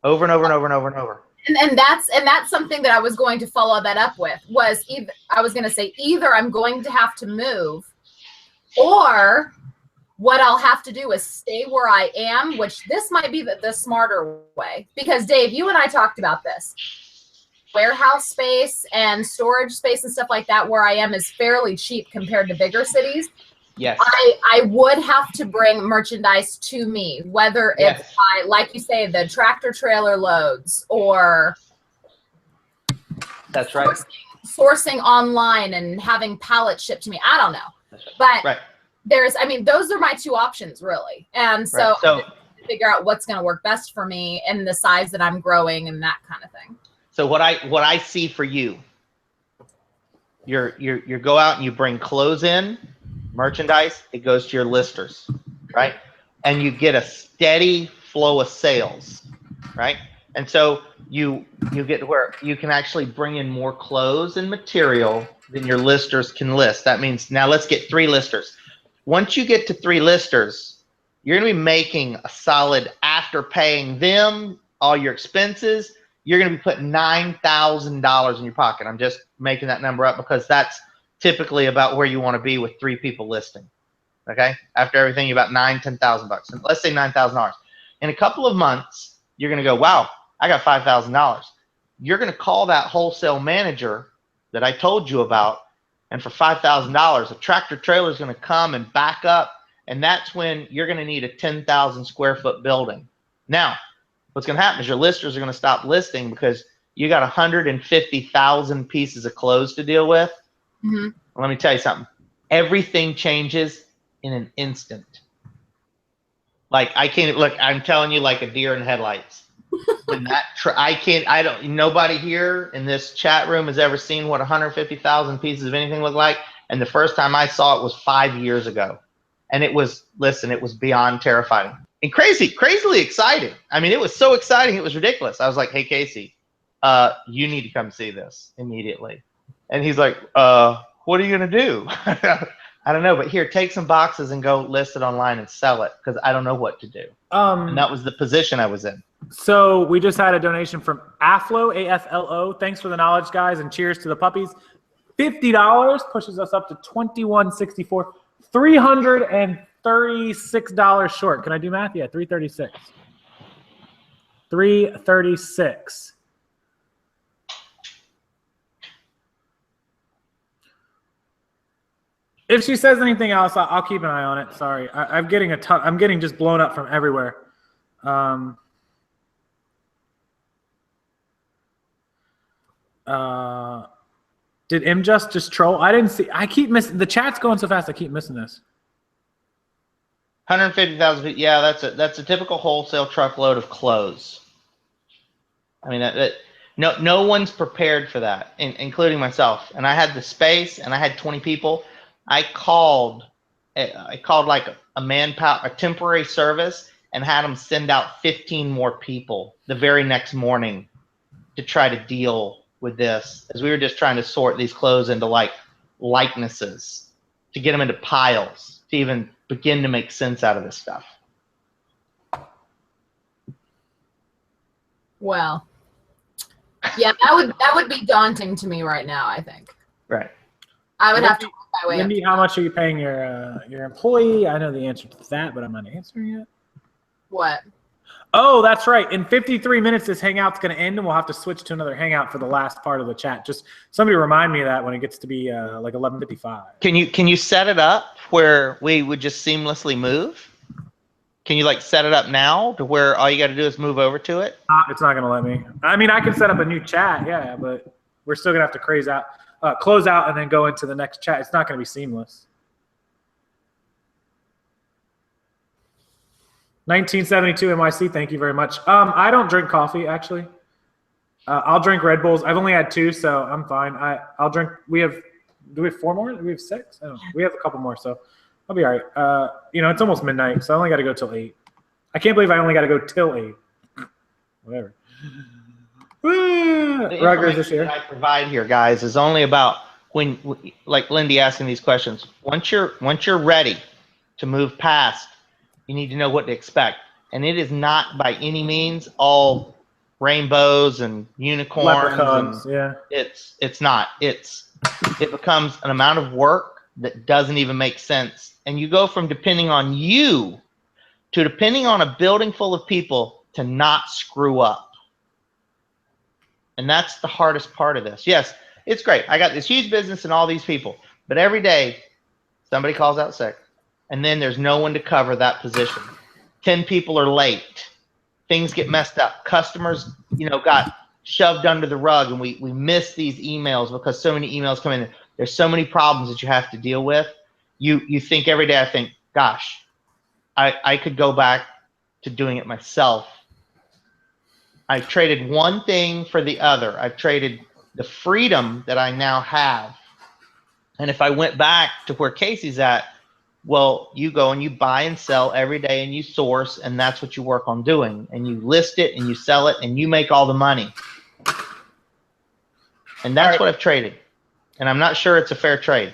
over and over and over and over and over. And that's something that I was going to follow that up with, was I was going to say either I'm going to have to move, or what I'll have to do is stay where I am, which this might be the smarter way. Because Dave, you and I talked about this. Warehouse space and storage space and stuff like that where I am is fairly cheap compared to bigger cities. Yes. I would have to bring merchandise to me, whether it's by, like you say, the tractor trailer loads, or that's right, sourcing online and having pallets shipped to me. I don't know. But there's, I mean, those are my two options really. And so I have to figure out what's going to work best for me and the size that I'm growing and that kind of thing. So what I see for you, you go out and you bring clothes in, merchandise, it goes to your listers, right? And you get a steady flow of sales, right? And so you get to where you can actually bring in more clothes and material than your listers can list. That means now let's get 3 listers. Once you get to 3 listers, you're going to be making a solid, after paying them all your expenses, you're going to be putting $9,000 in your pocket. I'm just making that number up because that's typically about where you want to be with 3 people listing. Okay, after everything, you're about $10,000. And let's say $9,000. In a couple of months, you're going to go, wow, I got $5,000. You're going to call that wholesale manager that I told you about, and for $5,000, a tractor trailer is going to come and back up, and that's when you're going to need a 10,000 square foot building. Now, what's going to happen is your listers are going to stop listing because you got 150,000 pieces of clothes to deal with. Mm-hmm. Let me tell you something. Everything changes in an instant. Like I can't look. I'm telling you, like a deer in headlights. When that nobody here in this chat room has ever seen what 150,000 pieces of anything look like. And the first time I saw it was 5 years ago, and it was it was beyond terrifying and crazily exciting. I mean, it was so exciting, it was ridiculous. I was like, hey Casey, you need to come see this immediately. And he's like, what are you gonna do? I don't know, but here, take some boxes and go list it online and sell it, because I don't know what to do. And that was the position I was in. So we just had a donation from Aflo, AFLO. Thanks for the knowledge, guys, and cheers to the puppies. $50 pushes us up to $21.64. $336 short. Can I do math? Yeah, $336. $336. If she says anything else, I'll keep an eye on it. Sorry, I'm getting I'm getting just blown up from everywhere. Did M just troll? I didn't see. I keep missing. The chat's going so fast. I keep missing this. 150,000. Yeah, that's a typical wholesale truckload of clothes. I mean, no one's prepared for that, including myself. And I had the space, and I had 20 people. I called like a manpower, a temporary service, and had them send out 15 more people the very next morning to try to deal with this, as we were just trying to sort these clothes into like likenesses, to get them into piles, to even begin to make sense out of this stuff. Well, yeah, that would be daunting to me right now, I think. Right. I would have to work my way Lindy, how much are you paying your employee? I know the answer to that, but I'm not answering it. What? Oh, that's right. In 53 minutes, this hangout's going to end, and we'll have to switch to another hangout for the last part of the chat. Just somebody remind me of that when it gets to be like 11:55. Can you set it up where we would just seamlessly move? Can you like set it up now to where all you got to do is move over to it? It's not going to let me. I mean, I can set up a new chat, yeah, but we're still going to have to craze out. close out and then go into the next chat. It's not going to be seamless. 1972 NYC, thank you very much. I don't drink coffee, actually. I'll drink Red Bulls. I've only had 2, so I'm fine. I'll drink. Do we have 4 more? Do we have 6? I don't know. We have a couple more, so I'll be all right. It's almost midnight, so I only got to go till 8. I can't believe I only got to go till 8. Whatever. Rutgers this year. That I provide here, guys, is only about when, like Lindy asking these questions. Once you're ready to move past, you need to know what to expect, and it is not by any means all rainbows and unicorns. Leprechauns, and yeah. It's not. It becomes an amount of work that doesn't even make sense, and you go from depending on you to depending on a building full of people to not screw up. And that's the hardest part of this. Yes, it's great. I got this huge business and all these people, but every day somebody calls out sick, and then there's no one to cover that position. 10 people are late. Things get messed up. Customers, got shoved under the rug, and we miss these emails because so many emails come in. There's so many problems that you have to deal with. You think every day, I think, gosh, I could go back to doing it myself. I've traded one thing for the other. I've traded the freedom that I now have. And if I went back to where Casey's at, well, you go and you buy and sell every day and you source, and that's what you work on doing. And you list it and you sell it and you make all the money. And that's what I've traded. And I'm not sure it's a fair trade.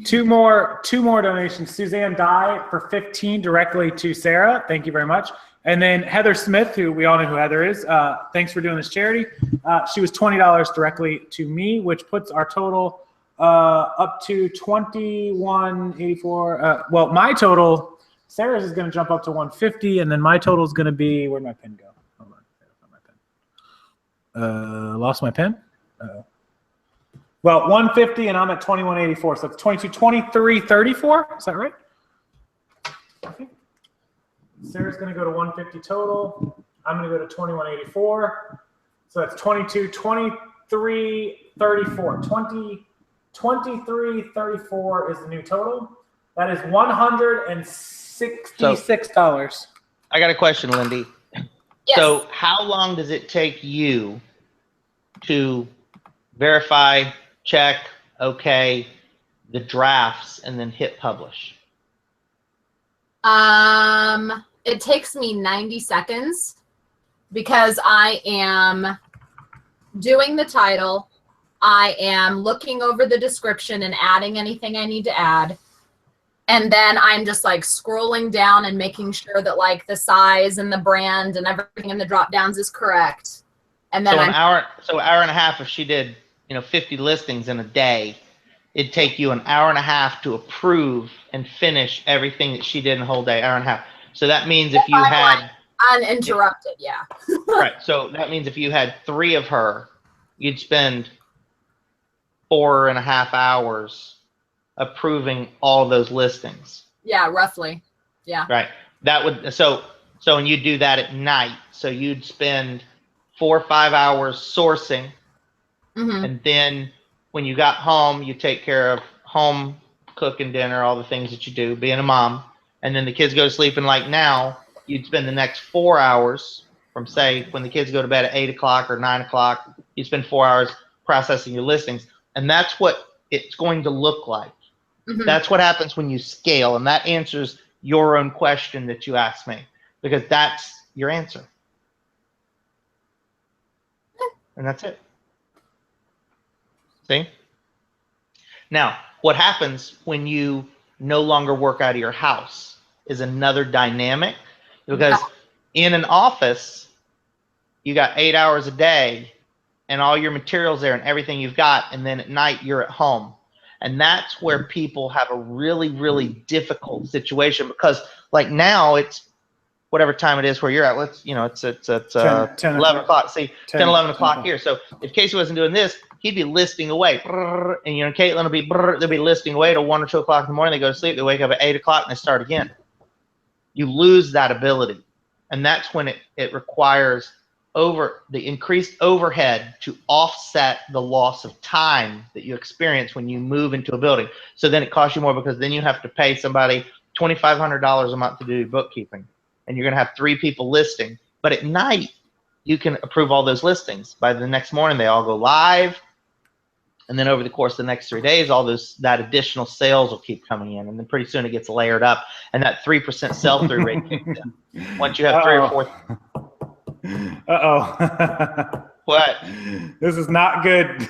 Two more donations. Suzanne Dye for 15 directly to Sarah. Thank you very much. And then Heather Smith, who we all know who Heather is. Thanks for doing this charity. She was $20 directly to me, which puts our total up to $21.84. Well, my total, Sarah's is going to jump up to $150, and then my total is going to be, where'd my pen go? Hold on. Lost my pen? Uh-oh. Well, $150, and I'm at $21.84, so it's $23.34. Is that right? Okay. Sarah's going to go to $150 total. I'm going to go to $21.84. So that's $23.34. $23.34 is the new total. That is $166. I got a question, Lindy. Yes. So how long does it take you to verify, check, okay, the drafts, and then hit publish? It takes me 90 seconds because I am doing the title. I am looking over the description and adding anything I need to add. And then I'm just like scrolling down and making sure that like the size and the brand and everything in the drop downs is correct. And then so an hour and a half, if she did, 50 listings in a day, it'd take you an hour and a half to approve and finish everything that she did in a whole day, hour and a half. So that means if you had uninterrupted, yeah. Right. So that means if you had 3 of her, you'd spend 4.5 hours approving all those listings. Yeah, roughly. Yeah. Right. That would and you'd do that at night. So you'd spend 4 or 5 hours sourcing, and then when you got home, you take care of home, cooking dinner, all the things that you do, being a mom, and then the kids go to sleep. And like now, you'd spend the next 4 hours from, say, when the kids go to bed at 8 o'clock or 9 o'clock, you spend 4 hours processing your listings. And that's what it's going to look like. That's what happens when you scale. And that answers your own question that you asked me, because that's your answer. And that's it. See? Now, what happens when you no longer work out of your house is another dynamic, because in an office, you got 8 hours a day and all your materials there and everything you've got, and then at night you're at home. And that's where people have a really, really difficult situation, because like now it's whatever time it is where you're at. It's 10, 11 o'clock. See, 10, 11 o'clock here. So if Casey wasn't doing this, he'd be listing away. And Caitlin will they'll be listing away till 1 or 2 o'clock in the morning. They go to sleep. They wake up at 8 o'clock and they start again. You lose that ability. And that's when it requires the increased overhead to offset the loss of time that you experience when you move into a building. So then it costs you more because then you have to pay somebody $2,500 a month to do bookkeeping, and you're going to have 3 people listing. But at night, you can approve all those listings. By the next morning, they all go live. And then over the course of the next 3 days, that additional sales will keep coming in. And then pretty soon it gets layered up. And that 3% sell-through rate kicks in. Once you have 3 or 4. Uh-oh. What? This is not good.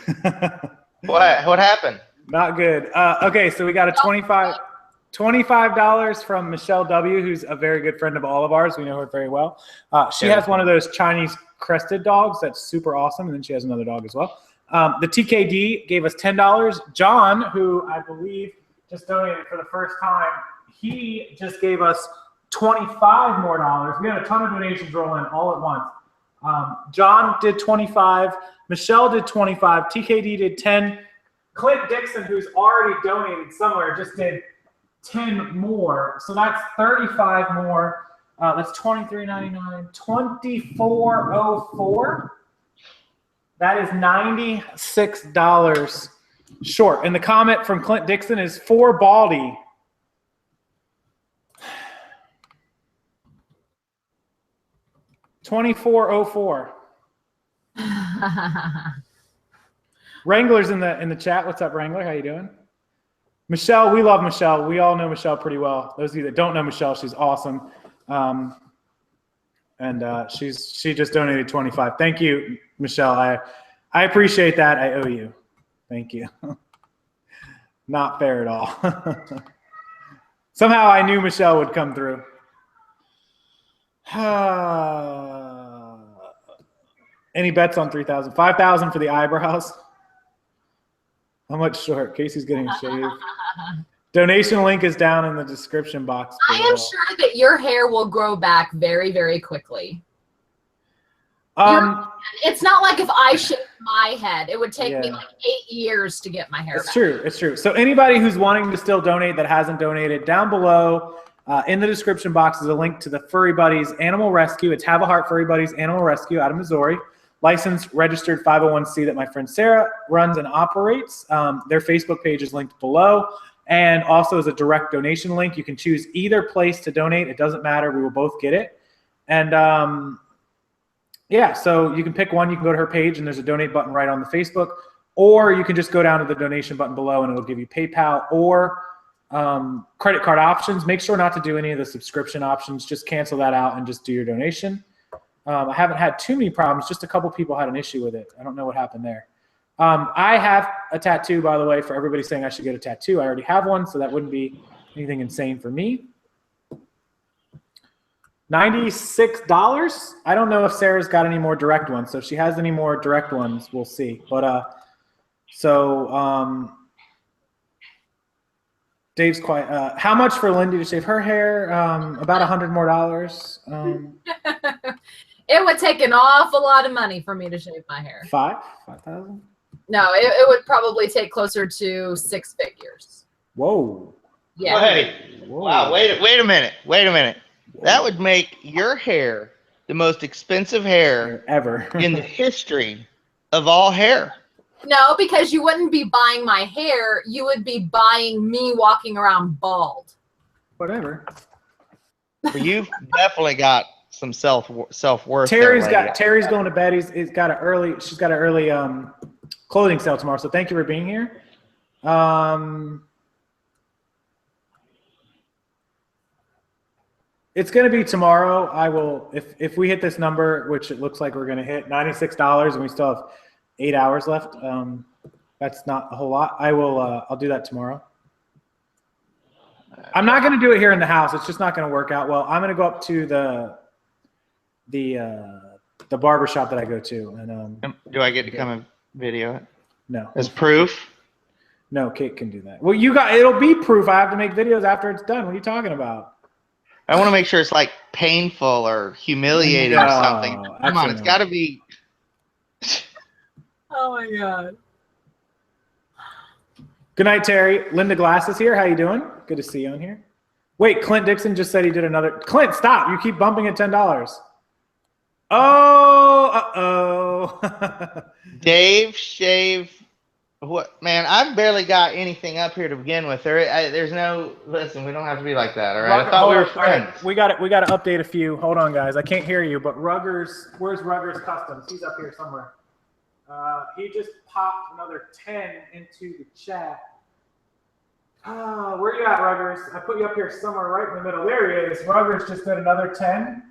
What happened? Not good. Okay, so we got a $25 from Michelle W., who's a very good friend of all of ours. We know her very well. She has one of those Chinese crested dogs that's super awesome, and then she has another dog as well. The TKD gave us $10. John, who I believe just donated for the first time, he just gave us $25 more. We had a ton of donations roll in all at once. John did 25. Michelle did 25. TKD did 10. Clint Dixon, who's already donated somewhere, just did 10 more. So that's 35 more. That's $23.99. $24.04. That is $96 short. And the comment from Clint Dixon is for Baldy. $24.04. Wrangler's in the chat. What's up, Wrangler? How you doing? Michelle, we love Michelle. We all know Michelle pretty well. Those of you that don't know Michelle, she's awesome. She just donated 25. Thank you, Michelle. I appreciate that. I owe you. Thank you. Not fair at all. Somehow I knew Michelle would come through. Any bets on 3,000? 5,000 for the eyebrows. How much short? Casey's getting shaved. Donation link is down in the description box. I am sure that your hair will grow back very, very quickly. It's not like if I shaved my head, it would take me like 8 years to get my hair back. It's true. It's true. So anybody who's wanting to still donate that hasn't donated, down below in the description box is a link to the Furry Buddies Animal Rescue. It's Have a Heart Furry Buddies Animal Rescue out of Missouri. Licensed, registered 501c that my friend Sarah runs and operates. Their Facebook page is linked below. And also as a direct donation link. You can choose either place to donate. It doesn't matter. We will both get it. And yeah, so you can pick one. You can go to her page and there's a donate button right on the Facebook. Or you can just go down to the donation button below and it'll give you PayPal or credit card options. Make sure not to do any of the subscription options. Just cancel that out and just do your donation. I haven't had too many problems. Just a couple people had an issue with it. I don't know what happened there. I have a tattoo, by the way, for everybody saying I should get a tattoo. I already have one, so that wouldn't be anything insane for me. $96. I don't know if Sarah's got any more direct ones. So if she has any more direct ones, we'll see. But Dave's quite. How much for Lindy to shave her hair? About $100 more. It would take an awful lot of money for me to shave my hair. 5,000? No, it would probably take closer to 6 figures. Whoa. Yeah. Wait. Whoa. Wow. Wait a minute. Whoa. That would make your hair the most expensive hair ever in the history of all hair. No, because you wouldn't be buying my hair. You would be buying me walking around bald. Whatever. Well, you've definitely got some self-worth. Terry's going to bed. She's got an early clothing sale tomorrow. So thank you for being here. It's going to be tomorrow. I will, if we hit this number, which it looks like we're going to hit, $96, and we still have 8 hours left. That's not a whole lot. I'll do that tomorrow. I'm not going to do it here in the house. It's just not going to work out well. I'm going to go up to the barber shop that I go to. And do I get to come and video it? No. As proof? No, Kate can do that. Well, it'll be proof. I have to make videos after it's done. What are you talking about? I want to make sure it's like painful or humiliating or something. Come on, it's got to be. Oh my God. Good night, Terry. Linda Glass is here. How you doing? Good to see you on here. Wait, Clint Dixon just said he did another. Clint, stop. You keep bumping at $10. Oh, Uh-oh. Dave shave. What, man? I've barely got anything up here to begin with. There's no. Listen, we don't have to be like that, all right? I thought we were friends. Right, we got to update a few. Hold on, guys. I can't hear you, but Ruggers, where's Ruggers Customs? He's up here somewhere. He just popped another 10 into the chat. Where you at, Ruggers? I put you up here somewhere right in the middle. There he is. Ruggers just did another 10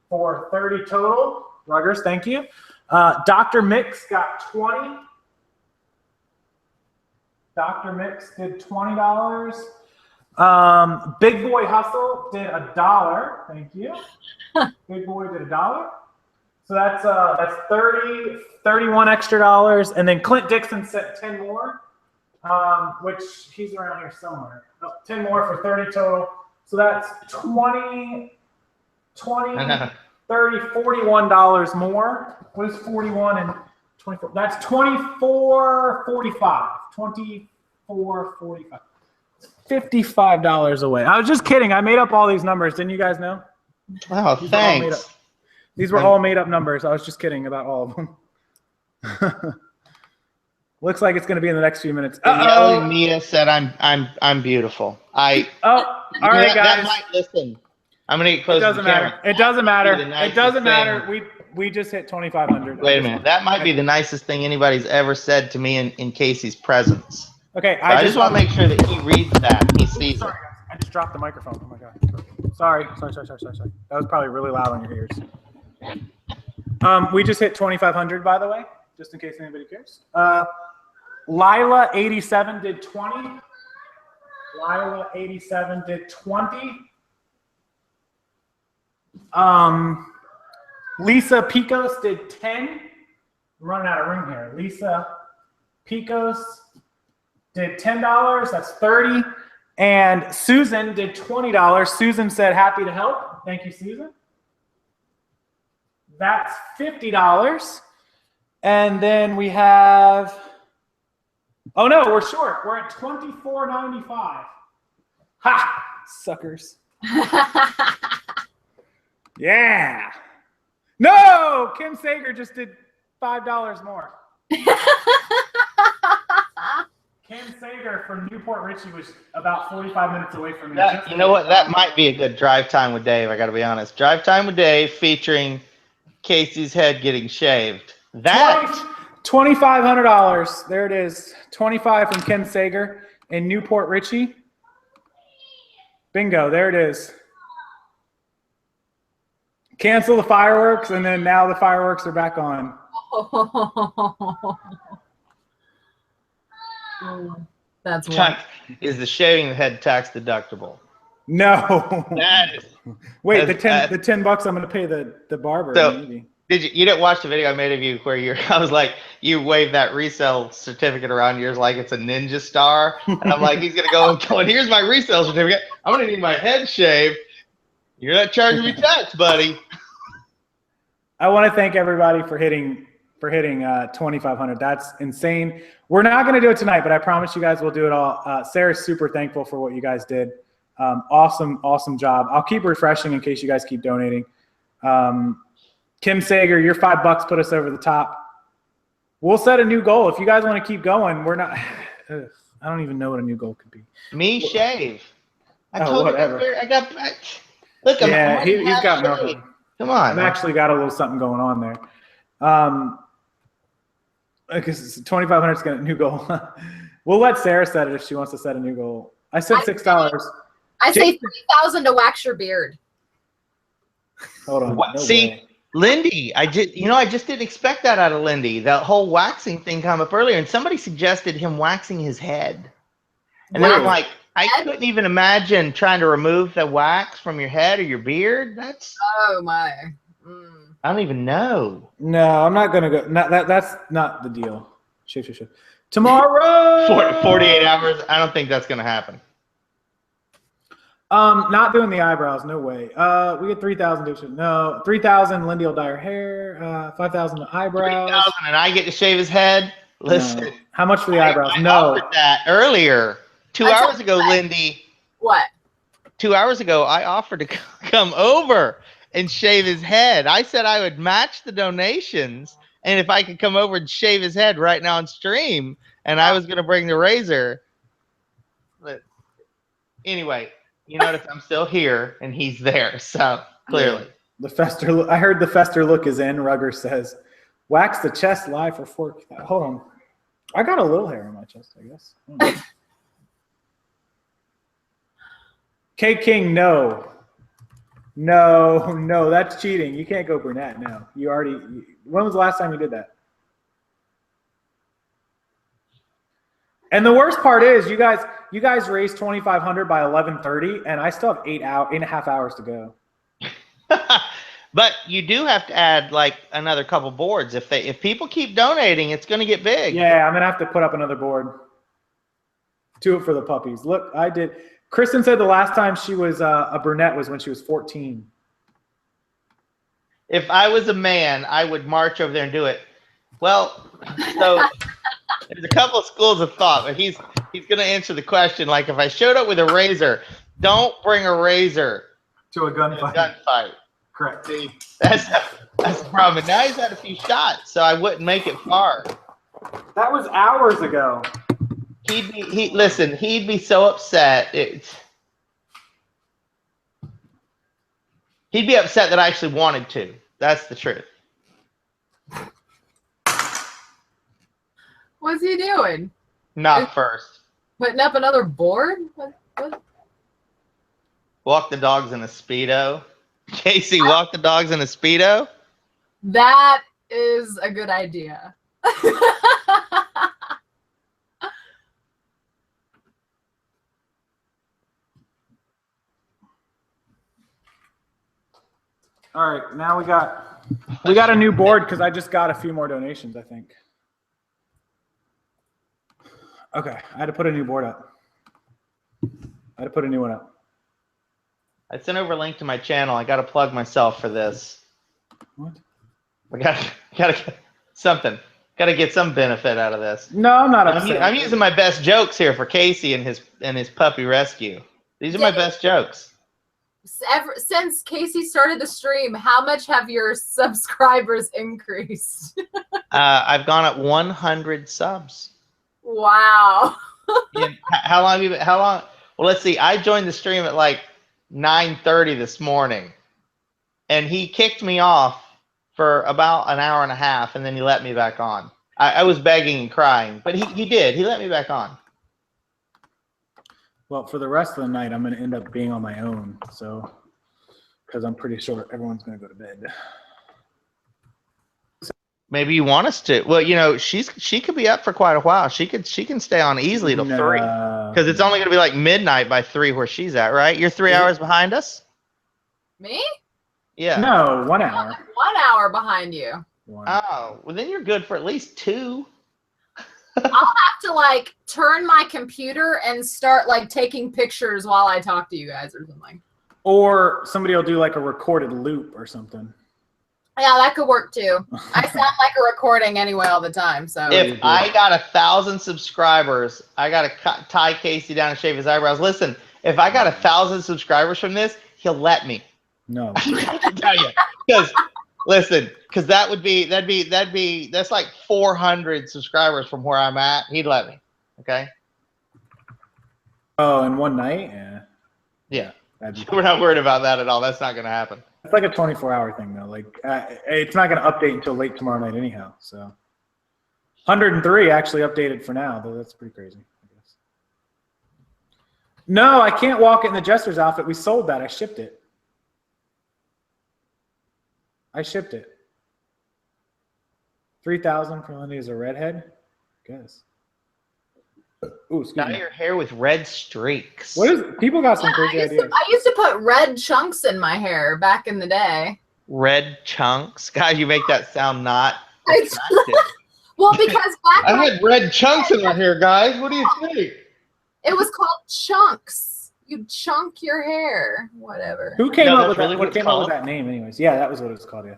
for 30 total. Ruggers, thank you. Dr. Mix got 20. Dr. Mix did $20. Big Boy Hustle did $1. Thank you. Big Boy did $1. So that's 30, 31 extra dollars. And then Clint Dixon sent 10 more, which he's around here somewhere. 10 more for 30 total. So that's 20, 30, $41 more. What is 41 and 24? That's $24.45. $24.45. $55 away. I was just kidding. I made up all these numbers. Didn't you guys know? Wow, thanks. These were all made up numbers. I was just kidding about all of them. Looks like it's going to be in the next few minutes. Danielle Mia said I'm beautiful. All right, guys. That might, listen. I'm going to get close. It doesn't matter. It doesn't matter. It doesn't matter. We just hit 2,500. Wait a minute. That might be the nicest thing anybody's ever said to me in Casey's presence. Okay, I just want to make sure that he reads that. He sees it. I just dropped the microphone. Oh my god. Sorry. That was probably really loud on your ears. We just hit 2,500, by the way, just in case anybody cares. Lila 87 did 20. Lila 87 did 20. Lisa Picos did 10. I'm running out of room here. Lisa Picos did $10. That's 30. And Susan did $20. Susan said, happy to help. Thank you, Susan. That's $50. And then we have, oh no, we're short. We're at $24.95. Ha! Suckers. Yeah. No! Kim Sager just did $5 more. Kim Sager from Newport Richie was about 45 minutes away from me. You know what? That might be a good drive time with Dave. I got to be honest. Drive time with Dave featuring Casey's head getting shaved. That $2,500. There it is. 25 from Kim Sager in Newport Richie. Bingo. There it is. Cancel the fireworks, and then now the fireworks are back on. That's right. Is the shaving the head tax deductible? No. That is. Wait, the $10 I'm going to pay the barber. So, maybe. You didn't watch the video I made of you where I was like, you wave that resale certificate around yours like it's a ninja star, and I'm like, he's gonna go and here's my resale certificate. I'm gonna need my head shaved. You're not charging me tax, buddy. I want to thank everybody for hitting 2,500. That's insane. We're not going to do it tonight, but I promise you guys we'll do it all. Sarah's super thankful for what you guys did. Awesome job. I'll keep refreshing in case you guys keep donating. Kim Sager, your $5 put us over the top. We'll set a new goal. If you guys want to keep going, we're not. I don't even know what a new goal could be. Me shave. I Oh, told whatever. you. Look, Yeah, he's got nothing. Come on. I've actually got a little something going on there. Because 2,500 is going to new goal. We'll let Sarah set it if she wants to set a new goal. I said $6. I say 3,000 to wax your beard. Hold on. What? No See, way. Lindy, I just didn't expect that out of Lindy. That whole waxing thing came up earlier, and somebody suggested him waxing his head. And then I'm like, I couldn't even imagine trying to remove the wax from your head or your beard. That's. Oh my. I don't even know. No, I'm not gonna go. No, that's not the deal. Shit. Tomorrow. 48 hours. I don't think that's gonna happen. Not doing the eyebrows. No way. We get 3,000. No, 3,000. Lindy will dye her hair. 5,000 the eyebrows. 3,000, and I get to shave his head. Listen. No. How much for the eyebrows? I No. offered that earlier. 2 hours ago, Lindy. What? 2 hours ago, I offered to come over and shave his head. I said I would match the donations, and if I could come over and shave his head right now on stream, and I was going to bring the razor. But anyway, you notice I'm still here, and he's there, so clearly. Yeah. The Fester look, I heard the Fester look is in. Rugger says, wax the chest live for 4. Hold on. I got a little hair on my chest, I guess. K King, no. No, that's cheating. You can't go brunette now. You already, when was the last time you did that? And the worst part is you guys raised 2,500 by 11:30, and I still have 8.5 hours to go. But you do have to add like another couple boards. If people keep donating, it's going to get big. Yeah, I'm gonna have to put up another board. Do it for the puppies. Look, I did. Kristen said the last time she was a brunette was when she was 14. If I was a man, I would march over there and do it. Well, so there's a couple of schools of thought, but he's going to answer the question. Like if I showed up with a razor, don't bring a razor to a gunfight. Correct. See, that's the problem. And now he's had a few shots, so I wouldn't make it far. That was hours ago. Listen, he'd be so upset. He'd be upset that I actually wanted to. That's the truth. What's he doing? Not first. Putting up another board? What? Walk the dogs in a Speedo. Casey, walk the dogs in a Speedo? That is a good idea. All right, now we got a new board because I just got a few more donations, I think. Okay, I had to put a new board up. I had to put a new one up. I sent over a link to my channel. I got to plug myself for this. What? I got to something. Got to get some benefit out of this. No, I'm not upset. I'm using my best jokes here for Casey and his puppy rescue. These are my best jokes. Since Casey started the stream, how much have your subscribers increased? I've gone up 100 subs. Wow. How long have you been? How long? Well, let's see. I joined the stream at like 9:30 this morning, and he kicked me off for about an hour and a half, and then he let me back on. I was begging and crying, but he did. He let me back on. Well, for the rest of the night, I'm going to end up being on my own, so because I'm pretty sure everyone's going to go to bed. Maybe you want us to. Well, you know, she could be up for quite a while. She can stay on easily till 3 because it's only going to be like midnight by 3 where she's at, right? You're 3 hours behind us. Me? Yeah. No, 1 hour. 1 hour behind you. Oh, well then you're good for at least 2. I'll have to like turn my computer and start like taking pictures while I talk to you guys or something. Or somebody will do like a recorded loop or something. Yeah, that could work too. I sound like a recording anyway all the time. So if I got 1,000 subscribers, I got to tie Casey down and shave his eyebrows. Listen, if I got 1,000 subscribers from this, he'll let me. No. Because listen, because that's like 400 subscribers from where I'm at. He'd let me. Okay. Oh, in one night? Yeah. Yeah. We're not worried about that at all. That's not going to happen. It's like a 24-hour thing, though. Like, it's not going to update until late tomorrow night anyhow. So 103 actually updated for now, though. That's pretty crazy, I guess. No, I can't walk it in the Jester's outfit. We sold that. I shipped it. I shipped it. 3,000 for Lindy as a redhead? I guess. Ooh, excuse Dye me. your hair with red streaks. What is people got some crazy ideas. I used to put red chunks in my hair back in the day. Red chunks? God, you make that sound not well, because back I had red chunks in my hair, guys. What do you think? It was called chunks. You chunk your hair. Whatever. Who came up with that? Who came up with that name anyways? Yeah, that was what it was called, yeah.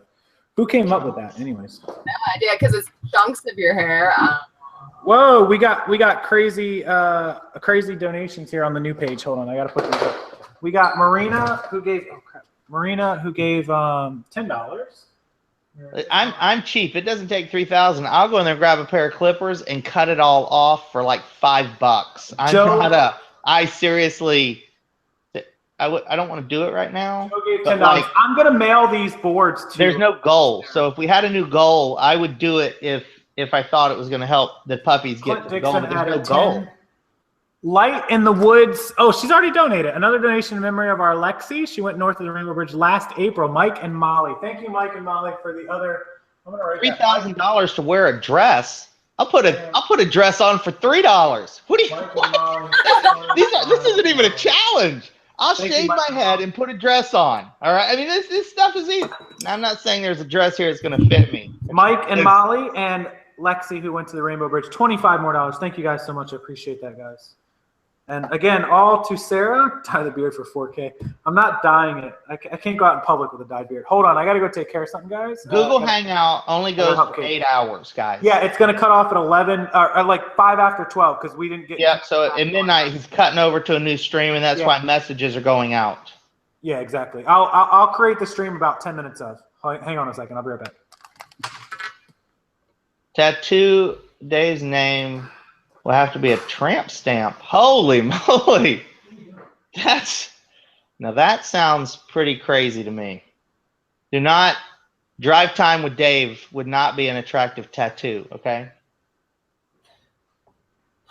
Who came up with that anyways? No idea, because it's chunks of your hair. Whoa, we got crazy crazy donations here on the new page. Hold on, I gotta put these up. We got Marina who gave Marina, who gave $10. I'm cheap. It doesn't take 3,000. I'll go in there, grab a pair of clippers, and cut it all off for like $5. I seriously, I don't want to do it right now. Joe gave but $10. like, I'm gonna mail these boards to. there's no goal. So if we had a new goal, I would do it if I thought it was going to help the puppies get Clint going. Dixon But there's no added goal. 10. Light in the Woods. Oh, she's already donated. Another donation in memory of our Lexi. She went north of the Rainbow Bridge last April. Mike and Molly. Thank you, Mike and Molly, for the other. I'm gonna write $3,000 to wear a dress. I'll put a dress on for $3. What do you? What? This isn't even a challenge. I'll shave my head and put a dress on. All right. I mean, this stuff is easy. Now, I'm not saying there's a dress here that's going to fit me. Mike and Molly and Lexi, who went to the Rainbow Bridge, $25 more. Thank you guys so much. I appreciate that, guys. And again, all to Sarah, dye the beard for 4K. I'm not dyeing it. I can't go out in public with a dyed beard. Hold on, I gotta go take care of something, guys. Google Hangout only goes for 8 hours, guys. Yeah, it's gonna cut off at 11 or like 5 after 12 because we didn't get. Yeah, so at midnight he's cutting over to a new stream, and that's why messages are going out. Yeah, exactly. I'll create the stream about 10 minutes of. Hang on a second, I'll be right back. Tattoo Dave's name will have to be a tramp stamp. Holy moly. Now that sounds pretty crazy to me. Drive time with Dave would not be an attractive tattoo, okay?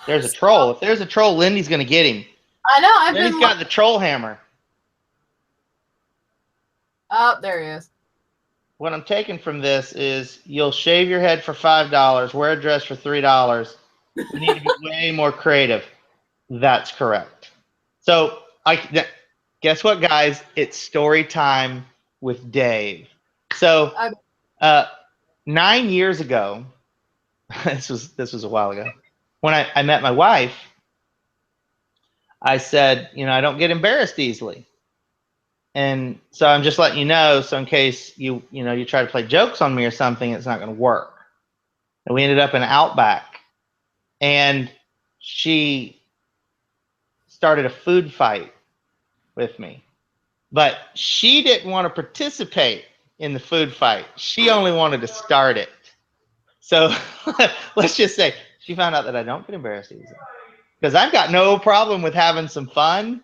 There's a troll. If there's a troll, Lindy's going to get him. I know. Lindy's got the troll hammer. Oh, there he is. What I'm taking from this is you'll shave your head for $5, wear a dress for $3. You need to be way more creative. That's correct. So guess what, guys? It's story time with Dave. So 9 years ago, this was a while ago, when I met my wife, I said, I don't get embarrassed easily. And so I'm just letting you know, so in case you try to play jokes on me or something, it's not going to work. And we ended up in Outback. And she started a food fight with me. But she didn't want to participate in the food fight. She only wanted to start it. So let's just say she found out that I don't get embarrassed easily. Because I've got no problem with having some fun.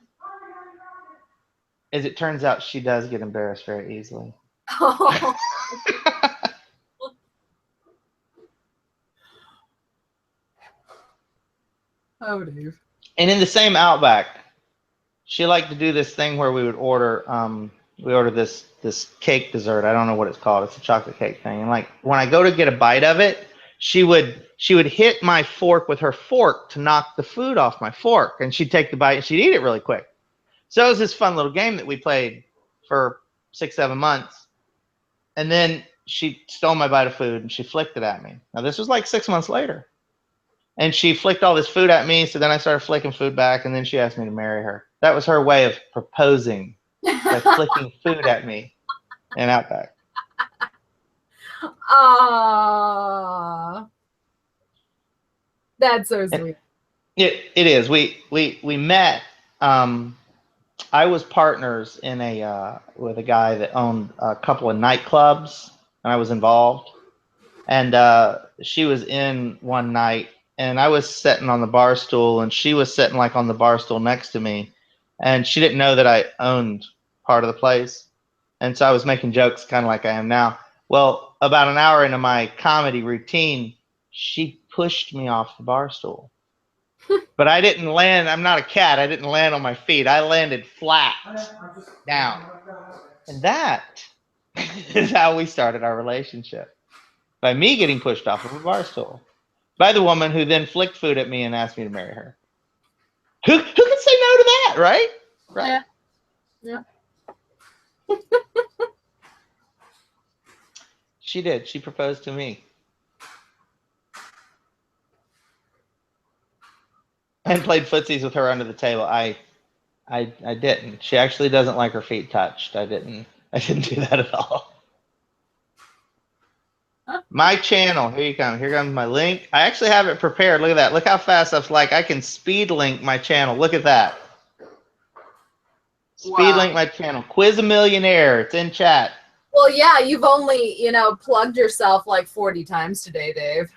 As it turns out, she does get embarrassed very easily. Oh, Dave. And in the same Outback, she liked to do this thing where we would order this cake dessert. I don't know what it's called. It's a chocolate cake thing. And like when I go to get a bite of it, she would hit my fork with her fork to knock the food off my fork, and she'd take the bite and she'd eat it really quick. So it was this fun little game that we played for 6-7 months. And then she stole my bite of food and she flicked it at me. Now this was like 6 months later. And she flicked all this food at me, so then I started flicking food back, and then she asked me to marry her. That was her way of proposing by flicking food at me in Outback. Aww. That's so sweet. It is. We met. I was partners in with a guy that owned a couple of nightclubs, and I was involved. And she was in one night, and I was sitting on the bar stool, and she was sitting like on the bar stool next to me, and she didn't know that I owned part of the place, and so I was making jokes kind of like I am now. Well, about an hour into my comedy routine, she pushed me off the bar stool. But I didn't land. I'm not a cat. I didn't land on my feet. I landed flat down. And that is how we started our relationship. By me getting pushed off of a bar stool. By the woman who then flicked food at me and asked me to marry her. Who can say no to that, right? Right. Yeah. She did. She proposed to me. And played footsies with her under the table. I didn't. She actually doesn't like her feet touched. I didn't do that at all. My channel. Here you come. Here comes my link. I actually have it prepared. Look at that. Look how fast I can speed link my channel. Look at that. Speed link my channel. Quiz a Millionaire. It's in chat. Well, yeah, you've only, plugged yourself like 40 times today, Dave.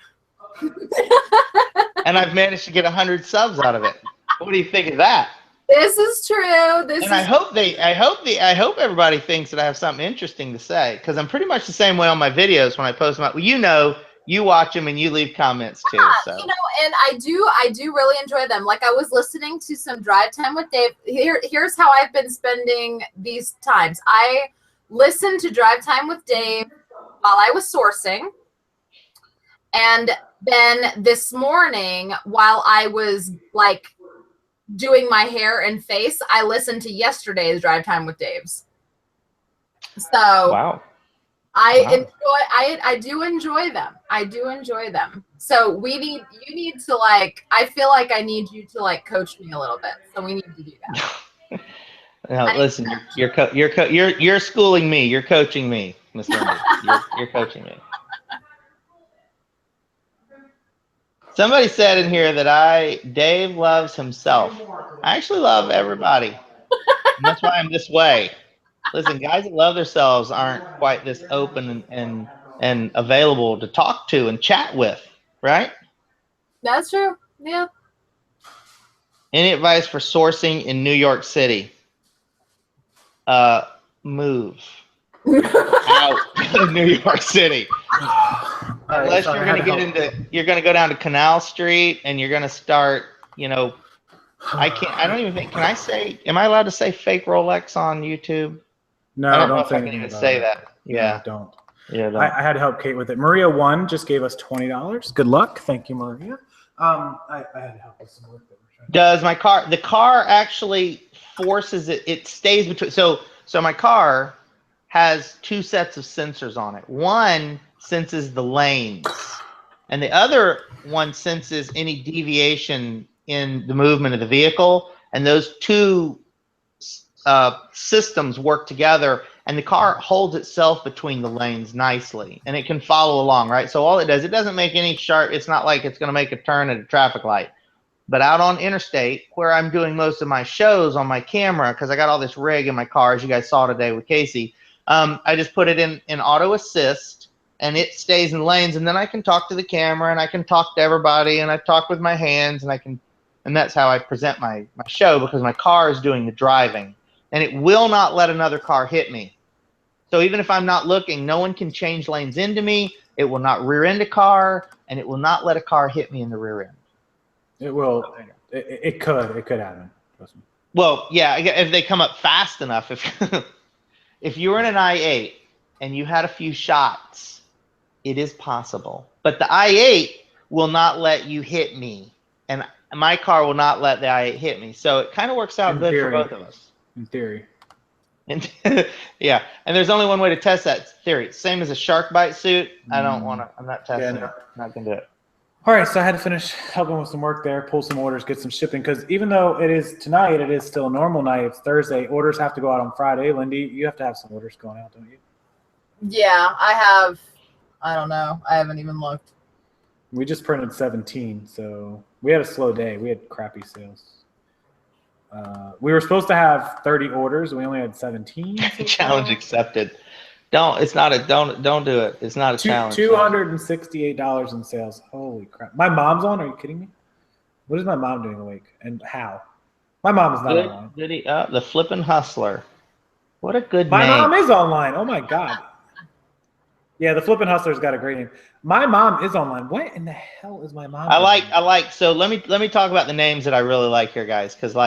And I've managed to get 100 subs out of it. What do you think of that? This is true. I hope everybody thinks that I have something interesting to say, because I'm pretty much the same way on my videos when I post them. Well, you watch them and you leave comments too. So. And I do really enjoy them. Like I was listening to some Drive Time with Dave. Here's how I've been spending these times. I listened to Drive Time with Dave while I was sourcing. And then this morning, while I was like doing my hair and face, I listened to yesterday's Drive Time with Dave's. So wow. I do enjoy them. I do enjoy them. So you need to I feel like I need you to coach me a little bit. So we need to do that. Now, listen, you're schooling me. You're coaching me, Miss Lindy. You're coaching me. Somebody said in here that Dave loves himself. I actually love everybody. And that's why I'm this way. Listen, guys that love themselves aren't quite this open and available to talk to and chat with, right? That's true. Yeah. Any advice for sourcing in New York City? Move out of New York City. Unless you're going to go down to Canal Street and you're going to start, I don't even think, am I allowed to say fake Rolex on YouTube? No, I don't know don't if I can even say that. Yeah. No, don't. Yeah, don't. I had to help Kate with it. Maria 1 just gave us $20. Good luck. Thank you, Maria. I had to help with some work that we're trying to do. The car actually forces it stays between, so my car has 2 sets of sensors on it. One senses the lanes, and the other one senses any deviation in the movement of the vehicle, and those 2 systems work together, and the car holds itself between the lanes nicely, and it can follow along, right? So all it doesn't make any sharp, it's not like it's going to make a turn at a traffic light. But out on interstate, where I'm doing most of my shows on my camera, because I got all this rig in my car, as you guys saw today with Casey, I just put it in auto assist, and it stays in lanes, and then I can talk to the camera, and I can talk to everybody, and I talk with my hands, and that's how I present my show, because my car is doing the driving, and it will not let another car hit me. So even if I'm not looking, no one can change lanes into me. It will not rear end a car, and it will not let a car hit me in the rear end. It will. It could happen. Well, yeah, if they come up fast enough. If you were in an i8 and you had a few shots, it is possible. But the i8 will not let you hit me, and my car will not let the i8 hit me. So it kind of works out good for both of us. In theory. Yeah, and there's only one way to test that theory. Same as a shark bite suit. I don't want to. I'm not testing it. I'm not gonna do it. All right, so I had to finish helping with some work there, pull some orders, get some shipping, because even though it is tonight, it is still a normal night. It's Thursday. Orders have to go out on Friday. Lindy, you have to have some orders going out, don't you? Yeah, I have. I don't know. I haven't even looked. We just printed 17, so we had a slow day. We had crappy sales. We were supposed to have 30 orders. We only had 17. Challenge accepted. Don't do it. It's not a challenge. $268 in sales. Holy crap. My mom's on? Are you kidding me? What is my mom doing awake? And how? My mom is not online. The Flippin' Hustler. What a good name. My mom is online. Oh my God. Yeah, the Flippin' Hustler's got a great name. My mom is online. What in the hell is my mom? So let me talk about the names that I really like here, guys, because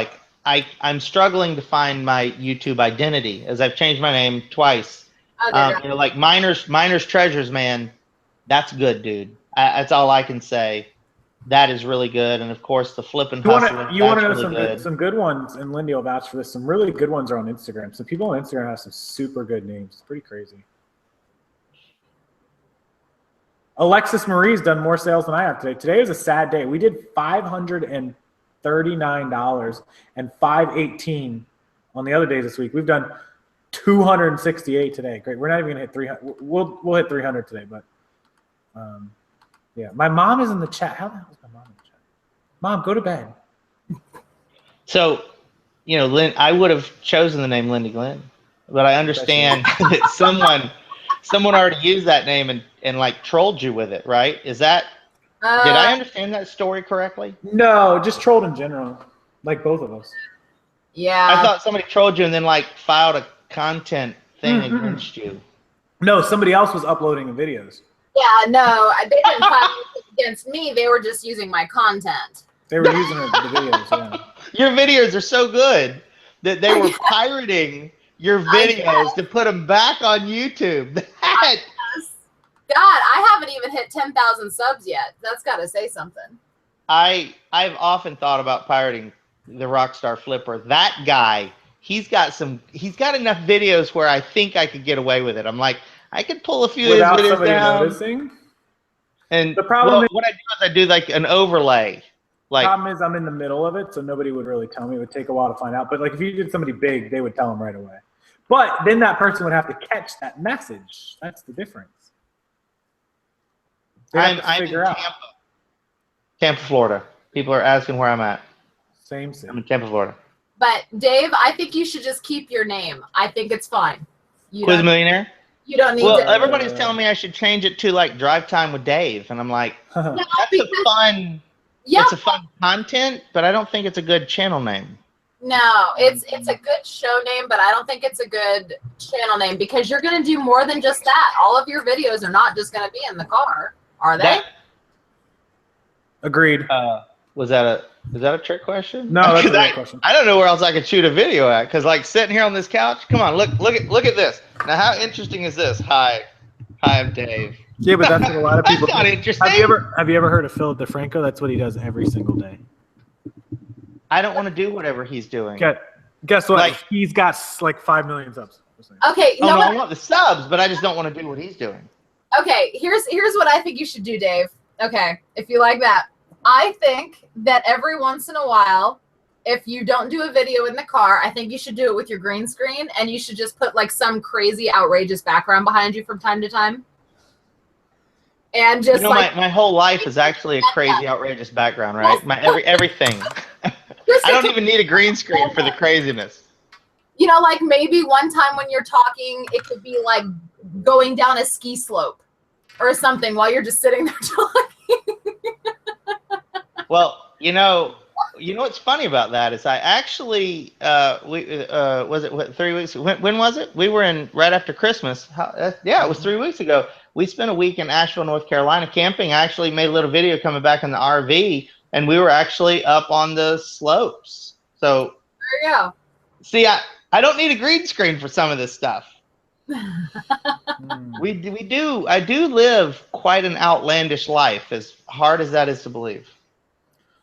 I'm struggling to find my YouTube identity, as I've changed my name twice. Like Miners Treasures, man, that's good, dude. That's all I can say. That is really good, and of course the Flippin' Hustler. You want to know some good ones, and Lindy will vouch for this. Some really good ones are on Instagram. So people on Instagram have some super good names. It's pretty crazy. Alexis Marie's done more sales than I have today. Today was a sad day. We did $539 and $518 on the other days this week. We've done 268 today. Great. We're not even gonna hit 300. We'll hit 300 today, but yeah. My mom is in the chat. How the hell is my mom in the chat? Mom, go to bed. So you know, I would have chosen the name Lindy Glenn, but I understand that someone already used that name and like trolled you with it, right? Is that, did I understand that story correctly? No, just trolled in general, like both of us. Yeah. I thought somebody trolled you and then like filed a content thing against you. No, somebody else was uploading the videos. Yeah, no, they didn't file against me. They were just using my content. They were using the videos, yeah. Your videos are so good that they were pirating your videos to put them back on YouTube. God, I haven't even hit 10,000 subs yet. That's got to say something. I've often thought about pirating the Rockstarflipper. That guy, he's got enough videos where I think I could get away with it. I'm like, I could pull a few without of his videos somebody down. noticing. And the problem is, what I do is I do like an overlay. Like, the problem is I'm in the middle of it, so nobody would really tell me. It would take a while to find out. But like if you did somebody big, they would tell them right away. But then that person would have to catch that message. That's the difference. I'm in Tampa, Florida. People are asking where I'm at. Same city. I'm in Tampa, Florida. But Dave, I think you should just keep your name. I think it's fine. Quiz Millionaire? You don't need to. to. Well, everybody's telling me I should change it to like Drive Time with Dave, and I'm like, that's a fun. Yeah. It's a fun content, but I don't think it's a good channel name. No, it's a good show name, but I don't think it's a good channel name because you're going to do more than just that. All of your videos are not just going to be in the car, are they? Agreed. Was that a trick question? No, that's a trick question. I don't know where else I could shoot a video at because like sitting here on this couch. Come on, look at this. Now, how interesting is this? Hi, I'm Dave. Yeah, but that's what a lot of people. That's not interesting. Have you ever heard of Philip DeFranco? That's what he does every single day. I don't want to do whatever he's doing. Guess what? Like, he's got like 5 million subs. Okay. No, I want the subs, but I just don't want to do what he's doing. Okay, here's what I think you should do, Dave. Okay, if you like that. I think that every once in a while, if you don't do a video in the car, I think you should do it with your green screen, and you should just put like some crazy, outrageous background behind you from time to time. And just like my whole life is actually a crazy, outrageous background, right? My everything. I don't even need a green screen for the craziness. You know, like maybe one time when you're talking, it could be like going down a ski slope or something while you're just sitting there talking. Well, you know what's funny about that is I actually was it 3 weeks? When was it? We were in right after Christmas. Yeah, it was 3 weeks ago. We spent a week in Asheville, North Carolina camping. I actually made a little video coming back in the RV, and we were actually up on the slopes. So there you go. See, I don't need a green screen for some of this stuff. I do live quite an outlandish life, as hard as that is to believe.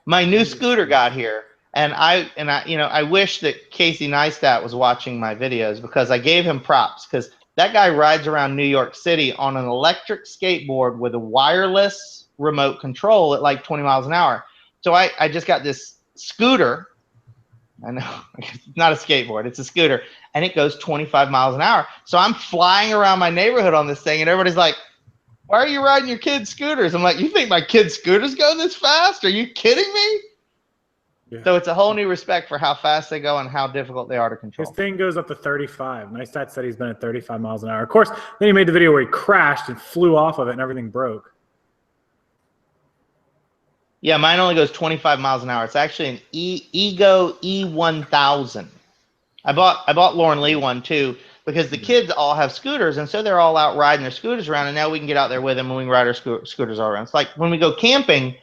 My new scooter got here, and I wish that Casey Neistat was watching my videos because I gave him props because that guy rides around New York City on an electric skateboard with a wireless remote control at like 20 miles an hour. So I just got this scooter. I know it's not a skateboard, it's a scooter, and it goes 25 miles an hour. So I'm flying around my neighborhood on this thing, and everybody's like, why are you riding your kids' scooters? I'm like, you think my kids' scooters go this fast? Are you kidding me? Yeah. So it's a whole new respect for how fast they go and how difficult they are to control. His thing goes up to 35. Neistat said he's been at 35 miles an hour. Of course, then he made the video where he crashed and flew off of it and everything broke. Yeah, mine only goes 25 miles an hour. It's actually an Ego E1000. I bought Lauren Lee one too because the kids all have scooters, and so they're all out riding their scooters around, and now we can get out there with them and we can ride our scooters all around. It's like when we go camping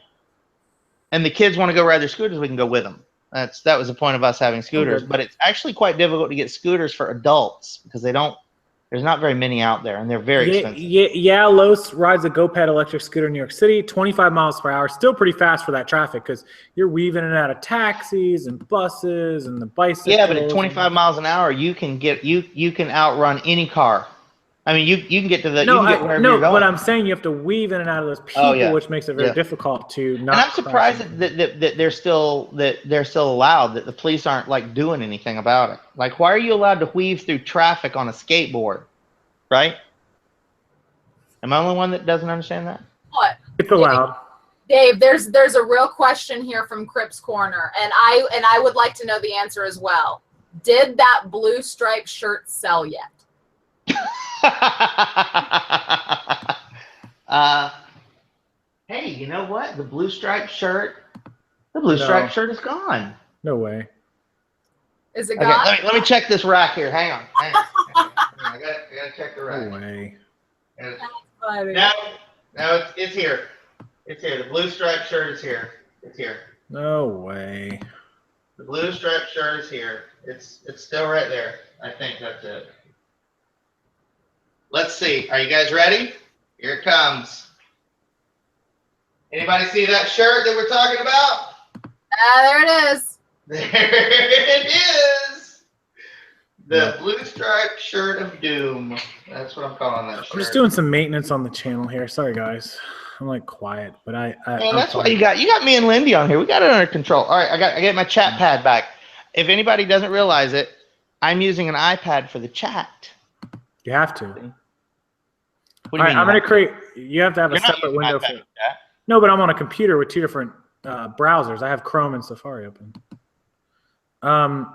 and the kids want to go ride their scooters, we can go with them. That was the point of us having scooters. Okay. But it's actually quite difficult to get scooters for adults because there's not very many out there, and they're very expensive. Yeah, Los rides a GoPed electric scooter in New York City, 25 miles per hour. Still pretty fast for that traffic because you're weaving in and out of taxis and buses and the bicycles. Yeah, but at 25 miles an hour, you can outrun any car. I mean, you can get to the you can get wherever you're going. But I'm saying you have to weave in and out of those people, which makes it very difficult to not. And I'm surprised that they're still allowed, that the police aren't like doing anything about it. Like, why are you allowed to weave through traffic on a skateboard? Right? Am I the only one that doesn't understand that? What? It's allowed. Dave, there's a real question here from Cripps Corner, and I would like to know the answer as well. Did that blue striped shirt sell yet? Hey, you know what? The blue striped shirt is gone. No way. Is it Okay, gone? let me check this rack here. Hang on. I gotta check the rack. No way. That's funny. No, it's here. It's here. The blue striped shirt is here. It's here. No way. The blue striped shirt is here. It's still right there. I think that's it. Let's see. Are you guys ready? Here it comes. Anybody see that shirt that we're talking about? There it is. There it is. The blue striped shirt of doom. That's what I'm calling that shirt. I'm just doing some maintenance on the channel here. Sorry, guys. I'm like quiet, but Well, that's why you got me and Lindy on here. We got it under control. All right, I get my chat pad back. If anybody doesn't realize it, I'm using an iPad for the chat. You have to. What do you All right, mean I'm going to create. You have to have You're a not separate using window iPad for. for that. No, but I'm on a computer with two different browsers. I have Chrome and Safari open.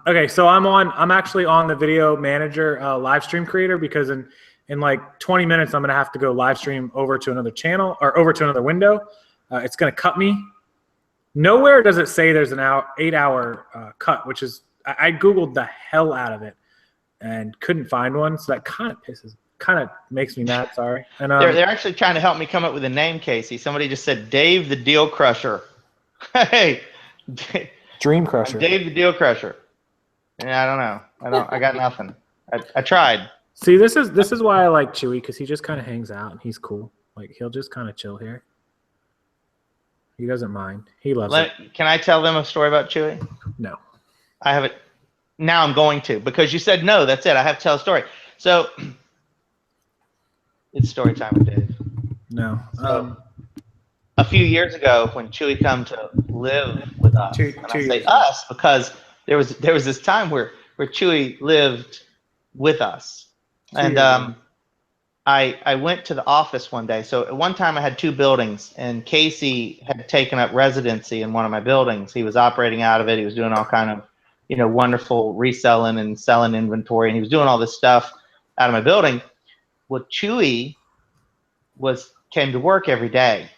Okay, so I'm actually on the video manager live stream creator because in like 20 minutes I'm gonna have to go live stream over to another channel or over to another window. It's gonna cut me. Nowhere does it say there's an 8-hour cut, which is I googled the hell out of it and couldn't find one. So that kind of makes me mad. Sorry. And They're actually trying to help me come up with a name, Casey. Somebody just said Dave the Deal Crusher. Hey. Dream Crusher. Dave the Deal Crusher. Yeah, I don't know. I got nothing. I tried. See, this is why I like Chewy, because he just kind of hangs out and he's cool. Like he'll just kind of chill here. He doesn't mind. He loves it. Can I tell them a story about Chewy? No. I have it. Now I'm going to, because you said no. That's it. I have to tell a story. So it's story time with Dave. No. So, a few years ago, when Chewy come to live with us, and I say us because there was this time where Chewy lived with us, and I went to the office one day. So at one time I had 2 buildings, and Casey had taken up residency in one of my buildings. He was operating out of it. He was doing all kind of wonderful reselling and selling inventory, and he was doing all this stuff out of my building. Well, Chewy came to work every day.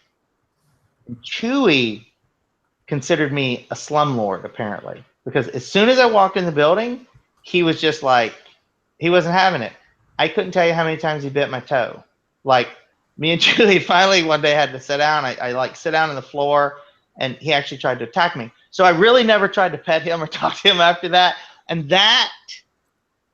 Chewy considered me a slumlord, apparently, because as soon as I walked in the building, he was just like, he wasn't having it. I couldn't tell you how many times he bit my toe. Like, me and Chewy finally one day had to sit down. I like sit down on the floor, and he actually tried to attack me. So I really never tried to pet him or talk to him after that. And that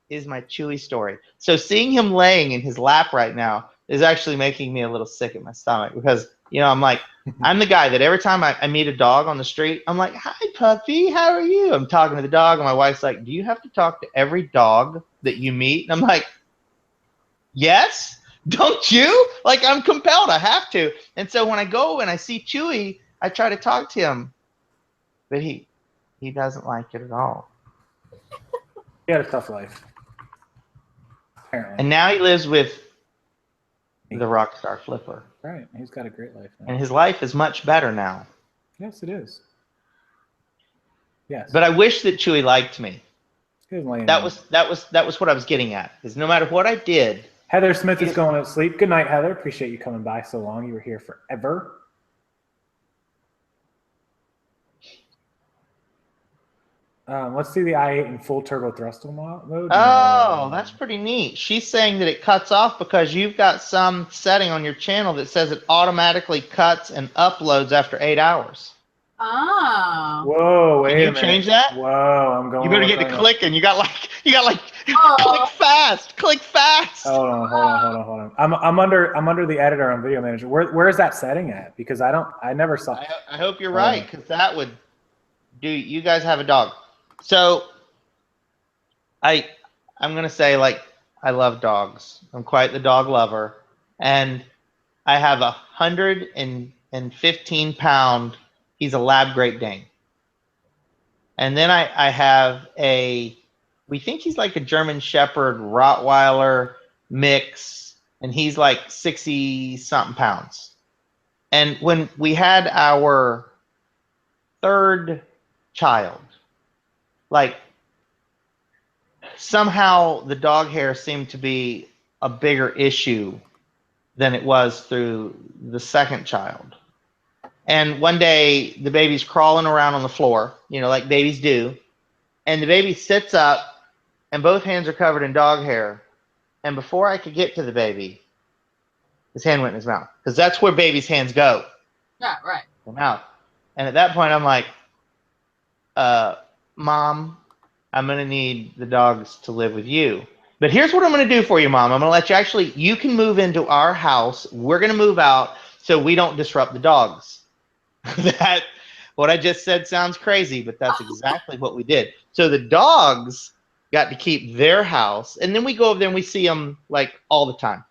is my Chewy story. So seeing him laying in his lap right now is actually making me a little sick in my stomach, because I'm like, I'm the guy that every time I meet a dog on the street, I'm like, hi, puppy, how are you? I'm talking to the dog, and my wife's like, do you have to talk to every dog that you meet? And I'm like, yes, don't you? Like, I'm compelled, I have to. And so when I go and I see Chewy, I try to talk to him, but he doesn't like it at all. He had a tough life, apparently. And now he lives with the Rockstarflipper. Right, he's got a great life now. And his life is much better now. Yes, it is. Yes. But I wish that Chewy liked me. That was what I was getting at. Is no matter what I did. Heather Smith is going to sleep. Good night, Heather. Appreciate you coming by so long. You were here forever. Let's see the i8 in full turbo throttle mode. Oh, that's pretty neat. She's saying that it cuts off because you've got some setting on your channel that says it automatically cuts and uploads after 8 hours. Oh. Whoa, wait a minute. Can you change that? Whoa, I'm going. You better get to clicking. You got like click fast. Click fast. Hold on. I'm under the editor on Video Manager. Where is that setting at? Because I never saw. I hope you're right, because that would do. You guys have a dog. So I'm gonna say, like, I love dogs. I'm quite the dog lover, and I have 115-pound. He's a lab Great Dane, and then I have we think he's like a German Shepherd Rottweiler mix, and he's like 60-something pounds. And when we had our third child, like somehow the dog hair seemed to be a bigger issue than it was through the second child. And one day the baby's crawling around on the floor, you know, like babies do. And the baby sits up and both hands are covered in dog hair. And before I could get to the baby, his hand went in his mouth. Because that's where babies' hands go. Yeah, right. The mouth. And at that point I'm like, Mom, I'm going to need the dogs to live with you. But here's what I'm going to do for you, Mom. I'm going to let you you can move into our house. We're going to move out so we don't disrupt the dogs. That, what I just said sounds crazy, but that's exactly what we did. So the dogs got to keep their house, and then we go over there and we see them like all the time.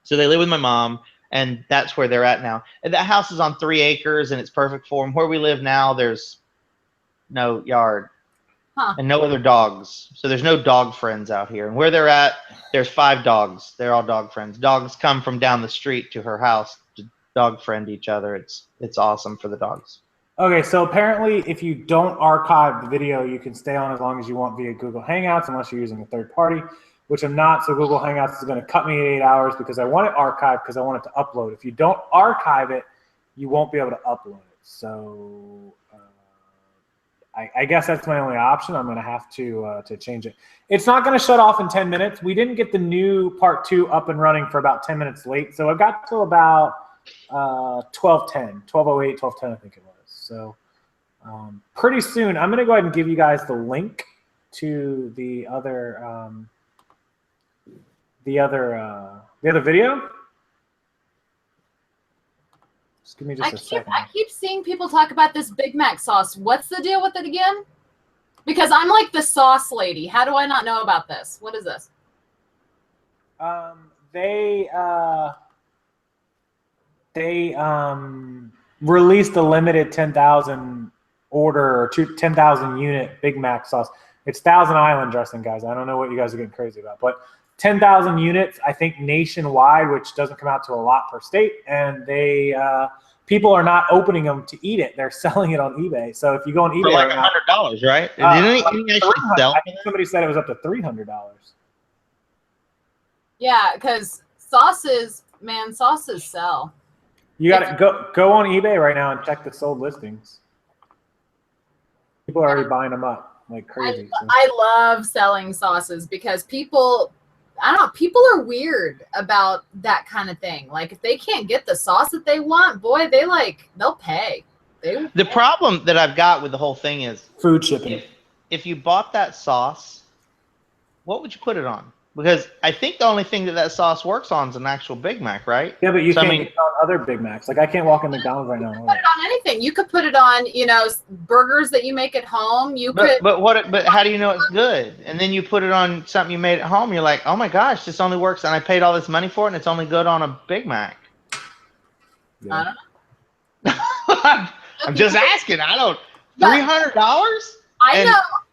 So they live with my mom, and that's where they're at now. And that house is on 3 acres, and it's perfect for them. Where we live now, there's no yard. And no other dogs. So there's no dog friends out here. And where they're at, there's 5 dogs. They're all dog friends. Dogs come from down the street to her house to dog friend each other. It's awesome for the dogs. Okay, so apparently if you don't archive the video, you can stay on as long as you want via Google Hangouts unless you're using a third party, which I'm not. So Google Hangouts is going to cut me at 8 hours because I want it archived because I want it to upload. If you don't archive it, you won't be able to upload it. So I guess that's my only option. I'm going to have to change it. It's not going to shut off in 10 minutes. We didn't get the new part 2 up and running for about 10 minutes late. So I got to about 12:10, 12:08, 12:10, I think it was. So pretty soon, I'm going to go ahead and give you guys the link to the other video. Just give me just a second. I keep seeing people talk about this Big Mac sauce. What's the deal with it again? Because I'm like the sauce lady. How do I not know about this? What is this? They released a limited 10,000 order or 10,000 unit Big Mac sauce. It's Thousand Island dressing, guys. I don't know what you guys are getting crazy about, but 10,000 units, I think, nationwide, which doesn't come out to a lot per state. And they people are not opening them to eat it. They're selling it on eBay. So if you go on eBay, for like $100, right? Didn't he actually sell? I think somebody said it was up to $300. Yeah, because sauces sell. You got to go on eBay right now and check the sold listings. People are already buying them up like crazy. I love selling sauces because people are weird about that kind of thing. Like if they can't get the sauce that they want, boy, they'll pay. The problem that I've got with the whole thing is food shipping. If you bought that sauce, what would you put it on? Because I think the only thing that sauce works on is an actual Big Mac, right? Yeah, but you can't get it on other Big Macs. Like I can't walk in McDonald's right now. Put it on anything. You could put it on, burgers that you make at home. But how do you know it's good? And then you put it on something you made at home. You're like, oh my gosh, this only works, and I paid all this money for it, and it's only good on a Big Mac. Yeah. I don't know. I'm just asking. I don't. $300?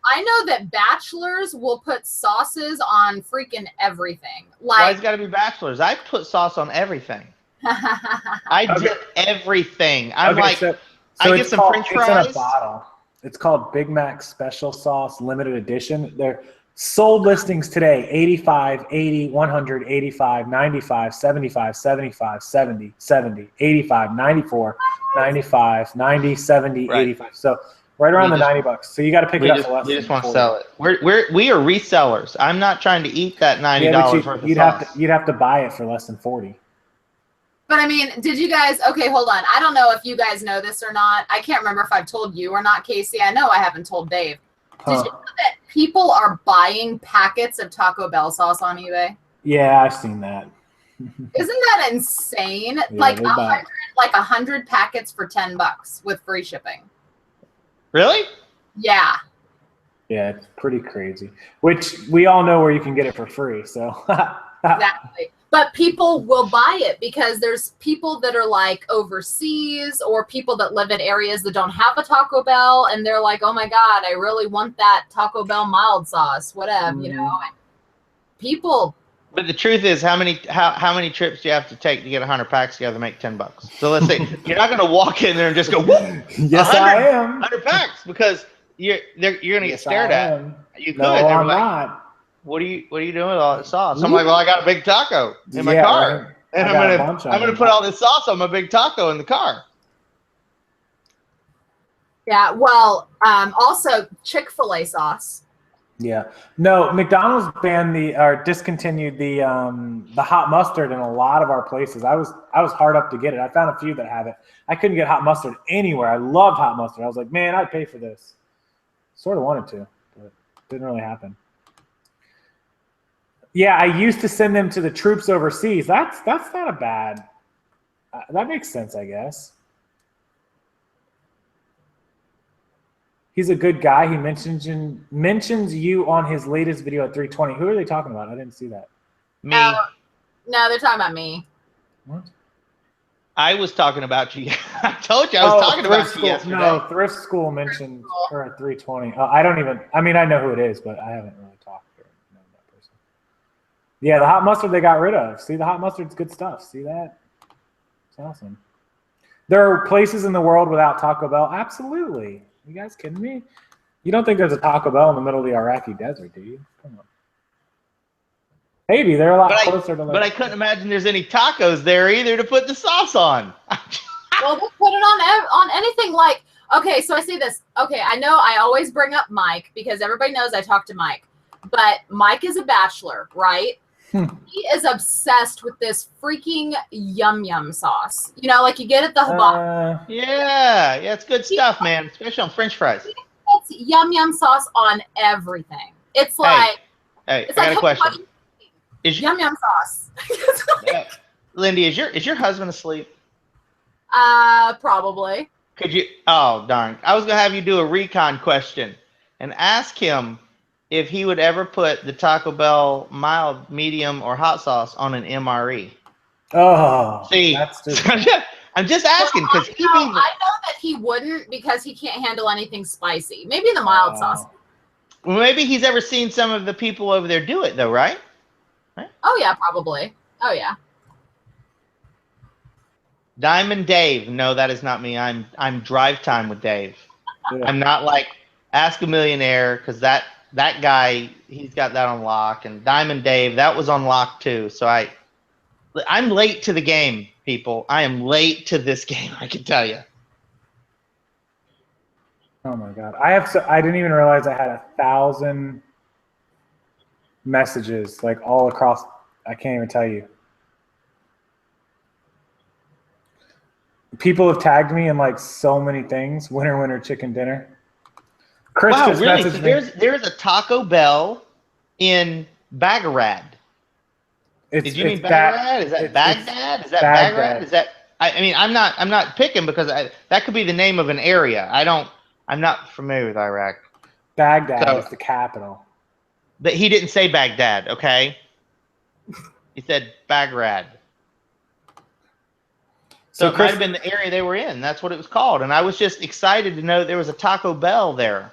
I know that bachelors will put sauces on freaking everything. Why it's got to be bachelors? I put sauce on everything. I dip everything. I get some French fries. It's in a bottle. It's called Big Mac Special Sauce Limited Edition. They're sold listings today: 85, 80, 100, 85, 95, 75, 75, 70, 70, 85, 94, 95, 90, 70, right. 85. So right around the $90. So you got to pick it up for less. We just want to sell it. We are resellers. I'm not trying to eat that $90 worth of sauce. You'd have to buy it for less than 40. But I mean, did you guys? Okay, hold on. I don't know if you guys know this or not. I can't remember if I've told you or not, Casey. I know I haven't told Dave. Did you know that people are buying packets of Taco Bell sauce on eBay? Yeah, I've seen that. Isn't that insane? Yeah, like 100 packets for $10 with free shipping. Really? Yeah. Yeah, it's pretty crazy. Which we all know where you can get it for free. So exactly. But people will buy it because there's people that are like overseas or people that live in areas that don't have a Taco Bell, and they're like, oh my God, I really want that Taco Bell mild sauce, whatever, you know. And people But the truth is, how many trips do you have to take to get 100 packs together to make $10? So let's say you're not going to walk in there and just go, whoop, Yes, I am. 100 packs, because you're going to get stared at. You could. No, I'm like, not. What are you doing with all that sauce? I'm like, well, I got a big taco in my car, right. and I'm gonna put all this sauce on my big taco in the car. Yeah. Well, also Chick-fil-A sauce. Yeah. No, McDonald's banned or discontinued the hot mustard in a lot of our places. I was hard up to get it. I found a few that have it. I couldn't get hot mustard anywhere. I loved hot mustard. I was like, man, I'd pay for this. Sort of wanted to, but didn't really happen. Yeah, I used to send them to the troops overseas. That's not a bad. That makes sense, I guess. He's a good guy. He mentions you on his latest video at 3:20. Who are they talking about? I didn't see that. Me. No, they're talking about me. What? I was talking about you. I told you I was talking about you yesterday. No, Thrift School mentioned her at 3:20. I don't even. I mean, I know who it is, but I haven't really talked to her. Know that person. Yeah, the hot mustard they got rid of. See, the hot mustard's good stuff. See that? It's awesome. There are places in the world without Taco Bell. Absolutely. You guys kidding me? You don't think there's a Taco Bell in the middle of the Iraqi desert, do you? Come on. Maybe they're a lot closer to. But I couldn't imagine there's any tacos there either to put the sauce on. Well, they put it on anything. Like, okay, so I see this. Okay, I know I always bring up Mike because everybody knows I talk to Mike. But Mike is a bachelor, right? He is obsessed with this freaking yum yum sauce. You know, like you get at the Habab. Yeah, it's good stuff, man. Especially on French fries. It's yum yum sauce on everything. It's like, I got a question. Yum yum sauce. Lindy, is your husband asleep? Probably. Could you? Oh darn! I was gonna have you do a recon question and ask him if he would ever put the Taco Bell mild, medium, or hot sauce on an MRE. Oh, see, I'm just asking because I know that he wouldn't because he can't handle anything spicy. Maybe the mild sauce. Well, maybe he's ever seen some of the people over there do it, though, right? Oh yeah, probably. Oh yeah. Diamond Dave. No, that is not me. I'm Drive Time with Dave. Yeah. I'm not like Ask a Millionaire because that guy, he's got that on lock, and Diamond Dave, that was on lock too. So I'm late to the game, people. I am late to this game, I can tell you. Oh my God. I didn't even realize I had 1,000 messages like all across. I can't even tell you. People have tagged me in like so many things. Winner, chicken dinner. Chris wow, just really? So messaged there's a Taco Bell in Baghdad. Did you mean Baghdad? Is that Baghdad? Is that Baghdad? Is that? I mean, I'm not picking because that could be the name of an area. I'm not familiar with Iraq. Baghdad is the capital. But he didn't say Baghdad, okay? He said Baghdad. So it might have been the area they were in. That's what it was called. And I was just excited to know there was a Taco Bell there.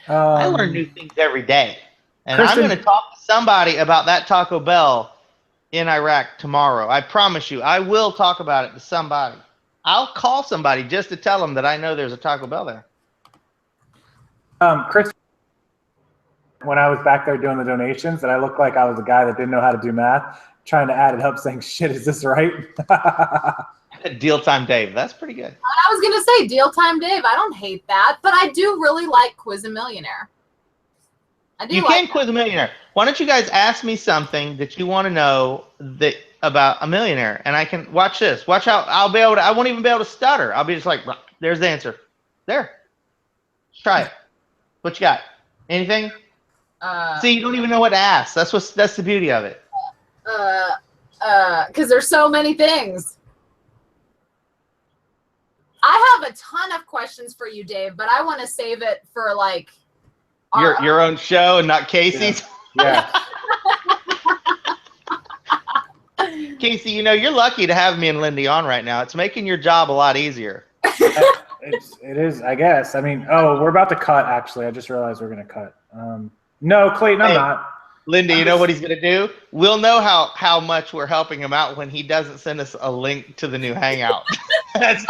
I learn new things every day. And I'm going to talk to somebody about that Taco Bell in Iraq tomorrow. I promise you, I will talk about it to somebody. I'll call somebody just to tell them that I know there's a Taco Bell there. Chris, when I was back there doing the donations, that I looked like I was a guy that didn't know how to do math, trying to add it up, saying, shit, is this right? Deal Time Dave. That's pretty good. I was going to say Deal Time Dave. I don't hate that, but I do really like Quiz a Millionaire. You can quiz a millionaire. Why don't you guys ask me something that you want to know about a millionaire, and I can watch this. Watch how I'll be able to. I won't even be able to stutter. I'll be just like, there's the answer. There. Let's try it. What you got? Anything? See, you don't even know what to ask. That's the beauty of it. Because there's so many things. I have a ton of questions for you, Dave, but I want to save it for like your own show and not Casey's. Yeah. Casey, you're lucky to have me and Lindy on right now. It's making your job a lot easier. It is, I guess. I mean, we're about to cut, actually. I just realized we're going to cut. No, Clayton, I'm Hey, not. Linda, you know what he's gonna do? We'll know how much we're helping him out when he doesn't send us a link to the new Hangout. that's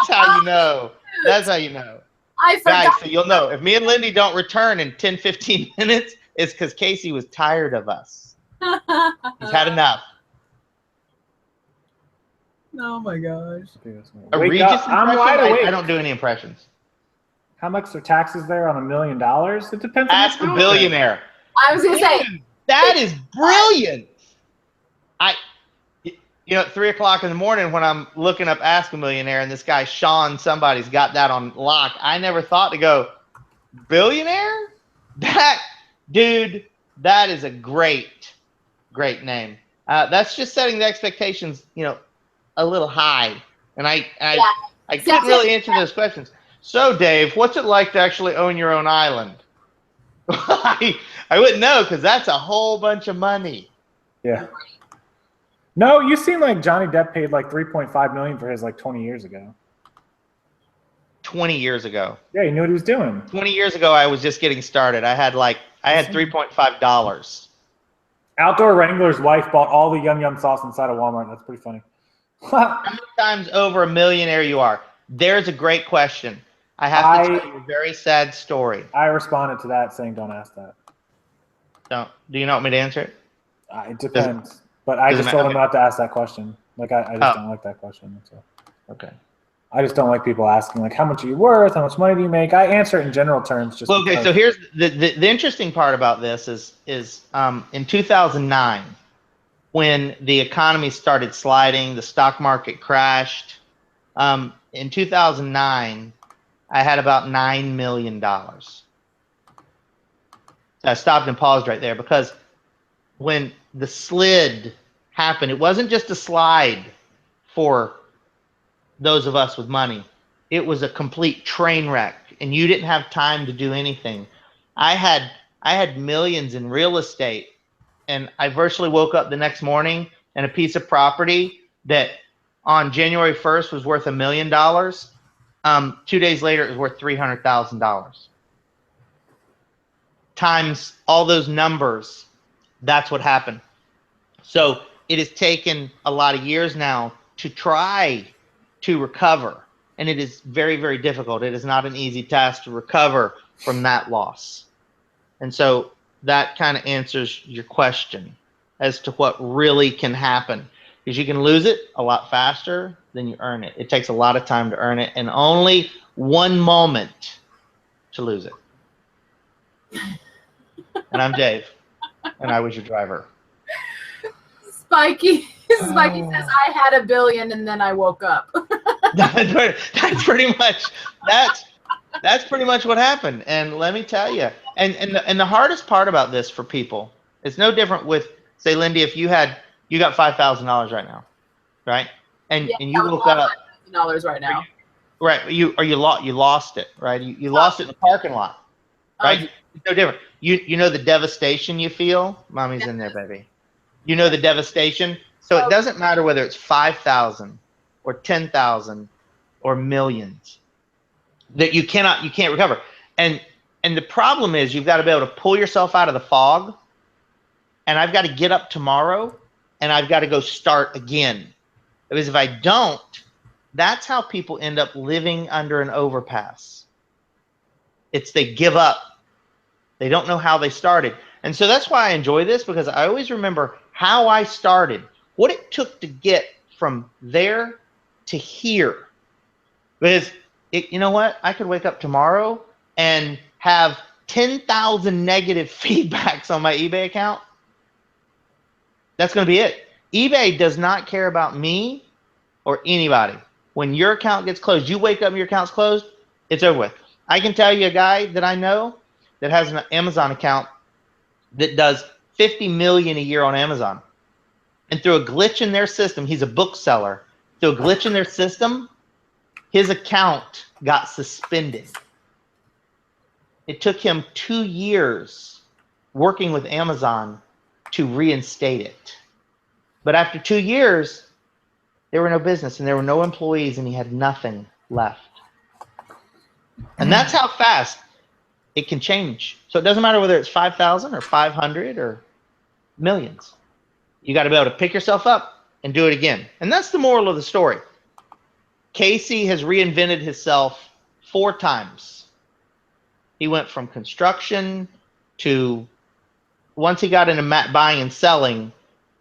how you know. That's how you know. I Guys, forgot. so you'll know if me and Lindy don't return in 10, 15 minutes, it's because Casey was tired of us. He's had enough. Oh my gosh. A Wake Regis up. I'm impression? wide awake. I don't do any impressions. How much are taxes there on $1 million? It depends on Ask your a content. billionaire. I was gonna say Dude, that is brilliant. At 3 o'clock in the morning when I'm looking up Ask a Millionaire and this guy Sean somebody's got that on lock, I never thought to go, billionaire? Dude, that is a great name. That's just setting the expectations, a little high. And I couldn't really answer those questions. So Dave, what's it like to actually own your own island? I wouldn't know because that's a whole bunch of money. Yeah. No, you seem like Johnny Depp paid like $3.5 million for his like 20 years ago. 20 years ago. Yeah, he knew what he was doing. 20 years ago, I was just getting started. I had $3.5. Outdoor Wrangler's wife bought all the Yum Yum sauce inside of Walmart. That's pretty funny. How many times over a millionaire you are? There's a great question. I have to tell you a very sad story. I responded to that saying, don't ask that. Do you not want me to answer it? It depends. But I just told him not to ask that question. Like, I just don't like that question. So. Okay. I just don't like people asking, like, how much are you worth? How much money do you make? I answer it in general terms. Just okay, so here's the interesting part about this is in 2009, when the economy started sliding, the stock market crashed. In 2009, I had about $9 million. So I stopped and paused right there because when the slid happened, it wasn't just a slide for those of us with money. It was a complete train wreck, and you didn't have time to do anything. I had millions in real estate, and I virtually woke up the next morning and a piece of property that on January 1st was worth $1 million. 2 days later, it was worth $300,000. Times all those numbers, that's what happened. So it has taken a lot of years now to try to recover. And it is very, very difficult. It is not an easy task to recover from that loss. And so that kind of answers your question as to what really can happen. Because you can lose it a lot faster than you earn it. It takes a lot of time to earn it and only one moment to lose it. And I'm Dave, and I was your driver. Spikey says I had $1 billion and then I woke up. that's pretty much what happened. And let me tell you, and the hardest part about this for people, it's no different with, say, Lindy, if you got $5,000 right now, right? And you woke up $5,000 right now. Right, you lost it, right? You lost it in the parking lot, right? It's no different. You know the devastation you feel. Mommy's in there, baby. You know the devastation. So it doesn't matter whether it's 5,000 or 10,000 or millions that you can't recover. And the problem is you've got to be able to pull yourself out of the fog. And I've got to get up tomorrow and I've got to go start again. Because if I don't, that's how people end up living under an overpass. It's they give up. They don't know how they started. And so that's why I enjoy this, because I always remember how I started, what it took to get from there to here. Because you know what? I could wake up tomorrow and have 10,000 negative feedbacks on my eBay account. That's going to be it. eBay does not care about me or anybody. When your account gets closed, you wake up and your account's closed, it's over with. I can tell you a guy that I know that has an Amazon account that does 50 million a year on Amazon. And through a glitch in their system, he's a bookseller. Through a glitch in their system, his account got suspended. It took him 2 years working with Amazon to reinstate it. But after 2 years, there were no business and there were no employees and he had nothing left. And that's how fast it can change. So it doesn't matter whether it's 5,000 or 500 or millions. You got to be able to pick yourself up and do it again. And that's the moral of the story. Casey has reinvented himself 4 times. He went from construction to, once he got into buying and selling,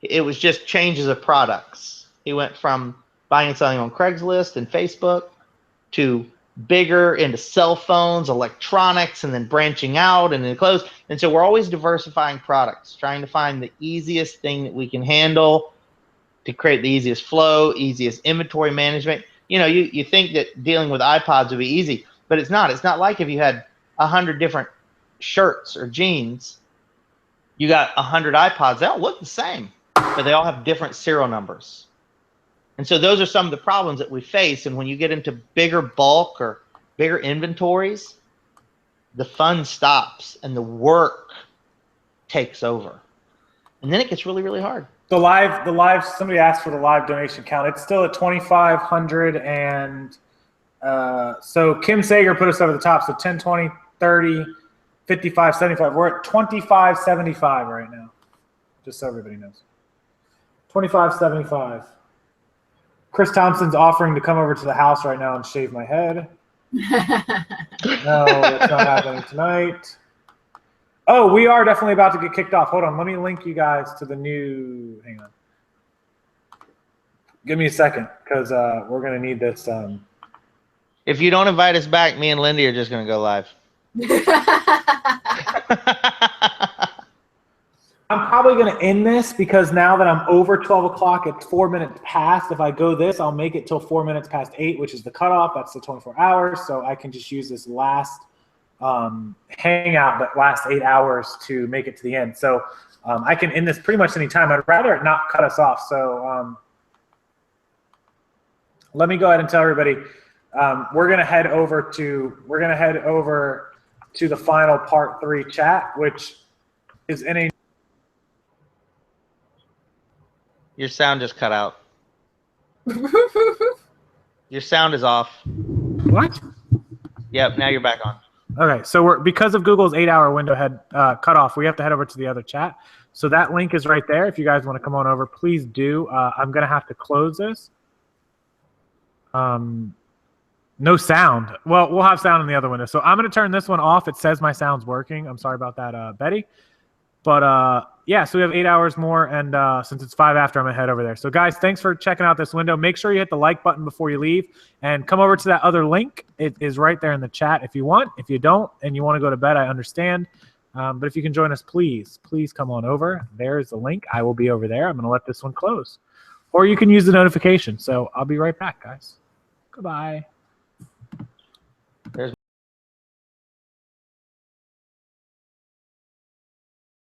it was just changes of products. He went from buying and selling on Craigslist and Facebook to bigger into cell phones, electronics, and then branching out and then clothes. And so we're always diversifying products, trying to find the easiest thing that we can handle to create the easiest flow, easiest inventory management. You know, you think that dealing with iPods would be easy, but it's not. It's not like if you had 100 different shirts or jeans, you got 100 iPods. They all look the same, but they all have different serial numbers. And so those are some of the problems that we face. And when you get into bigger bulk or bigger inventories, the fun stops and the work takes over. And then it gets really, really hard. The live, somebody asked for the live donation count. It's still at 2,500. And so Kim Sager put us over the top. So 10, 20, 30, 55, 75. We're at 25.75 right now. Just so everybody knows. 25.75. Chris Thompson's offering to come over to the house right now and shave my head. No, that's not happening tonight. Oh, we are definitely about to get kicked off. Hold on. Let me link you guys to the new. Hang on. Give me a second, because we're going to need this. If you don't invite us back, me and Lindy are just going to go live. I'm probably going to end this because now that I'm over 12 o'clock, it's 4 minutes past. If I go this, I'll make it till 4 minutes past 8, which is the cutoff. That's the 24 hours. So I can just use this last hangout, that last 8 hours to make it to the end. So I can end this pretty much any time. I'd rather it not cut us off. So let me go ahead and tell everybody we're going to head over to the final part 3 chat, which is in a. Your sound just cut out. Your sound is off. What? Yep, now you're back on. Okay, so because of Google's 8-hour window had cut off, we have to head over to the other chat. So that link is right there. If you guys want to come on over, please do. I'm going to have to close this. No sound. Well, we'll have sound in the other window. So I'm going to turn this one off. It says my sound's working. I'm sorry about that, Betty. But yeah, so we have 8 hours more, and since it's 5 after, I'm going to head over there. So guys, thanks for checking out this window. Make sure you hit the like button before you leave, and come over to that other link. It is right there in the chat if you want. If you don't and you want to go to bed, I understand. But if you can join us, please come on over. There's the link. I will be over there. I'm going to let this one close. Or you can use the notification. So I'll be right back, guys. Goodbye.